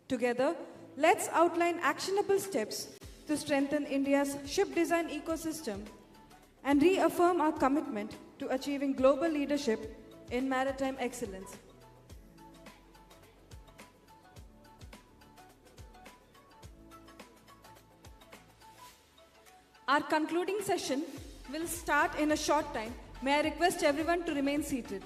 Together, let's outline actionable steps to strengthen India's ship design ecosystem and reaffirm our commitment to achieving global leadership in maritime excellence. Our concluding session will start in a short time. May I request everyone to remain seated.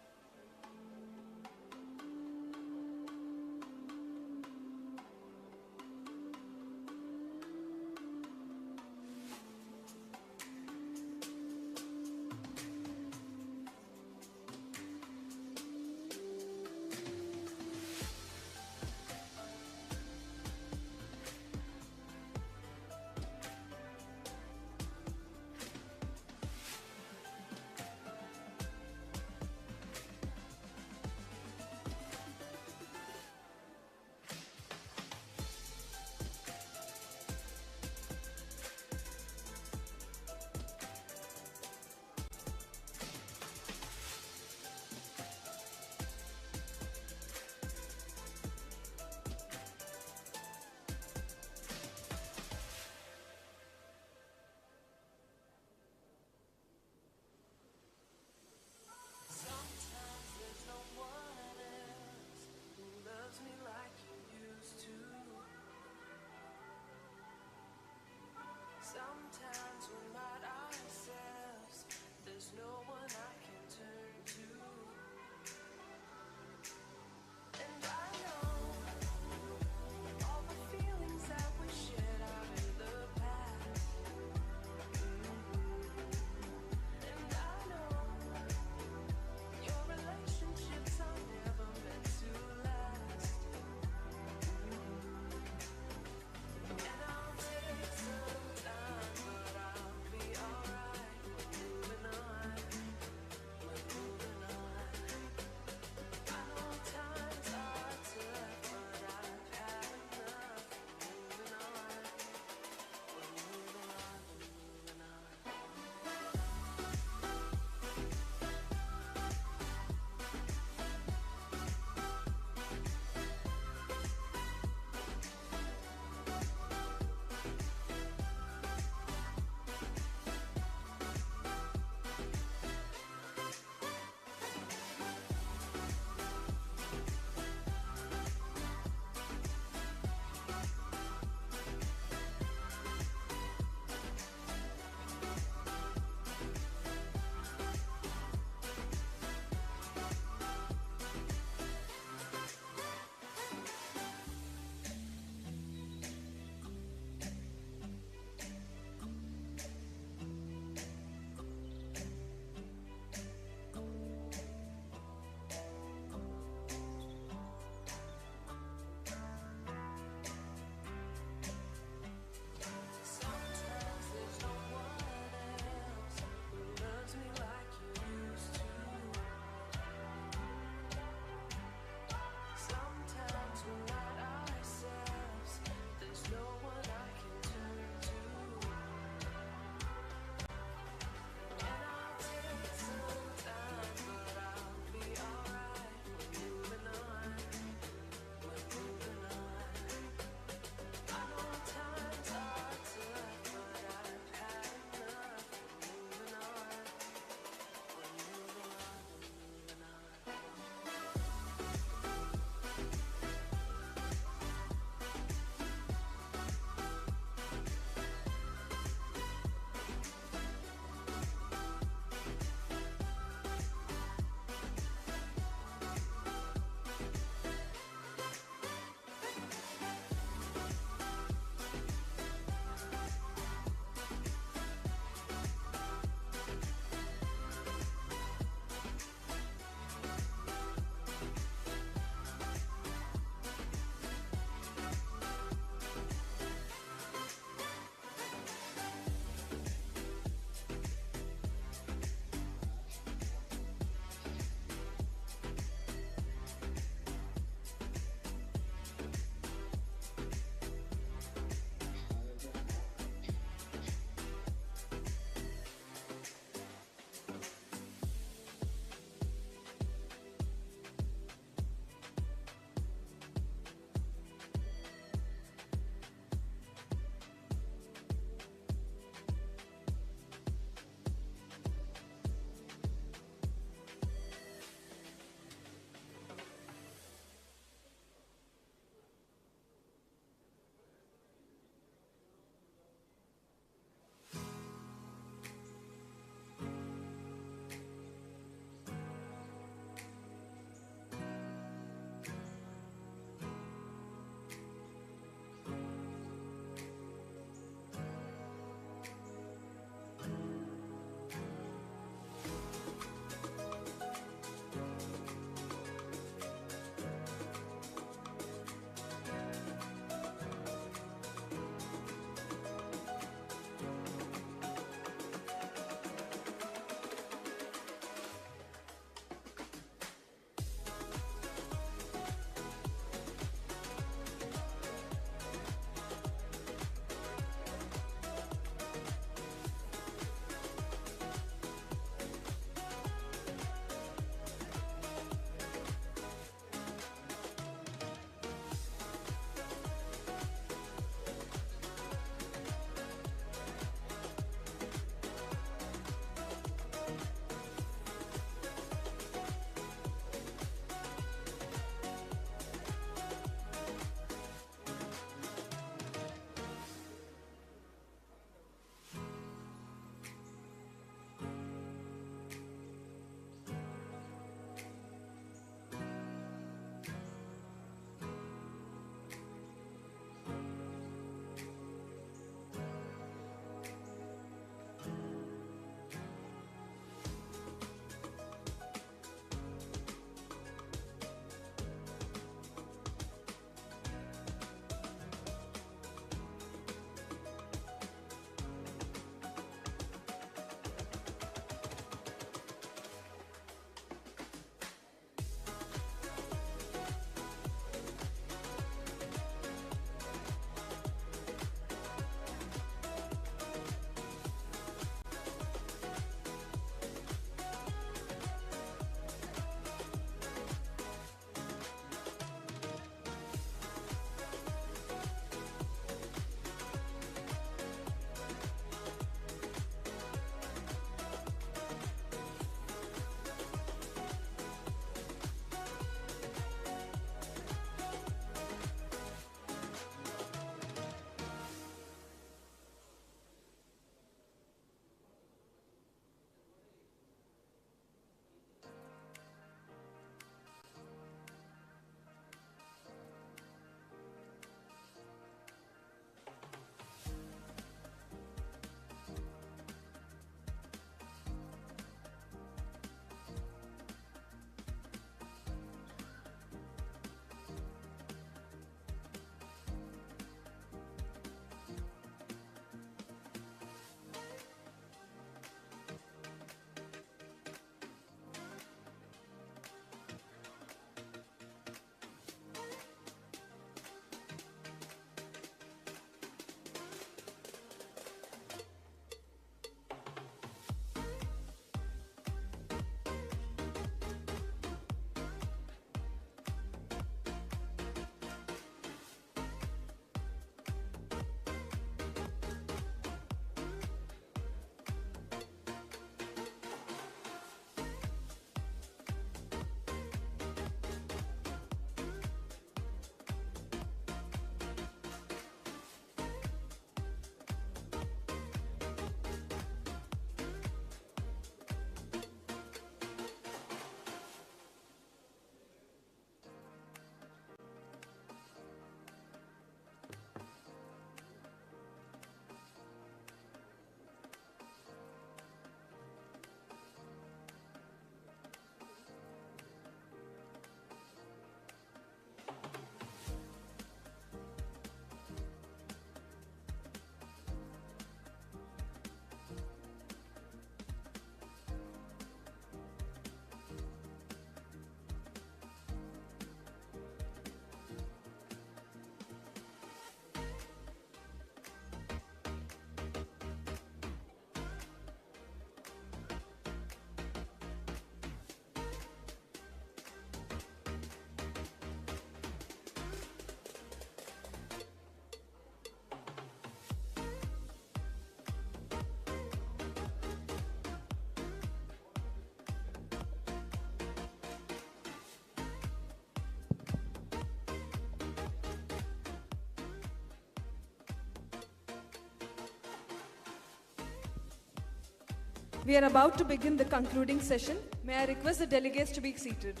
We are about to begin the concluding session. May I request the delegates to be seated.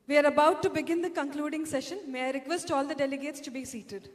We are about to begin the concluding session. May I request all the delegates to be seated.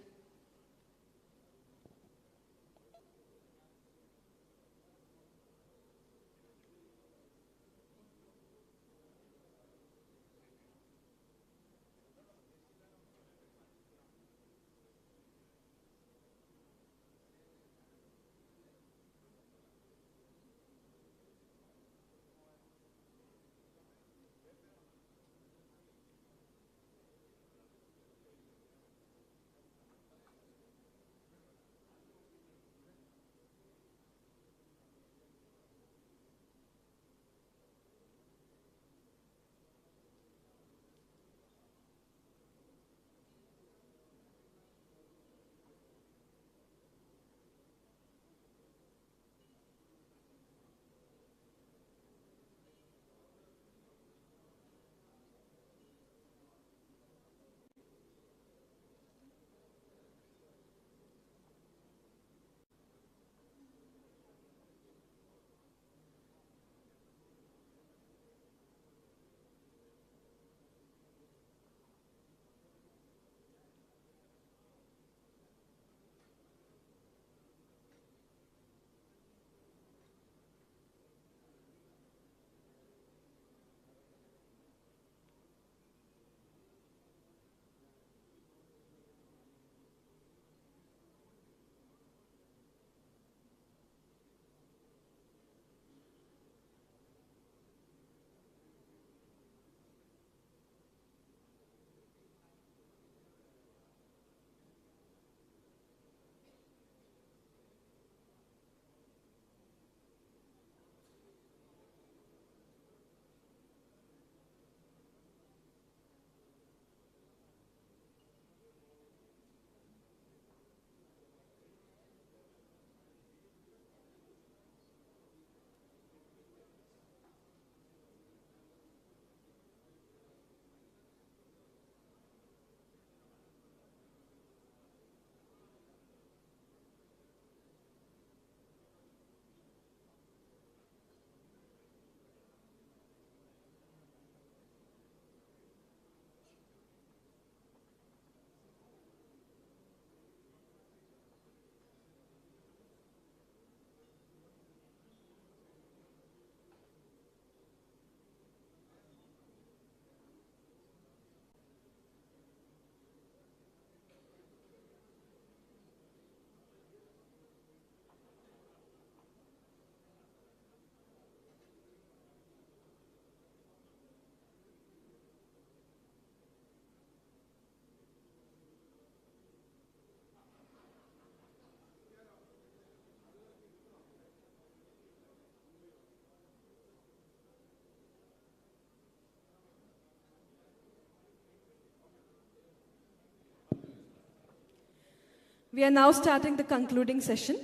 We are now starting the concluding session.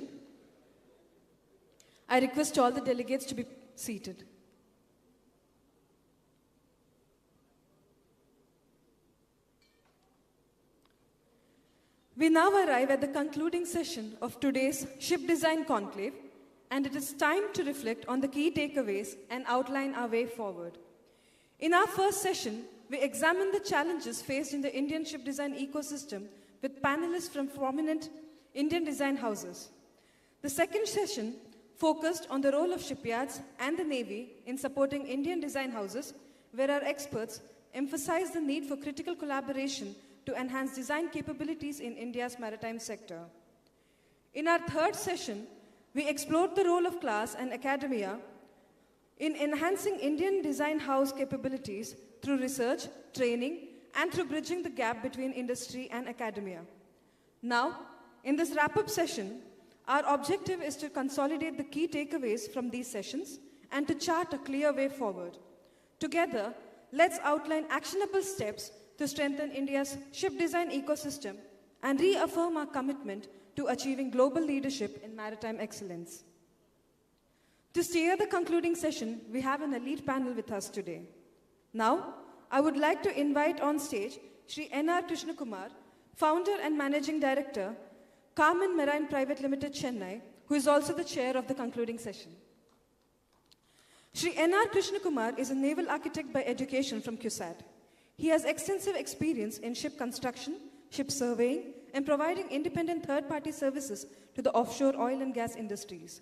I request all the delegates to be seated. We now arrive at the concluding session of today's Ship Design Conclave, and it is time to reflect on the key takeaways and outline our way forward. In our first session, we examined the challenges faced in the Indian ship design ecosystem with panelists from prominent Indian design houses. The second session focused on the role of shipyards and the Navy in supporting Indian design houses, where our experts emphasized the need for critical collaboration to enhance design capabilities in India's maritime sector. In our third session, we explored the role of class and academia in enhancing Indian design house capabilities through research, training, and through bridging the gap between industry and academia. Now, in this wrap-up session, our objective is to consolidate the key takeaways from these sessions and to chart a clear way forward. Together, let's outline actionable steps to strengthen India's ship design ecosystem and reaffirm our commitment to achieving global leadership in maritime excellence. To steer the concluding session, we have an elite panel with us today. Now, I would like to invite on stage Shri N.R. Krishnakumar, Founder and Managing Director, Carmen Marine Private Limited, Chennai, who is also the chair of the concluding session. Shri N.R. Krishnakumar is a naval architect by education from CUSAT. He has extensive experience in ship construction, ship surveying, and providing independent third-party services to the offshore oil and gas industries.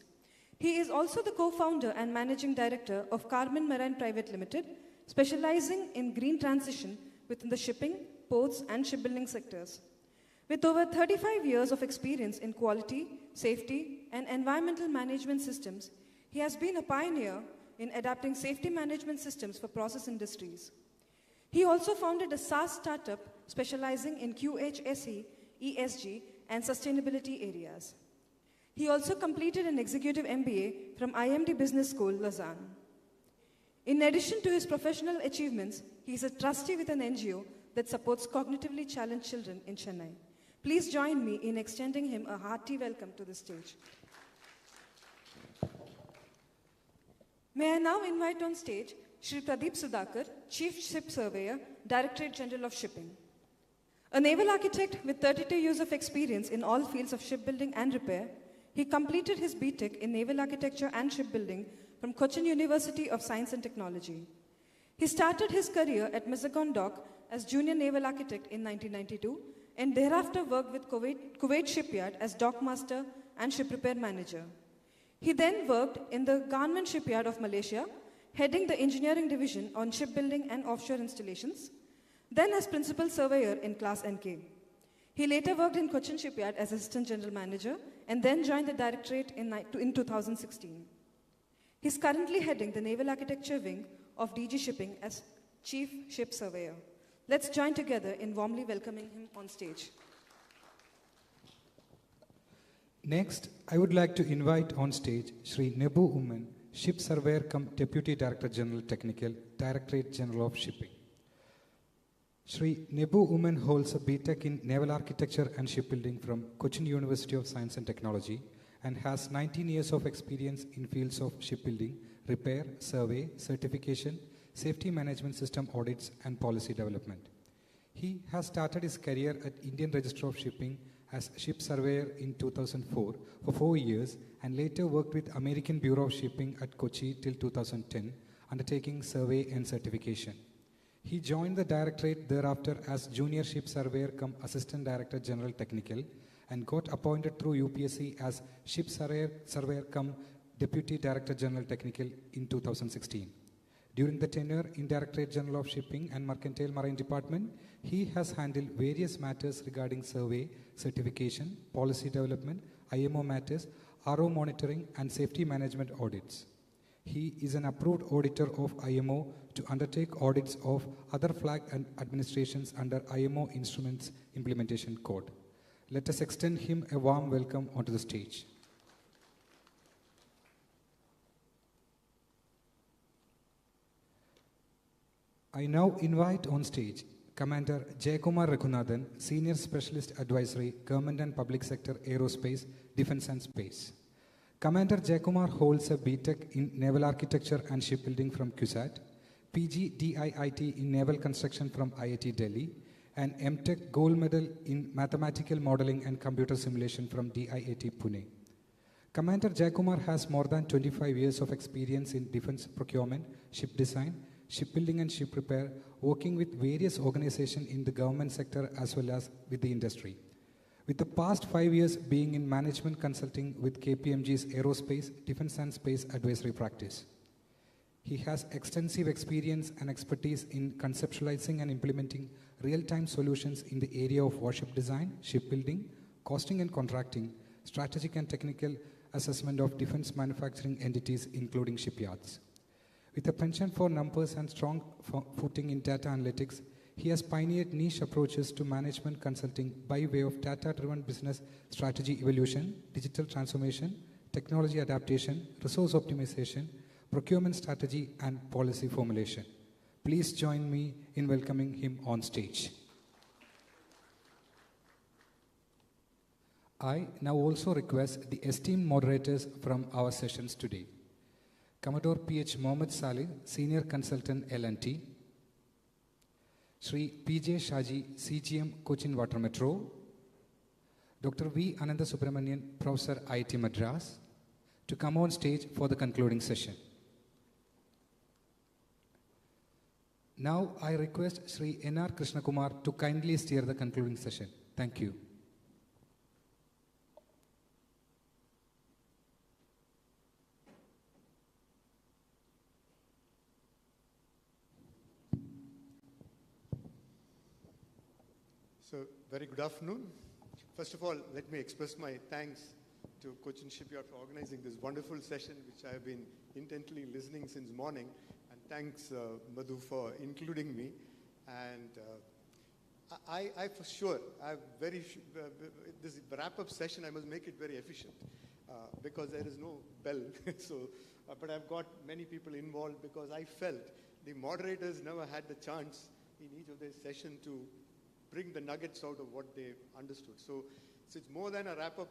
He is also the co-founder and managing director of Carmen Marine Private Limited, specializing in green transition within the shipping, ports, and shipbuilding sectors. With over 35 years of experience in quality, safety, and environmental management systems, he has been a pioneer in adapting safety management systems for process industries. He also founded a SaaS startup specializing in QHSE, ESG, and sustainability areas. He also completed an executive MBA from IMD Business School, Lausanne. In addition to his professional achievements, he is a trustee with an NGO that supports cognitively challenged children in Chennai. Please join me in extending him a hearty welcome to the stage. May I now invite on stage Shri Pradeep Sudhakar, Chief Ship Surveyor, Directorate General of Shipping. A naval architect with 32 years of experience in all fields of shipbuilding and repair, he completed his B.Tech in Naval Architecture and Shipbuilding from Cochin University of Science and Technology. He started his career at Mazagon Dock as Junior Naval Architect in 1992 and thereafter worked with Kuwait Shipyard as Dockmaster and Ship Repair Manager. He then worked in the Government Shipyard of Malaysia, heading the engineering division on shipbuilding and offshore installations, then as Principal Surveyor in Class NK. He later worked in Cochin Shipyard as Assistant General Manager and then joined the Directorate in 2016. He's currently heading the Naval Architecture Wing of DG Shipping as Chief Ship Surveyor. Let's join together in warmly welcoming him on stage. Next, I would like to invite on stage Shri Nebu Uman, Ship Surveyor cum Deputy Director General Technical, Directorate General of Shipping. Shri Nebu Uman holds a B.Tech in Naval Architecture and Shipbuilding from Cochin University of Science and Technology and has 19 years of experience in fields of shipbuilding, repair, survey, certification, safety management system audits, and policy development. He has started his career at Indian Register of Shipping as Ship Surveyor in 2004 for 4 years and later worked with American Bureau of Shipping at Kochi till 2010, undertaking survey and certification. He joined the Directorate thereafter as Junior Ship Surveyor cum Assistant Director General Technical and got appointed through UPSC as Ship Surveyor cum Deputy Director General Technical in 2016. During the tenure in Directorate General of Shipping and Mercantile Marine Department, he has handled various matters regarding survey, certification, policy development, IMO matters, RO monitoring, and safety management audits. He is an approved auditor of IMO to undertake audits of other flag and administrations under IMO Instruments Implementation Code. Let us extend him a warm welcome onto the stage. I now invite on stage Commander Jayakumar Raghunathan, Senior Specialist Advisory, Government and Public Sector Aerospace, Defense and Space. Commander Jayakumar holds a B.Tech in Naval Architecture and Shipbuilding from CUSAT, PG DIIT in Naval Construction from IIT Delhi, and M.Tech Gold Medal in Mathematical Modeling and Computer Simulation from DIIT Pune. Commander Jayakumar has more than 25 years of experience in defense procurement, ship design, shipbuilding and ship repair, working with various organizations in the government sector as well as with the industry. With the past 5 years being in management consulting with KPMG's Aerospace, Defense and Space Advisory Practice. He has extensive experience and expertise in conceptualizing and implementing real-time solutions in the area of warship design, shipbuilding, costing and contracting, strategic and technical assessment of defense manufacturing entities including shipyards. With a penchant for numbers and strong footing in data analytics, he has pioneered niche approaches to management consulting by way of data-driven business strategy evolution, digital transformation, technology adaptation, resource optimization, procurement strategy, and policy formulation. Please join me in welcoming him on stage. I now also request the esteemed moderators from our sessions today. Commodore P.H. Mohammed Saleh, Senior Consultant L&T, Shri P.J. Shaji, CGM Cochin Water Metro, Dr. V. Ananda Subramanian, Professor IIT Madras, to come on stage for the concluding session. Now I request Shri N.R. Krishnakumar to kindly steer the concluding session. Thank you. So, very good afternoon. First of all, let me express my thanks to Cochin Shipyard for organizing this wonderful session, which I have been intently listening since morning. And thanks, Madhu, for including me. And I for sure, this wrap-up session, I must make it very efficient because there is no bell. But I've got many people involved because I felt the moderators never had the chance in each of their session to bring the nuggets out of what they understood. So it's more than a wrap-up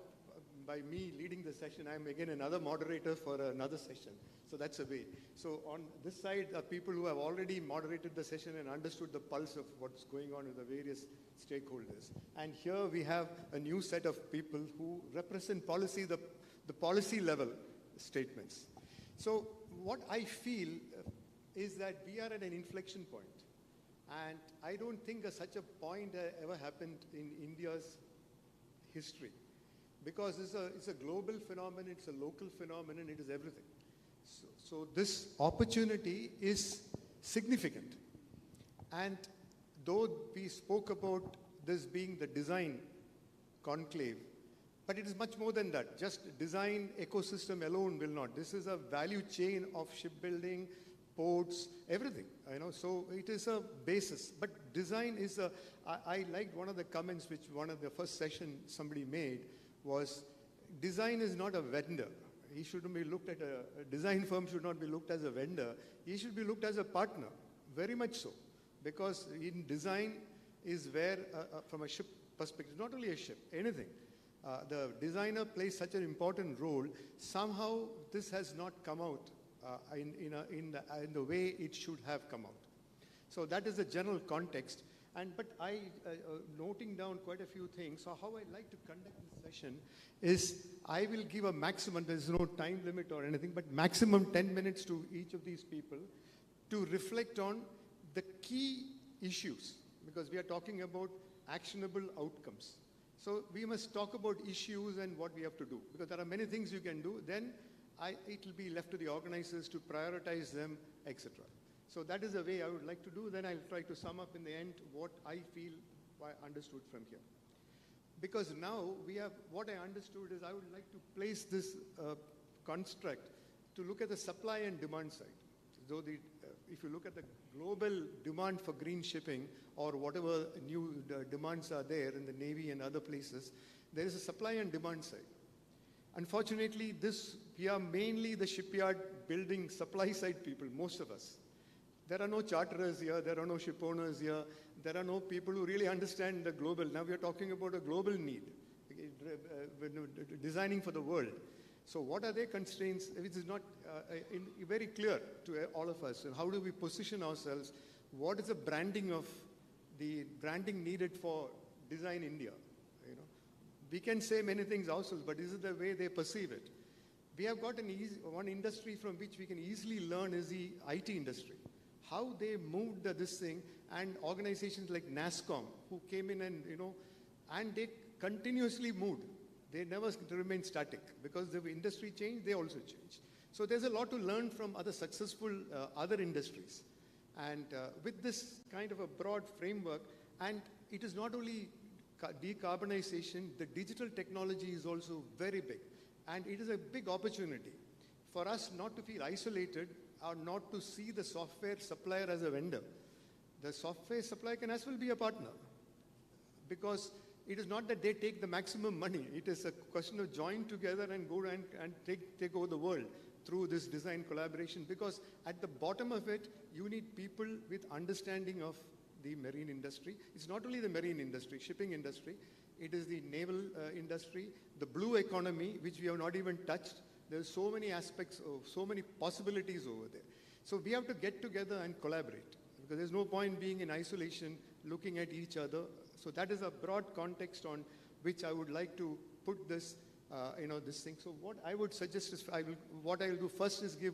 by me leading the session. I'm again another moderator for another session. So that's a way. So on this side are people who have already moderated the session and understood the pulse of what's going on with the various stakeholders. And here we have a new set of people who represent policy, the policy level statements. So what I feel is that we are at an inflection point. And I don't think such a point ever happened in India's history. Because it's a global phenomenon, it's a local phenomenon, it is everything. So this opportunity is significant. And though we spoke about this being the design conclave, but it is much more than that. Just design ecosystem alone will not. This is a value chain of shipbuilding, ports, everything, so it is a basis. But design is I liked one of the comments which one of the first session somebody made was, design is not a vendor. He shouldn't be looked at, a design firm should not be looked as a vendor. He should be looked as a partner, very much so. Because in design is where, from a ship perspective, not only a ship, anything, the designer plays such an important role. Somehow this has not come out in the way it should have come out. So that is the general context. But I, noting down quite a few things, so how I'd like to conduct this session is I will give a maximum, there's no time limit or anything, but maximum 10 minutes to each of these people to reflect on the key issues, because we are talking about actionable outcomes. So we must talk about issues and what we have to do, because there are many things you can do. Then it will be left to the organizers to prioritize them, etc. So that is the way I would like to do. Then I'll try to sum up in the end what I feel I understood from here. Because now we have, what I understood is I would like to place this construct to look at the supply and demand side. So if you look at the global demand for green shipping or whatever new demands are there in the Navy and other places, there is a supply and demand side. Unfortunately, we are mainly the shipyard building supply side people, most of us. There are no charterers here, there are no ship owners here, there are no people who really understand the global. Now we are talking about a global need, designing for the world. So what are their constraints? It is not very clear to all of us. And how do we position ourselves? What is the branding needed for Design India? We can say many things ourselves, but this is the way they perceive it. We have got one industry from which we can easily learn is the IT industry. How they moved this thing, and organizations like NASSCOM who came in and, and they continuously moved. They never remained static because the industry changed, they also changed. So there's a lot to learn from other successful other industries. And with this kind of a broad framework, and it is not only decarbonization, the digital technology is also very big. And it is a big opportunity for us not to feel isolated or not to see the software supplier as a vendor. The software supplier can as well be a partner, because it is not that they take the maximum money. It is a question of join together and go and take over the world through this design collaboration, because at the bottom of it, you need people with understanding of the marine industry. It's not only the marine industry, shipping industry, it is the naval industry, the blue economy, which we have not even touched. There's so many aspects, so many possibilities over there. So we have to get together and collaborate, because there's no point being in isolation, looking at each other. So that is a broad context on which I would like to put this, this thing. So what I would suggest is, what I will do first is give,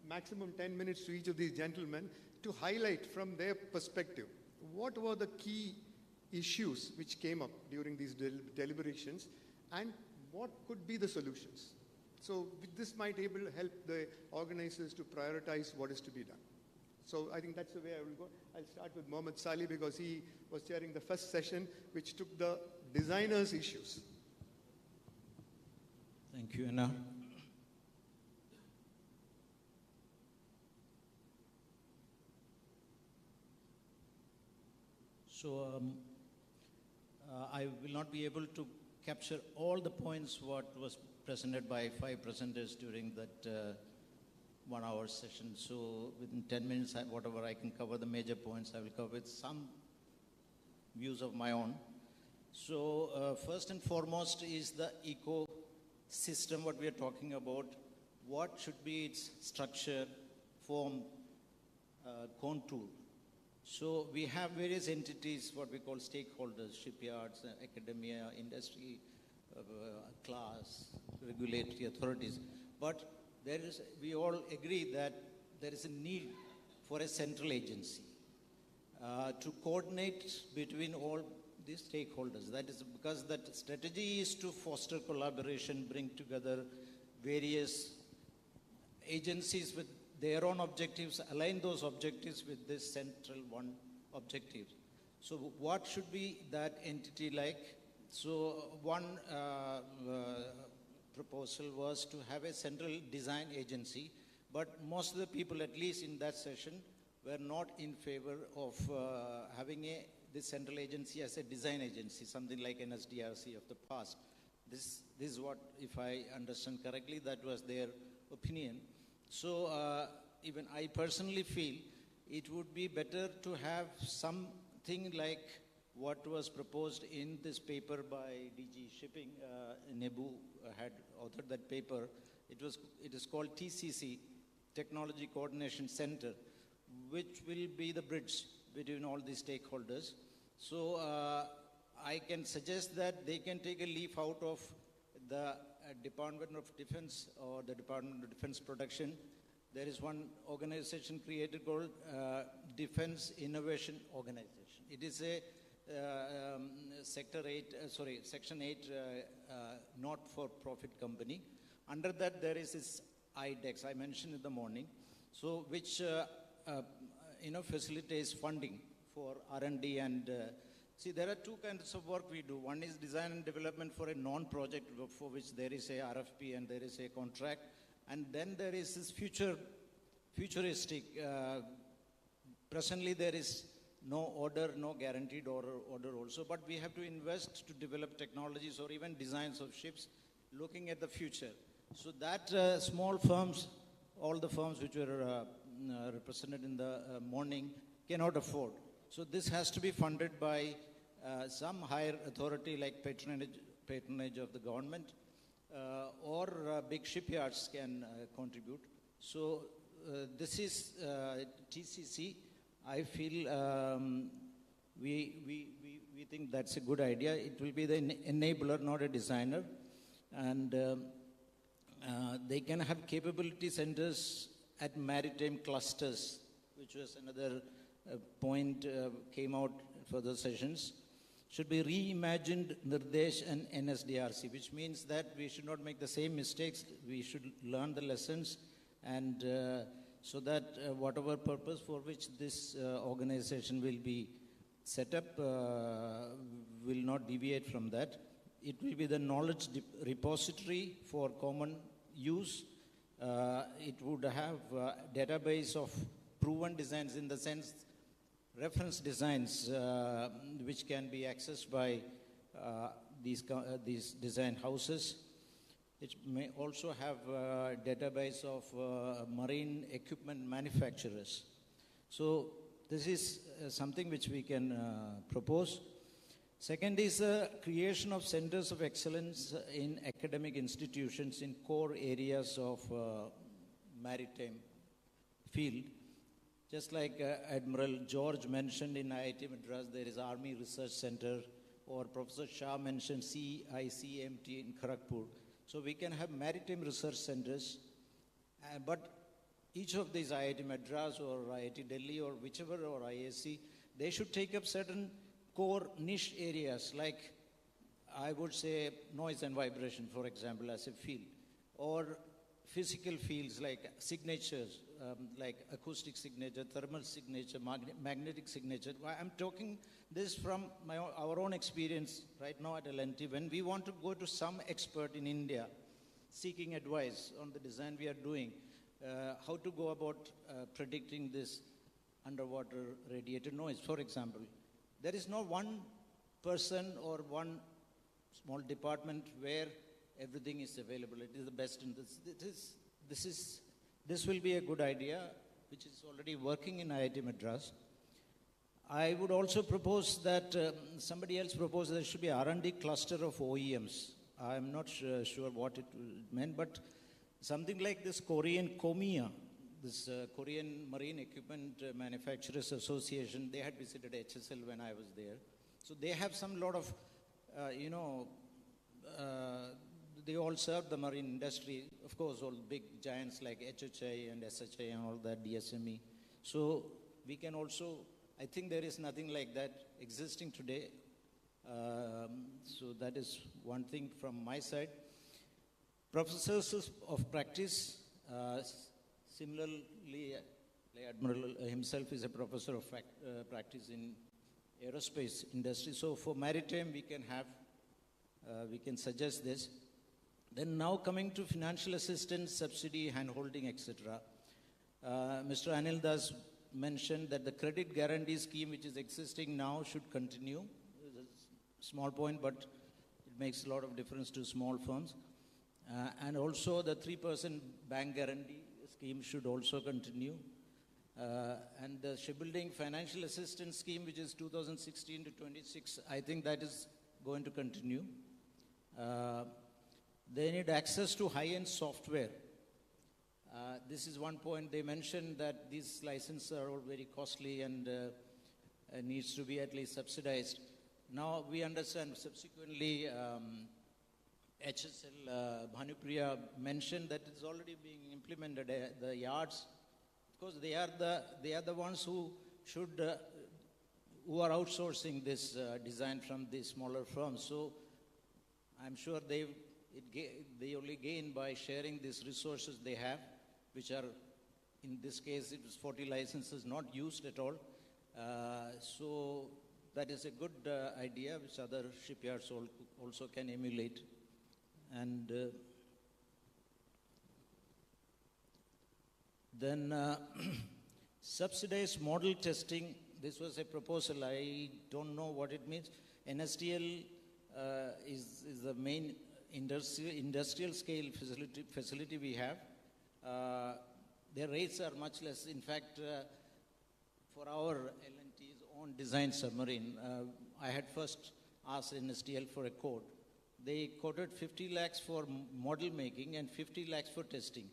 maximum 10 minutes to each of these gentlemen to highlight from their perspective, what were the key issues which came up during these deliberations, and what could be the solutions. So this might help the organizers to prioritize what is to be done. So I think that's the way I will go. I'll start with Mohammed Salih, because he was chairing the first session, which took the designers' issues. Thank you, Anna. So I will not be able to capture all the points what was presented by 5 presenters during that 1 hour session. So within 10 minutes, whatever I can cover the major points, I will cover with some views of my own. So first and foremost is the ecosystem, what we are talking about. What should be its structure, form, contour. So we have various entities, what we call stakeholders, shipyards, academia, industry, class, regulatory authorities. But we all agree that there is a need for a central agency to coordinate between all these stakeholders. That is because that strategy is to foster collaboration, bring together various agencies with their own objectives, align those objectives with this central one objective. So what should be that entity like? So one proposal was to have a central design agency, but most of the people, at least in that session, were not in favor of having this central agency as a design agency, something like an SDRC of the past. This is what, if I understand correctly, that was their opinion. So even I personally feel it would be better to have something like what was proposed in this paper by DG Shipping. Nebu had authored that paper. It is called TCC, Technology Coordination Center, which will be the bridge between all these stakeholders. So I can suggest that they can take a leaf out of the Department of Defense or the Department of Defense Production. There is one organization created called Defense Innovation Organization. It is a Section 8 not-for-profit company. Under that, there is this IDEX, I mentioned in the morning, so which facilitates funding for R&D and see, there are two kinds of work we do. One is design and development for a non-project for which there is a RFP and there is a contract. And then there is this futuristic. Presently, there is no order, no guaranteed order also. But we have to invest to develop technologies or even designs of ships looking at the future. So that small firms, all the firms which were represented in the morning, cannot afford. So this has to be funded by some higher authority like patronage of the government or big shipyards can contribute. So this is TCC. I feel we think that's a good idea. It will be the enabler, not a designer. And they can have capability centers at maritime clusters, which was another point came out for the sessions. Should be reimagined Nirdesh and NSDRC, which means that we should not make the same mistakes. We should learn the lessons, and so that whatever purpose for which this organization will be set up will not deviate from that. It will be the knowledge repository for common use. It would have a database of proven designs, in the sense reference designs which can be accessed by these design houses. It may also have a database of marine equipment manufacturers. So this is something which we can propose. Second is creation of centers of excellence in academic institutions in core areas of maritime field. Just like Admiral George mentioned in IIT Madras, there is Army Research Center, or Professor Shah mentioned CICMT in Kharagpur. So we can have maritime research centers, but each of these IIT Madras or IIT Delhi or whichever or ISC, they should take up certain core niche areas, like I would say noise and vibration, for example, as a field, or physical fields like signatures, like acoustic signature, thermal signature, magnetic signature. I'm talking this from our own experience right now at L&T. When we want to go to some expert in India seeking advice on the design we are doing, how to go about predicting this underwater radiated noise, for example. There is no one person or one small department where everything is available. It is the best in this. This will be a good idea, which is already working in IIT Madras. I would also propose that somebody else proposed there should be R&D cluster of OEMs. I'm not sure what it meant, but something like this Korean KOMIA, this Korean Marine Equipment Manufacturers Association, they had visited HSL when I was there. So they have some lot of, they all serve the marine industry. Of course, all big giants like HHI and SHI and all that, DSME. So we can also, I think there is nothing like that existing today. So that is one thing from my side. Professors of practice, similarly, Admiral himself is a professor of practice in aerospace industry. So for maritime, we can have, we can suggest this. Then now coming to financial assistance, subsidy, handholding, etc. Mr. Anil Das mentioned that the credit guarantee scheme which is existing now should continue. Small point, but it makes a lot of difference to small firms. And also the 3% bank guarantee scheme should also continue. And the shipbuilding financial assistance scheme, which is 2016 to 26, I think that is going to continue. They need access to high-end software. This is one point. They mentioned that these licenses are all very costly and needs to be at least subsidized. Now we understand subsequently HSL Bhanupriya mentioned that it's already being implemented. The yards, because they are the ones who should who are outsourcing this design from the smaller firms. So I'm sure they only gain by sharing these resources they have, which are, in this case, it was 40 licenses not used at all. So that is a good idea, which other shipyards also can emulate. And then subsidized model testing. This was a proposal. I don't know what it means. NSTL is the main industrial scale facility we have. Their rates are much less. In fact, for our L&T's own design submarine, I had first asked NSTL for a quote. They quoted 50 lakhs for model making and 50 lakhs for testing.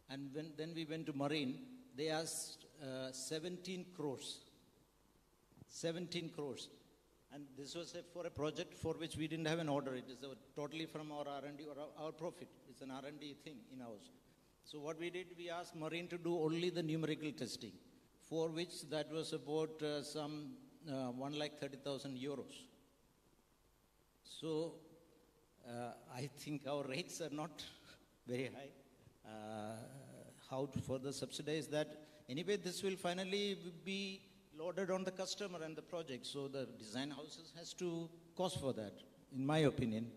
And then we went to marine, they asked 17 crores. 17 crores. And this was for a project for which we didn't have an order. It is totally from our R&D or our profit. It's an R&D thing in ours. So what we did, we asked Marine to do only the numerical testing, for which that was about some 1,30,000 euros. So I think our rates are not very high. How to further subsidize that? Anyway, this will finally be loaded on the customer and the project. So the design houses has to cost for that, in my opinion.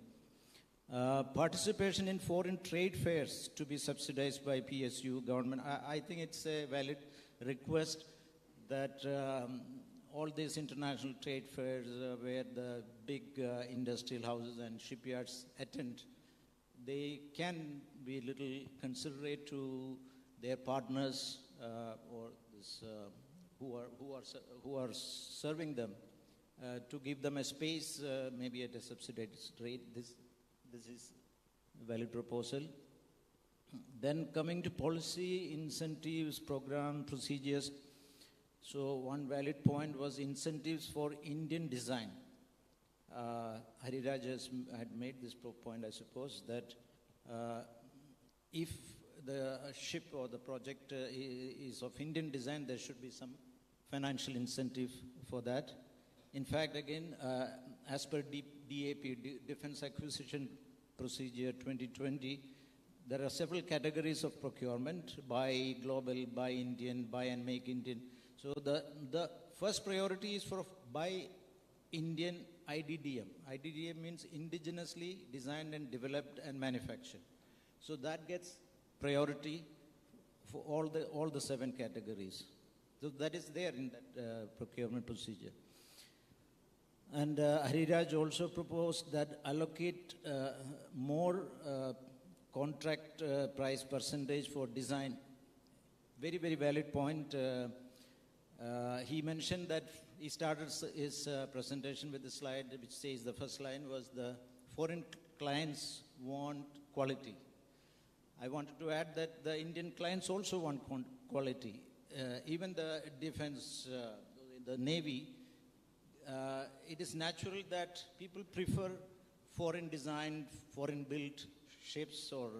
Participation in foreign trade fairs to be subsidized by PSU government. I think it's a valid request that all these international trade fairs where the big industrial houses and shipyards attend, they can be a little considerate to their partners or this, who are serving them to give them a space, maybe at a subsidized rate. This is a valid proposal. Then coming to policy, incentives, program, procedures. So one valid point was incentives for Indian design. Hariraj had made this point, I suppose, that if the ship or the project is of Indian design, there should be some financial incentive for that. In fact, again, as per DAP, Defense Acquisition Procedure 2020, there are several categories of procurement: buy global, buy Indian, buy and make Indian. So the first priority is for buy Indian IDDM. IDDM means indigenously designed and developed and manufactured. So that gets priority for all the 7 categories. So that is there in that procurement procedure. And Hariraj also proposed that allocate more contract price percentage for design. Very, very valid point. He mentioned that he started his presentation with a slide which says the first line was the foreign clients want quality. I wanted to add that the Indian clients also want quality. Even the defense, the Navy, it is natural that people prefer foreign designed, foreign built ships or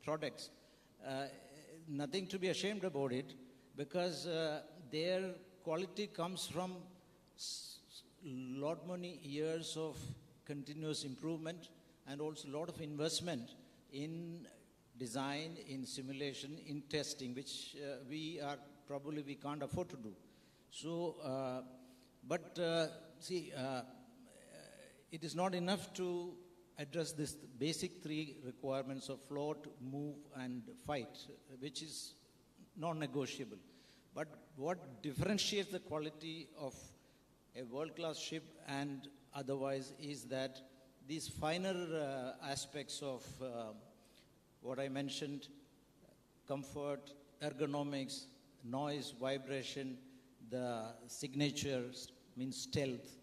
products. Nothing to be ashamed about it, because their quality comes from lot many years of continuous improvement and also a lot of investment in design, in simulation, in testing, which we can't afford to do. So, it is not enough to address this basic 3 requirements of float, move, and fight, which is non-negotiable. But what differentiates the quality of a world-class ship and otherwise is that these finer aspects of what I mentioned: comfort, ergonomics, noise, vibration, the signatures, means stealth,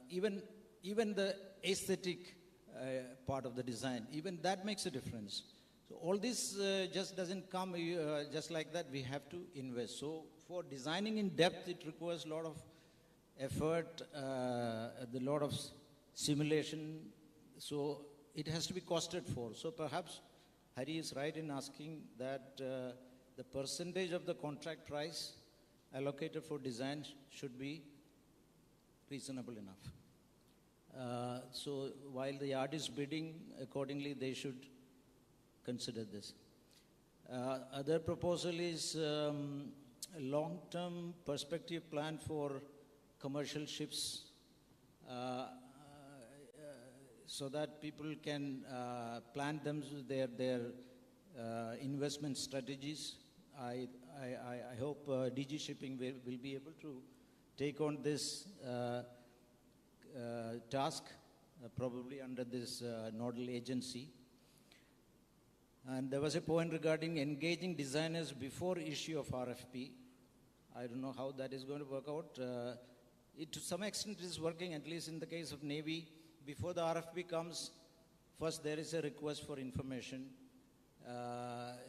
even the aesthetic part of the design, even that makes a difference. So all this just doesn't come just like that. We have to invest. So for designing in depth, it requires a lot of effort, a lot of simulation. So it has to be costed for. So perhaps Hari is right in asking that the percentage of the contract price allocated for design should be reasonable enough. So while the yard is bidding, accordingly they should consider this. Other proposal is a long-term perspective plan for commercial ships, so that people can plan them their investment strategies. I hope DG Shipping will be able to take on this task, probably under this nodal agency. And there was a point regarding engaging designers before issue of RFP. I don't know how that is going to work out. To some extent it is working, at least in the case of Navy. Before the RFP comes, first there is a request for information.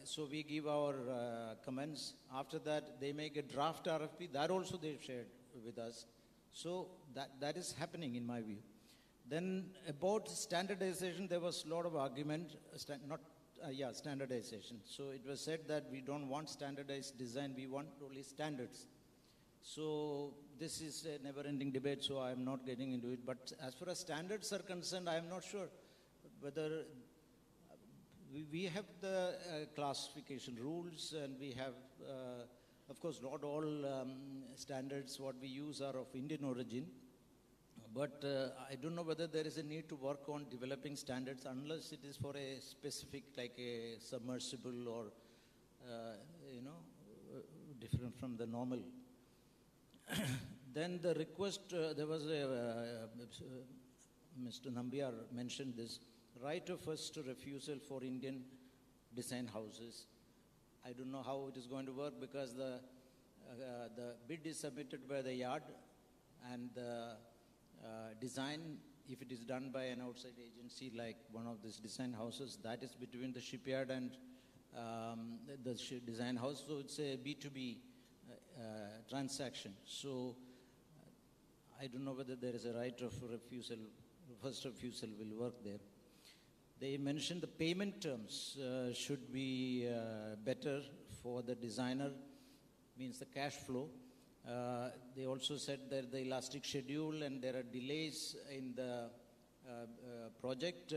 So we give our comments. After that, they make a draft RFP. That also they've shared with us. So that is happening in my view. Then about standardization, there was a lot of argument. Standardization. So it was said that we don't want standardized design, we want only standards. So this is a never-ending debate, so I am not getting into it. But as far as standards are concerned, I am not sure whether we have the classification rules, and we have, of course, not all standards what we use are of Indian origin. But I don't know whether there is a need to work on developing standards unless it is for a specific, like a submersible or, different from the normal. Then the request, there was a Mr. Nambiar mentioned this, right of first refusal for Indian design houses. I don't know how it is going to work because the bid is submitted by the yard and the design, if it is done by an outside agency like one of these design houses, that is between the shipyard and the design house. So it's a B2B transaction. So I don't know whether there is a right of refusal, first refusal will work there. They mentioned the payment terms should be better for the designer, means the cash flow. They also said that the elastic schedule and there are delays in the project,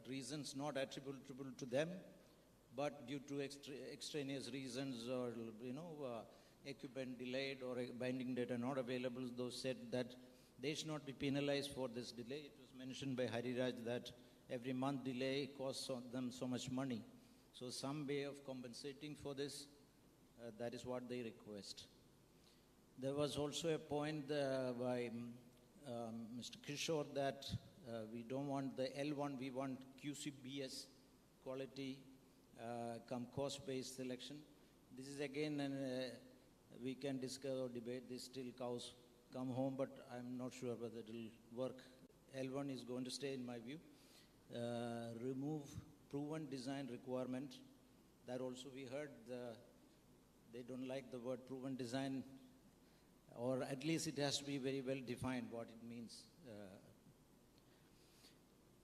reasons not attributable to them, but due to extraneous reasons or, equipment delayed or a binding data not available. Those said that they should not be penalized for this delay. It was mentioned by Hariraj that every month delay costs them so much money. So some way of compensating for this, that is what they request. There was also a point by Mr. Kishore that we don't want the L1, we want QCBS, quality, come cost-based selection. This is again, we can discuss or debate this till cows come home, but I'm not sure whether it will work. L1 is going to stay in my view. Remove proven design requirement. That also we heard they don't like the word proven design, or at least it has to be very well defined what it means.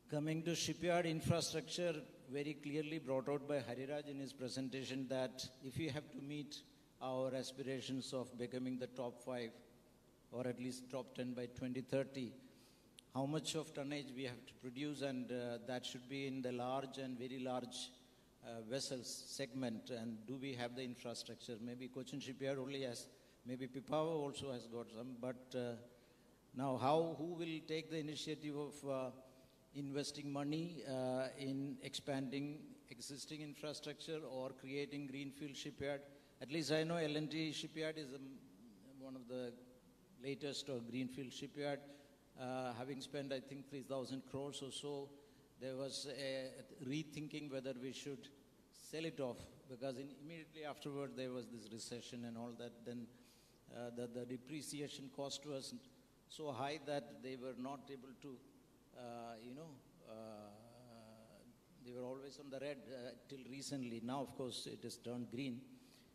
Coming to shipyard infrastructure, very clearly brought out by Hariraj in his presentation that if we have to meet our aspirations of becoming the top 5 or at least top 10 by 2030, how much of tonnage we have to produce, and that should be in the large and very large vessels segment, and do we have the infrastructure? Maybe Cochin Shipyard only has, maybe Pipavav also has got some, but now who will take the initiative of investing money in expanding existing infrastructure or creating greenfield shipyard? At least I know L&T shipyard is one of the latest greenfield shipyard, having spent I think 3,000 crores or so. There was a rethinking whether we should sell it off, because immediately afterward there was this recession and all that. Then the depreciation cost was so high that they were not able to, they were always on the red till recently. Now, of course, it has turned green.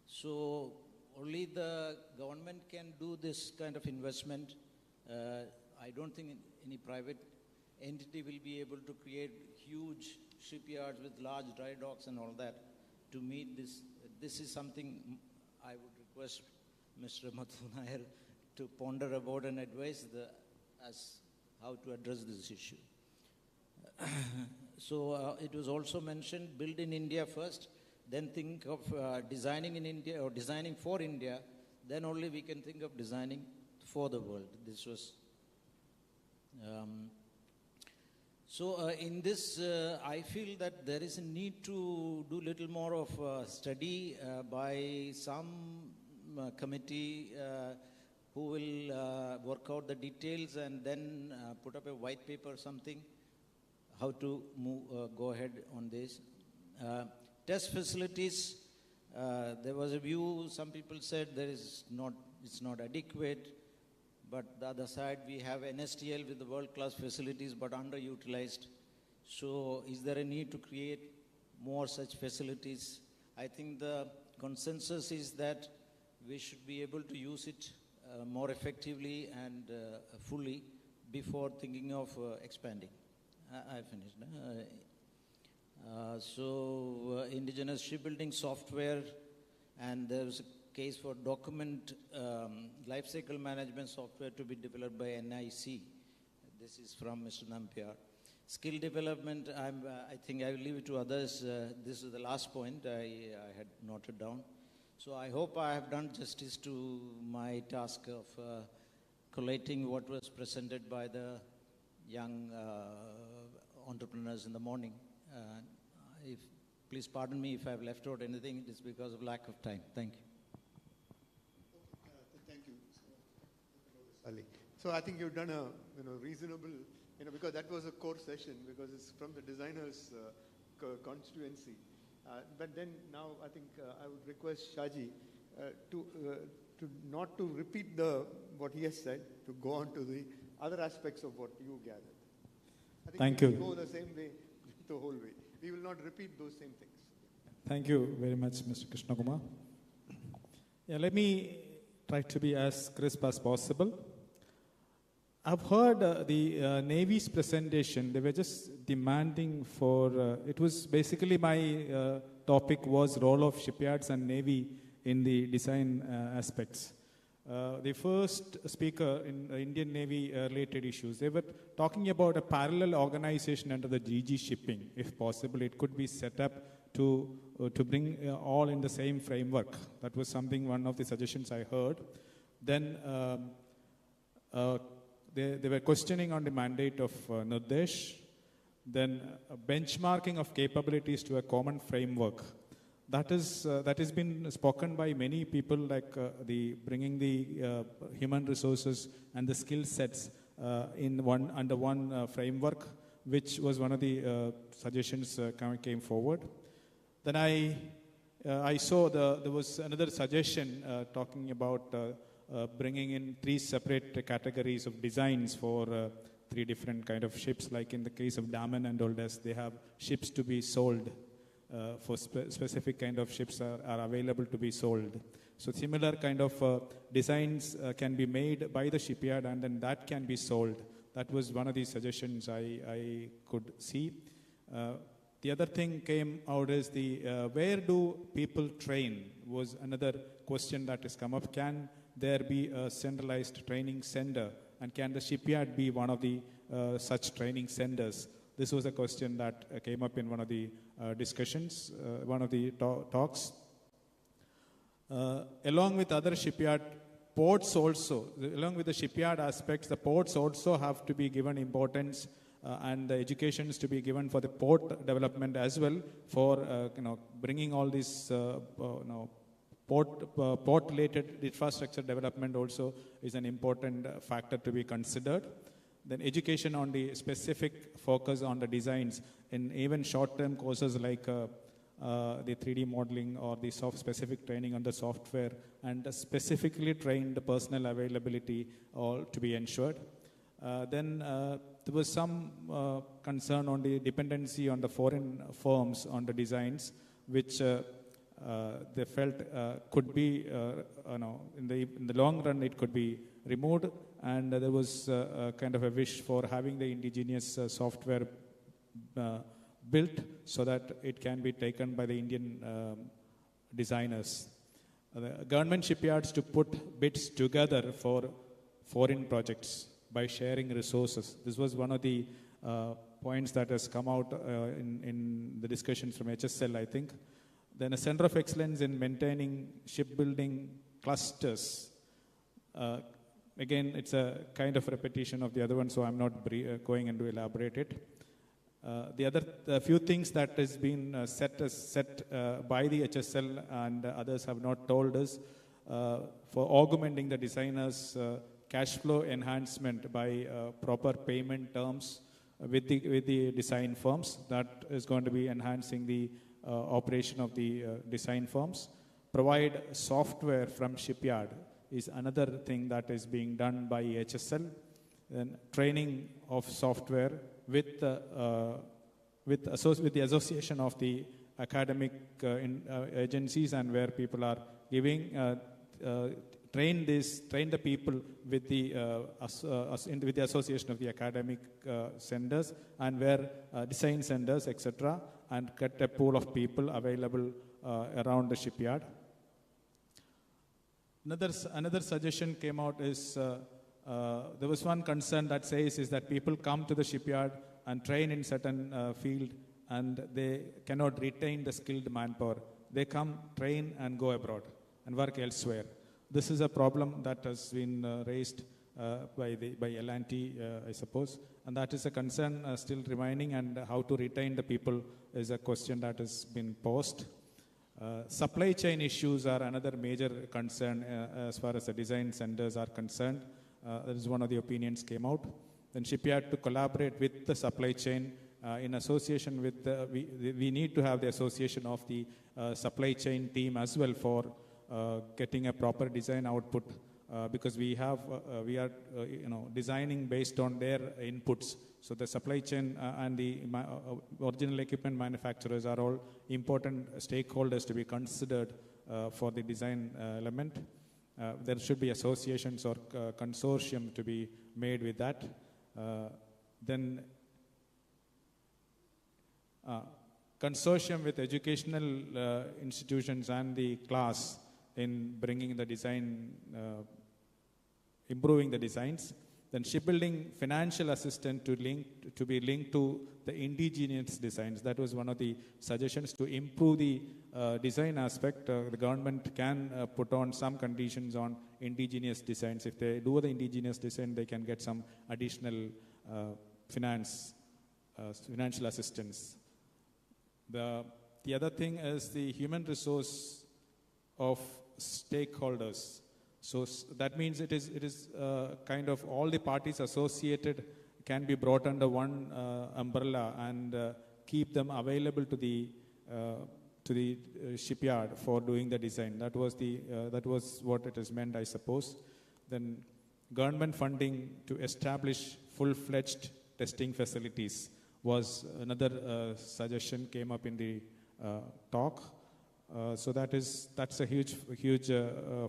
So only the government can do this kind of investment. I don't think any private entity will be able to create huge shipyards with large dry docks and all that to meet this. This is something I would request Mr. Madhu Nair to ponder about and advise as how to address this issue. So it was also mentioned, build in India first, then think of designing in India or designing for India, then only we can think of designing for the world. This was so in this, I feel that there is a need to do little more of study by some committee who will work out the details and then put up a white paper or something, how to move, go ahead on this. Test facilities, there was a view, some people said it's not adequate. But the other side, we have NSTL with the world-class facilities but underutilized. So is there a need to create more such facilities? I think the consensus is that we should be able to use it more effectively and fully before thinking of expanding. I finished. Indigenous shipbuilding software, and there's a case for document lifecycle management software to be developed by NIC. This is from Mr. Nambiar. Skill development, I think I will leave it to others. This is the last point I had noted down. So I hope I have done justice to my task of collating what was presented by the young entrepreneurs in the morning. Please pardon me if I have left out anything. It is because of lack of time. Thank you. Thank you, Ali. So So I think you've done a reasonable, because that was a core session, because it's from the designers' constituency. But then now I think I would request Shaji to not to repeat what he has said, to go on to the other aspects of what you gathered. I think Thank we you. will go the same way the whole way. We will not repeat those same things. Thank you very much, Mr. Krishna Kumar. Yeah, let me try to be as crisp as possible. I've heard the Navy's presentation. They were just demanding for, it was basically my topic was role of shipyards and Navy in the design aspects. The first speaker in Indian Navy related issues, they were talking about a parallel organization under the GG shipping. If possible, it could be set up to bring all in the same framework. That was one of the suggestions I heard. Then they were questioning on the mandate of Nirdesh. Then benchmarking of capabilities to a common framework. That has been spoken by many people, like bringing the human resources and the skill sets under one framework, which was one of the suggestions came forward. Then I saw there was another suggestion talking about bringing in 3 separate categories of designs for 3 different kind of ships. Like in the case of Daman and Oldes, they have ships to be sold. For specific kind of ships are available to be sold. So similar kind of designs can be made by the shipyard, and then that can be sold. That was one of the suggestions I could see. The other thing came out is where do people train was another question that has come up. Can there be a centralized training center, and can the shipyard be one of the such training centers? This was a question that came up in one of the discussions, one of the talks. Along with other shipyard ports also, along with the shipyard aspects, the ports also have to be given importance and the education is to be given for the port development as well, for bringing all this port-related infrastructure development also is an important factor to be considered. Then education on the specific focus on the designs in even short-term courses like the 3D modeling or the specific training on the software, and specifically trained personnel availability all to be ensured. Then there was some concern on the dependency on the foreign firms on the designs, which they felt could be, in the long run it could be removed. And there was kind of a wish for having the indigenous software built so that it can be taken by the Indian designers. The government shipyards to put bids together for foreign projects by sharing resources. This was one of the points that has come out in the discussions from HSL, I think. Then a center of excellence in maintaining shipbuilding clusters. Again, it's a kind of repetition of the other one, so I'm not going into elaborate it. The few things that has been set by the HSL and others have not told us for augmenting the designers' cash flow enhancement by proper payment terms with the design firms. That is going to be enhancing the operation of the design firms. Provide software from shipyard is another thing that is being done by HSL. Then training of software with the association of the academic agencies, and where people are giving train the people with the association of the academic centers, and where design centers, etc., and get a pool of people available around the shipyard. Another suggestion came out is there was one concern that says is that people come to the shipyard and train in certain field, and they cannot retain the skilled manpower. They come, train, and go abroad and work elsewhere. This is a problem that has been raised by L&T, I suppose, and that is a concern still remaining, and how to retain the people is a question that has been posed. Supply chain issues are another major concern as far as the design centers are concerned. That is one of the opinions came out. Then shipyard to collaborate with the supply chain in association with we need to have the association of the supply chain team as well for getting a proper design output because we are designing based on their inputs. So the supply chain and the original equipment manufacturers are all important stakeholders to be considered for the design element. There should be associations or consortium to be made with that. Then consortium with educational institutions and the class in bringing the design, improving the designs. Then shipbuilding financial assistance to be linked to the indigenous designs. That was one of the suggestions to improve the design aspect. The government can put on some conditions on indigenous designs. If they do the indigenous design, they can get some additional financial assistance. The other thing is the human resource of stakeholders. So that means it is kind of all the parties associated can be brought under one umbrella and keep them available to the shipyard for doing the design. That was what it is meant, I suppose. Then government funding to establish full-fledged testing facilities was another suggestion came up in the talk. So that's a huge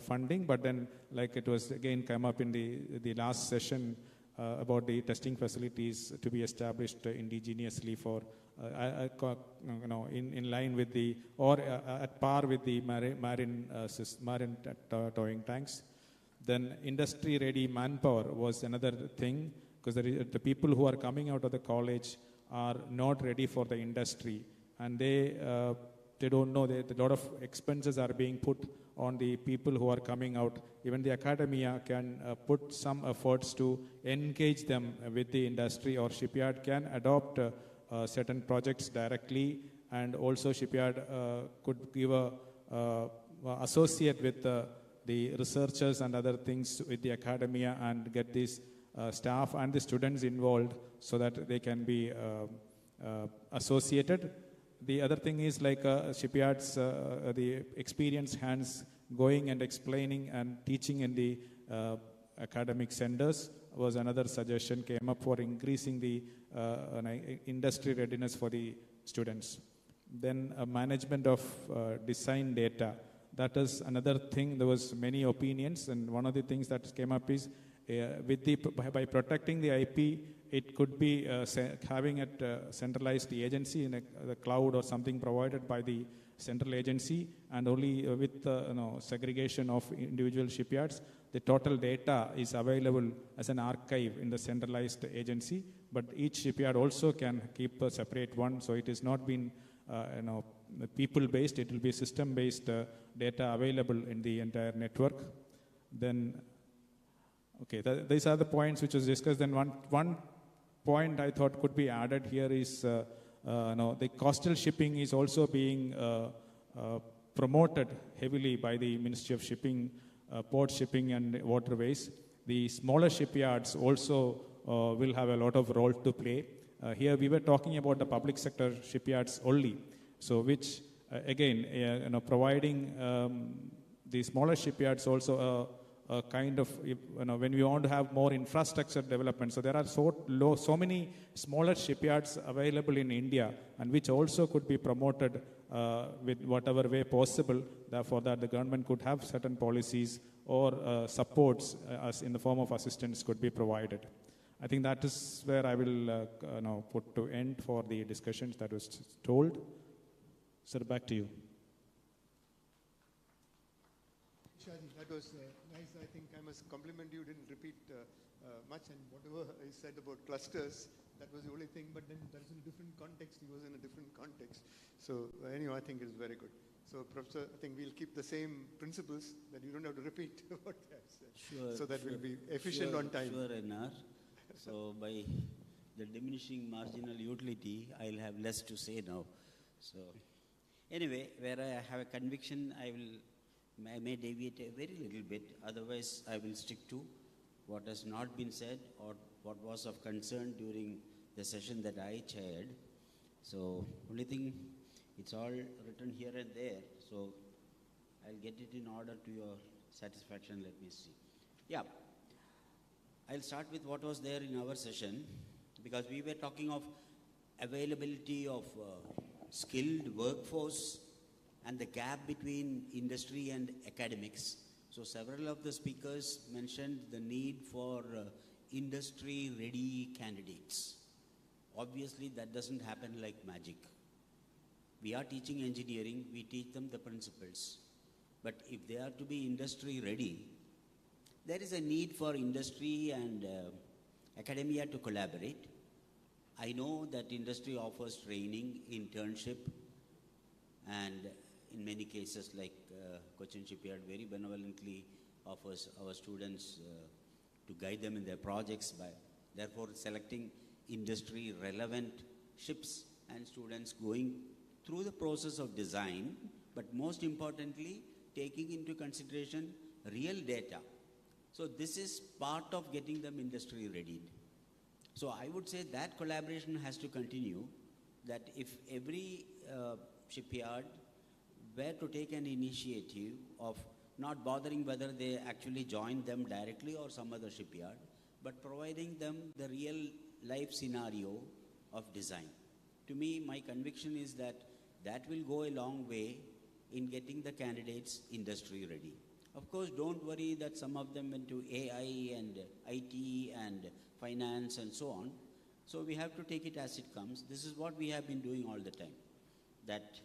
funding, but then like it was again come up in the last session about the testing facilities to be established indigenously for in line with the or at par with the marine towing tanks. Then industry ready manpower was another thing because the people who are coming out of the college are not ready for the industry and they don't know that a lot of expenses are being put on the people who are coming out. Even the academia can put some efforts to engage them with the industry, or shipyard can adopt certain projects directly, and also shipyard could give associate with the researchers and other things with the academia and get these staff and the students involved so that they can be associated. The other thing is like shipyards, the experienced hands going and explaining and teaching in the academic centers was another suggestion came up for increasing the industry readiness for the students. Then management of design data. That is another thing. There was many opinions, and one of the things that came up is by protecting the IP, it could be having a centralized agency in the cloud or something provided by the central agency, and only with segregation of individual shipyards, the total data is available as an archive in the centralized agency. But each shipyard also can keep a separate one, so it is not been people-based. It will be system-based data available in the entire network. Then, okay, these are the points which was discussed. Then one point I thought could be added here is the coastal shipping is also being promoted heavily by the Ministry of Shipping, Port Shipping and Waterways. The smaller shipyards also will have a lot of role to play. Here we were talking about the public sector shipyards only, so which again providing the smaller shipyards also a kind of, when we want to have more infrastructure development. So there are so many smaller shipyards available in India, and which also could be promoted with whatever way possible. Therefore, that the government could have certain policies or supports as in the form of assistance could be provided. I think that is where I will put to end for the discussions that was told. Sir, back to you. That was nice. I think I must compliment you. Didn't repeat much, and whatever I said about clusters, that was the only thing. But then that's in a different context. He was in a different context. So anyway, I think it's very good. So, Professor, I think we'll keep the same principles that you don't have to repeat what I have said. Sure. So that we'll be efficient on time. Sure, NR. So by the diminishing marginal utility, I'll have less to say now. So anyway, where I have a conviction, I may deviate a very little bit. Otherwise, I will stick to what has not been said or what was of concern during the session that I chaired. So only thing, it's all written here and there. So I'll get it in order to your satisfaction. Let me see. Yeah, I'll start with what was there in our session, because we were talking of availability of skilled workforce and the gap between industry and academics. So several of the speakers mentioned the need for industry-ready candidates. Obviously, that doesn't happen like magic. We are teaching engineering, we teach them the principles. But if they are to be industry-ready, there is a need for industry and academia to collaborate. I know that industry offers training, internship, and in many cases, like Cochin Shipyard very benevolently offers our students to guide them in their projects by therefore selecting industry relevant ships and students going through the process of design, but most importantly, taking into consideration real data. So this is part of getting them industry ready. So I would say that collaboration has to continue, that if every shipyard were to take an initiative of not bothering whether they actually join them directly or some other shipyard, but providing them the real life scenario of design. To me, my conviction is that that will go a long way in getting the candidates industry ready. Of course, don't worry that some of them went to AI and IT and finance and so on. So we have to take it as it comes. This is what we have been doing all the time. That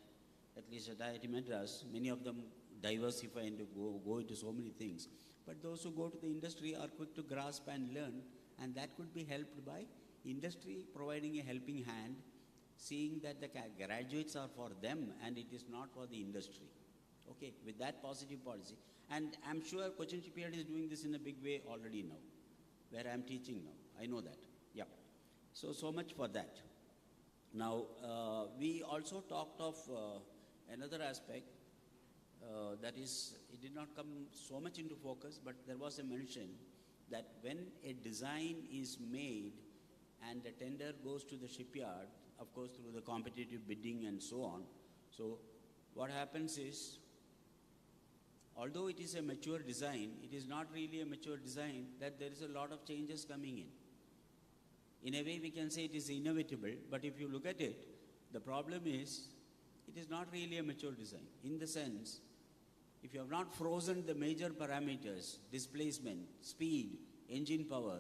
at least at IIT Madras, many of them diversify and go into so many things. But those who go to the industry are quick to grasp and learn, and that could be helped by industry providing a helping hand, seeing that the graduates are for them and it is not for the industry. Okay, with that positive policy. And I'm sure Cochin Shipyard is doing this in a big way already now, where I'm teaching now. I know that. Yeah. So much for that. Now, we also talked of another aspect that is, it did not come so much into focus, but there was a mention that when a design is made and a tender goes to the shipyard, of course through the competitive bidding and so on, so what happens is, although it is a mature design, it is not really a mature design, that there is a lot of changes coming in. In a way, we can say it is inevitable, but if you look at it, the problem is, it is not really a mature design. In the sense, if you have not frozen the major parameters, displacement, speed, engine power,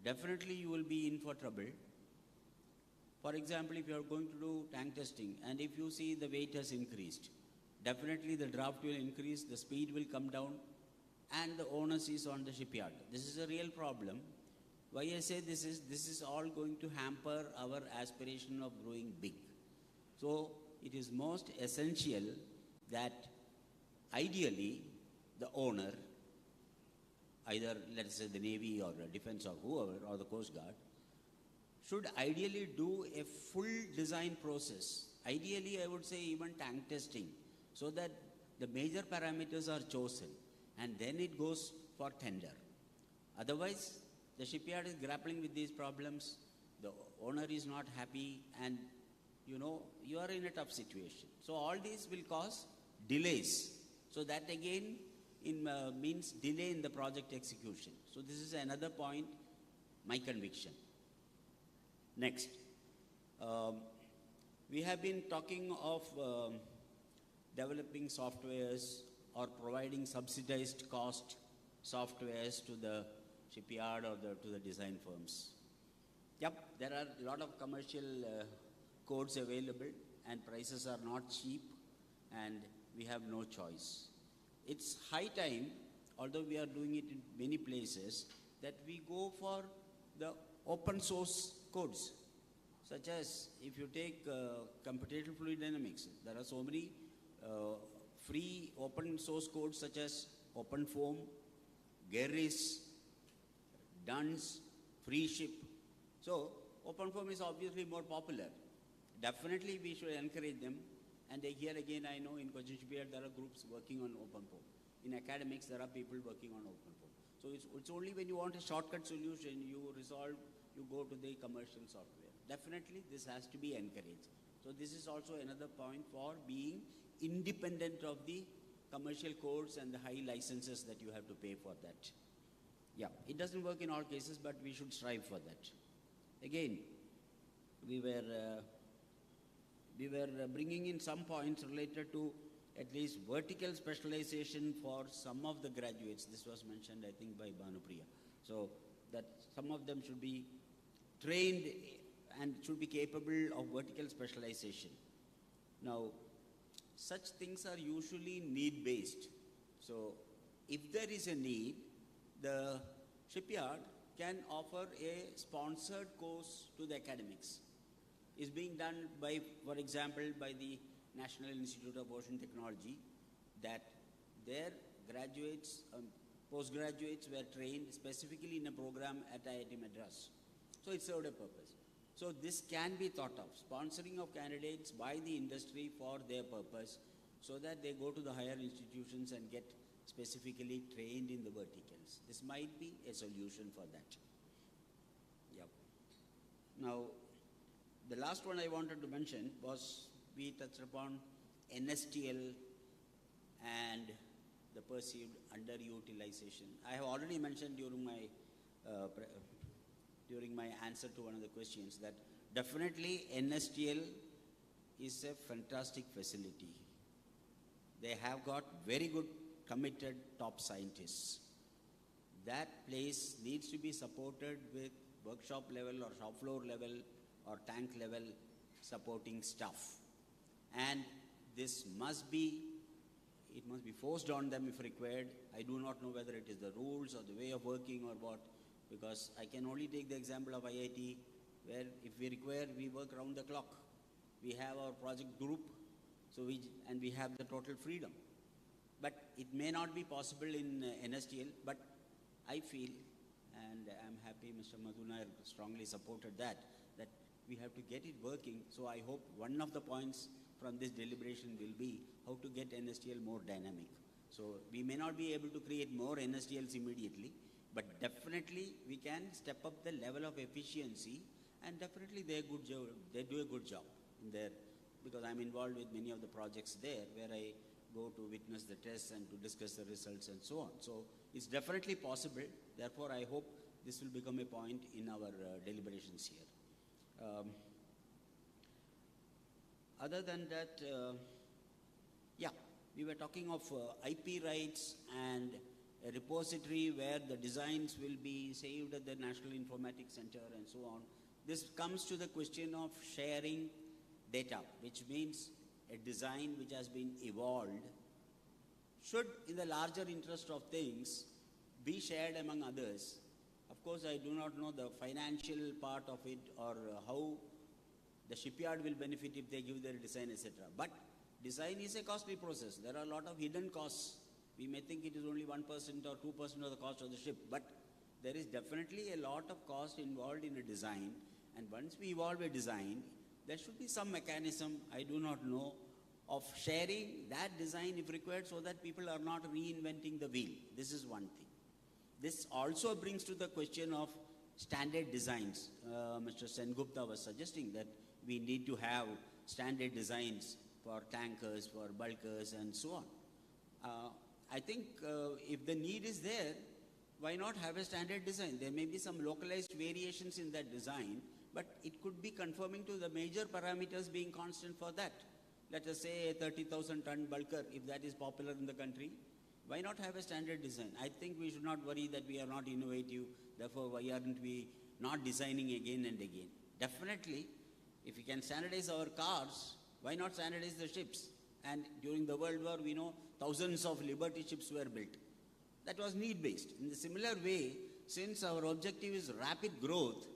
definitely you will be in for trouble. For example, if you are going to do tank testing, and if you see the weight has increased, definitely the draft will increase, the speed will come down, and the onus is on the shipyard. This is a real problem. Why I say this is all going to hamper our aspiration of growing big. So it is most essential that ideally the owner, either let's say the Navy or the Defense or whoever, or the Coast Guard, should ideally do a full design process. Ideally, I would say even tank testing, so that the major parameters are chosen and then it goes for tender. Otherwise, the shipyard is grappling with these problems, the owner is not happy, and you are in a tough situation. So all these will cause delays. So that again means delay in the project execution. So this is another point, my conviction. Next, we have been talking of developing softwares or providing subsidized cost softwares to the shipyard or to the design firms. Yep, there are a lot of commercial codes available and prices are not cheap and we have no choice. It's high time, although we are doing it in many places, that we go for the open source codes, such as if you take computational fluid dynamics, there are so many free open source codes such as OpenFOAM, Gerris, Duns, FreeShip. So OpenFOAM is obviously more popular. Definitely we should encourage them. And here again, I know in Cochin Shipyard there are groups working on OpenFOAM. In academics, there are people working on OpenFOAM. So it's only when you want a shortcut solution, you go to the commercial software. Definitely this has to be encouraged. So this is also another point for being independent of the commercial codes and the high licenses that you have to pay for that. Yeah, it doesn't work in all cases, but we should strive for that. Again, we were bringing in some points related to at least vertical specialization for some of the graduates. This was mentioned, I think, by Bhanupriya. So that some of them should be trained and should be capable of vertical specialization. Now, such things are usually need-based. So if there is a need, the shipyard can offer a sponsored course to the academics. It's being done by, for example, by the National Institute of Ocean Technology, that their graduates, postgraduates were trained specifically in a program at IIT Madras. So it served a purpose. So this can be thought of, sponsoring of candidates by the industry for their purpose, so that they go to the higher institutions and get specifically trained in the verticals. This might be a solution for that. Yep. Now, the last one I wanted to mention was, we touched upon NSTL and the perceived underutilization. I have already mentioned during my answer to one of the questions that definitely NSTL is a fantastic facility. They have got very good committed top scientists. That place needs to be supported with workshop level or shop floor level or tank level supporting staff. And this must be forced on them if required. I do not know whether it is the rules or the way of working or what, because I can only take the example of IIT, where if we require, we work round the clock. We have our project group, and we have the total freedom. But it may not be possible in NSTL, but I feel, and I'm happy Mr. Madhunair strongly supported that we have to get it working. So I hope one of the points from this deliberation will be how to get NSTL more dynamic. So we may not be able to create more NSTLs immediately, but definitely we can step up the level of efficiency, and definitely they do a good job in there, because I'm involved with many of the projects there where I go to witness the tests and to discuss the results and so on. So it's definitely possible. Therefore, I hope this will become a point in our deliberations here. Other than that, we were talking of IP rights and a repository where the designs will be saved at the National Informatics Center and so on. This comes to the question of sharing data, which means a design which has been evolved should, in the larger interest of things, be shared among others. Of course, I do not know the financial part of it or how the shipyard will benefit if they give their design, etc. But design is a costly process. There are a lot of hidden costs. We may think it is only 1% or 2% of the cost of the ship, but there is definitely a lot of cost involved in a design. And once we evolve a design, there should be some mechanism, I do not know, of sharing that design if required, so that people are not reinventing the wheel. This is one thing. This also brings to the question of standard designs. Mr. Sengupta was suggesting that we need to have standard designs for tankers, for bulkers, and so on. I think if the need is there, why not have a standard design? There may be some localized variations in that design, but it could be conforming to the major parameters being constant for that. Let us say a 30,000-ton bulker, if that is popular in the country, why not have a standard design? I think we should not worry that we are not innovative, therefore why aren't we not designing again and again? Definitely, if we can standardize our cars, why not standardize the ships? And during the World War, we know thousands of Liberty ships were built. That was need-based. In a similar way, since our objective is rapid growth,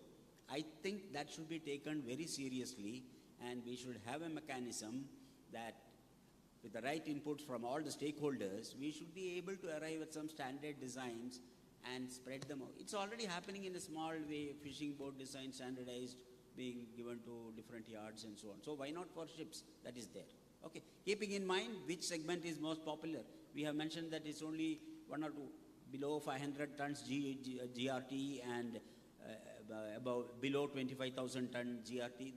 I think that should be taken very seriously, and we should have a mechanism that with the right inputs from all the stakeholders, we should be able to arrive at some standard designs and spread them out. It's already happening in a small way, fishing boat design standardized, being given to different yards and so on. So why not for ships? That is there. Okay. Keeping in mind which segment is most popular. We have mentioned that it's only 1 or 2. below 500 tons GRT and about below 25,000 ton GRT,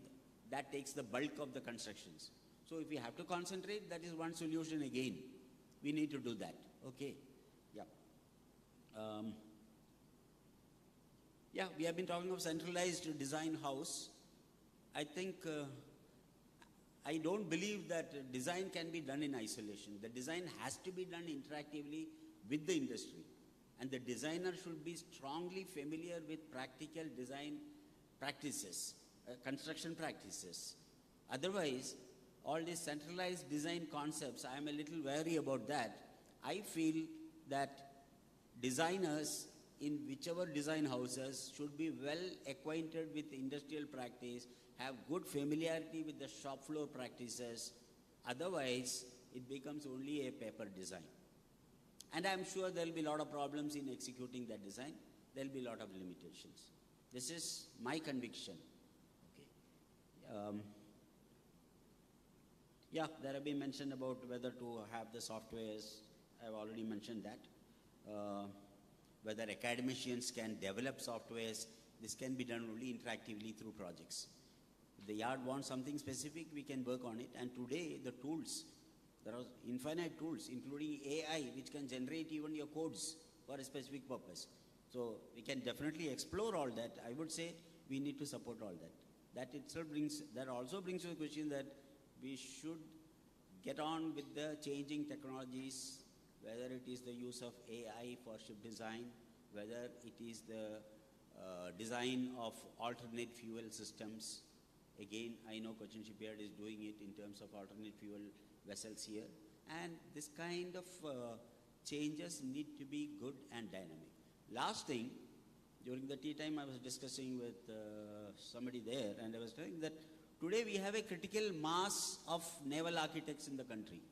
that takes the bulk of the constructions. So if we have to concentrate, that is one solution again. We need to do that. Okay. Yeah. Yeah, we have been talking of centralized design house. I think, I don't believe that design can be done in isolation. The design has to be done interactively with the industry. And the designer should be strongly familiar with practical design practices, construction practices. Otherwise, all these centralized design concepts, I am a little wary about that. I feel that designers in whichever design houses should be well acquainted with industrial practice, have good familiarity with the shop floor practices. Otherwise, it becomes only a paper design. And I'm sure there will be a lot of problems in executing that design. There will be a lot of limitations. This is my conviction. Okay. Yeah, there have been mentioned about whether to have the softwares. I've already mentioned that. Whether academicians can develop softwares. This can be done only interactively through projects. If the yard wants something specific, we can work on it. And today, the tools, there are infinite tools, including AI, which can generate even your codes for a specific purpose. So we can definitely explore all that. I would say we need to support all that. That itself brings, that also brings to the question that we should get on with the changing technologies, whether it is the use of AI for ship design, whether it is the design of alternate fuel systems. Again, I know Cochin Shipyard is doing it in terms of alternate fuel vessels here. And this kind of changes need to be good and dynamic. Last thing, during the tea time I was discussing with somebody there, and I was telling that today we have a critical mass of naval architects in the country.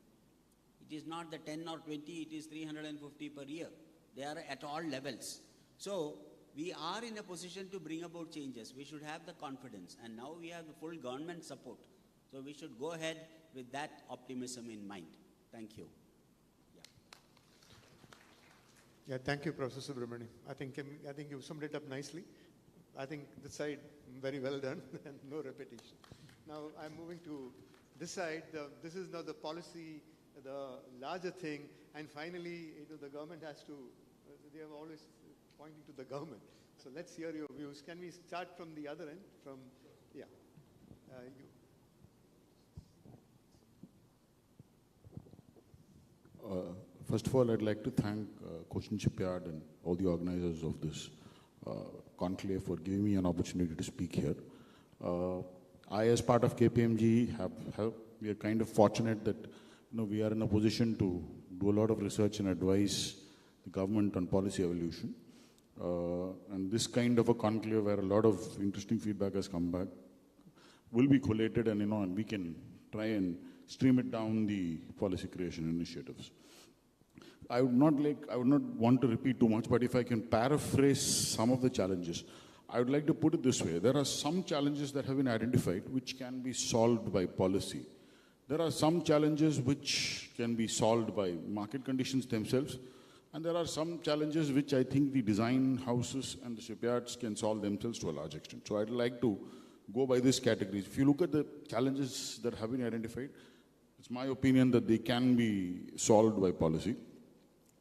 It is not the 10 or 20, it is 350 per year. They are at all levels. So we are in a position to bring about changes. We should have the confidence. And now we have the full government support. So we should go ahead with that optimism in mind. Thank you. Yeah, thank you, Professor Subramanian. I think you summed it up nicely. I think this side, very well done, and no repetition. Now I'm moving to this side. This is now the policy, the larger thing, and finally, the government has to, they are always pointing to the government. So let's hear your views. Can we start from the other end? From, yeah. You. First of all, I'd like to thank Cochin Shipyard and all the organizers of this conclave for giving me an opportunity to speak here. I, as part of KPMG, we are kind of fortunate that we are in a position to do a lot of research and advise the government on policy evolution. And this kind of a conclave where a lot of interesting feedback has come back will be collated, and and we can try and stream it down the policy creation initiatives. I would not want to repeat too much, but if I can paraphrase some of the challenges, I would like to put it this way. There are some challenges that have been identified which can be solved by policy. There are some challenges which can be solved by market conditions themselves, and there are some challenges which I think the design houses and the shipyards can solve themselves to a large extent. So I'd like to go by this category. If you look at the challenges that have been identified, it's my opinion that they can be solved by policy.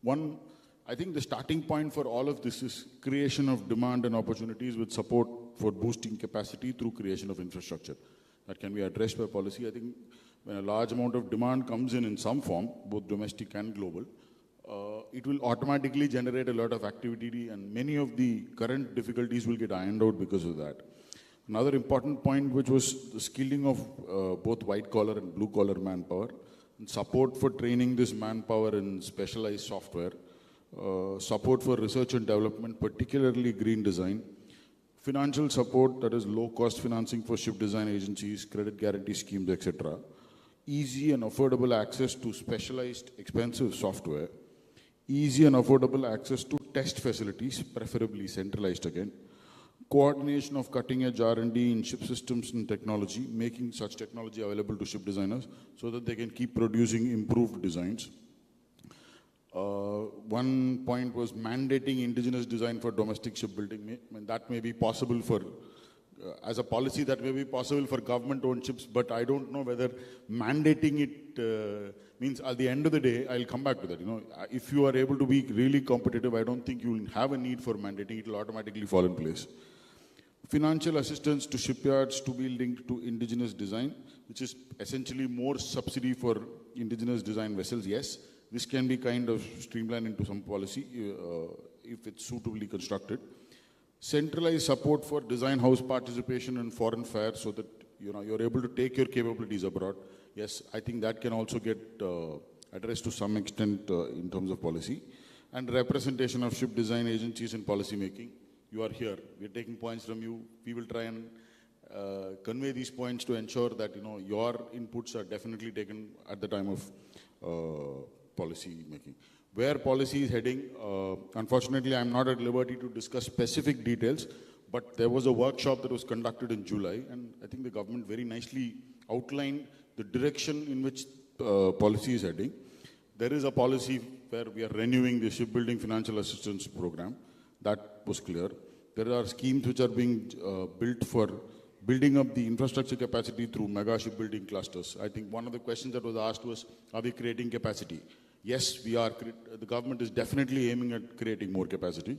One, I think the starting point for all of this is creation of demand and opportunities with support for boosting capacity through creation of infrastructure. That can be addressed by policy. I think when a large amount of demand comes in some form, both domestic and global, it will automatically generate a lot of activity, and many of the current difficulties will get ironed out because of that. Another important point, which was the skilling of both white-collar and blue-collar manpower, and support for training this manpower in specialized software, support for research and development, particularly green design, financial support, that is low-cost financing for ship design agencies, credit guarantee schemes, etc., easy and affordable access to specialized, expensive software, easy and affordable access to test facilities, preferably centralized again, coordination of cutting-edge R&D in ship systems and technology, making such technology available to ship designers so that they can keep producing improved designs. One point was mandating indigenous design for domestic shipbuilding. I mean, that may be possible for, as a policy, that may be possible for government-owned ships, but I don't know whether mandating it means at the end of the day, I'll come back to that. You know, if you are able to be really competitive, I don't think you'll have a need for mandating. It will automatically fall in place. Financial assistance to shipyards to be linked to indigenous design, which is essentially more subsidy for indigenous design vessels. Yes, this can be kind of streamlined into some policy if it's suitably constructed. Centralized support for design house participation in foreign fairs so that you're able to take your capabilities abroad. Yes, I think that can also get addressed to some extent in terms of policy. And representation of ship design agencies in policy making. You are here. We are taking points from you. We will try and convey these points to ensure that your inputs are definitely taken at the time of policy making. Where policy is heading, unfortunately, I'm not at liberty to discuss specific details, but there was a workshop that was conducted in July, and I think the government very nicely outlined the direction in which policy is heading. There is a policy where we are renewing the shipbuilding financial assistance program. That was clear. There are schemes which are being built for building up the infrastructure capacity through mega shipbuilding clusters. I think one of the questions that was asked was, are we creating capacity? Yes, we are. The government is definitely aiming at creating more capacity.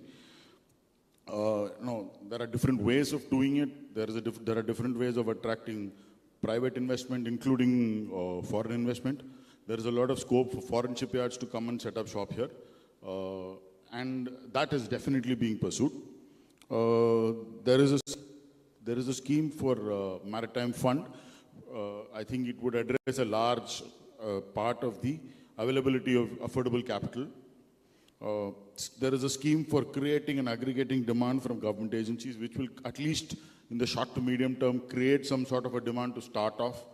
No, there are different ways of doing it. There are different ways of attracting private investment, including foreign investment. There is a lot of scope for foreign shipyards to come and set up shop here. And that is definitely being pursued. There is a scheme for maritime fund. I think it would address a large part of the availability of affordable capital. There is a scheme for creating and aggregating demand from government agencies, which will, at least in the short to medium term, create some sort of a demand to start off.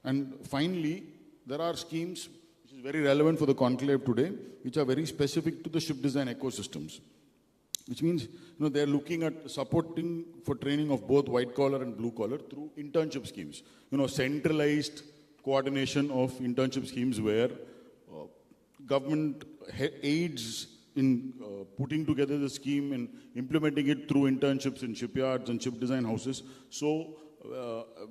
And finally, there are schemes which is very relevant for the conclave today, which are very specific to the ship design ecosystems. Which means, they're looking at supporting for training of both white collar and blue collar through internship schemes. Centralized coordination of internship schemes where government aids in putting together the scheme and implementing it through internships in shipyards and ship design houses. So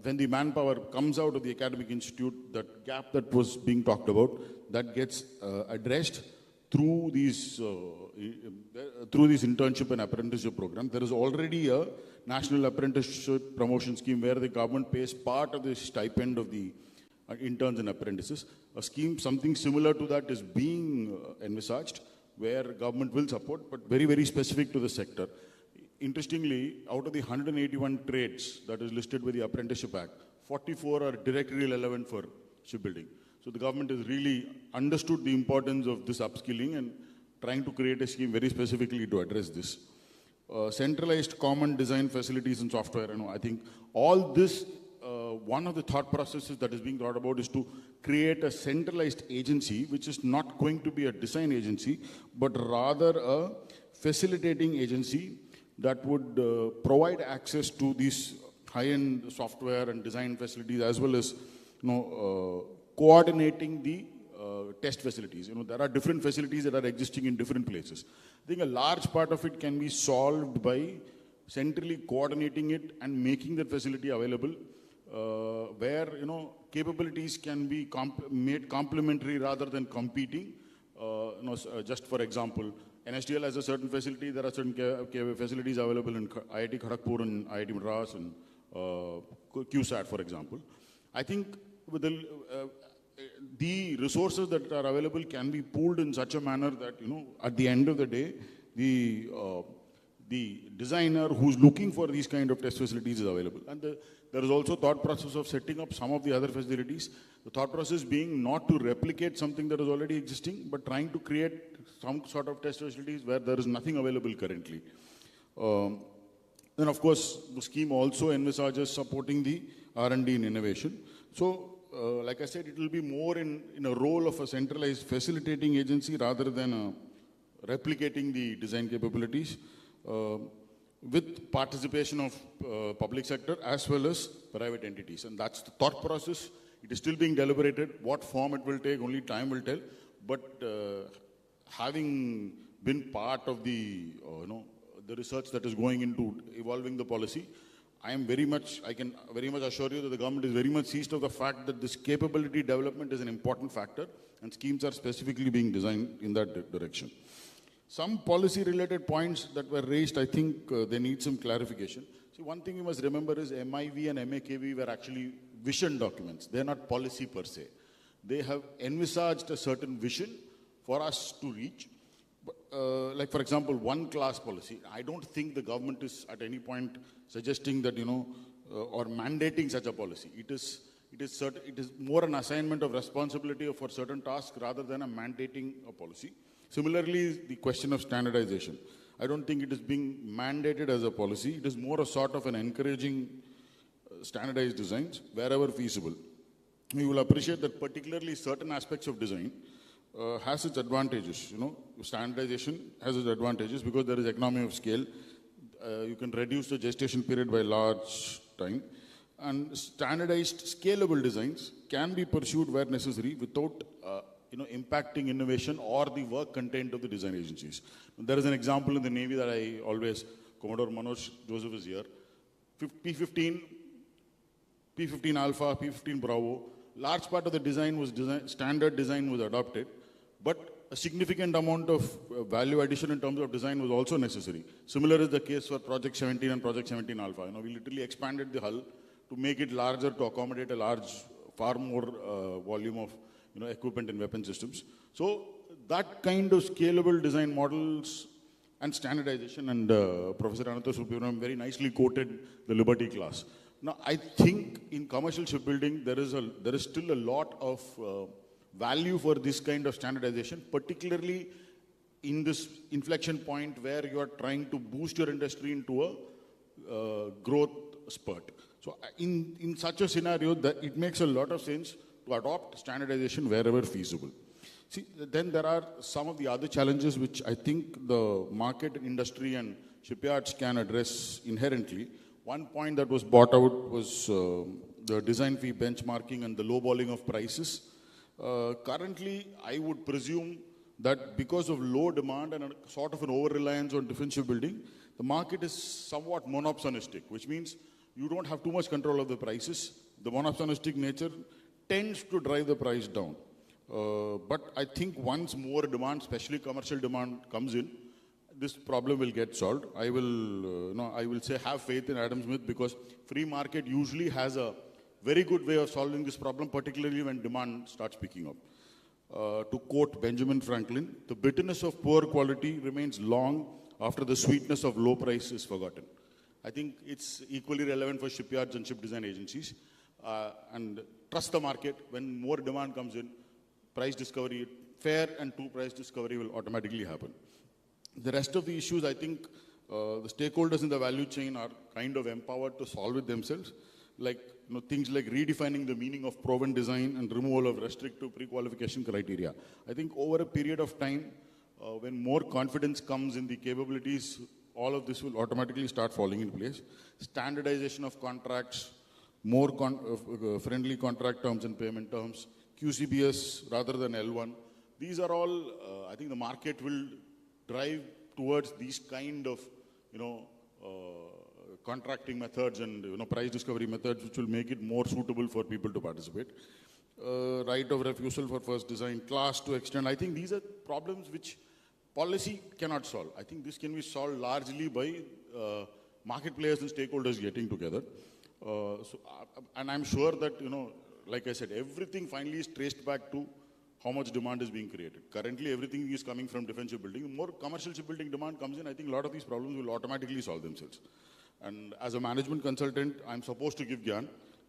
when the manpower comes out of the academic institute, that gap that was being talked about, that gets addressed through these internship and apprenticeship programs. There is already a national apprenticeship promotion scheme where the government pays part of the stipend of the interns and apprentices. A scheme, something similar to that, is being envisaged, where government will support, but very, very specific to the sector. Interestingly, out of the 181 trades that is listed with the Apprenticeship Act, 44 are directly relevant for shipbuilding. So the government has really understood the importance of this upskilling and trying to create a scheme very specifically to address this. Centralized common design facilities and software. I think all this, one of the thought processes that is being thought about is to create a centralized agency, which is not going to be a design agency, but rather a facilitating agency that would provide access to these high-end software and design facilities, as well as coordinating the test facilities. There are different facilities that are existing in different places. I think a large part of it can be solved by centrally coordinating it and making that facility available, where capabilities can be made complementary rather than competing. Just for example, NSTL has a certain facility. There are certain facilities available in IIT Kharagpur and IIT Madras and QSAT, for example. I think with the resources that are available can be pooled in such a manner that, at the end of the day, the designer who's looking for these kind of test facilities is available. And there is also thought process of setting up some of the other facilities. The thought process being not to replicate something that is already existing, but trying to create some sort of test facilities where there is nothing available currently. Then, of course, the scheme also envisages supporting the R&D and innovation. So, like I said, it will be more in a role of a centralized facilitating agency rather than replicating the design capabilities, with participation of public sector as well as private entities. And that's the thought process. It is still being deliberated. What form it will take, only time will tell. But having been part of the, the research that is going into evolving the policy, I can very much assure you that the government is very much seized of the fact that this capability development is an important factor and schemes are specifically being designed in that direction. Some policy related points that were raised, I think they need some clarification. See, one thing you must remember is MIV and MAKV were actually vision documents. They're not policy per se. They have envisaged a certain vision for us to reach. Like for example, one class policy. I don't think the government is at any point suggesting that, or mandating such a policy. It is more an assignment of responsibility for certain tasks rather than a mandating a policy. Similarly, the question of standardization. I don't think it is being mandated as a policy. It is more a sort of an encouraging standardized designs wherever feasible. You will appreciate that particularly certain aspects of design has its advantages. Standardization has its advantages because there is economy of scale. You can reduce the gestation period by large time. And standardized scalable designs can be pursued where necessary without impacting innovation or the work content of the design agencies. There is an example in the Navy that I always, Commodore Manoj Joseph is here. P-15 Alpha, P-15 Bravo, large part of the design was standard design was adopted, but a significant amount of value addition in terms of design was also necessary. Similar is the case for Project 17 and Project 17 Alpha. We literally expanded the hull to make it larger to accommodate a far more volume of equipment and weapon systems. So that kind of scalable design models and standardization, and Professor Anantha Subramaniam very nicely quoted the Liberty class. Now, I think in commercial shipbuilding, there is still a lot of value for this kind of standardization, particularly in this inflection point where you are trying to boost your industry into a growth spurt. So in such a scenario, that it makes a lot of sense to adopt standardization wherever feasible. See, then there are some of the other challenges which I think the market, industry and shipyards can address inherently. One point that was brought out was the design fee benchmarking and the lowballing of prices. Currently, I would presume that because of low demand and a sort of an over-reliance on defense shipbuilding, the market is somewhat monopsonistic, which means you don't have too much control of the prices. The monopsonistic nature tends to drive the price down. But I think once more demand, especially commercial demand, comes in, this problem will get solved. I will say have faith in Adam Smith because free market usually has a very good way of solving this problem, particularly when demand starts picking up. To quote Benjamin Franklin, the bitterness of poor quality remains long after the sweetness of low price is forgotten. I think it's equally relevant for shipyards and ship design agencies. And trust the market. When more demand comes in, price discovery, fair and true price discovery will automatically happen. The rest of the issues, I think the stakeholders in the value chain are kind of empowered to solve it themselves. Like things like redefining the meaning of proven design and removal of restrictive pre-qualification criteria. I think over a period of time, when more confidence comes in the capabilities, all of this will automatically start falling in place. Standardization of contracts, more friendly contract terms and payment terms, QCBS rather than L1. These are all, I think the market will drive towards these kind of, contracting methods and price discovery methods which will make it more suitable for people to participate. Right of refusal for first design, class to extend. I think these are problems which policy cannot solve. I think this can be solved largely by market players and stakeholders getting together. And I'm sure that, like I said, everything finally is traced back to how much demand is being created. Currently, everything is coming from defense shipbuilding. The more commercial shipbuilding demand comes in, I think a lot of these problems will automatically solve themselves. And as a management consultant, I'm supposed to give Gyan.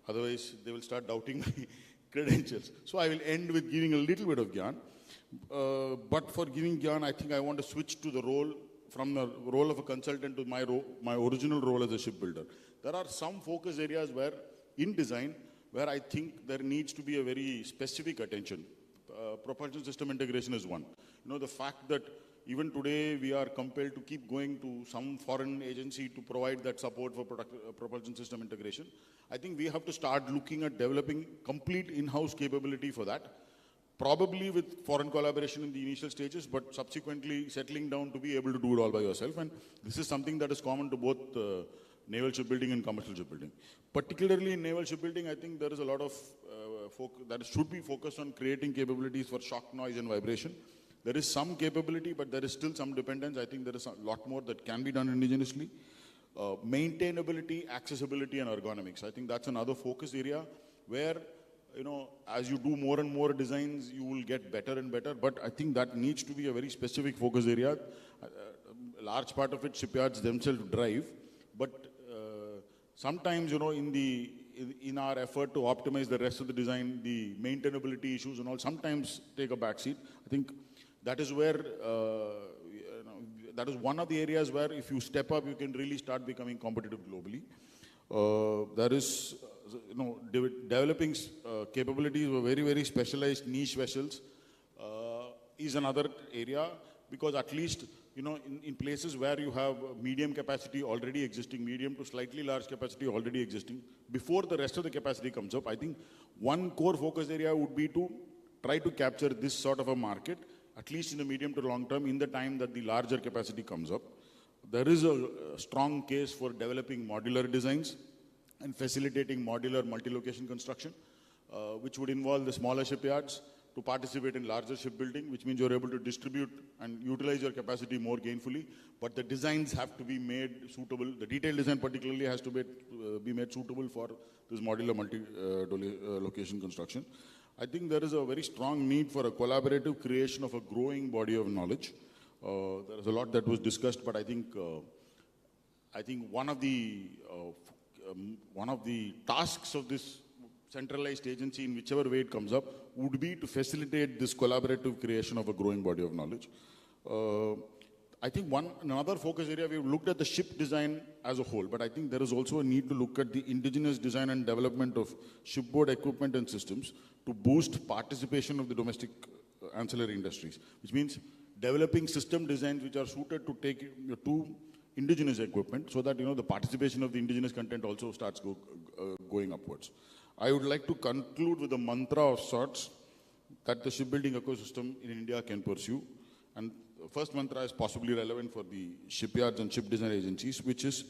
Otherwise, they will start doubting my credentials. So I will end with giving a little bit of Gyan. But for giving Gyan, I think I want to switch to the role, from the role of a consultant to my original role as a shipbuilder. There are some focus areas where, in design, where I think there needs to be a very specific attention. Propulsion system integration is one. The fact that even today we are compelled to keep going to some foreign agency to provide that support for propulsion system integration. I think we have to start looking at developing complete in-house capability for that. probably with foreign collaboration in the initial stages, but subsequently settling down to be able to do it all by yourself. And this is something that is common to both naval shipbuilding and commercial shipbuilding. Particularly in naval shipbuilding, I think there is a lot of that should be focused on creating capabilities for shock, noise, and vibration. There is some capability, but there is still some dependence. I think there is a lot more that can be done indigenously. Maintainability, accessibility, and ergonomics. I think that's another focus area where, you know, as you do more and more designs, you will get better and better. But I think that needs to be a very specific focus area. A large part of it shipyards themselves drive. But sometimes, you know, in our effort to optimize the rest of the design, the maintainability issues and all sometimes take a backseat. I think that is where, that is one of the areas where if you step up, you can really start becoming competitive globally. There is, you know, developing capabilities of very, very specialized niche vessels is another area, because at least, you know, in places where you have medium capacity already existing, medium to slightly large capacity already existing, before the rest of the capacity comes up, I think one core focus area would be to try to capture this sort of a market, at least in the medium to long term, in the time that the larger capacity comes up. There is a strong case for developing modular designs and facilitating modular multi-location construction, which would involve the smaller shipyards to participate in larger shipbuilding, which means you're able to distribute and utilize your capacity more gainfully, but the designs have to be made suitable. The detailed design particularly has to be made suitable for this modular multi-location construction. I think there is a very strong need for a collaborative creation of a growing body of knowledge. There is a lot that was discussed, but I think one of the tasks of this centralized agency, in whichever way it comes up, would be to facilitate this collaborative creation of a growing body of knowledge. I think another focus area, we've looked at the ship design as a whole, but I think there is also a need to look at the indigenous design and development of shipboard equipment and systems to boost participation of the domestic ancillary industries, which means developing system designs which are suited to take to indigenous equipment, so that, you know, the participation of the indigenous content also starts going upwards. I would like to conclude with a mantra of sorts that the shipbuilding ecosystem in India can pursue. And the first mantra is possibly relevant for the shipyards and ship design agencies, which is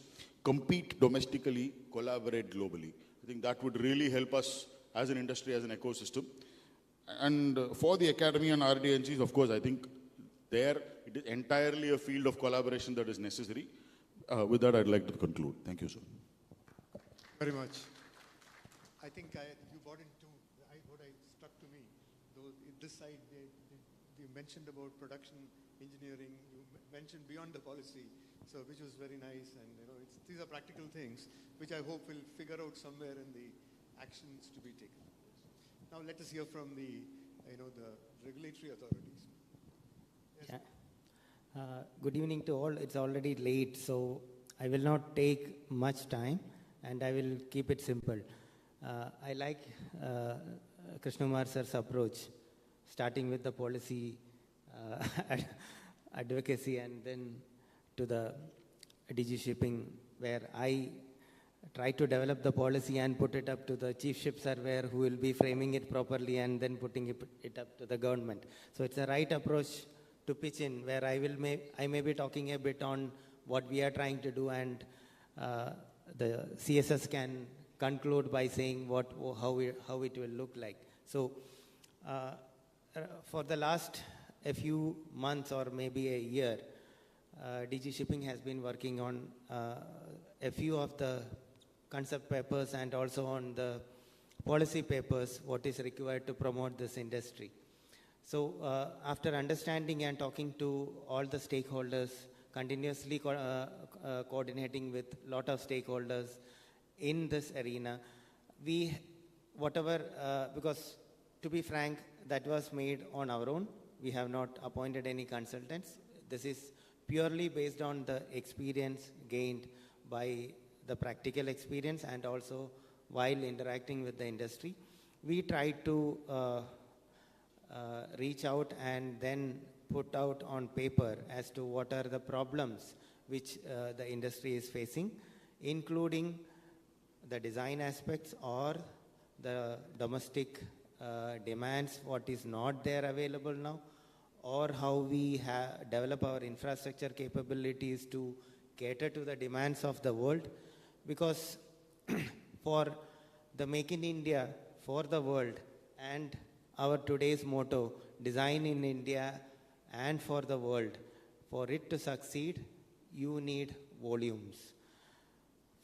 compete domestically, collaborate globally. I think that would really help us as an industry, as an ecosystem. And for the academy and R&D agencies, of course, I think there it is entirely a field of collaboration that is necessary. With that, I'd like to conclude. Thank you, sir. Very much. I think you brought in what struck to me. This side, we mentioned about production engineering. You mentioned beyond the policy, so which was very nice. And, you know, these are practical things which I hope will figure out somewhere in the actions to be taken. Now let us hear from the regulatory authorities. Yes. Good evening to all. It's already late, so I will not take much time, and I will keep it simple. I like Krishnamar sir's approach, starting with the policy advocacy and then to the DG shipping, where I try to develop the policy and put it up to the chief ship surveyor, who will be framing it properly and then putting it up to the government. So it's a right approach to pitch in, where I may be talking a bit on what we are trying to do, and the CSS can conclude by saying how it will look like. So for the last a few months or maybe a year, DG Shipping has been working on a few of the concept papers and also on the policy papers, what is required to promote this industry. So after understanding and talking to all the stakeholders, continuously coordinating with a lot of stakeholders in this arena, because to be frank, that was made on our own. We have not appointed any consultants. This is purely based on the experience gained by the practical experience and also while interacting with the industry. We tried to reach out and then put out on paper as to what are the problems which the industry is facing, including the design aspects or the domestic demands what is not there available now, or how we develop our infrastructure capabilities to cater to the demands of the world. Because for the Make in India for the world and our today's motto, design in India and for the world, for it to succeed, you need volumes.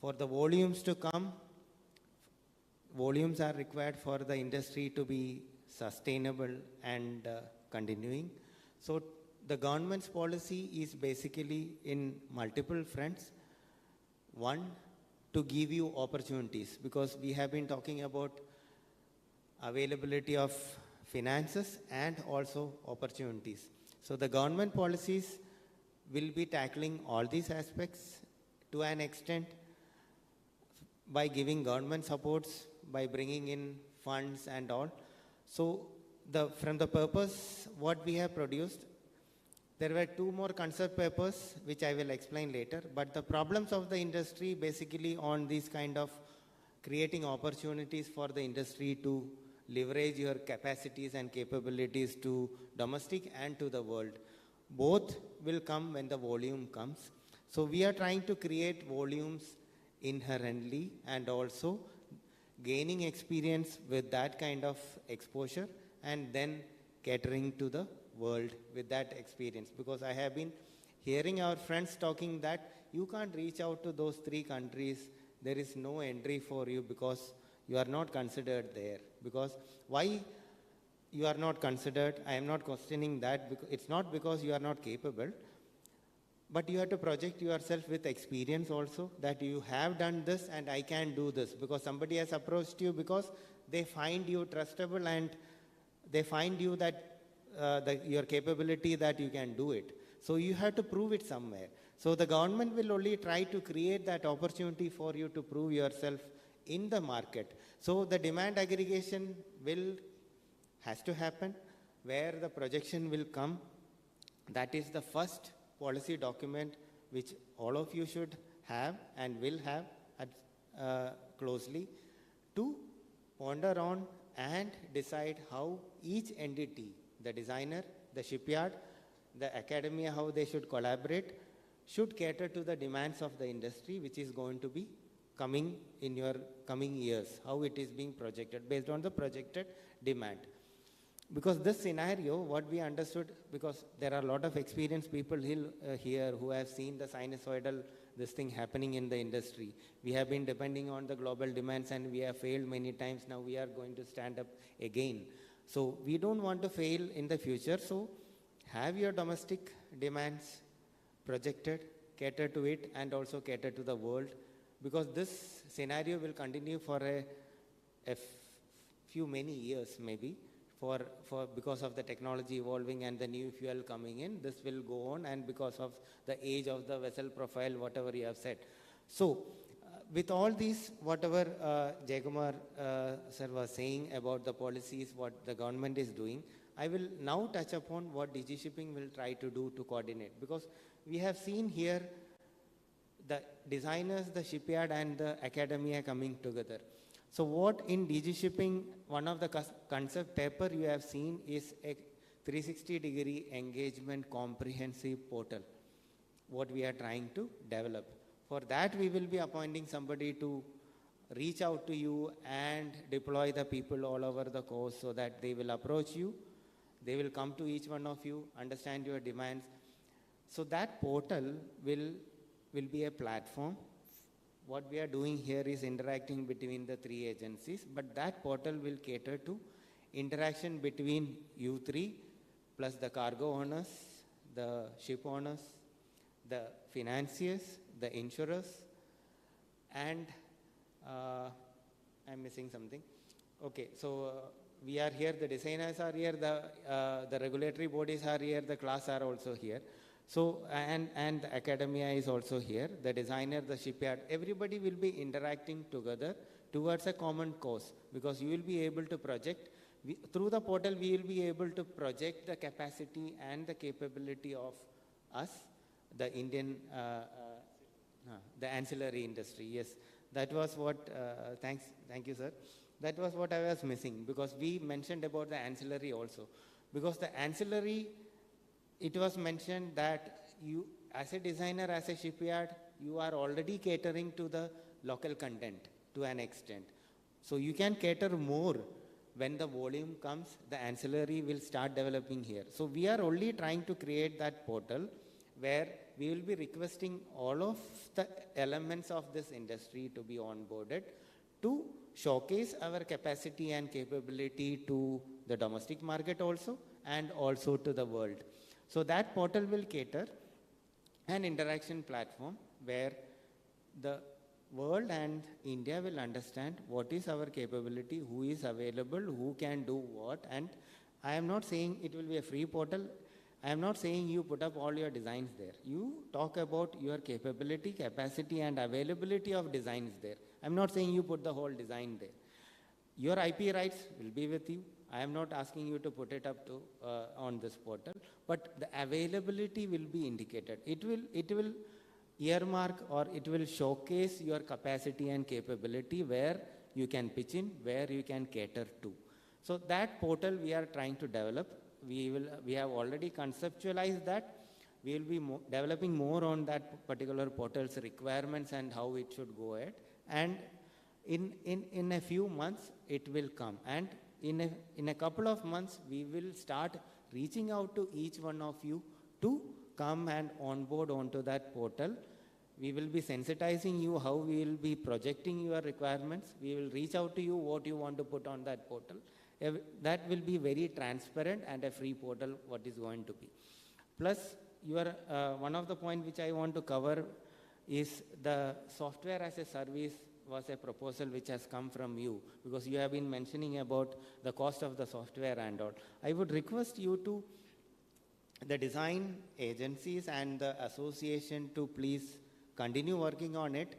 For the volumes to come, volumes are required for the industry to be sustainable and continuing. So the government's policy is basically in multiple fronts. One, to give you opportunities, because we have been talking about availability of finances and also opportunities. So the government policies will be tackling all these aspects to an extent by giving government supports, by bringing in funds and all. So from the purpose what we have produced, there were 2 more concept papers which I will explain later, but the problems of the industry basically on these kind of creating opportunities for the industry to leverage your capacities and capabilities to domestic and to the world. Both will come when the volume comes. So we are trying to create volumes inherently and also gaining experience with that kind of exposure and then catering to the world with that experience. Because I have been hearing our friends talking that you can't reach out to those 3 countries, there is no entry for you because you are not considered there. Because why you are not considered, I am not questioning that, because it's not because you are not capable, but you have to project yourself with experience also, that you have done this and I can do this, because somebody has approached you because they find you trustable and they find you that your capability that you can do it. So you have to prove it somewhere. So the government will only try to create that opportunity for you to prove yourself in the market. So the demand aggregation has to happen, where the projection will come. That is the first policy document which all of you should have and will have closely to ponder on and decide how each entity, the designer, the shipyard, the academia, how they should collaborate, should cater to the demands of the industry, which is going to be coming in your coming years, how it is being projected based on the projected demand. Because this scenario, what we understood, because there are a lot of experienced people here who have seen the sinusoidal this thing happening in the industry. We have been depending on the global demands and we have failed many times. Now we are going to stand up again. So we don't want to fail in the future. So have your domestic demands projected, cater to it, and also cater to the world, because this scenario will continue for a few many years maybe. Because of the technology evolving and the new fuel coming in, this will go on, and because of the age of the vessel profile, whatever you have said. So, with all these, whatever Jaykumar sir was saying about the policies, what the government is doing, I will now touch upon what DG Shipping will try to do to coordinate. Because we have seen here the designers, the shipyard and the academia coming together. So what in DG Shipping, one of the concept paper you have seen is a 360-degree engagement comprehensive portal, what we are trying to develop. For that, we will be appointing somebody to reach out to you and deploy the people all over the coast so that they will approach you. They will come to each one of you, understand your demands. So that portal will be a platform. What we are doing here is interacting between the 3 agencies, but that portal will cater to interaction between you 3 plus the cargo owners, the ship owners, the financiers, the insurers, and I'm missing something. Okay, so we are here, the designers are here, the regulatory bodies are here, the class are also here. So, and the academia is also here, the designer, the shipyard, everybody will be interacting together towards a common cause, because you will be able to project, through the portal we will be able to project the capacity and the capability of us, the Indian, the ancillary industry, yes, That was what, thank you, sir. That was what I was missing, because we mentioned about the ancillary also. Because the ancillary, it was mentioned that you, as a designer, as a shipyard, you are already catering to the local content to an extent. So you can cater more. When the volume comes, the ancillary will start developing here. So we are only trying to create that portal where we will be requesting all of the elements of this industry to be onboarded to showcase our capacity and capability to the domestic market also and also to the world. So that portal will cater an interaction platform where the world and India will understand what is our capability, who is available, who can do what. And I am not saying it will be a free portal. I am not saying you put up all your designs there. You talk about your capability, capacity and availability of designs there. I am not saying you put the whole design there. Your IP rights will be with you. I am not asking you to put it up to on this portal, but the availability will be indicated. It will earmark or it will showcase your capacity and capability where you can pitch in, where you can cater to. So that portal we are trying to develop. We have already conceptualized that. We will be developing more on that particular portal's requirements and how it should go ahead. And in a few months it will come. And in a couple of months we will start reaching out to each one of you to come and onboard onto that portal. We will be sensitizing you how we will be projecting your requirements. We will reach out to you what you want to put on that portal. That will be very transparent and a free portal what is going to be. Plus, one of the points which I want to cover is the software as a service was a proposal which has come from you, because you have been mentioning about the cost of the software and all. I would request you to, the design agencies and the association, to please continue working on it.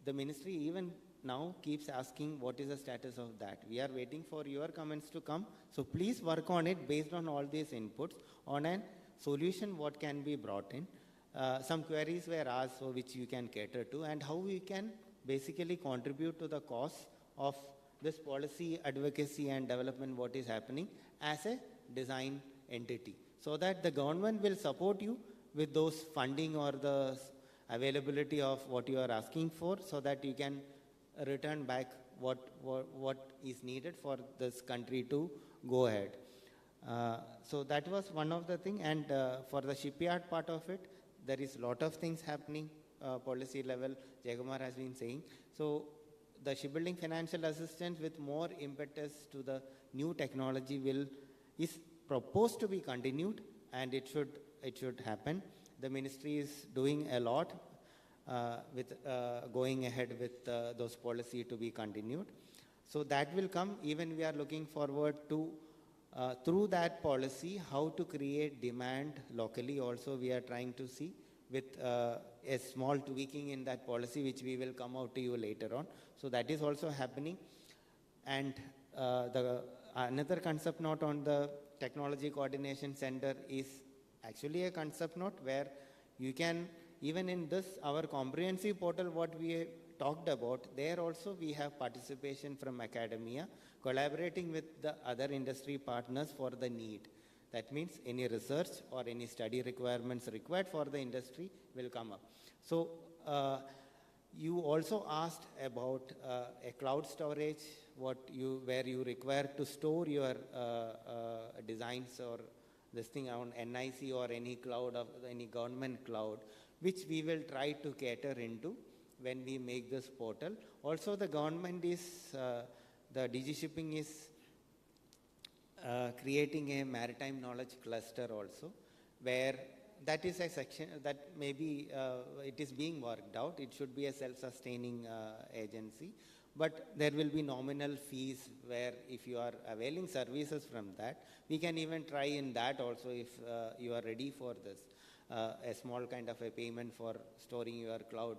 The ministry even now keeps asking what is the status of that. We are waiting for your comments to come. So please work on it based on all these inputs on a solution what can be brought in. Some queries were asked, so which you can cater to, and how we can basically contribute to the cause of this policy advocacy and development what is happening as a design entity, so that the government will support you with those funding or the availability of what you are asking for, so that you can return back what is needed for this country to go ahead. So that was one of the things. And for the shipyard part of it, there is a lot of things happening policy level, Jagomar has been saying. So the shipbuilding financial assistance with more impetus to the new technology is proposed to be continued, and it should happen. The ministry is doing a lot with going ahead with those policy to be continued. So that will come. Even we are looking forward to, through that policy, how to create demand locally also we are trying to see, with a small tweaking in that policy, which we will come out to you later on. So that is also happening. And another concept note on the Technology Coordination Center is actually a concept note where you can, even in this, our comprehensive portal, what we talked about, there also we have participation from academia, collaborating with the other industry partners for the need. That means any research or any study requirements required for the industry will come up. So you also asked about a cloud storage, where you require to store your designs or this thing on NIC or any cloud, of any government cloud, which we will try to cater into when we make this portal. Also, the government is, the DG Shipping is creating a maritime knowledge cluster also, where that is a section that maybe it is being worked out. It should be a self-sustaining agency, but there will be nominal fees where if you are availing services from that, we can even try in that also if you are ready for this. A small kind of a payment for storing your cloud,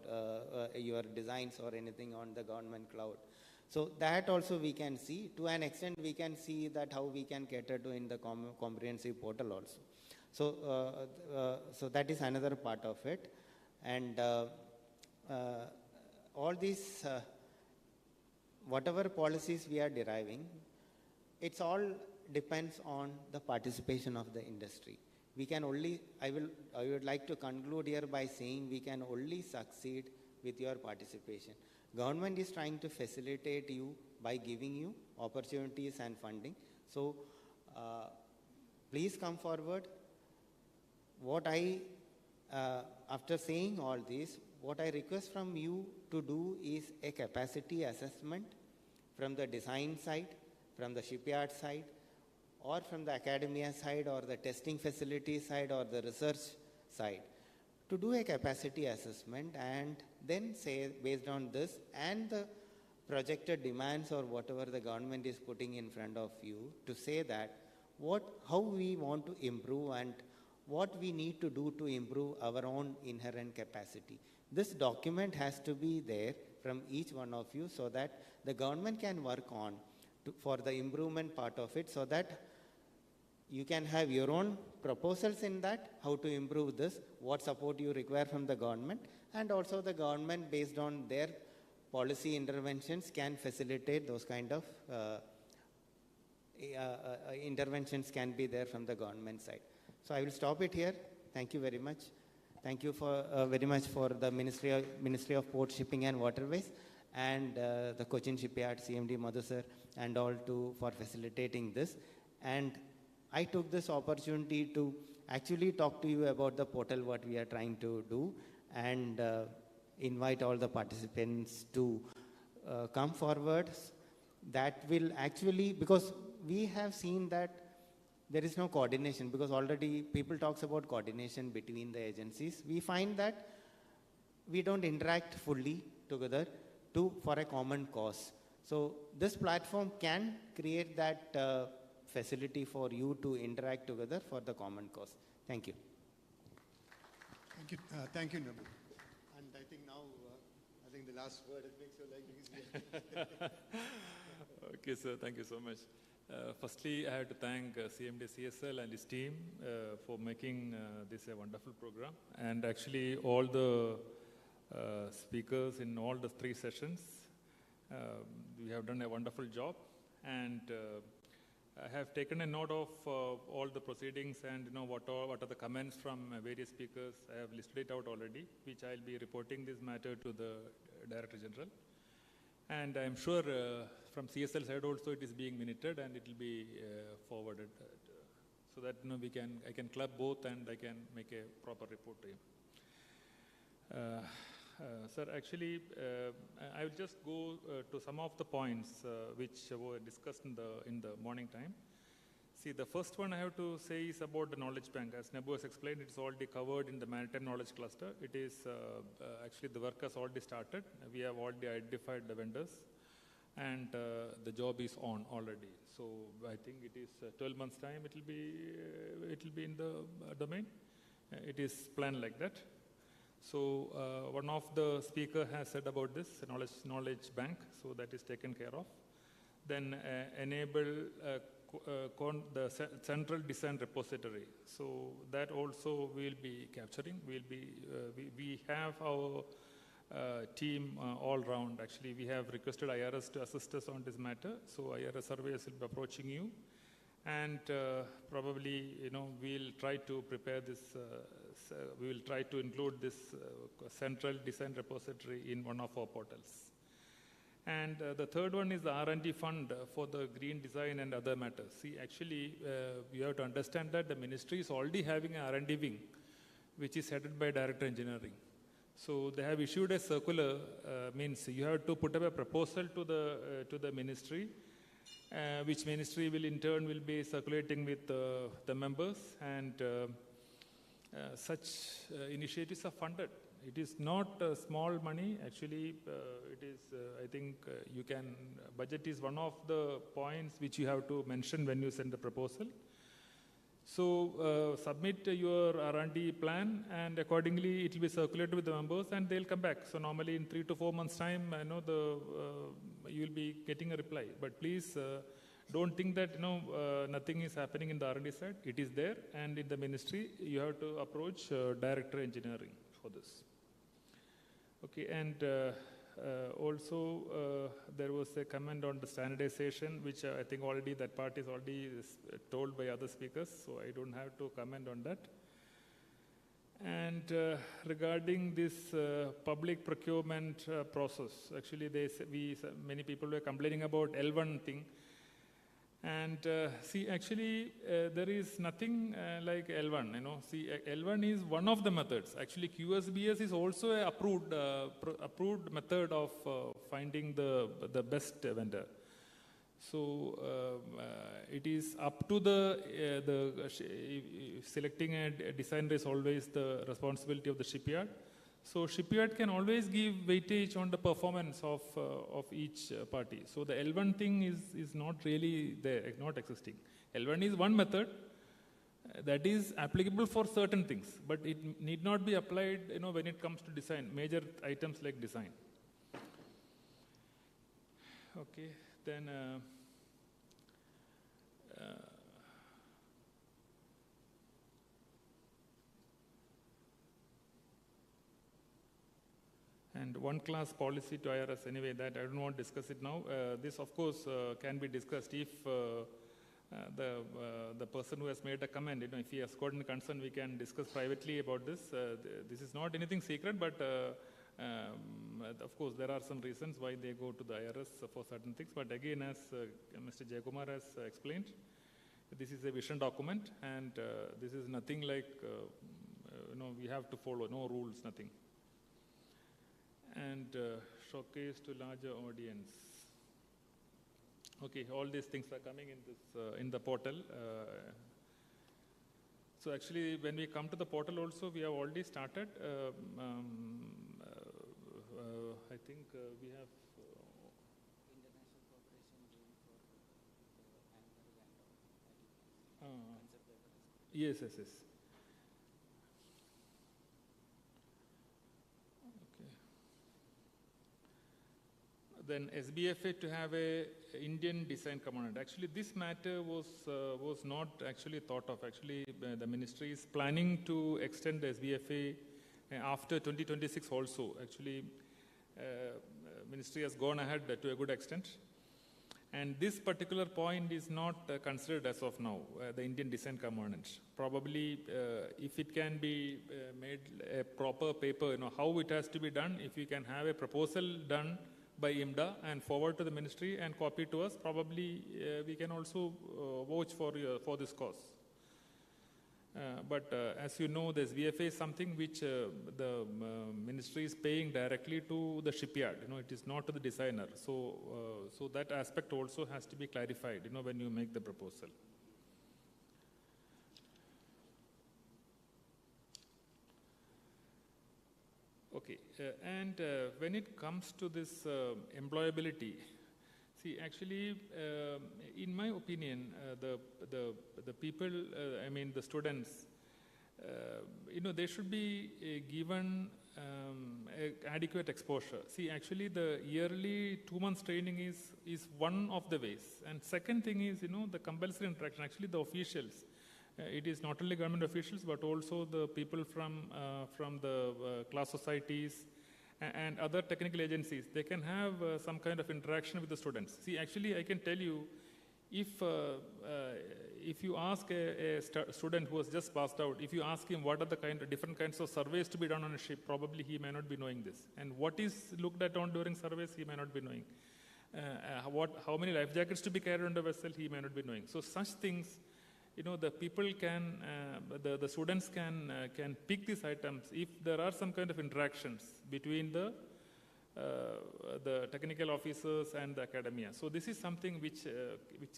your designs or anything on the government cloud. So that also we can see. To an extent, we can see that how we can cater to in the comprehensive portal also. So, so that is another part of it. And all these, whatever policies we are deriving, it's all depends on the participation of the industry. We can only, I would like to conclude here by saying we can only succeed with your participation. Government is trying to facilitate you by giving you opportunities and funding. So please come forward. What after saying all this, what I request from you to do is a capacity assessment from the design side, from the shipyard side, or from the academia side, or the testing facility side, or the research side, to do a capacity assessment and then say, based on this and the projected demands or whatever the government is putting in front of you, to say that how we want to improve and what we need to do to improve our own inherent capacity. This document has to be there from each one of you so that the government can work on for the improvement part of it, so that you can have your own proposals in that, how to improve this, what support you require from the government, and also the government, based on their policy interventions, can facilitate those kind of interventions can be there from the government side. So I will stop it here. Thank you very much. Thank you for very much for the Ministry of Port, Shipping and Waterways, and the Cochin Shipyard, CMD Madhu sir, and all for facilitating this. And I took this opportunity to actually talk to you about the portal, what we are trying to do, and invite all the participants to come forward. That will actually, because we have seen that there is no coordination, because already people talks about coordination between the agencies. We find that we don't interact fully together for a common cause. So this platform can create that facility for you to interact together for the common cause. Thank you. Thank you, Naval. And I think now, I think the last word, it makes your life easier. Okay, sir, thank you so much. Firstly, I have to thank CMD CSL and his team for making this a wonderful program, and actually all the speakers in all the 3 sessions. We have done a wonderful job, and I have taken a note of all the proceedings and what are the comments from various speakers. I have listed it out already, which I'll be reporting this matter to the Director General. And I'm sure from CSL side also it is being minuted and it will be forwarded so that I can club both and I can make a proper report to him. Sir, actually, I will just go to some of the points which were discussed in the morning time. See, the first one I have to say is about the knowledge bank. As Nebu has explained, it's already covered in the maritime knowledge cluster. It is actually the work has already started. We have already identified the vendors, and the job is on already. So I think it is 12 months time. It will be in the domain. It is planned like that. So one of the speaker has said about this knowledge bank. So that is taken care of. Then enable the central design repository. So that also we'll be capturing. We have our team all round. Actually, we have requested IRS to assist us on this matter. So IRS surveyors will be approaching you, and probably we'll try to prepare this. We will try to include this central design repository in one of our portals. And the third one is the R&D fund for the green design and other matters. See, actually, you have to understand that the ministry is already having an R&D wing, which is headed by Director Engineering. So they have issued a circular, means you have to put up a proposal to the ministry, which ministry will in turn will be circulating with the members, and such initiatives are funded. It is not small money. Actually, it is, I think, budget is one of the points which you have to mention when you send the proposal. So submit your R&D plan, and accordingly it will be circulated with the members, and they'll come back. So normally in 3 to 4 months' time, I know you will be getting a reply. But please don't think that nothing is happening in the R&D side. It is there, and in the ministry you have to approach Director Engineering for this. Okay, and Also, there was a comment on the standardization, which I think already that part is already told by other speakers, so I don't have to comment on that. And regarding this public procurement process, actually many people were complaining about L1 thing. And see, actually, there is nothing like L1, you know. See, L1 is one of the methods. Actually, QSBS is also an approved method of finding the best vendor. So it is up to selecting a designer is always the responsibility of the shipyard. So shipyard can always give weightage on the performance of each party. So the L1 thing is not really there, not existing. L1 is one method that is applicable for certain things, but it need not be applied, you know, when it comes to design, major items like design. Okay, then and one class policy to IRS, anyway, that I don't want to discuss it now. This, of course, can be discussed if the person who has made a comment, you know, if he has got any concern, we can discuss privately about this. This is not anything secret, but of course, there are some reasons why they go to the IRS for certain things. But again, as Mr. Jayakumar has explained, this is a vision document, and this is nothing like, you know, we have to follow, no rules, nothing. And showcase to larger audience. Okay, all these things are coming in this in the portal. So actually, when we come to the portal also, we have already started. I think we have international cooperation room for yes. Then SBFA to have a Indian design component. Actually, this matter was not actually thought of. Actually, the ministry is planning to extend the SBFA after 2026 also. Actually, ministry has gone ahead to a good extent. And this particular point is not considered as of now, the Indian design component. Probably, if it can be made a proper paper, you know, how it has to be done, if we can have a proposal done by IMDA and forward to the ministry and copy to us, probably we can also vouch for this cause. But as you know, this VFA is something which the ministry is paying directly to the shipyard. You know, it is not to the designer. So, so that aspect also has to be clarified, you know, when you make the proposal. Okay, and when it comes to this employability, see, actually, in my opinion, the people, I mean, the students, you know, they should be given adequate exposure. See, actually, the yearly 2 months training is one of the ways. And second thing is, you know, the compulsory interaction. Actually, the officials. It is not only government officials, but also the people from the class societies and other technical agencies. They can have some kind of interaction with the students. See, actually, I can tell you, if you ask a student who has just passed out, if you ask him what are the different kinds of surveys to be done on a ship, probably he may not be knowing this. And what is looked at on during surveys, he may not be knowing. How many life jackets to be carried on the vessel, he may not be knowing. So such things, you know, the people can, the students can pick these items if there are some kind of interactions between the technical officers and the academia. So this is something which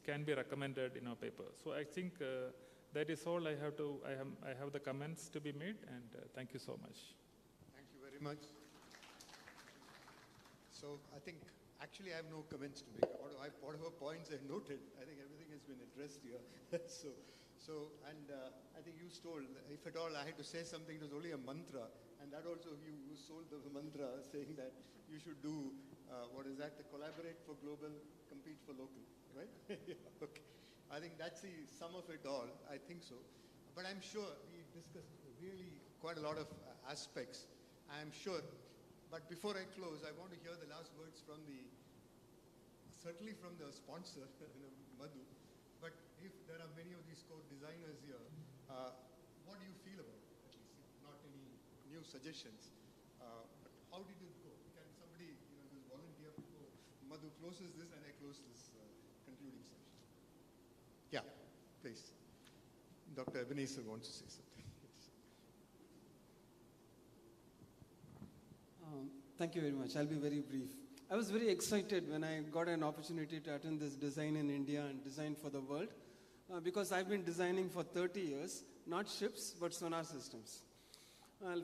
can be recommended in our paper. So I think that is all I have the comments to be made, and thank you so much. Thank you very much. So I think actually I have no comments to make. Whatever points I noted, I think everything has been addressed here. And I think you stole, if at all I had to say something, it was only a mantra, and that also you sold the mantra saying that you should do, what is that, the collaborate for global, compete for local, right? Yeah, okay. I think that's the sum of it all, I think so. But I'm sure we discussed really quite a lot of aspects. I'm sure But before I close, I want to hear the last words from certainly from the sponsor, Madhu. But if there are many of these core designers here, what do you feel about it, at least, if not any new suggestions? But how did it go? Can somebody, just volunteer before Madhu closes this and I close this concluding session? Yeah, please. Dr. Ebenezer wants to say something. Thank you very much. I'll be very brief. I was very excited when I got an opportunity to attend this Design in India and Design for the World because I've been designing for 30 years, not ships, but sonar systems.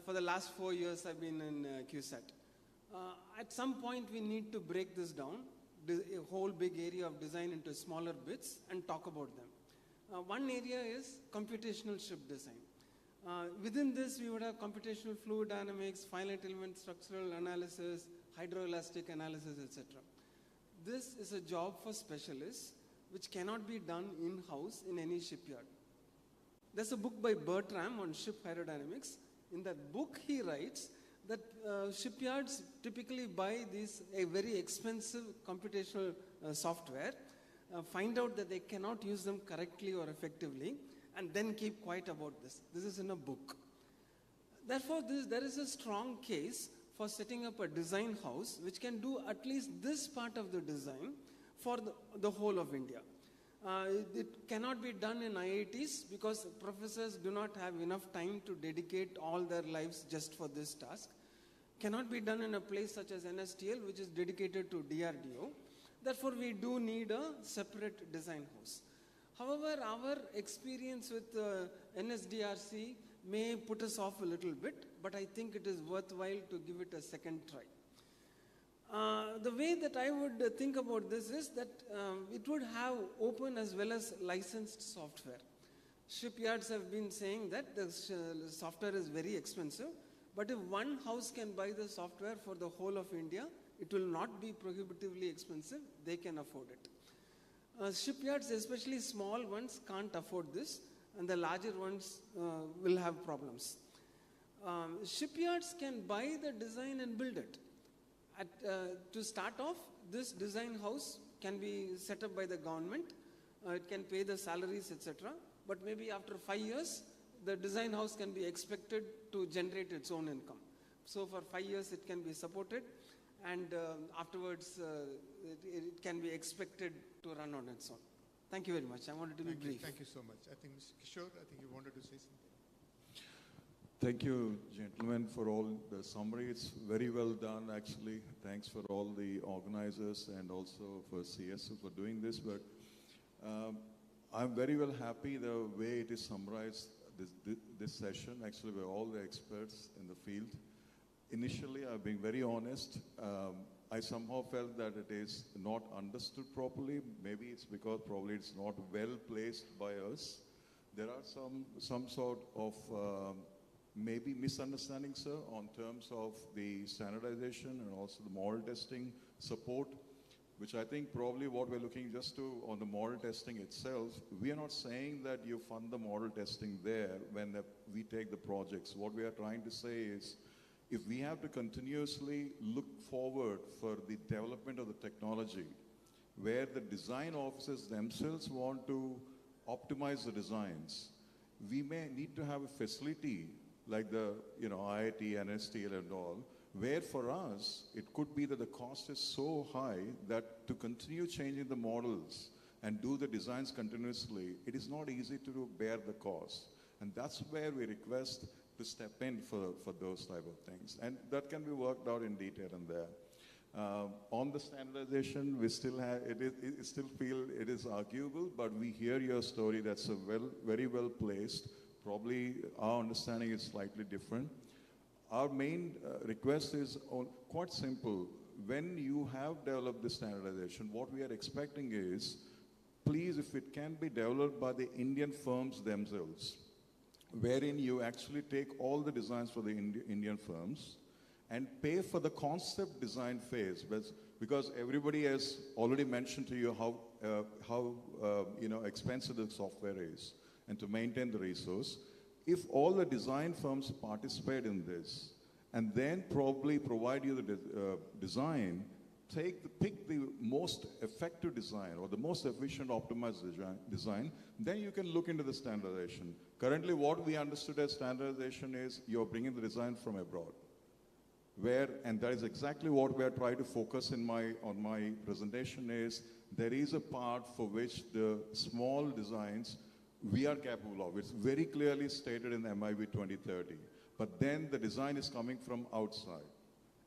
For the last 4 years, I've been in QSAT. At some point, we need to break this down, a whole big area of design into smaller bits and talk about them. One area is computational ship design. Within this, we would have computational fluid dynamics, finite element structural analysis, hydroelastic analysis, etc. This is a job for specialists which cannot be done in-house in any shipyard. There's a book by Bertram on ship aerodynamics. In that book, he writes that shipyards typically buy a very expensive computational software, find out that they cannot use them correctly or effectively, and then keep quiet about this. This is in a book. Therefore, there is a strong case for setting up a design house which can do at least this part of the design for the whole of India. It cannot be done in IITs because professors do not have enough time to dedicate all their lives just for this task. Cannot be done in a place such as NSTL, which is dedicated to DRDO. Therefore, we do need a separate design house. However, our experience with NSDRC may put us off a little bit, but I think it is worthwhile to give it a second try. The way that I would think about this is that it would have open as well as licensed software. Shipyards have been saying that the software is very expensive, but if one house can buy the software for the whole of India, it will not be prohibitively expensive. They can afford it. Shipyards, especially small ones, can't afford this, and the larger ones will have problems. Shipyards can buy the design and build it. To start off, this design house can be set up by the government. It can pay the salaries, etc. But maybe after 5 years, the design house can be expected to generate its own income. So for 5 years, it can be supported, and afterwards, it can be expected to run on its own. Thank you very much. I wanted to be brief. Thank you so much. I think Mr. Kishore, I think you wanted to say something. Thank you, gentlemen, for all the summary. It's very well done, actually. Thanks for all the organizers and also for CSU for doing this. But I'm very well happy the way it is summarized, this session, actually, by all the experts in the field. Initially, I've been very honest. I somehow felt that it is not understood properly. Maybe it's because probably it's not well placed by us. There are some sort of maybe misunderstanding, sir, on terms of the standardization and also the model testing support, which I think probably what we're looking just to on the model testing itself. We are not saying that you fund the model testing there when we take the projects. What we are trying to say is, if we have to continuously look forward for the development of the technology, where the design officers themselves want to optimize the designs, we may need to have a facility like the IIT, NSTL and all, where for us, it could be that the cost is so high that to continue changing the models and do the designs continuously, it is not easy to bear the cost. And that's where we request to step in for those type of things. And that can be worked out in detail in there. On the standardization, we still have, still feel it is arguable, but we hear your story. That's very well placed. Probably our understanding is slightly different. Our main request is quite simple. When you have developed the standardization, what we are expecting is, please, if it can be developed by the Indian firms themselves, wherein you actually take all the designs for the Indian firms and pay for the concept design phase, because everybody has already mentioned to you how expensive the software is and to maintain the resource. If all the design firms participate in this and then probably provide you the design, pick the most effective design or the most efficient optimized design, then you can look into the standardization. Currently, what we understood as standardization is you're bringing the design from abroad. And that is exactly what we are trying to focus on my presentation is, there is a part for which the small designs we are capable of. It's very clearly stated in the MIB 2030. But then the design is coming from outside.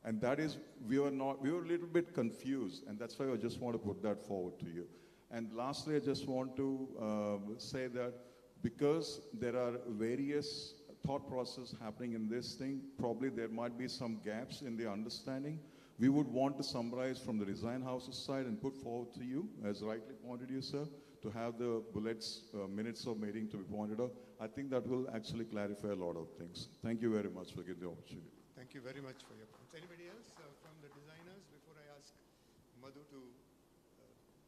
And that is, we were a little bit confused, and that's why I just want to put that forward to you. And lastly, I just want to say that because there are various thought process happening in this thing, probably there might be some gaps in the understanding. We would want to summarize from the design houses side and put forward to you, as rightly pointed you, sir, to have the bullets, minutes of meeting to be pointed out. I think that will actually clarify a lot of things. Thank you very much for giving the opportunity. Thank you very much for your comments. Anybody else from the designers before I ask Madhu to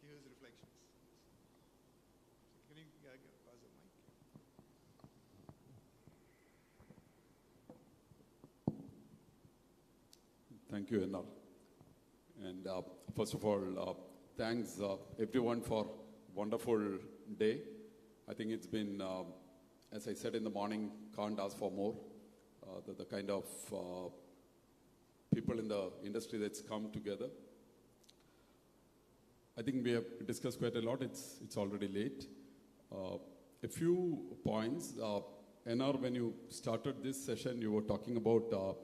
hear his reflections? Can you pass the mic? Thank you, Enal. And first of all, thanks everyone for wonderful day. I think it's been, as I said in the morning, can't ask for more. The kind of people in the industry that's come together. I think we have discussed quite a lot. It's already late. A few points. NR, when you started this session, you were talking about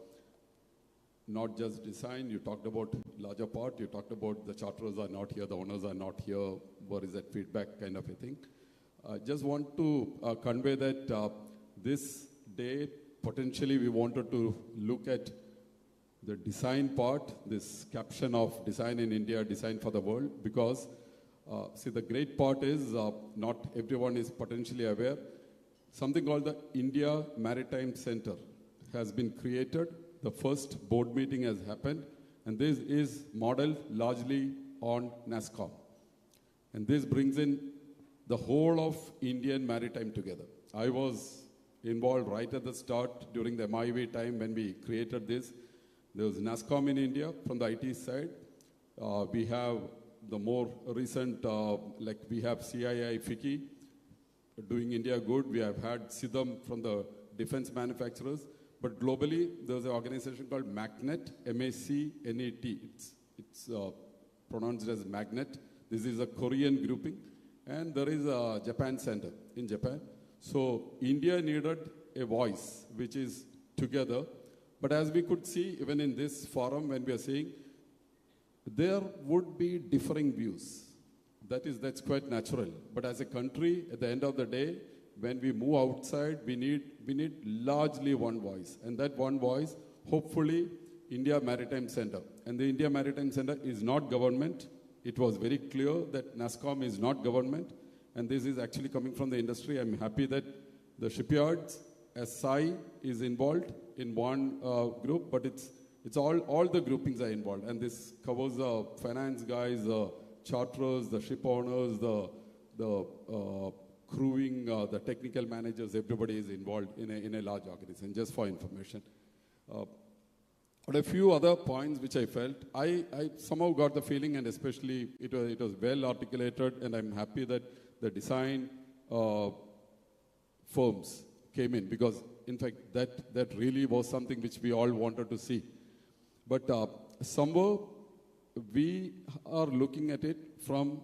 not just design, you talked about larger part, you talked about the charterers are not here, the owners are not here, what is that feedback kind of a thing. I just want to convey that this day, potentially we wanted to look at the design part, this caption of design in India, design for the world, because see, the great part is not everyone is potentially aware. Something called the India Maritime Center has been created. The first board meeting has happened, and this is modeled largely on NASSCOM. And this brings in the whole of Indian maritime together. I was involved right at the start during the MIV time when we created this. There was NASSCOM in India from the IT side. We have the more recent, like we have CII FICCI doing India good. We have had SIDAM from the defense manufacturers. But globally, there's an organization called MACNET, M-A-C-N-E-T. It's pronounced as Magnet. This is a Korean grouping. And there is a Japan center in Japan. So India needed a voice which is together. But as we could see, even in this forum, when we are saying, there would be differing views. That's quite natural. But as a country, at the end of the day, when we move outside, we need largely one voice. And that one voice, hopefully, India Maritime Center. And the India Maritime Center is not government. It was very clear that NASSCOM is not government. And this is actually coming from the industry. I'm happy that the shipyards, SI is involved in one group, but it's all the groupings are involved. And this covers the finance guys, the charterers, the ship owners, the crewing, the technical managers, everybody is involved in a large organization, just for information. But a few other points which I felt, I somehow got the feeling, and especially it was well articulated, and I'm happy that the design firms came in, because in fact that really was something which we all wanted to see. But somewhere we are looking at it from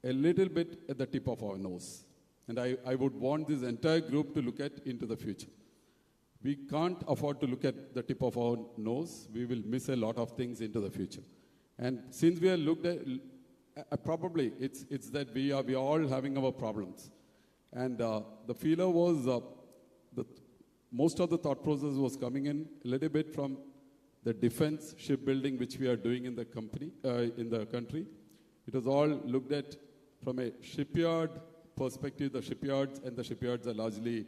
a little bit at the tip of our nose. And I would want this entire group to look at into the future. We can't afford to look at the tip of our nose. We will miss a lot of things into the future. And since we are looked at, probably it's that we are all having our problems. And the feeler was, most of the thought process was coming in a little bit from the defense shipbuilding which we are doing in the company, in the country. It was all looked at from a shipyard perspective. The shipyards are largely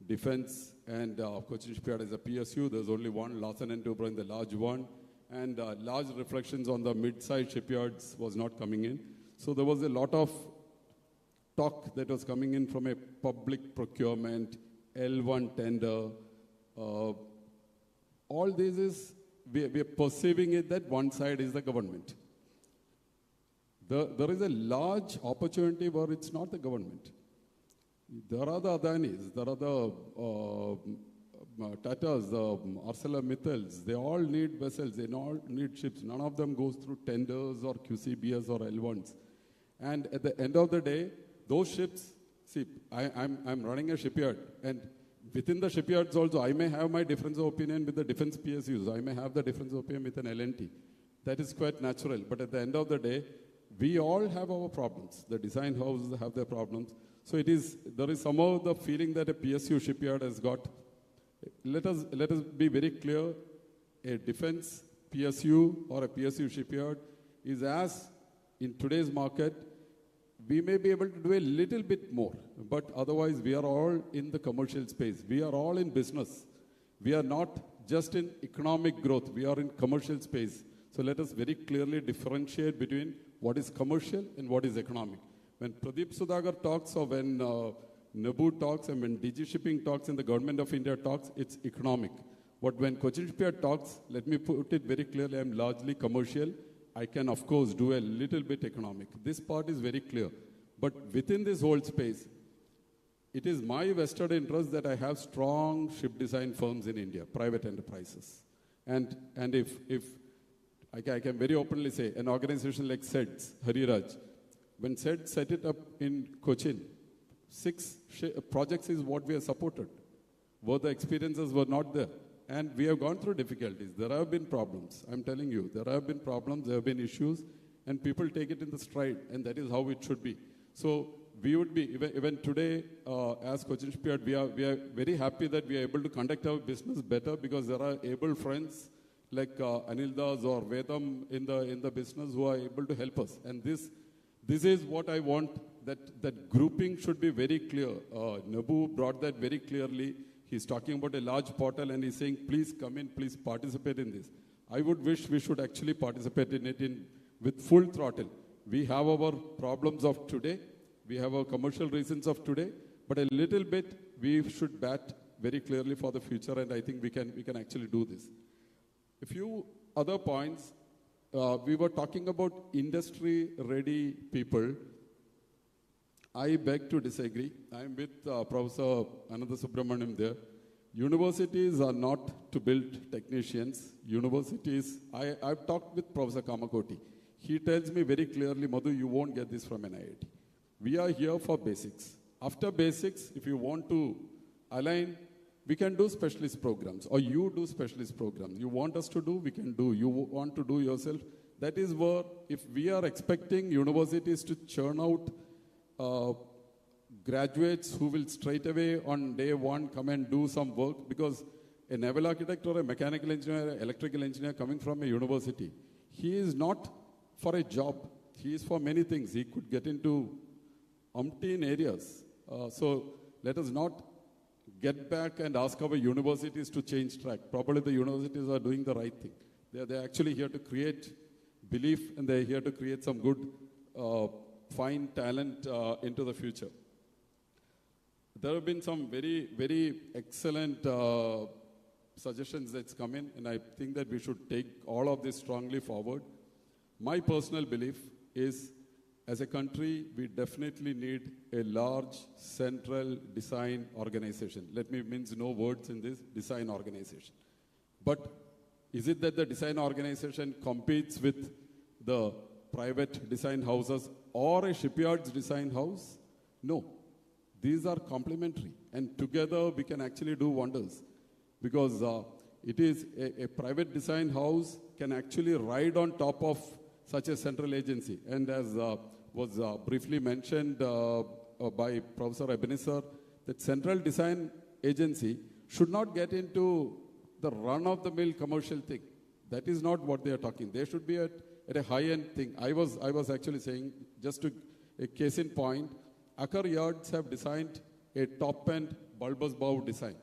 defense, and Cochin Shipyard is a PSU. There's only one, Larsen & Toubro in the large one, and large reflections on the mid-sized shipyards was not coming in. So there was a lot of talk that was coming in from a public procurement, L1 tender, all this is, we are perceiving it that one side is the government. There is a large opportunity where it's not the government. There are the Adanis, there are the Tatas, the ArcelorMittals. They all need vessels, they all need ships. None of them goes through tenders or QCBS or L1s. And at the end of the day, those ships, see, I'm running a shipyard, and within the shipyards also, I may have my difference of opinion with the defense PSUs. I may have the difference of opinion with an L&T. That is quite natural. But at the end of the day, we all have our problems. The design houses have their problems. So there is somehow the feeling that a PSU shipyard has got. Let us be very clear. A defense PSU or a PSU shipyard is, as in today's market, we may be able to do a little bit more, but otherwise we are all in the commercial space. We are all in business. We are not just in economic growth. We are in commercial space. So let us very clearly differentiate between what is commercial and what is economic. When Pradeep Sudhagar talks, or when Nabu talks, and when DG Shipping talks and the Government of India talks, it's economic. But when Cochin Shipyard talks, let me put it very clearly, I'm largely commercial. I can, of course, do a little bit economic. This part is very clear. But within this whole space, it is my vested interest that I have strong ship design firms in India, private enterprises. And if I can very openly say, an organization like SEDS, Hariraj, when SEDS set it up in Cochin, 6 projects is what we have supported, where the experiences were not there. And we have gone through difficulties. There have been problems. I'm telling you, there have been problems, there have been issues, and people take it in the stride, and that is how it should be. So we would be, even today, as Cochin Shipyard, we are very happy that we are able to conduct our business better, because there are able friends like Anil Das or Vedam in the business who are able to help us. And this is what I want, that grouping should be very clear. Nabu brought that very clearly. He's talking about a large portal, and he's saying, please come in, please participate in this. I would wish we should actually participate in it with full throttle. We have our problems of today. We have our commercial reasons of today. But a little bit, we should bat very clearly for the future, and I think we can actually do this. A few other points. We were talking about industry-ready people. I beg to disagree. I'm with Professor Ananda Subramaniam there. Universities are not to build technicians. Universities, I've talked with Professor Kamakoti. He tells me very clearly, Madhu, you won't get this from an IIT. We are here for basics. After basics, if you want to align, we can do specialist programs, or you do specialist programs. You want us to do, we can do. You want to do yourself. That is where, if we are expecting universities to churn out graduates who will straight away on day one come and do some work, because a naval architect or a mechanical engineer, electrical engineer coming from a university, he is not for a job. He is for many things. He could get into umpteen areas. So let us not get back and ask our universities to change track. Probably the universities are doing the right thing. They're actually here to create belief, and they're here to create some good fine talent into the future. There have been some very, very excellent suggestions that's come in, and I think that we should take all of this strongly forward. My personal belief is, as a country, we definitely need a large central design organization. Let me mince no words in this, design organization. But is it that the design organization competes with the private design houses or a shipyard's design house? No. These are complementary, and together we can actually do wonders, because it is a private design house can actually ride on top of such a central agency. And as was briefly mentioned by Professor Ebenezer, that central design agency should not get into the run-of-the-mill commercial thing. That is not what they are talking. They should be at a high-end thing. I was actually saying, just to a case in point, Akar Yards have designed a top-end bulbous bow design.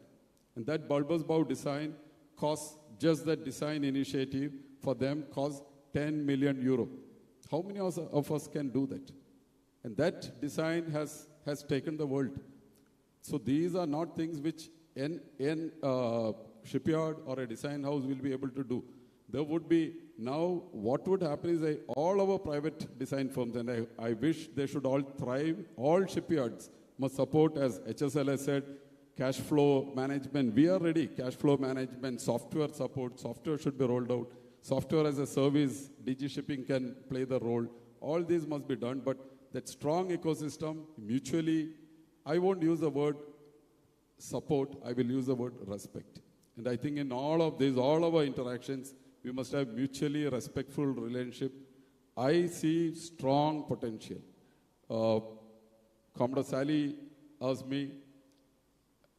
And that bulbous bow design costs, just that design initiative for them costs 10 million euro. How many of us can do that? And that design has taken the world. So these are not things which shipyard or a design house will be able to do. There would be, now what would happen is all our private design firms, and I wish they should all thrive, all shipyards must support, as HSL has said, cash flow management. We are ready, cash flow management, software support, software should be rolled out. Software as a service, DG Shipping can play the role. All these must be done, but that strong ecosystem, mutually, I won't use the word support, I will use the word respect. And I think in all of these, all our interactions, we must have mutually respectful relationship. I see strong potential. Commodore Sally asked me,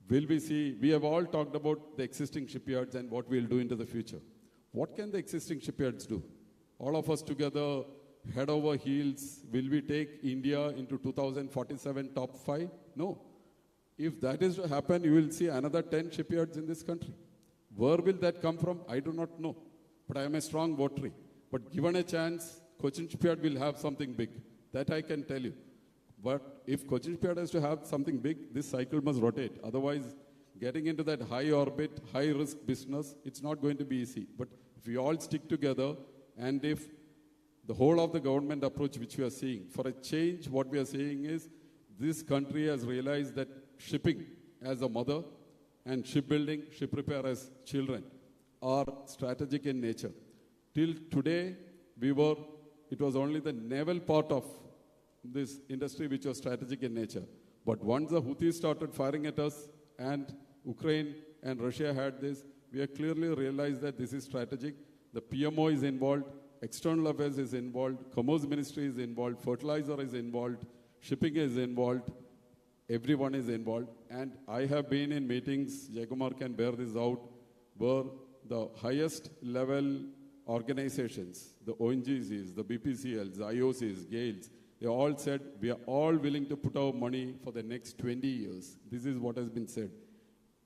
will we see, we have all talked about the existing shipyards and what we'll do into the future. What can the existing shipyards do? All of us together, head over heels, will we take India into 2047 top 5? No. If that is to happen, you will see another 10 shipyards in this country. Where will that come from? I do not know. But I am a strong votary. But given a chance, Cochin Shipyard will have something big. That I can tell you. But if Cochin Shipyard has to have something big, this cycle must rotate. Otherwise, getting into that high orbit, high risk business, it's not going to be easy. But if we all stick together, and if the whole of the government approach which we are seeing, for a change, what we are seeing is this country has realized that shipping as a mother and shipbuilding, ship repair as children are strategic in nature. Till today, it was only the naval part of this industry which was strategic in nature. But once the Houthis started firing at us and Ukraine and Russia had this, we have clearly realized that this is strategic. The PMO is involved, External Affairs is involved, Commerce Ministry is involved, Fertilizer is involved, Shipping is involved, everyone is involved. And I have been in meetings, Jayakumar can bear this out, where the highest level organizations, the ONGCs, the BPCLs, the IOCs, GAILs, they all said, we are all willing to put our money for the next 20 years. This is what has been said.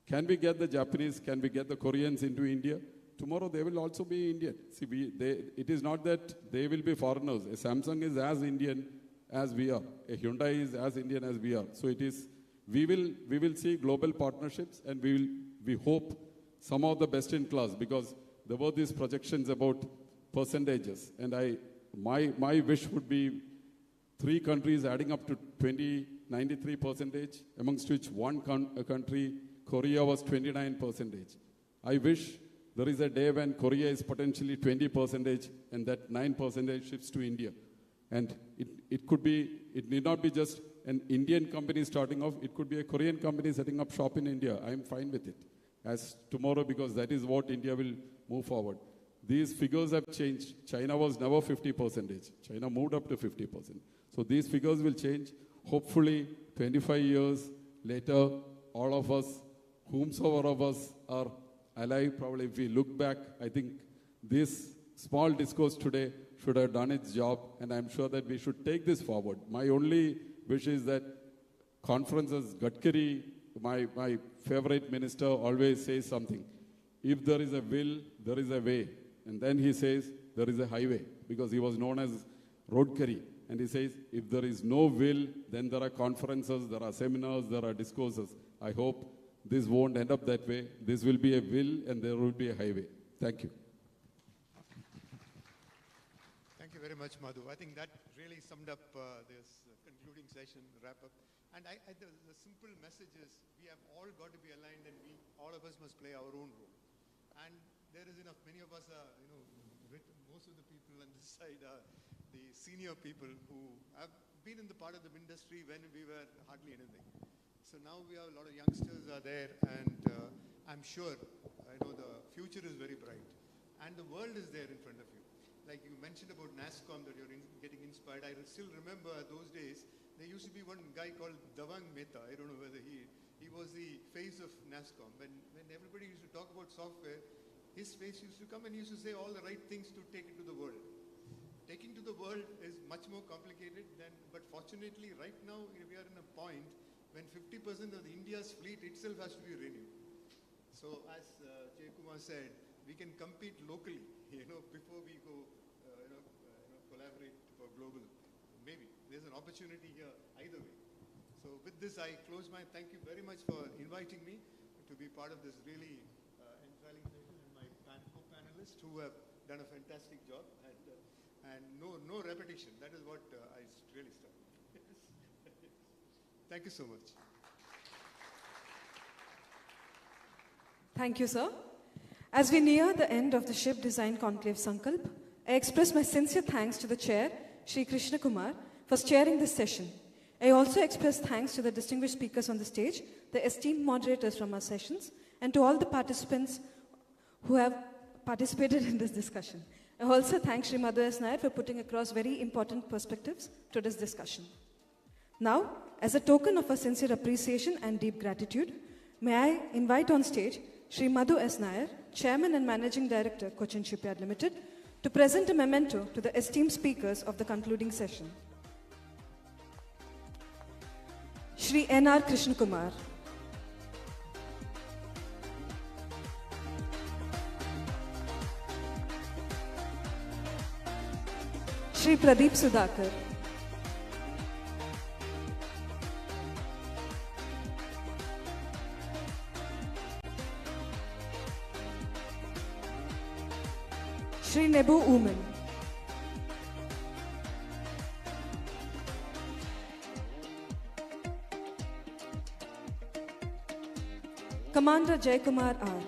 Can we get the Japanese, can we get the Koreans into India? Tomorrow they will also be Indian. See, it is not that they will be foreigners. A Samsung is as Indian as we are. A Hyundai is as Indian as we are. So it is, we will see global partnerships, and we hope some of the best in class, because there were these projections about percentages. And my wish would be 3 countries adding up to 93%, amongst which one country, Korea, was 29%. I wish there is a day when Korea is potentially 20% and that 9% shifts to India. And it need not be just an Indian company starting off, it could be a Korean company setting up shop in India. I am fine with it as tomorrow, because that is what India will move forward. These figures have changed. China was never 50%. China moved up to 50%. So these figures will change. Hopefully, 25 years later, all of us, whomsoever of us are alive, probably if we look back, I think this small discourse today should have done its job, and I'm sure that we should take this forward. My only wish is that conferences, Gadkari, my favorite minister, always says something. If there is a will, there is a way. And then he says, there is a highway, because he was known as Roadkari. And he says, if there is no will, then there are conferences, there are seminars, there are discourses. I hope this won't end up that way. This will be a will, and there will be a highway. Thank you. Thank you very much, Madhu. I think that really summed up this concluding session, wrap up. And the simple message is, we have all got to be aligned, and all of us must play our own role. And there is enough, many of us are, most of the people on this side are the senior people who have been in the part of the industry when we were hardly anything. So now we have a lot of youngsters are there, and I'm sure, I know the future is very bright. And the world is there in front of you. Like you mentioned about NASSCOM, that you're getting inspired. I still remember those days, there used to be one guy called Davang Mehta. I don't know whether he was the face of NASSCOM. When everybody used to talk about software, his face used to come and he used to say all the right things to take it to the world. Taking to the world is much more complicated but fortunately right now we are in a point when 50% of India's fleet itself has to be renewed. So as Jayakumar said, we can compete locally, before we go, collaborate for global. Maybe there's an opportunity here either way. So with this, I close my thank you very much for inviting me to be part of this really panelists who have done a fantastic job, and no repetition. That is what I really struck. Thank you so much. Thank you, sir. As we near the end of the Ship Design Conclave Sankalp, I express my sincere thanks to the chair, Shri Krishna Kumar, for chairing this session. I also express thanks to the distinguished speakers on the stage, the esteemed moderators from our sessions, and to all the participants who have participated in this discussion. I also thank Shri Madhu S. Nair for putting across very important perspectives to this discussion. Now, as a token of our sincere appreciation and deep gratitude, may I invite on stage Shri Madhu S. Nair, Chairman and Managing Director, Cochin Shipyard Limited, to present a memento to the esteemed speakers of the concluding session. Shri N.R. Krishna Kumar. Shri Pradeep Sudhakar. Shri Nebu Uman. Commander Jaikumar R.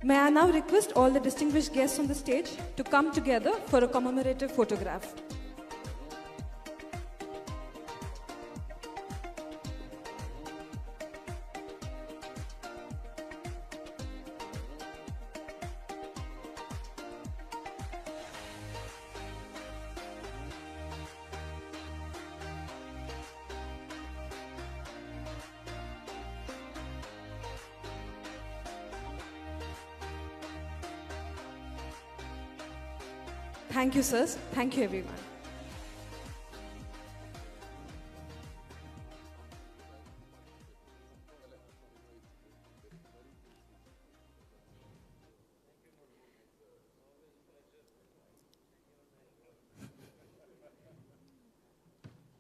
May I now request all the distinguished guests on the stage to come together for a commemorative photograph. Thank you, sirs. Thank you, everyone.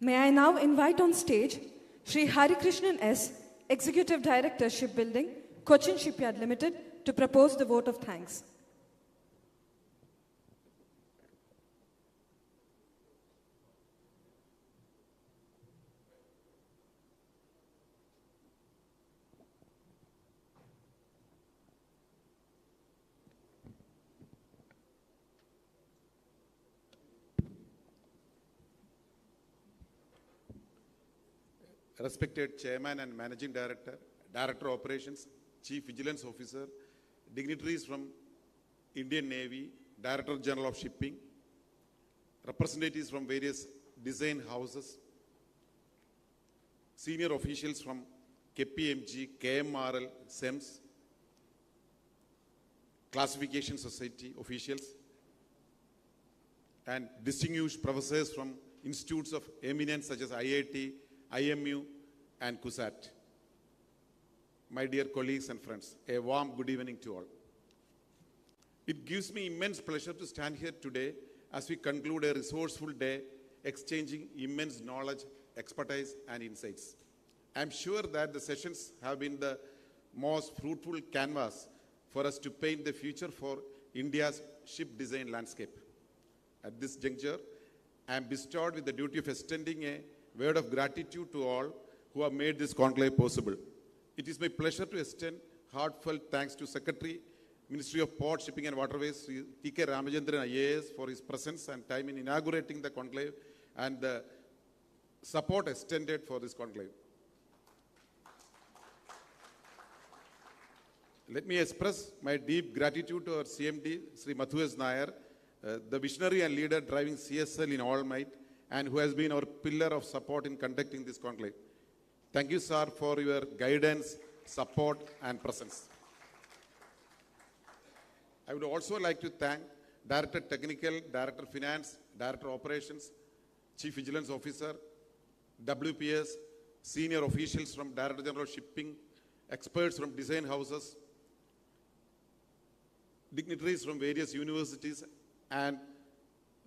May I now invite on stage Shri Hari Krishnan S., Executive Director, Shipbuilding, Cochin Shipyard Limited, to propose the vote of thanks. Respected Chairman and Managing Director, Director Operations, Chief Vigilance Officer, dignitaries from Indian Navy, Director General of Shipping, representatives from various design houses, senior officials from KPMG, KMRL, SEMS, Classification Society officials, and distinguished professors from institutes of eminence such as IIT, IMU, and CUSAT. My dear colleagues and friends, a warm good evening to all. It gives me immense pleasure to stand here today as we conclude a resourceful day, exchanging immense knowledge, expertise, and insights. I'm sure that the sessions have been the most fruitful canvas for us to paint the future for India's ship design landscape. At this juncture, I am bestowed with the duty of extending a word of gratitude to all who have made this conclave possible. It is my pleasure to extend heartfelt thanks to Secretary, Ministry of Port, Shipping and Waterways, T.K. Ramachandran IAS, for his presence and time in inaugurating the conclave and the support extended for this conclave. Let me express my deep gratitude to our CMD, Sri Madhu S. Nair, the visionary and leader driving CSL in all might, and who has been our pillar of support in conducting this conclave. Thank you, sir, for your guidance, support, and presence. I would also like to thank Director Technical, Director Finance, Director Operations, Chief Vigilance Officer, WPS, senior officials from Director General Shipping, experts from design houses, dignitaries from various universities, and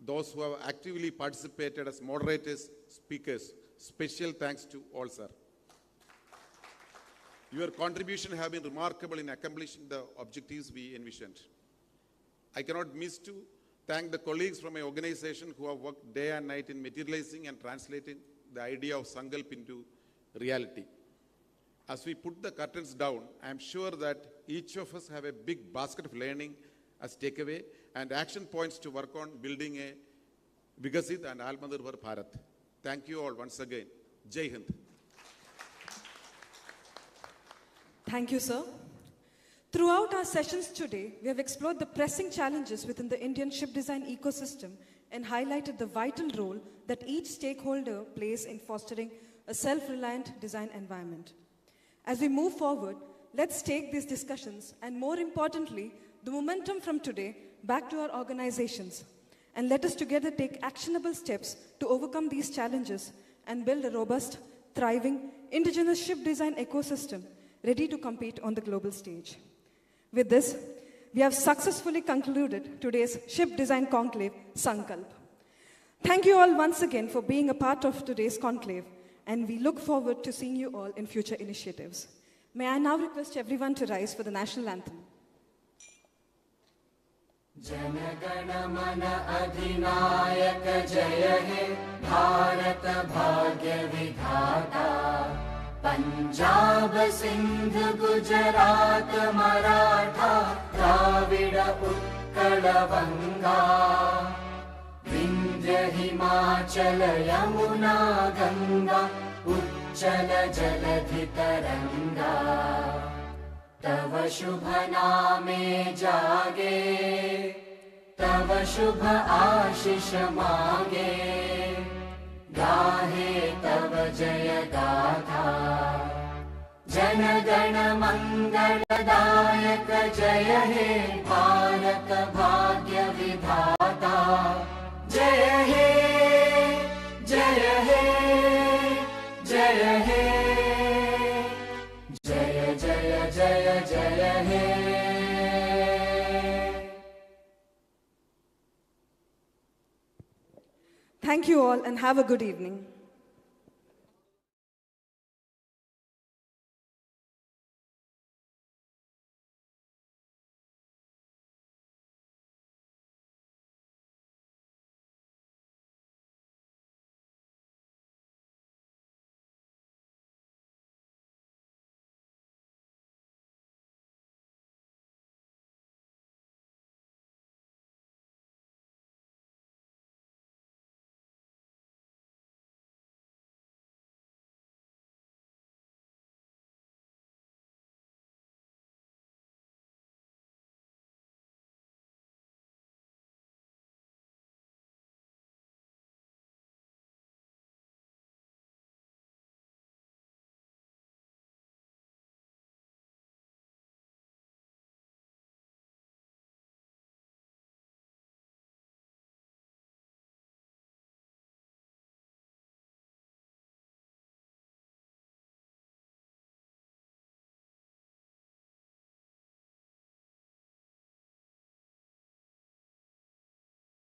those who have actively participated as moderators, speakers. Special thanks to all, sir. Your contribution have been remarkable in accomplishing the objectives we envisioned. I cannot miss to thank the colleagues from my organization who have worked day and night in materializing and translating the idea of Sankalap into reality. As we put the curtains down, I am sure that each of us have a big basket of learning as takeaway and action points to work on building a Vikasit and Atmanirbhar Bharat. Thank you all once again. Jai Hind. Thank you, sir. Throughout our sessions today, we have explored the pressing challenges within the Indian ship design ecosystem and highlighted the vital role that each stakeholder plays in fostering a self-reliant design environment. As we move forward, let's take these discussions and, more importantly, the momentum from today back to our organizations, and let us together take actionable steps to overcome these challenges and build a robust, thriving, indigenous ship design ecosystem ready to compete on the global stage. With this, we have successfully concluded today's Ship Design Conclave, Sankalap. Thank you all once again for being a part of today's conclave, and we look forward to seeing you all in future initiatives. May I now request everyone to rise for the national anthem. Janagana mana adhinayaka jaya he, Bharat bhagya vidhata. Punjab, Sindh, Gujarat, Maratha, Dravida, Utkala, Vanga, Vindhya, Himachala, Yamuna, Ganga, Uchchala, Jaladhi, Taranga. Tava Shubha Name Jage, Tava Shubha Ashish Mage, Gahe Tava Jaya Gatha, Janagana Mangala Dayaka Jaya He, Bharat Bhagya Vidhata, Jaya He, Jaya He, Jaya He, Jaya Jaya Jaya Jaya He. Thank you all and have a good evening.